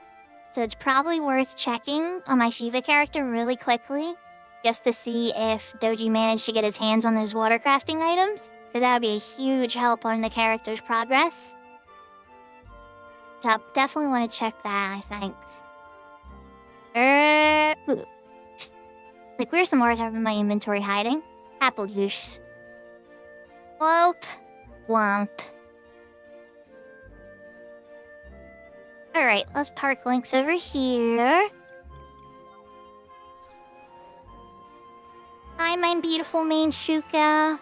A: So it's probably worth checking on my Shiva character really quickly, just to see if Doji managed to get his hands on those water crafting items, because that would be a huge help on the character's progress. So definitely want to check that, I think. Like, where's the Mars Orb in my inventory hiding? Apple juice. Whoop. Want. Alright, let's park Lynx over here. and beautiful main Shuka.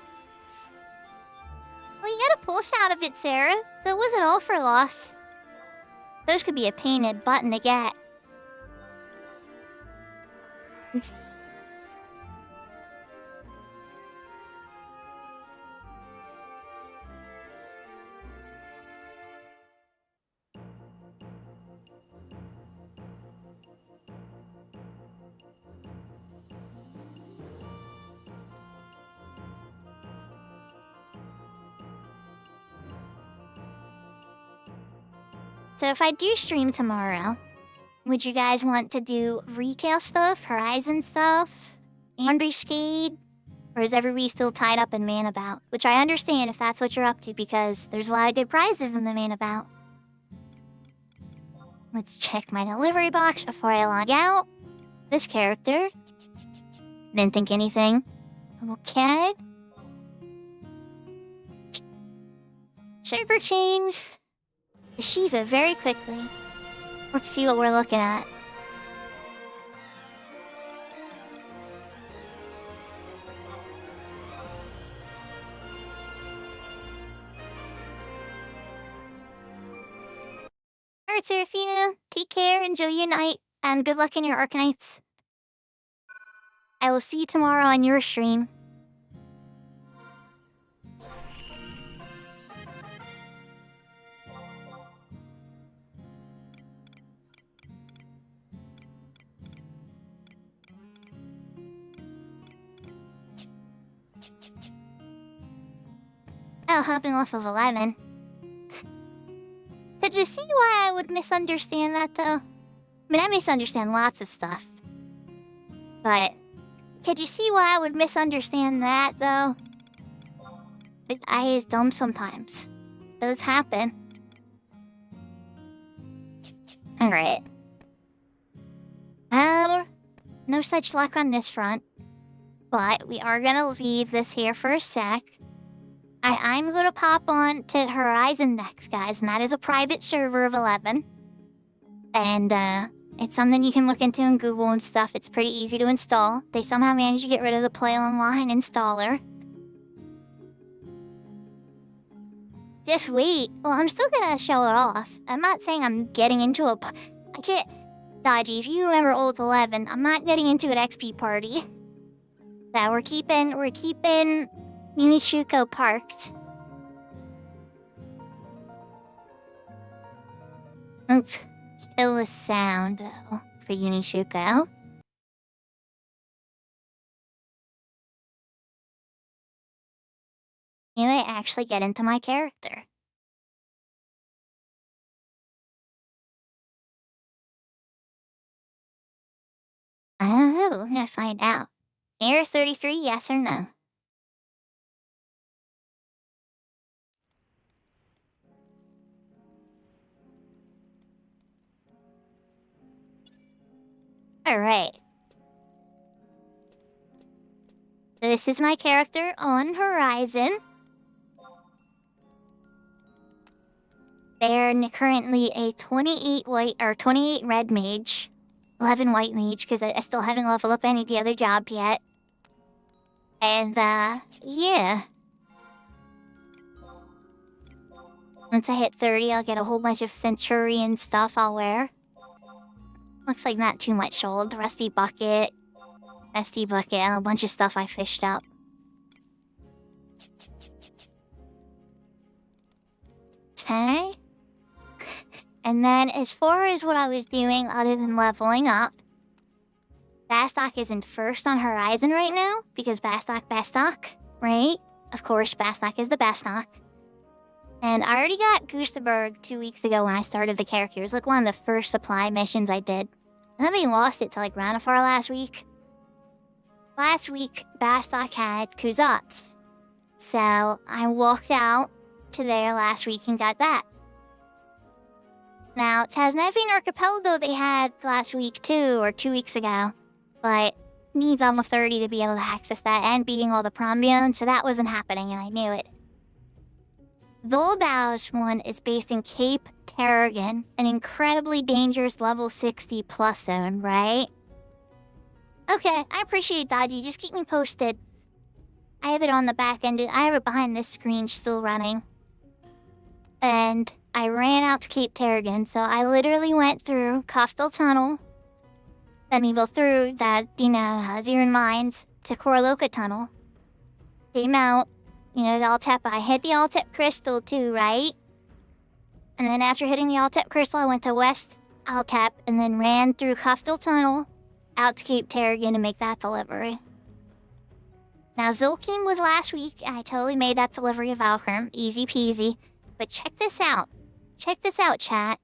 A: Well, you got a pulse out of it, Sarah, so it wasn't all for loss. Those could be a pain in the button to get. So if I do stream tomorrow, would you guys want to do retail stuff, Horizon stuff, Ambuscade? Or is everybody still tied up in Manabout? Which I understand if that's what you're up to because there's a lot of good prizes in the Manabout. Let's check my delivery box before I log out. This character. Didn't think anything. Okay. Server change. Shiva very quickly. Let's see what we're looking at. Alright, Serafina, take care, enjoy your night, and good luck in your Arcanites. I will see you tomorrow on your stream. Oh, hopping off of 11. Could you see why I would misunderstand that, though? I mean, I misunderstand lots of stuff. But, could you see why I would misunderstand that, though? I is dumb sometimes. Does happen. Alright. Well, no such luck on this front. But we are gonna leave this here for a sec. I'm gonna pop on to Horizon next, guys, and that is a private server of 11. And, it's something you can look into in Google and stuff. It's pretty easy to install. They somehow managed to get rid of the Play Online installer. Just wait. Well, I'm still gonna show it off. I'm not saying I'm getting into a... I can't... Dodgy, if you remember old 11, I'm not getting into an XP party. So we're keeping Unishuko parked. Oops. Kill the sound, though, for Unishuko. You might actually get into my character. Oh, I'm gonna find out. Error 33, yes or no? Alright. This is my character on Horizon. They're currently a 28 white or 28 red mage, 11 white mage, because I still haven't leveled up any of the other jobs yet. And, yeah. Once I hit 30, I'll get a whole bunch of Centurion stuff I'll wear. Looks like not too much sold. Rusty bucket, and a bunch of stuff I fished up. Okay. And then as far as what I was doing other than leveling up, Bastok is in first on Horizon right now, because Bastok, right? Of course, Bastok is the Bastok. And I already got Gustaberg 2 weeks ago when I started the character. It was like one of the first supply missions I did. And then we lost it to like Ranafar last week. Last week, Bastok had Kuzats. So I walked out to there last week and got that. Now, Tasnevian Archipelago they had last week too, or 2 weeks ago. But need level 30 to be able to access that and beating all the Prombion, so that wasn't happening and I knew it. Volbau's one is based in Cape Tarragon, an incredibly dangerous level 60 plus zone, right? Okay, I appreciate it, Dodgy. Just keep me posted. I have it on the back end. I have it behind this screen still running. And I ran out to Cape Terragon, so I literally went through Koftal Tunnel. Then we go through that, Zero Mines to Korloka Tunnel. Came out, the Altep. I hit the Altep Crystal too, right? And then after hitting the Altep Crystal, I went to West Altep and then ran through Koftal Tunnel out to Cape Terragon to make that delivery. Now, Zolkeen was last week. I totally made that delivery of Valkyrim. Easy peasy. But check this out. Check this out, chat.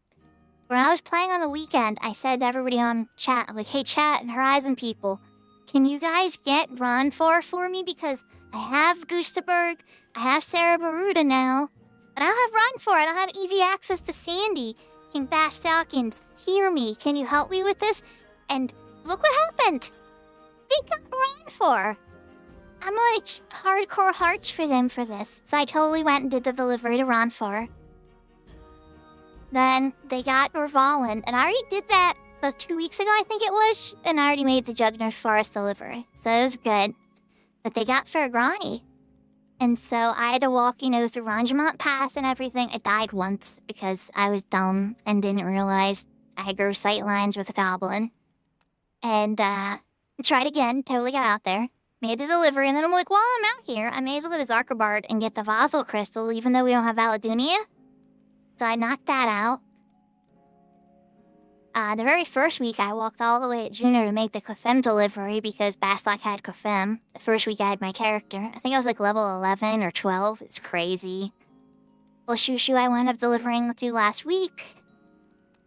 A: When I was playing on the weekend, I said to everybody on chat, I'm like, hey, chat and Horizon people, can you guys get Ronfor for me? Because I have Gustaberg, I have Sarah Baruda now, and I don't have Ronfor. I don't have easy access to Sandy. King Bastalkins, hear me. Can you help me with this? And look what happened. They got Ronfor. I'm like hardcore hearts for them for this. So I totally went and did the delivery to Ronfor. Then they got Orvalin, and I already did that about 2 weeks ago, I think it was, and I already made the Juggernaut Forest delivery, so it was good. But they got Fergrani, and so I had to walk, through Rangemont Pass and everything. I died once because I was dumb and didn't realize I had gross sight lines with a goblin. And tried again, totally got out there, made the delivery, and then I'm like, while I'm out here, I may as well go to Zarkabard and get the Vothel Crystal, even though we don't have Valadunia. So I knocked that out. The very first week, I walked all the way at Juno to make the Clefem delivery because Baslock had Clefem. The first week I had my character. I think I was like level 11 or 12. It's crazy. Well, Shushu I wound up delivering to last week.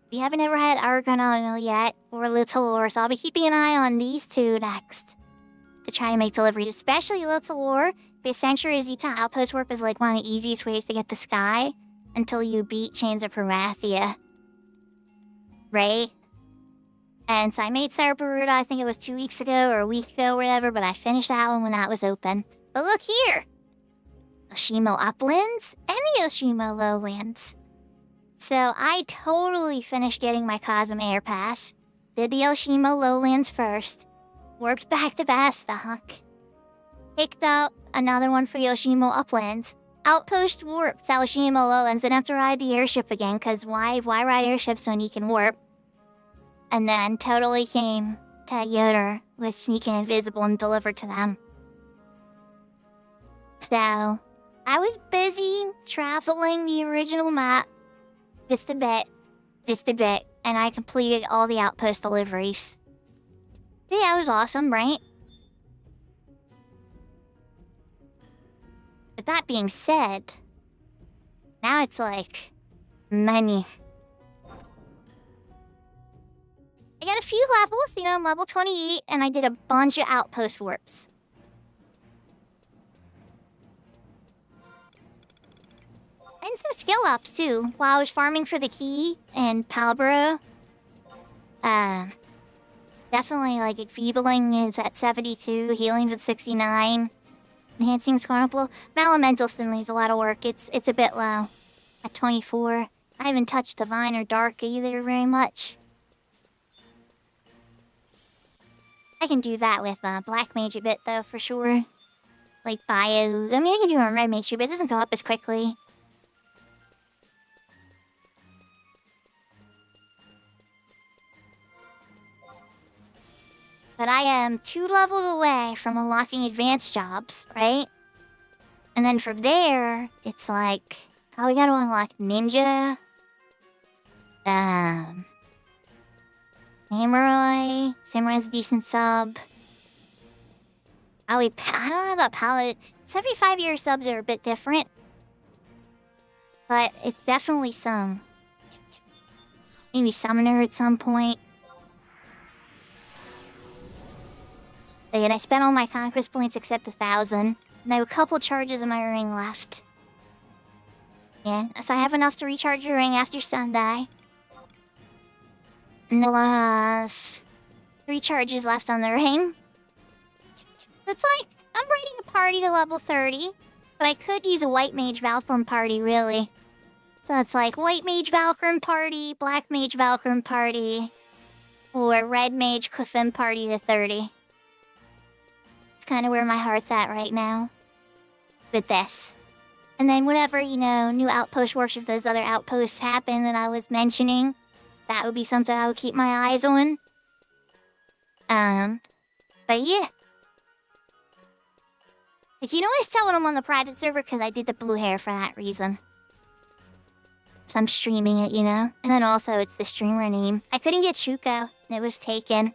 A: We haven't ever had Argonauta yet, or Littleor, so I'll be keeping an eye on these two next. To try and make delivery, especially Littleor, because Sanctuary Zeta Outpost Warp is like one of the easiest ways to get the sky. Until you beat Chains of Parathia. Right? And so I made Sarah Baruda, I think it was 2 weeks ago or a week ago or whatever, but I finished that one when that was open. But look here! Yoshimo Uplands and the Yoshimo Lowlands. So I totally finished getting my Cosm Air Pass. Did the Yoshimo Lowlands first. Warped back to Bastok. Picked up another one for Yoshimo Uplands. Outpost warped to Yoshimo Lowlands, didn't have to ride the airship again, because why ride airships when you can warp? And then totally came to Yoder with Sneaking Invisible and delivered to them. So, I was busy traveling the original map just a bit, and I completed all the outpost deliveries. Yeah, it was awesome, right? But that being said, now it's like money. I got a few levels, I'm level 28, and I did a bunch of outpost warps. And some skill ups too, while I was farming for the key in Palbro. Definitely like enfeebling is at 72, healing's at 69. Enhancing Scornable. Elemental still needs a lot of work. It's a bit low. At 24. I haven't touched Divine or Dark either very much. I can do that with Black Mage a bit though, for sure. Like Bio. I mean, I can do it on Red Mage too, but it doesn't go up as quickly. But I am 2 levels away from unlocking advanced jobs, right? And then from there, it's like, we gotta unlock Ninja. Samurai. Samurai's a decent sub. I don't know about Palette. 75-year subs are a bit different. But it's definitely some. Maybe Summoner at some point. And I spent all my conquest points except 1,000. And I have a couple charges in my ring left. Yeah, so I have enough to recharge your ring after Sunday. And the last 3 charges left on the ring. It's like, I'm raiding a party to level 30. But I could use a White Mage Valkyrim party, really. So it's like White Mage Valkyrim party, Black Mage Valkyrim party, or Red Mage Clefem party to 30. Kind of where my heart's at right now. with this. And then whenever, new outpost works, if those other outposts happen that I was mentioning, that would be something I would keep my eyes on. But yeah. Like, you can always tell when I'm on the private server because I did the blue hair for that reason. So I'm streaming it, And then also, it's the streamer name. I couldn't get Shuko. It was taken.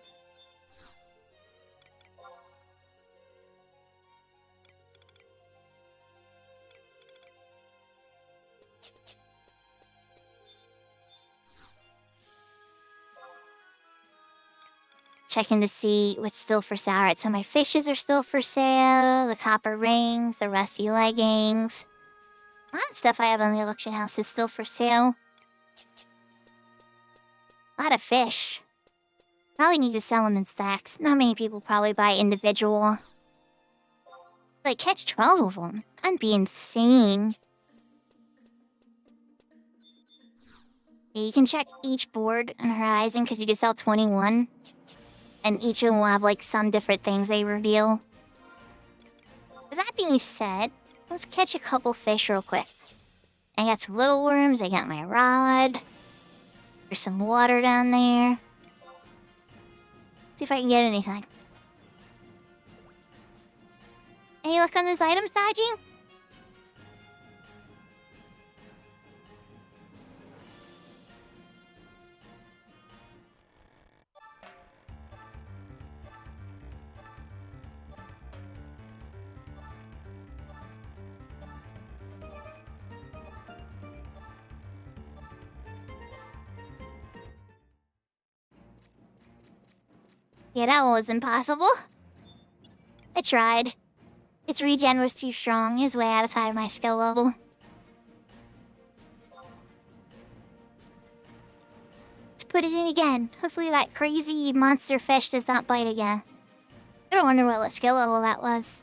A: Checking to see what's still for sale. Alright, so my fishes are still for sale. The copper rings, the rusty leggings. A lot of stuff I have on the auction house is still for sale. A lot of fish. Probably need to sell them in stacks. Not many people probably buy individual. Like, catch 12 of them. That'd be insane. Yeah, you can check each board on Horizon because you can sell 21. And each of them will have, like, some different things they reveal. With that being said, let's catch a couple fish real quick. I got some little worms, I got my rod. There's some water down there. See if I can get anything. Any luck on this item staging? Yeah, that one was impossible. I tried. Its regen was too strong. It was way outside of my skill level. Let's put it in again. Hopefully that crazy monster fish does not bite again. I don't wonder what skill level that was.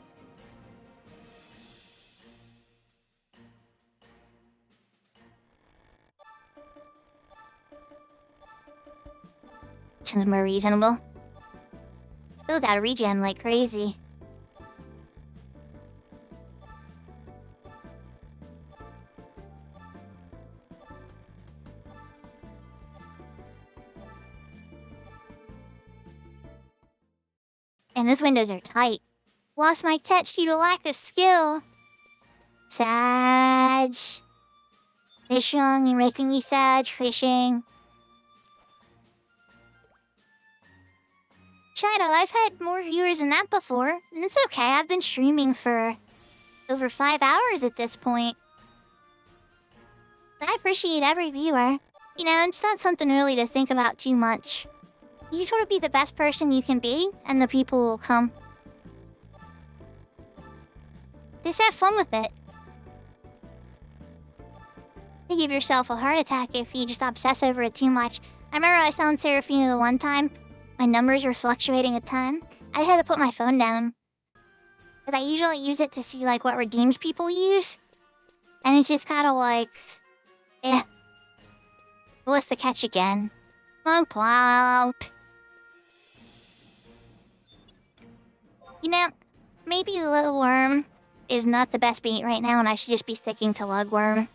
A: Seems more reasonable. Still gotta regen like crazy. And those windows are tight. Lost my touch due to lack of skill. Sag. Fishing and making me sad fishing. China, I've had more viewers than that before, and it's okay. I've been streaming for over 5 hours at this point. I appreciate every viewer. It's not something really to think about too much. You just want to be the best person you can be, and the people will come. Just have fun with it. You give yourself a heart attack if you just obsess over it too much. I remember I saw in Seraphina the one time. My numbers were fluctuating a ton. I had to put my phone down. But I usually use it to see, like, what redeems people use. And it's just kind of like... What's the catch again? Plomp plomp. Maybe the little worm is not the best bait right now, and I should just be sticking to lugworm.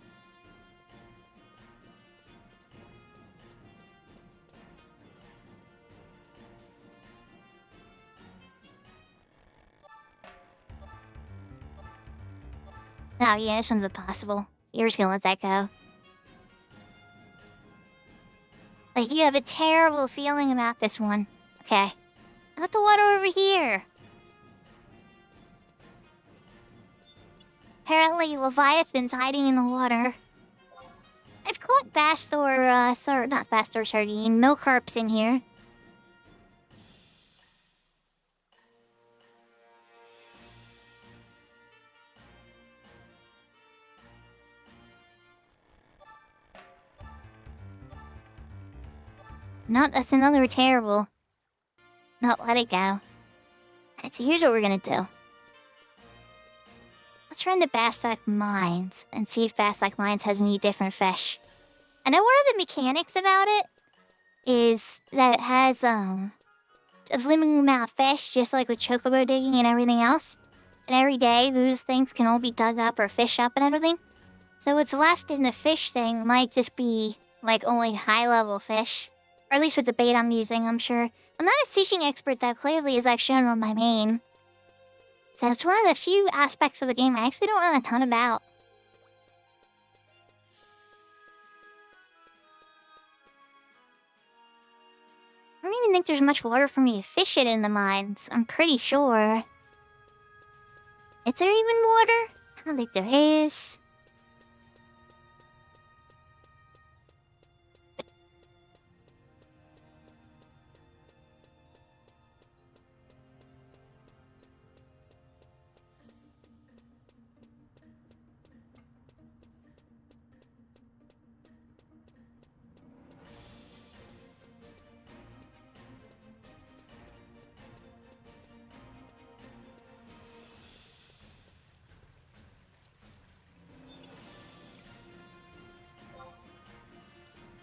A: Oh yeah, this one's impossible. You're just gonna let that go. Like, you have a terrible feeling about this one. Okay. Got the water over here. Apparently, Leviathan's hiding in the water. I've caught not Bastor sardine, milk carps in here. No, that's another terrible. No, let it go. Alright, so here's what we're gonna do. Let's run to Bastok Mines and see if Bastok Mines has any different fish. I know one of the mechanics about it is that it has a limited amount of fish, just like with chocobo digging and everything else. And every day, those things can all be dug up or fished up and everything. So what's left in the fish thing might just be, like, only high-level fish. Or at least with the bait I'm using, I'm sure. I'm not a fishing expert that clearly is I've shown on my main. So it's one of the few aspects of the game I actually don't know a ton about. I don't even think there's much water for me to fish it in the mines. I'm pretty sure. Is there even water? I don't think there is.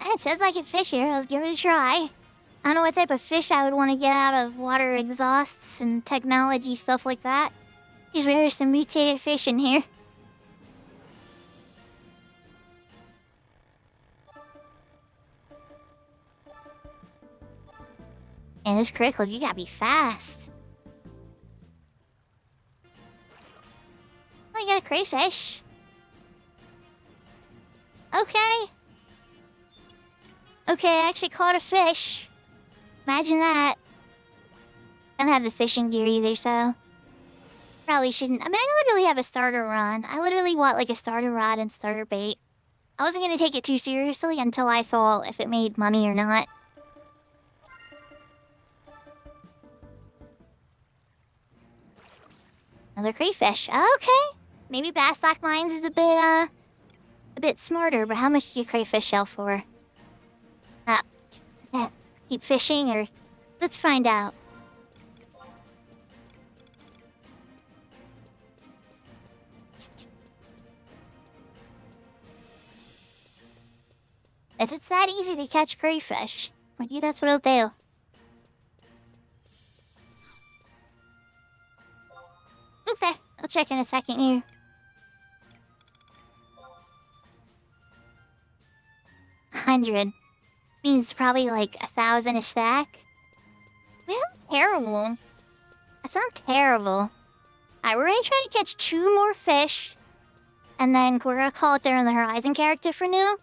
A: It says I can fish here. Let's give it a try. I don't know what type of fish I would want to get out of water exhausts and technology stuff like that. Because there's some mutated fish in here. And this critical, you gotta be fast. Oh, you got a crayfish. Okay. Okay, I actually caught a fish. Imagine that. I don't have the fishing gear either, so... Probably shouldn't. I mean, I literally have a starter rod. I literally want, like, a starter rod and starter bait. I wasn't gonna take it too seriously until I saw if it made money or not. Another crayfish. Okay. Maybe Bass Lock Mines is a bit smarter, but how much do you crayfish sell for? Keep fishing, or... Let's find out. If it's that easy to catch crayfish, maybe that's what it'll do. Okay, I'll check in a second here. $100. Means it's probably like 1,000 a stack. Man, terrible. That sounds terrible. Alright, we're gonna try to catch 2 more fish. And then we're gonna call it there on the Horizon character for now.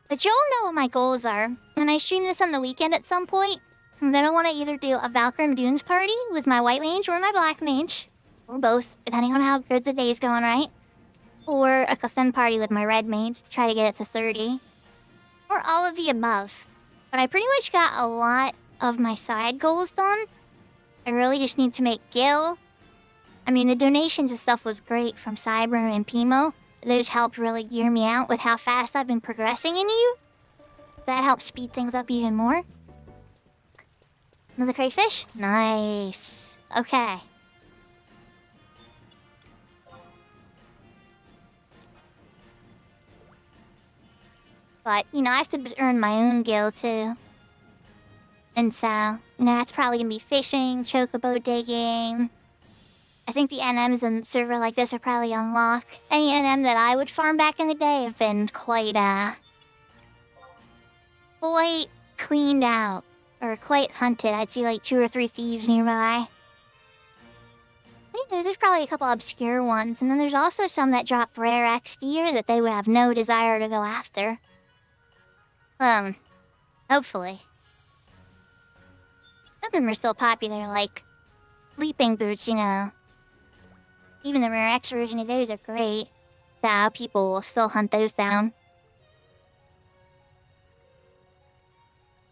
A: But you'll know what my goals are. When I stream this on the weekend at some point, then I want to either do a Valkyrie Dunes party with my white mage or my black mage. Or both, depending on how good the day's going, right? Or a Coffin party with my red mage to try to get it to 30. Or all of the above. But I pretty much got a lot of my side goals done. I really just need to make Gil. I mean, the donations and stuff was great from Cyber and Pimo. Those helped really gear me out with how fast I've been progressing in you. That helped speed things up even more. Another crayfish? Nice. Okay. But, you know, I have to earn my own gil, too. And so, you know, that's probably gonna be fishing, chocobo digging. I think the NMs in a server like this are probably unlock. Any NM that I would farm back in the day have been quite cleaned out. Or quite hunted. I'd see like 2 or 3 thieves nearby. You know, there's probably a couple obscure ones, and then there's also some that drop rare X gear that they would have no desire to go after. Hopefully. Some of them are still popular, like leaping boots, you know. Even the rare X version of those are great, so people will still hunt those down.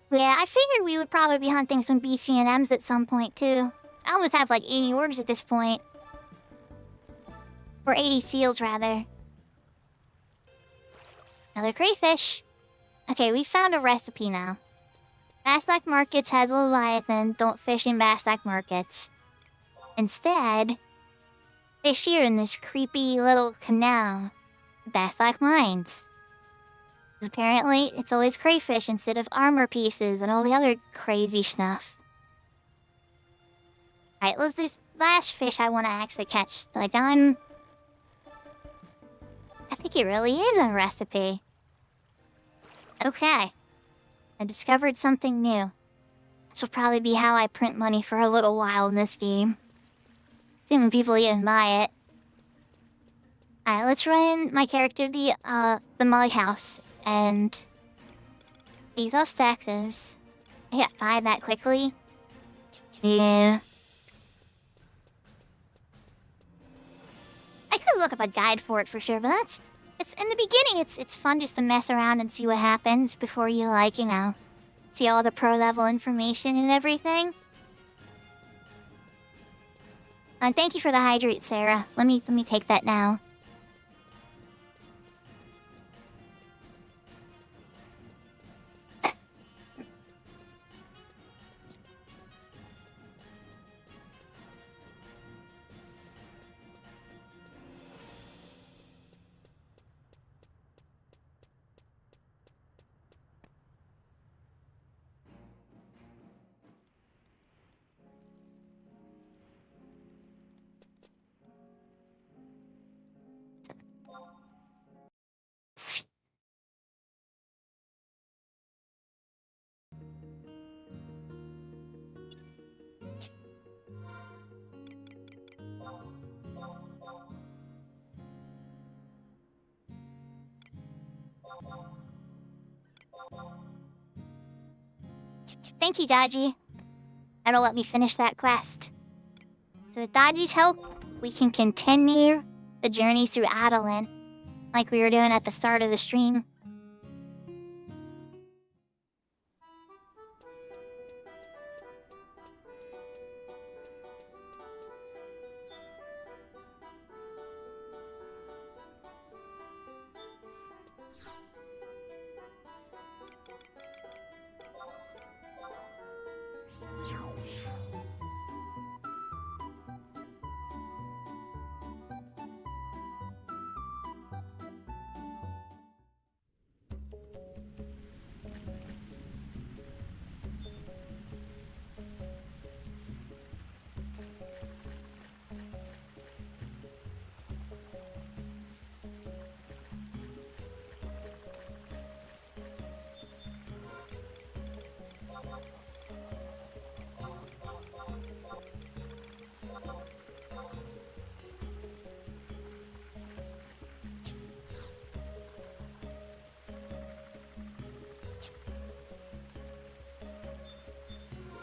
A: Yeah, I figured we would probably be hunting some BCNMs at some point, too. I almost have like 80 orgs at this point. Or 80 seals, rather. Another crayfish. Okay, we found a recipe now. Bassac Markets has a Leviathan. Don't fish in Bassac Markets. Instead, fish here in this creepy little canal. Bassac Mines. Because apparently, it's always crayfish instead of armor pieces and all the other crazy stuff. Alright, let's last fish I want to actually catch. I think it really is a recipe. Okay. I discovered something new. This will probably be how I print money for a little while in this game. Assuming people even buy it. Alright, let's run my character the mug house. And these all stack those. I got 5 that quickly. Yeah. I could look up a guide for it for sure, but it's in the beginning. It's fun just to mess around and see what happens before you see all the pro level information and everything. Thank you for the hydrate, Sarah. Let me take that now. Thank you, Dodgy. That'll let me finish that quest. So with Dodgy's help, we can continue the journey through Adeline, like we were doing at the start of the stream.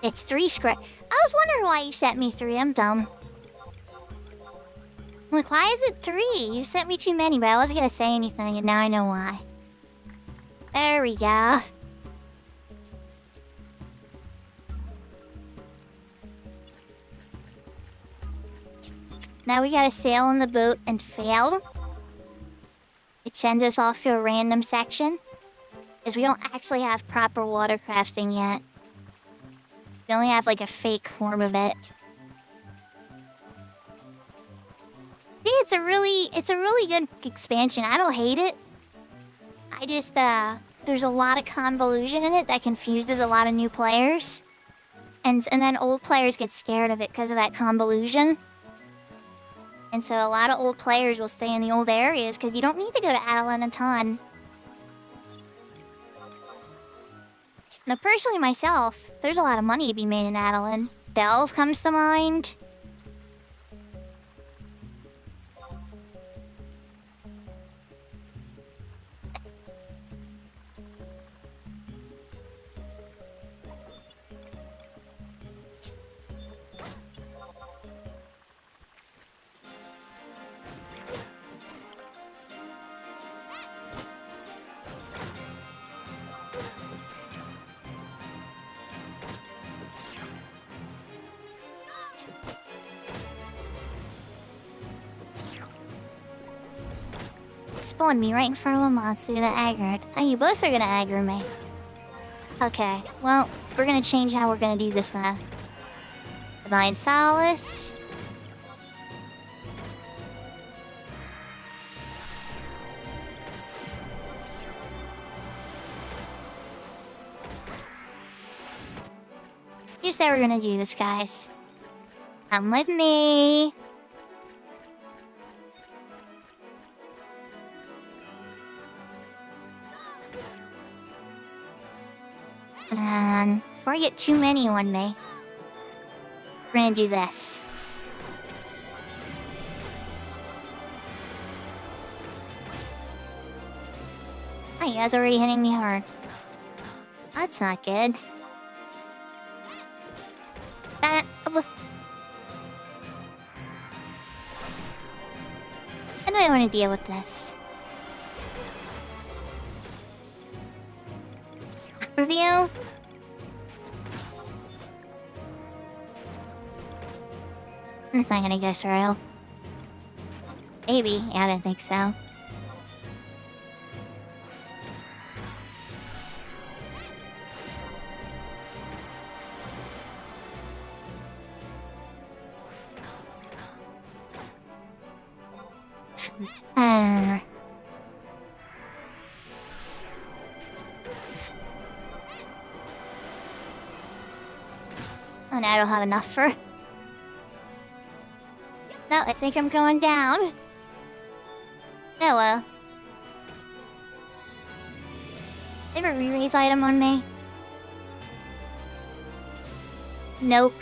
A: It's 3 script. I was wondering why you sent me 3. I'm dumb. Like, why is it 3? You sent me too many, but I wasn't gonna say anything, and now I know why. There we go. Now we gotta sail on the boat and fail. It sends us off to a random section, because we don't actually have proper watercrafting yet. We only have like a fake form of it. I think it's a really good expansion. I don't hate it. I just there's a lot of convolution in it that confuses a lot of new players. And then old players get scared of it because of that convolution. And so a lot of old players will stay in the old areas because you don't need to go to Adeline a ton. Now, personally, myself, there's a lot of money to be made in Adeline. Delve comes to mind. Spawned me right in front of a monster that aggroed. Oh, you both are gonna aggro me. Okay, well, we're gonna change how we're gonna do this now. Divine Solace. Here's how we're gonna do this, guys. Come with me. And before I get too many one day, we're gonna do this. Oh, you guys already hitting me hard. That's not good. I don't want to deal with this. Review. It's not gonna go through. Maybe. Yeah, I don't think so. Oh, now I don't have enough for... No, I think I'm going down. Oh well. They have a re-raise item on me. Nope.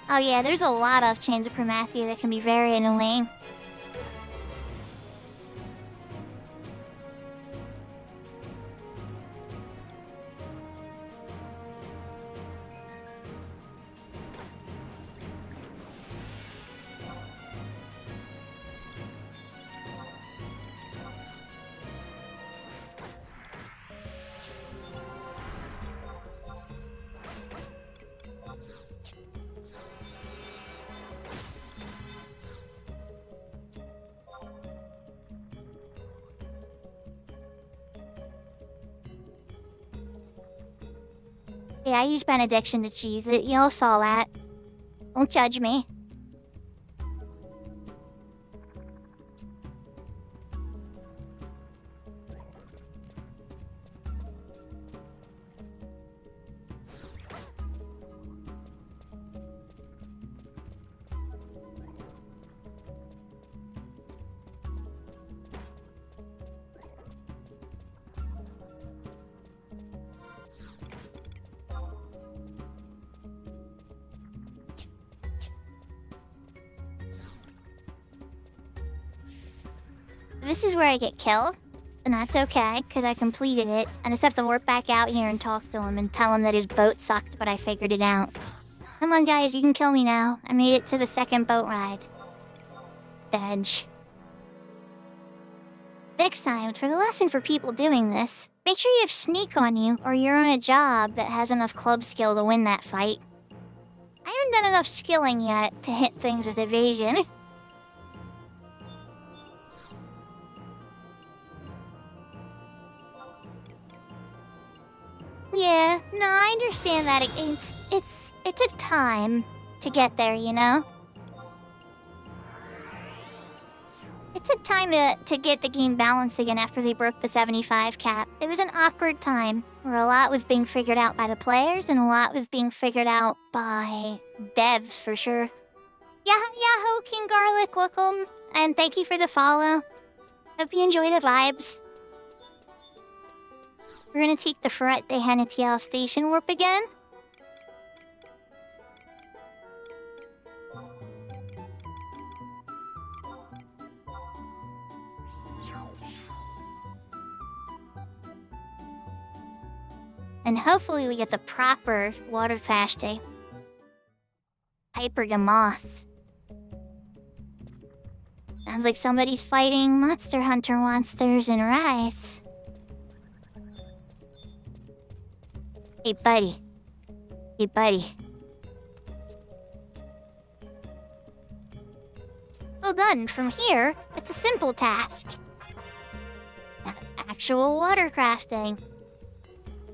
A: Oh yeah, there's a lot of chains of chromatia that can be very annoying. Yeah, I used benediction to cheese it. You all saw that. Don't judge me. This is where I get killed, and that's okay, because I completed it. I just have to warp back out here and talk to him and tell him that his boat sucked, but I figured it out. Come on, guys, you can kill me now. I made it to the second boat ride. Edge. Next time, for the lesson for people doing this, make sure you have sneak on you, or you're on a job that has enough club skill to win that fight. I haven't done enough skilling yet to hit things with evasion. Yeah, no, I understand that it's a time to get there, you know? It's a time to get the game balanced again after they broke the 75 cap. It was an awkward time, where a lot was being figured out by the players, and a lot was being figured out by devs, for sure. Yahoo, King Garlic, welcome, and thank you for the follow. Hope you enjoy the vibes. We're gonna take the Ferret de Hanetiel station warp again. And hopefully we get the proper water fashte. Hypergamoth. Sounds like somebody's fighting Monster Hunter monsters in Rice. Hey, buddy. Hey, buddy. Well done. From here, it's a simple task. Actual water crafting.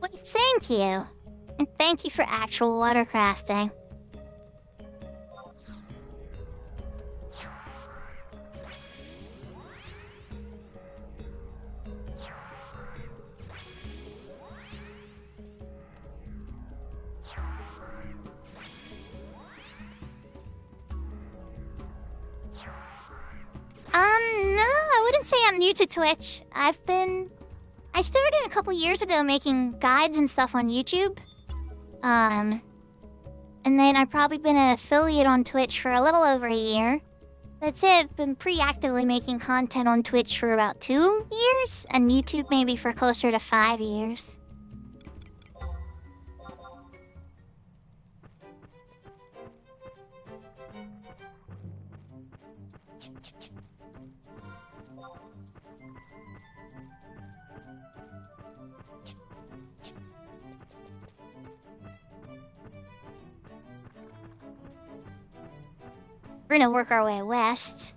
A: Well, thank you. And thank you for actual water crafting. No, I wouldn't say I'm new to Twitch. I started a couple years ago making guides and stuff on YouTube. And then I've probably been an affiliate on Twitch for a little over a year. That's it, I've been pretty actively making content on Twitch for about 2 years, and YouTube maybe for closer to 5 years. We're gonna work our way west.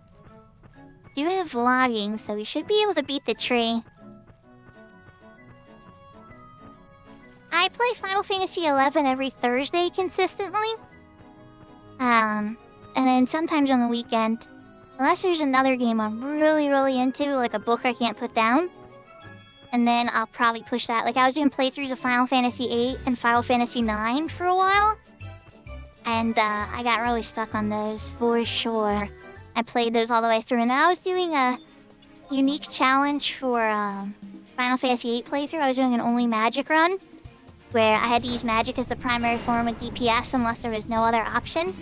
A: Do have vlogging, so we should be able to beat the tree. I play Final Fantasy XI every Thursday consistently. And then sometimes on the weekend. Unless there's another game I'm really into, like a book I can't put down. And then I'll probably push that. Like I was doing playthroughs of Final Fantasy VIII and Final Fantasy IX for a while. And I got really stuck on those, for sure. I played those all the way through. And I was doing a unique challenge for Final Fantasy VIII playthrough. I was doing an only magic run, where I had to use magic as the primary form of DPS unless there was no other option. And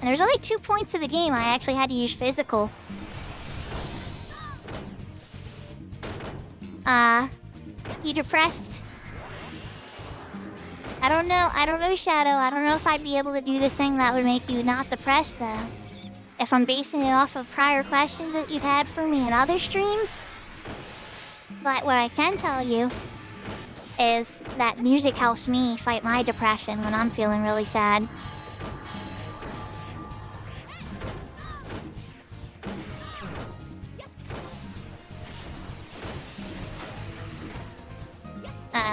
A: there was only 2 points of the game I actually had to use physical. You depressed? I don't know, Shadow. I don't know if I'd be able to do the thing that would make you not depressed, though. If I'm basing it off of prior questions that you've had for me in other streams. But what I can tell you is that music helps me fight my depression when I'm feeling really sad.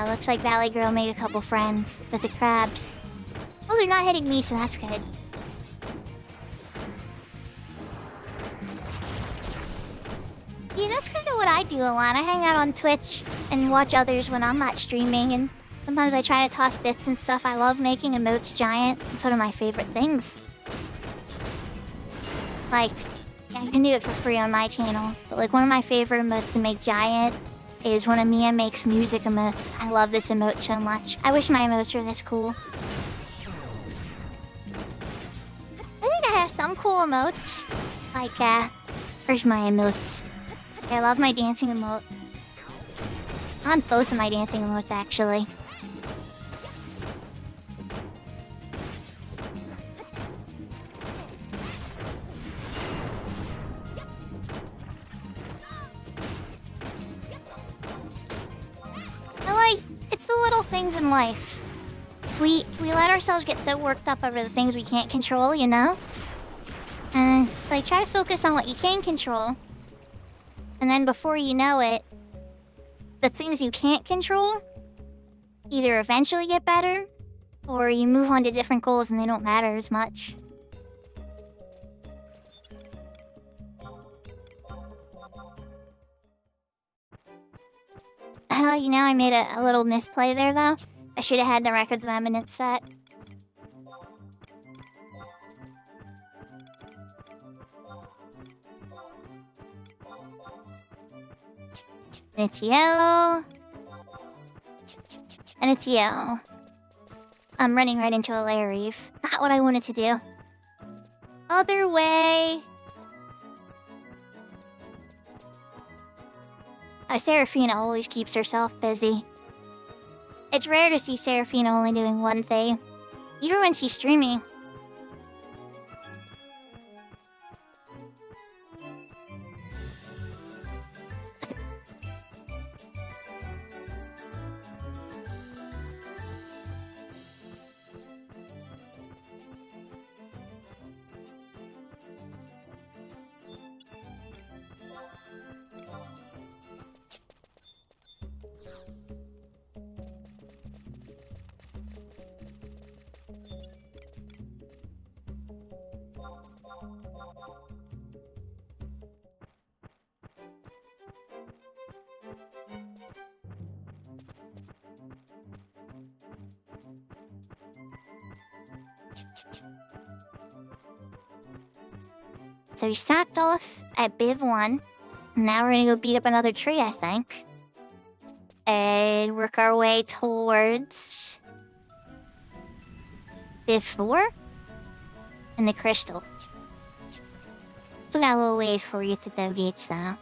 A: Looks like Valley Girl made a couple friends, but the crabs... Well, they're not hitting me, so that's good. Yeah, that's kind of what I do a lot. I hang out on Twitch and watch others when I'm not streaming, and sometimes I try to toss bits and stuff. I love making emotes giant. It's one of my favorite things. Like, yeah, you can do it for free on my channel, but like one of my favorite emotes to make giant is when Mia makes music emotes. I love this emote so much. I wish my emotes were this cool. I think I have some cool emotes. Like, where's my emotes? I love my dancing emote. On both of my dancing emotes, actually. It's the little things in life. We let ourselves get so worked up over the things we can't control, you know? And it's like, try to focus on what you can control. And then before you know it, the things you can't control either eventually get better, or you move on to different goals and they don't matter as much. You know, I made a little misplay there, though. I should have had the Records of Eminence set. And it's yellow. And it's yellow. I'm running right into a lair reef. Not what I wanted to do. Other way. Seraphina always keeps herself busy. It's rare to see Seraphina only doing one thing, even when she's streaming. So we stopped off at Biv 1. Now we're gonna go beat up another tree, I think. And work our way towards Biv 4 and the crystal. So we got a little ways before we get to the gates now.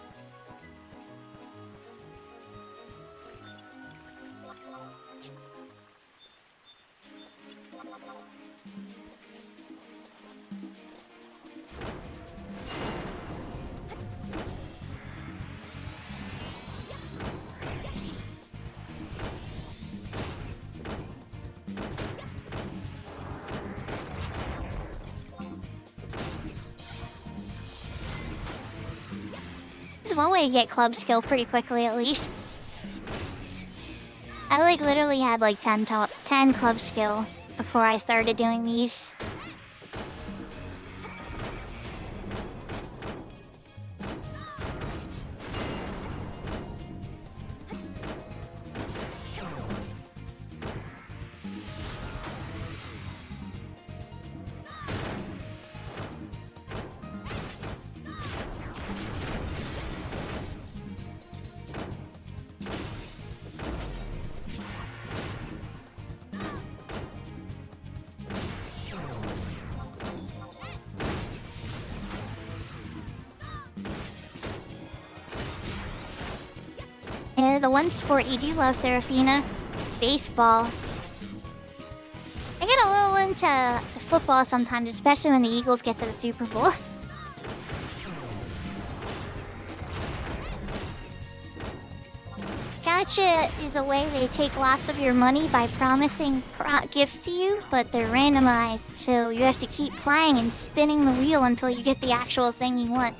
A: One way to get club skill pretty quickly, at least. I literally had 10 club skill before I started doing these. And the one sport you do love, Seraphina, baseball. I get a little into football sometimes, especially when the Eagles get to the Super Bowl. Gacha is a way they take lots of your money by promising gifts to you, but they're randomized, so you have to keep playing and spinning the wheel until you get the actual thing you want.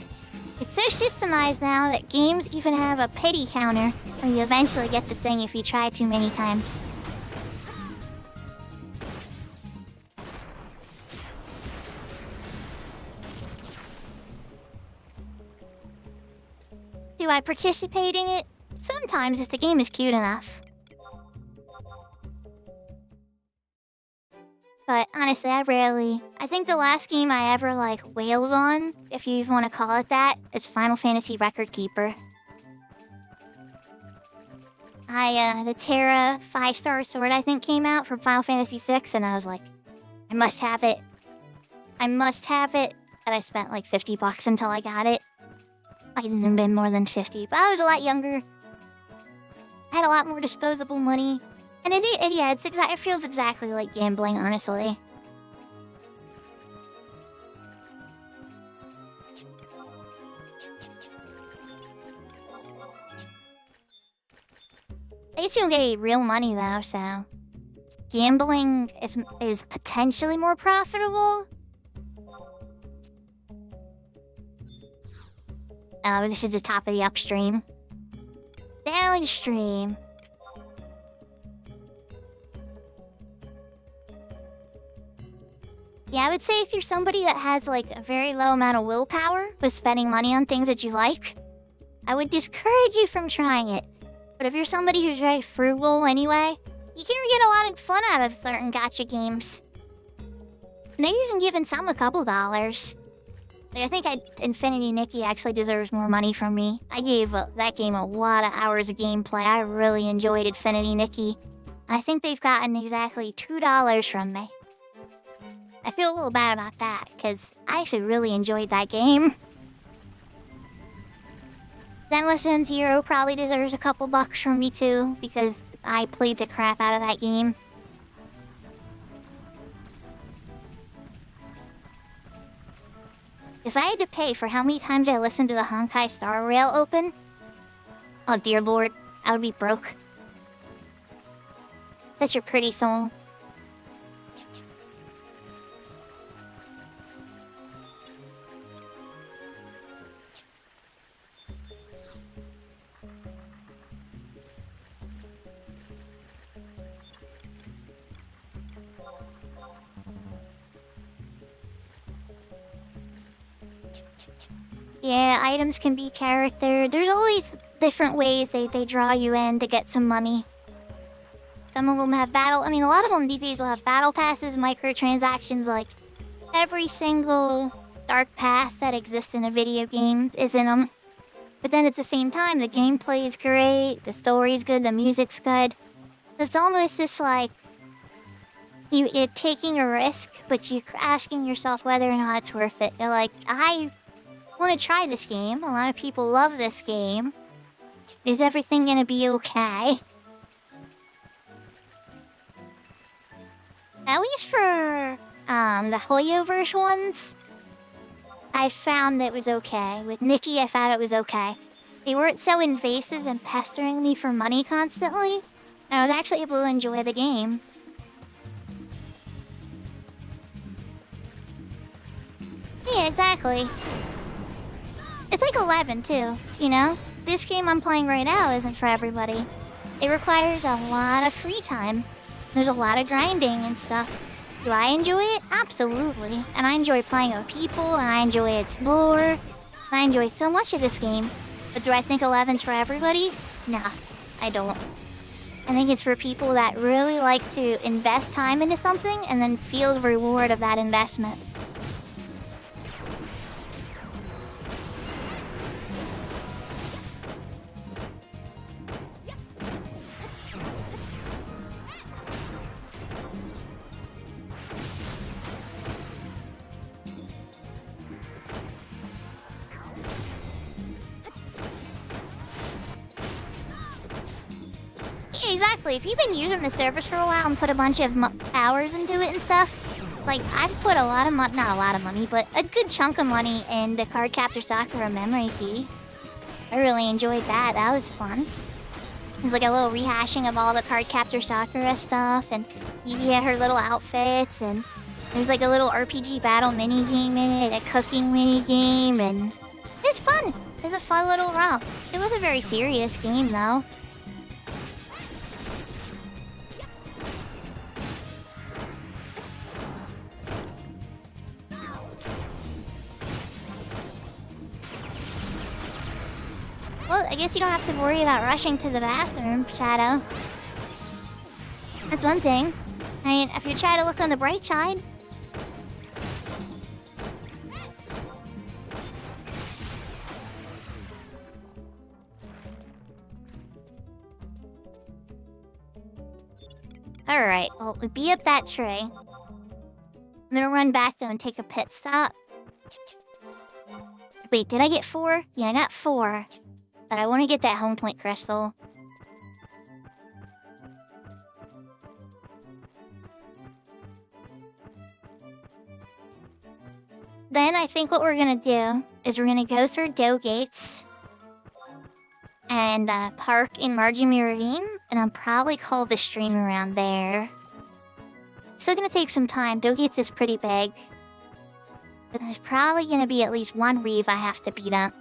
A: It's so systemized now that games even have a pity counter, where you eventually get the thing if you try too many times. Do I participate in it? Sometimes if the game is cute enough. But honestly, I think the last game I ever wailed on, if you want to call it that, is Final Fantasy Record Keeper. The Terra 5-star sword I think came out from Final Fantasy VI, and I was like, I must have it. I must have it. And I spent $50 until I got it. Might even have been more than 50, but I was a lot younger. I had a lot more disposable money. And it feels exactly like gambling, honestly. At least you don't get real money though, so gambling is potentially more profitable. Oh, this is the top of the upstream. Downstream. Yeah, I would say if you're somebody that has a very low amount of willpower with spending money on things that you like, I would discourage you from trying it. But if you're somebody who's very frugal anyway, you can get a lot of fun out of certain gacha games. And they're even giving some a couple dollars. I think Infinity Nikki actually deserves more money from me. I gave that game a lot of hours of gameplay. I really enjoyed Infinity Nikki. I think they've gotten exactly $2 from me. I feel a little bad about that, because I actually really enjoyed that game. Zenless Zero probably deserves a couple bucks from me too, because I played the crap out of that game. If I had to pay for how many times I listened to the Honkai Star Rail open, oh dear lord, I would be broke. Such a pretty song. Yeah, items can be character. There's always different ways they draw you in to get some money. Some of them have a lot of them these days will have battle passes, microtransactions, every single dark past that exists in a video game is in them. But then at the same time, the gameplay is great, the story's good, the music's good. It's almost just like you're taking a risk, but you're asking yourself whether or not it's worth it. You're like, I want to try this game. A lot of people love this game. Is everything gonna be okay? At least for the Hoyoverse ones, I found that it was okay. With Nikki, I found it was okay. They weren't so invasive and pestering me for money constantly, and I was actually able to enjoy the game. Yeah, exactly. It's like 11 too, you know? This game I'm playing right now isn't for everybody. It requires a lot of free time. There's a lot of grinding and stuff. Do I enjoy it? Absolutely. And I enjoy playing with people, and I enjoy its lore. I enjoy so much of this game. But do I think 11's for everybody? Nah, I don't. I think it's for people that really like to invest time into something and then feel the reward of that investment. Exactly. If you've been using the service for a while and put a bunch of hours into it and stuff, like, I've put a lot of money, not a lot of money, but a good chunk of money in the Card Captor Sakura memory key. I really enjoyed that. That was fun. It's like a little rehashing of all the Card Captor Sakura stuff, and you get her little outfits, and there's like a little RPG battle minigame in it, a cooking minigame, and it's fun. It's a fun little romp. It was a very serious game, though. Well, I guess you don't have to worry about rushing to the bathroom, Shadow. That's one thing. I mean, if you try to look on the bright side. Alright, well, we beat up that tray. I'm gonna run back though and take a pit stop. Wait, did I get 4? Yeah, I got 4. But I want to get that home point crystal. Then I think what we're gonna do is we're gonna go through Dough Gates and park in Margamy Ravine, and I'll probably call the stream around there. Still gonna take some time. Dough Gates is pretty big. But there's probably gonna be at least one Reeve I have to beat up.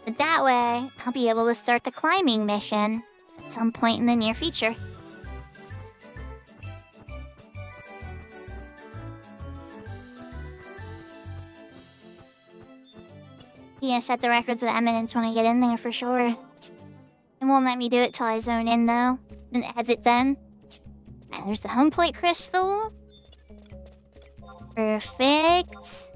A: But that way, I'll be able to start the climbing mission at some point in the near future. Yeah, set the records of eminence when I get in there for sure. It won't let me do it till I zone in though. And it adds it then. And there's the home point crystal. Perfect.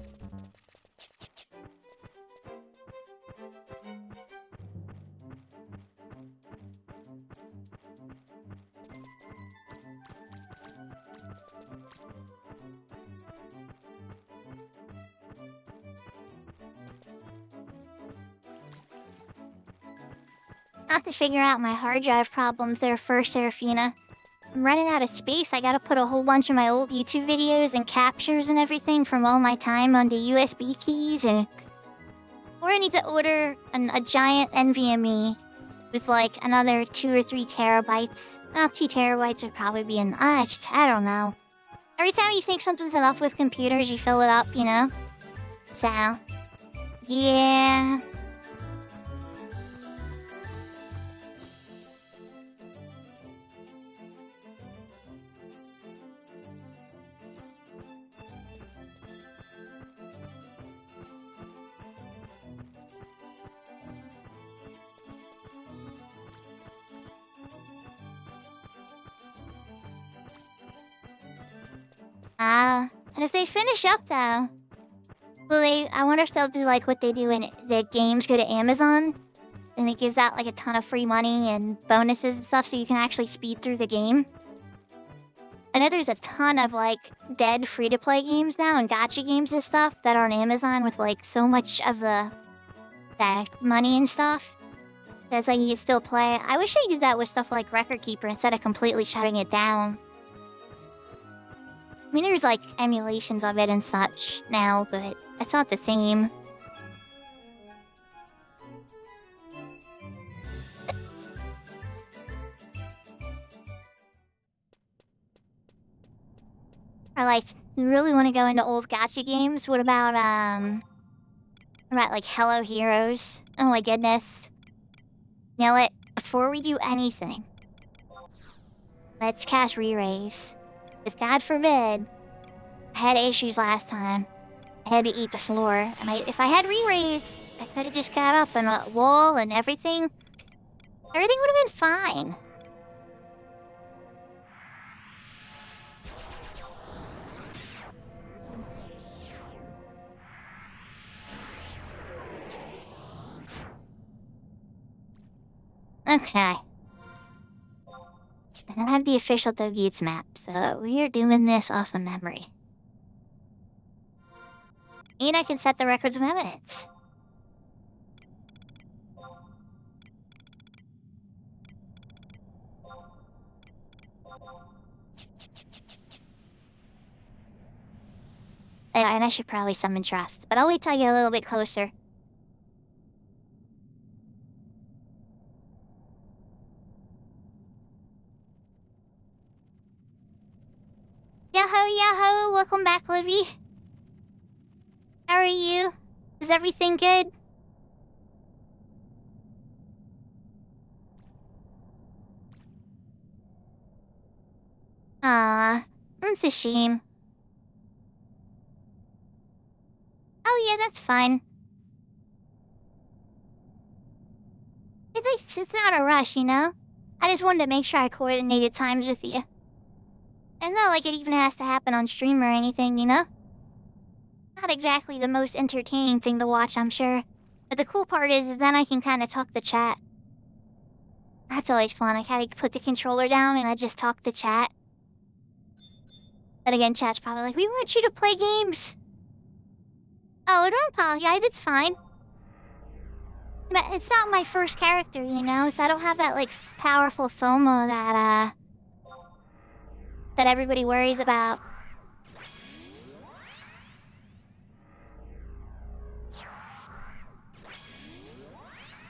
A: I have to figure out my hard drive problems there first, Seraphina. I'm running out of space. I gotta put a whole bunch of my old YouTube videos and captures and everything from all my time onto USB keys, and... Or I need to order a giant NVMe with like another 2 or 3 terabytes. Well, 2 terabytes would probably be I don't know. Every time you think something's enough with computers, you fill it up, you know? So... yeah... And if they finish up though, I wonder if they'll do like what they do when the games go to Amazon, and it gives out like a ton of free money and bonuses and stuff so you can actually speed through the game. I know there's a ton of like dead free-to-play games now and gacha games and stuff that are on Amazon with like so much of that money and stuff. That's like you can still play. I wish they did that with stuff like Record Keeper instead of completely shutting it down. I mean, there's like emulations of it and such now, but it's not the same. Or like, you really want to go into old gacha games? What about like Hello Heroes? Oh my goodness. You know what? Before we do anything, let's cast re-raise. Because God forbid, I had issues last time. I had to eat the floor. And if I had re-raise, I could have just got up on a wall and everything. Everything would have been fine. Okay. I don't have the official Dogits map, so we are doing this off of memory. And I can set the records of evidence. And I should probably summon Trust, but I'll wait till I get a little bit closer. Yahoo, yahoo! Welcome back, Livy. How are you? Is everything good? That's a shame. Oh yeah, that's fine. It's not a rush, you know? I just wanted to make sure I coordinated times with you. And not like it even has to happen on stream or anything, you know? Not exactly the most entertaining thing to watch, I'm sure. But the cool part is then I can kind of talk the chat. That's always fun. I kind of put the controller down and I just talk the chat. But again, chat's probably like, we want you to play games. Oh, don't apologize, it's fine. But it's not my first character, you know? So I don't have that, like, powerful FOMO that everybody worries about.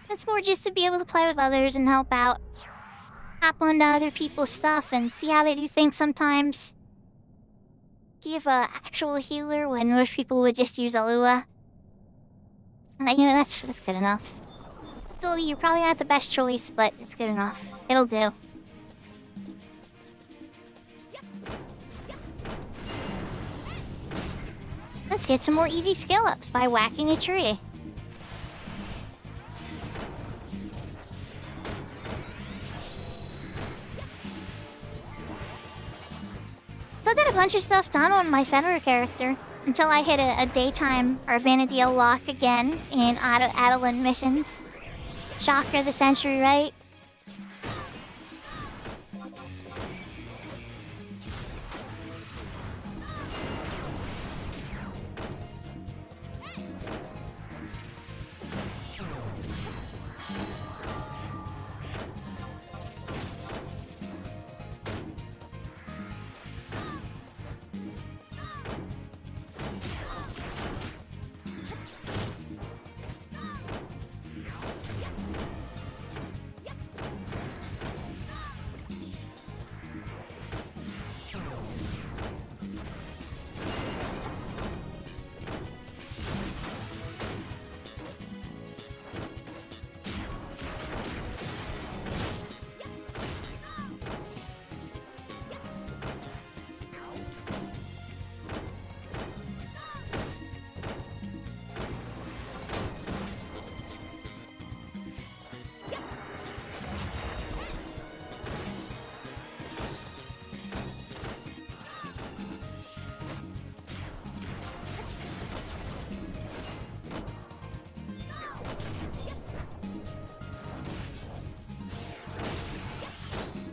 A: It's more just to be able to play with others and help out. Hop onto other people's stuff and see how they do things sometimes. Give a actual healer when most people would just use Alua. You know, that's good enough. Still, you're probably not the best choice, but it's good enough. It'll do. Let's get some more easy skill ups by whacking a tree. So I got a bunch of stuff done on my Fenrir character until I hit a daytime or Vanadil lock again in Adeline missions. Chakra the Century, right?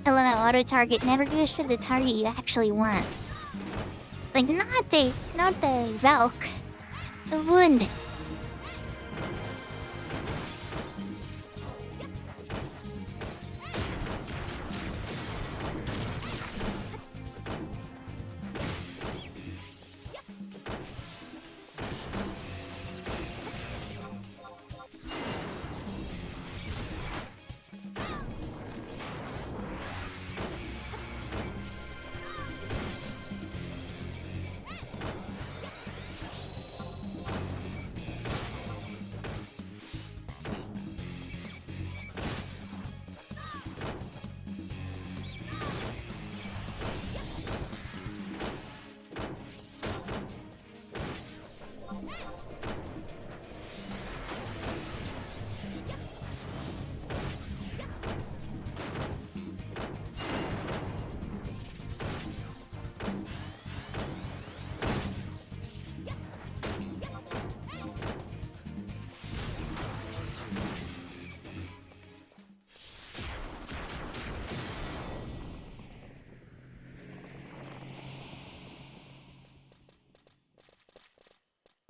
A: Hello, auto target never goes for the target you actually want. Like, not the Valk. The wound.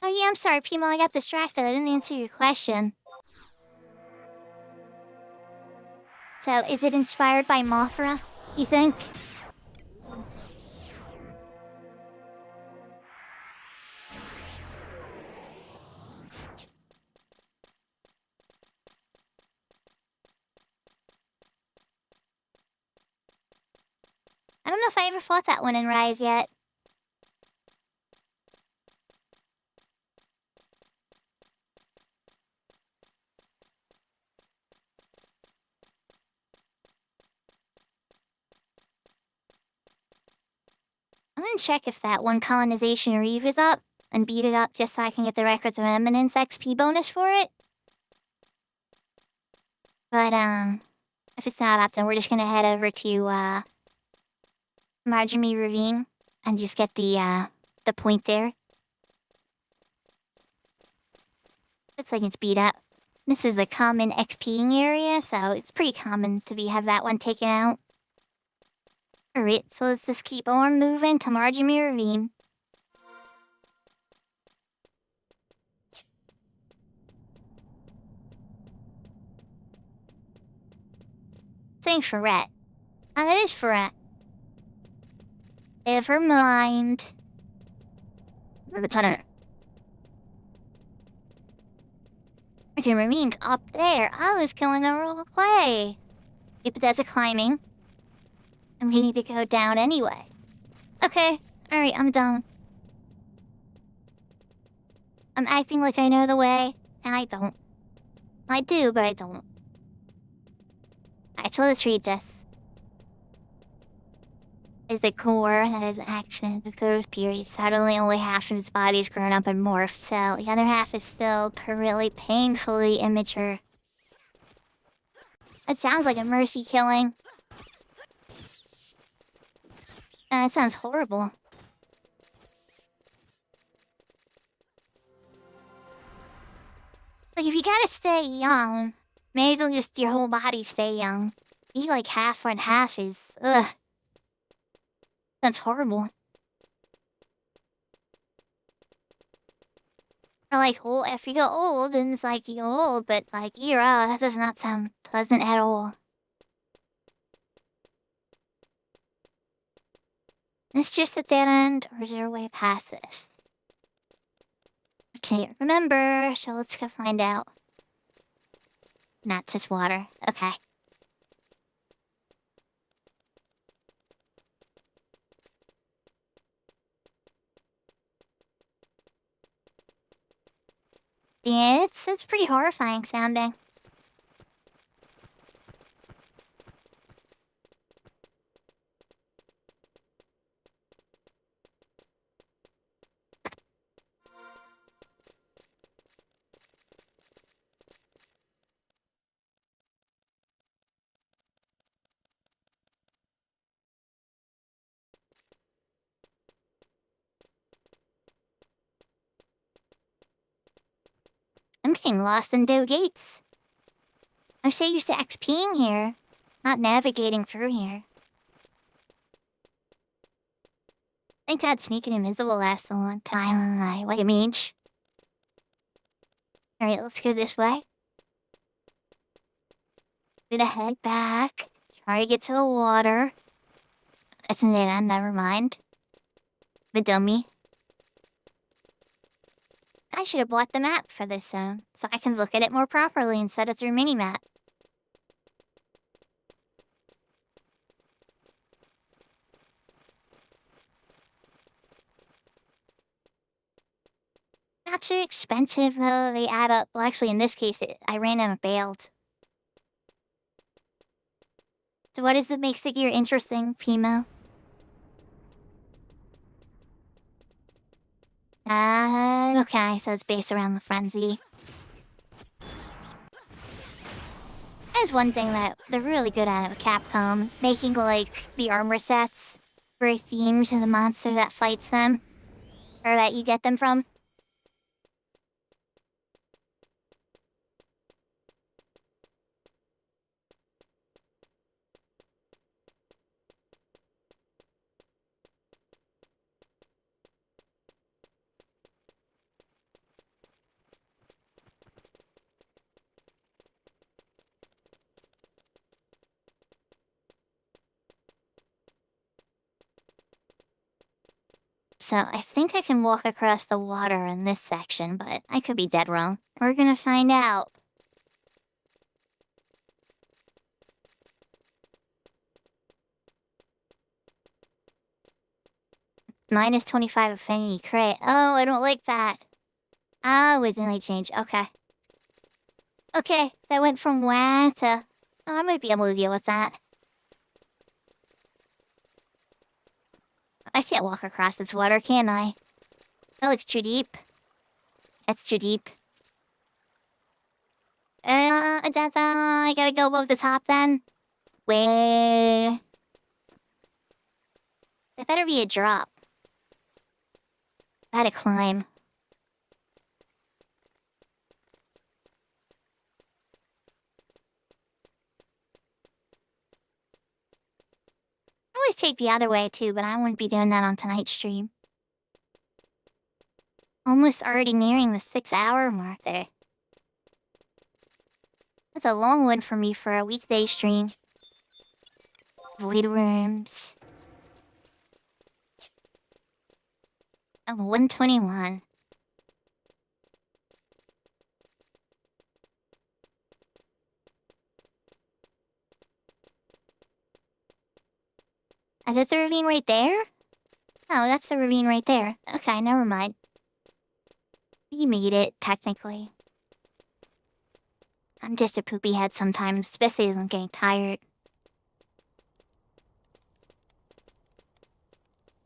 A: Oh yeah, I'm sorry, Pimo, I got distracted. I didn't answer your question. So, is it inspired by Mothra, you think? I don't know if I ever fought that one in Rise yet. I'm gonna check if that one colonization Reeve is up and beat it up just so I can get the Records of Eminence XP bonus for it. But, if it's not up, then we're just gonna head over to, Marjorie Ravine and just get the point there. Looks like it's beat up. This is a common XPing area, so it's pretty common to have that one taken out. Alright, so let's just keep on moving to Marjorie Ravine. Saying Charette. Ah, that is Charette. Never mind. The cutter. Marjorie Ravine's up there. I was killing a role play. Yeah, but that's a climbing. And we need to go down anyway. Okay, alright, I'm done. I'm acting like I know the way, and I don't. I do, but I don't. Alright, so let's read this. Is the core that is action, the growth period. Suddenly only half of his body is grown up and morphed, so the other half is still really painfully immature. That sounds like a mercy killing. That sounds horrible. Like, if you gotta stay young, may as well just your whole body stay young. Be like half and half is... ugh. That's horrible. Or like, well, if you get old, then it's like you get old, but like, that does not sound pleasant at all. Is this just a dead end, or is there a way past this? Okay, remember, so let's go find out. Not just water. Okay. Yeah, it's pretty horrifying sounding. I'm getting lost in Doe Gates. I'm so used to XPing here. Not navigating through here. Thank God sneaking invisible lasts a long time. Alright, like a mage. Alright, let's go this way. Gonna head back. Try to get to the water. That's an end, never mind. The dummy. I should have bought the map for this zone, so I can look at it more properly instead of through mini-map. Not too expensive though, they add up. Well, actually in this case, I ran out of bailed. So what is that makes the gear interesting, Pimo? Okay, so it's based around the frenzy. There's one thing that they're really good at with Capcom, making like the armor sets very themed to the monster that fights them, or that you get them from. So I think I can walk across the water in this section, but I could be dead wrong. We're gonna find out. Minus 25 affinity crit. Oh, I don't like that. Oh, it didn't change. Okay. Okay, that went from wah to... Oh, I might be able to deal with that. I can't walk across this water, can I? That looks too deep. That's too deep. I gotta go above the top then. Where? There better be a drop. Gotta climb. I always take the other way too, but I wouldn't be doing that on tonight's stream. Almost already nearing the 6-hour mark there. That's a long one for me for a weekday stream. Void worms. I'm 121. Is that the ravine right there? Oh, that's the ravine right there. Okay, never mind. We made it, technically. I'm just a poopy head sometimes, especially as I'm getting tired.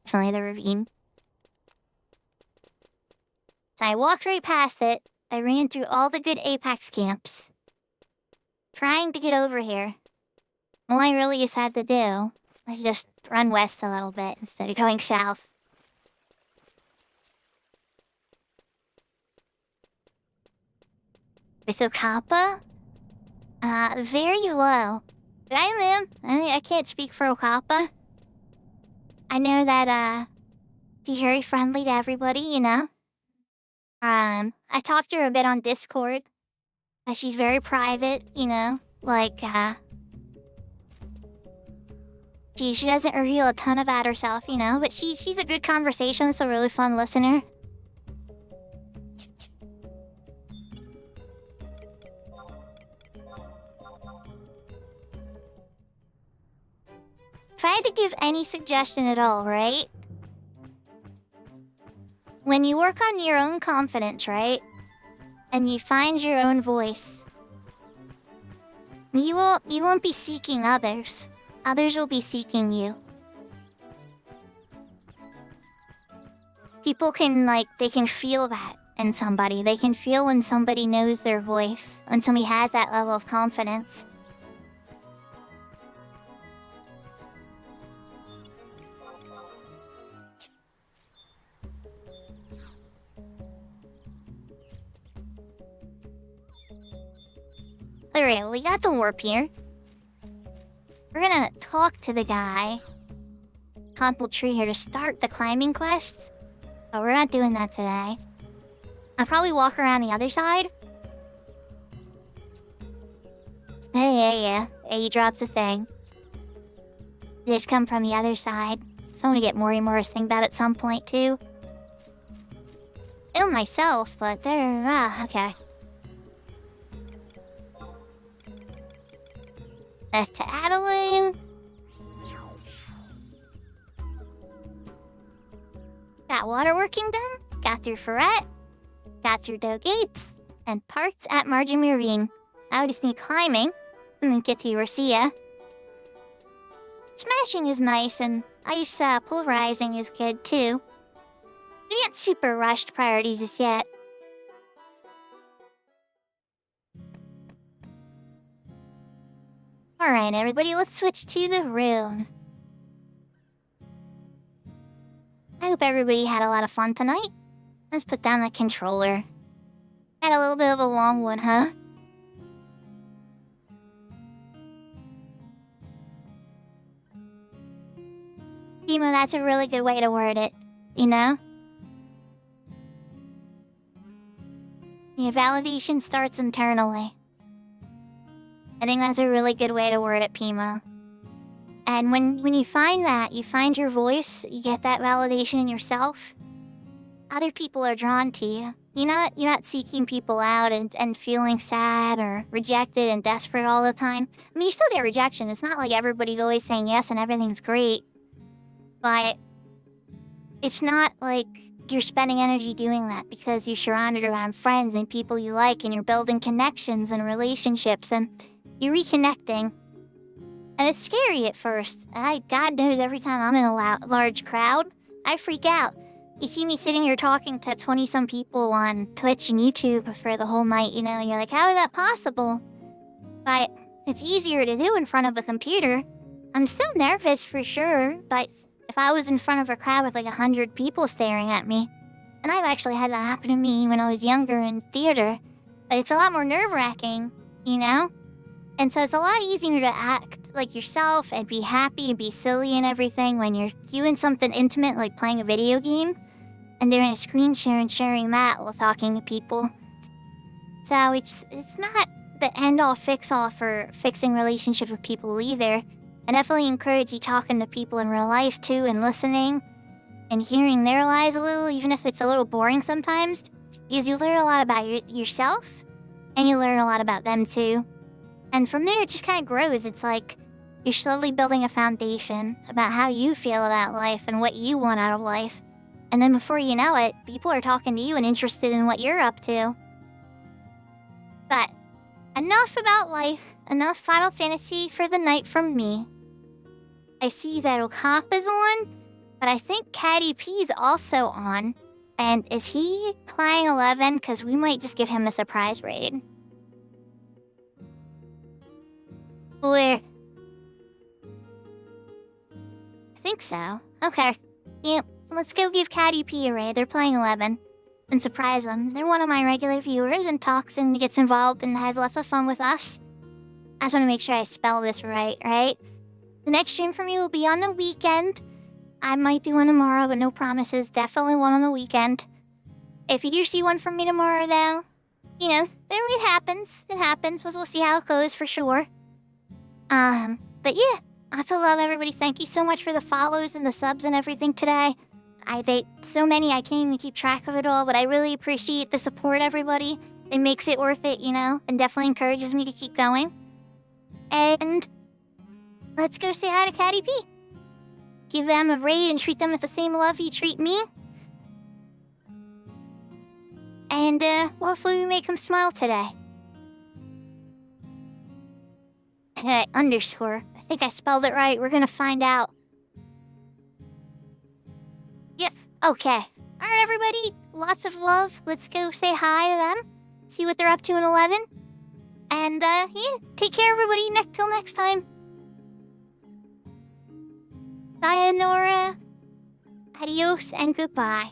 A: Definitely the ravine. So I walked right past it. I ran through all the good Apex camps. Trying to get over here. All I really just had to do was just run west a little bit instead of going south. With Okapa? Very low. But I am. I can't speak for Okapa. I know that, she's very friendly to everybody, you know? I talked to her a bit on Discord. She's very private, you know? Like, she doesn't reveal a ton about herself, you know? But she's a good conversationalist, a really fun listener. If I had to give any suggestion at all, right? When you work on your own confidence, right? And you find your own voice, you won't be seeking others. Others will be seeking you. People can, they can feel that in somebody. They can feel when somebody knows their voice, when somebody has that level of confidence. Alright, we got the warp here. we're gonna talk to the guy. Control tree here to start the climbing quests. But we're not doing that today. I'll probably walk around the other side. Yeah, he drops a thing. Just come from the other side. So I'm gonna get more and more to think about at some point, too. Ill myself, but there, okay. Back to Adeline. Got water working done. Got through Ferret. Got through Doe Gates. And parts at Margin Marine. Now we just need climbing. And then get to Ursia. Smashing is nice, and ice pulverizing is good too. We aren't super rushed priorities just yet. Alright, everybody, let's switch to the room. I hope everybody had a lot of fun tonight. Let's put down the controller. Had a little bit of a long one, huh? Dima, that's a really good way to word it, you know? The validation starts internally. I think that's a really good way to word it, Pima. And when you find that, you find your voice, you get that validation in yourself, other people are drawn to you. You're not seeking people out and feeling sad or rejected and desperate all the time. I mean, you still get rejection. It's not like everybody's always saying yes and everything's great. But it's not like you're spending energy doing that because you're surrounded around friends and people you like and you're building connections and relationships and you're reconnecting. And it's scary at first. God knows every time I'm in a large crowd, I freak out. You see me sitting here talking to 20-some people on Twitch and YouTube for the whole night, you know, and you're like, how is that possible? But it's easier to do in front of a computer. I'm still nervous for sure, but if I was in front of a crowd with like 100 people staring at me, and I've actually had that happen to me when I was younger in theater, but it's a lot more nerve-wracking, you know? And so it's a lot easier to act like yourself and be happy and be silly and everything when you're doing something intimate like playing a video game and doing a screen share and sharing that while talking to people. So it's not the end-all fix-all for fixing relationships with people either. I definitely encourage you talking to people in real life too and listening and hearing their lives a little, even if it's a little boring sometimes, because you learn a lot about yourself and you learn a lot about them too. And from there, it just kind of grows. It's like you're slowly building a foundation about how you feel about life and what you want out of life. And then before you know it, people are talking to you and interested in what you're up to. But enough about life, enough Final Fantasy for the night from me. I see that Okap is on, but I think Caddy P's also on. And is he playing 11? Because we might just give him a surprise raid. Where? I think so. Okay. Yep, let's go give Caddy P a raid. They're playing 11. And surprise them. They're one of my regular viewers and talks and gets involved and has lots of fun with us. I just want to make sure I spell this right? The next stream from me will be on the weekend. I might do one tomorrow, but no promises. Definitely one on the weekend. If you do see one from me tomorrow, though, you know, it happens. It happens. We'll see how it goes for sure. But yeah, lots of love, everybody. Thank you so much for the follows and the subs and everything today. So many, I can't even keep track of it all, but I really appreciate the support, everybody. It makes it worth it, you know, and definitely encourages me to keep going. And let's go say hi to Caddy P. Give them a raid and treat them with the same love you treat me. And, hopefully we make them smile today. Underscore. I think I spelled it right. We're gonna find out. Yep. Okay. Alright, everybody. Lots of love. Let's go say hi to them. See what they're up to in 11. And, yeah. Take care, everybody. Till next time. Sayonara. Adios and goodbye.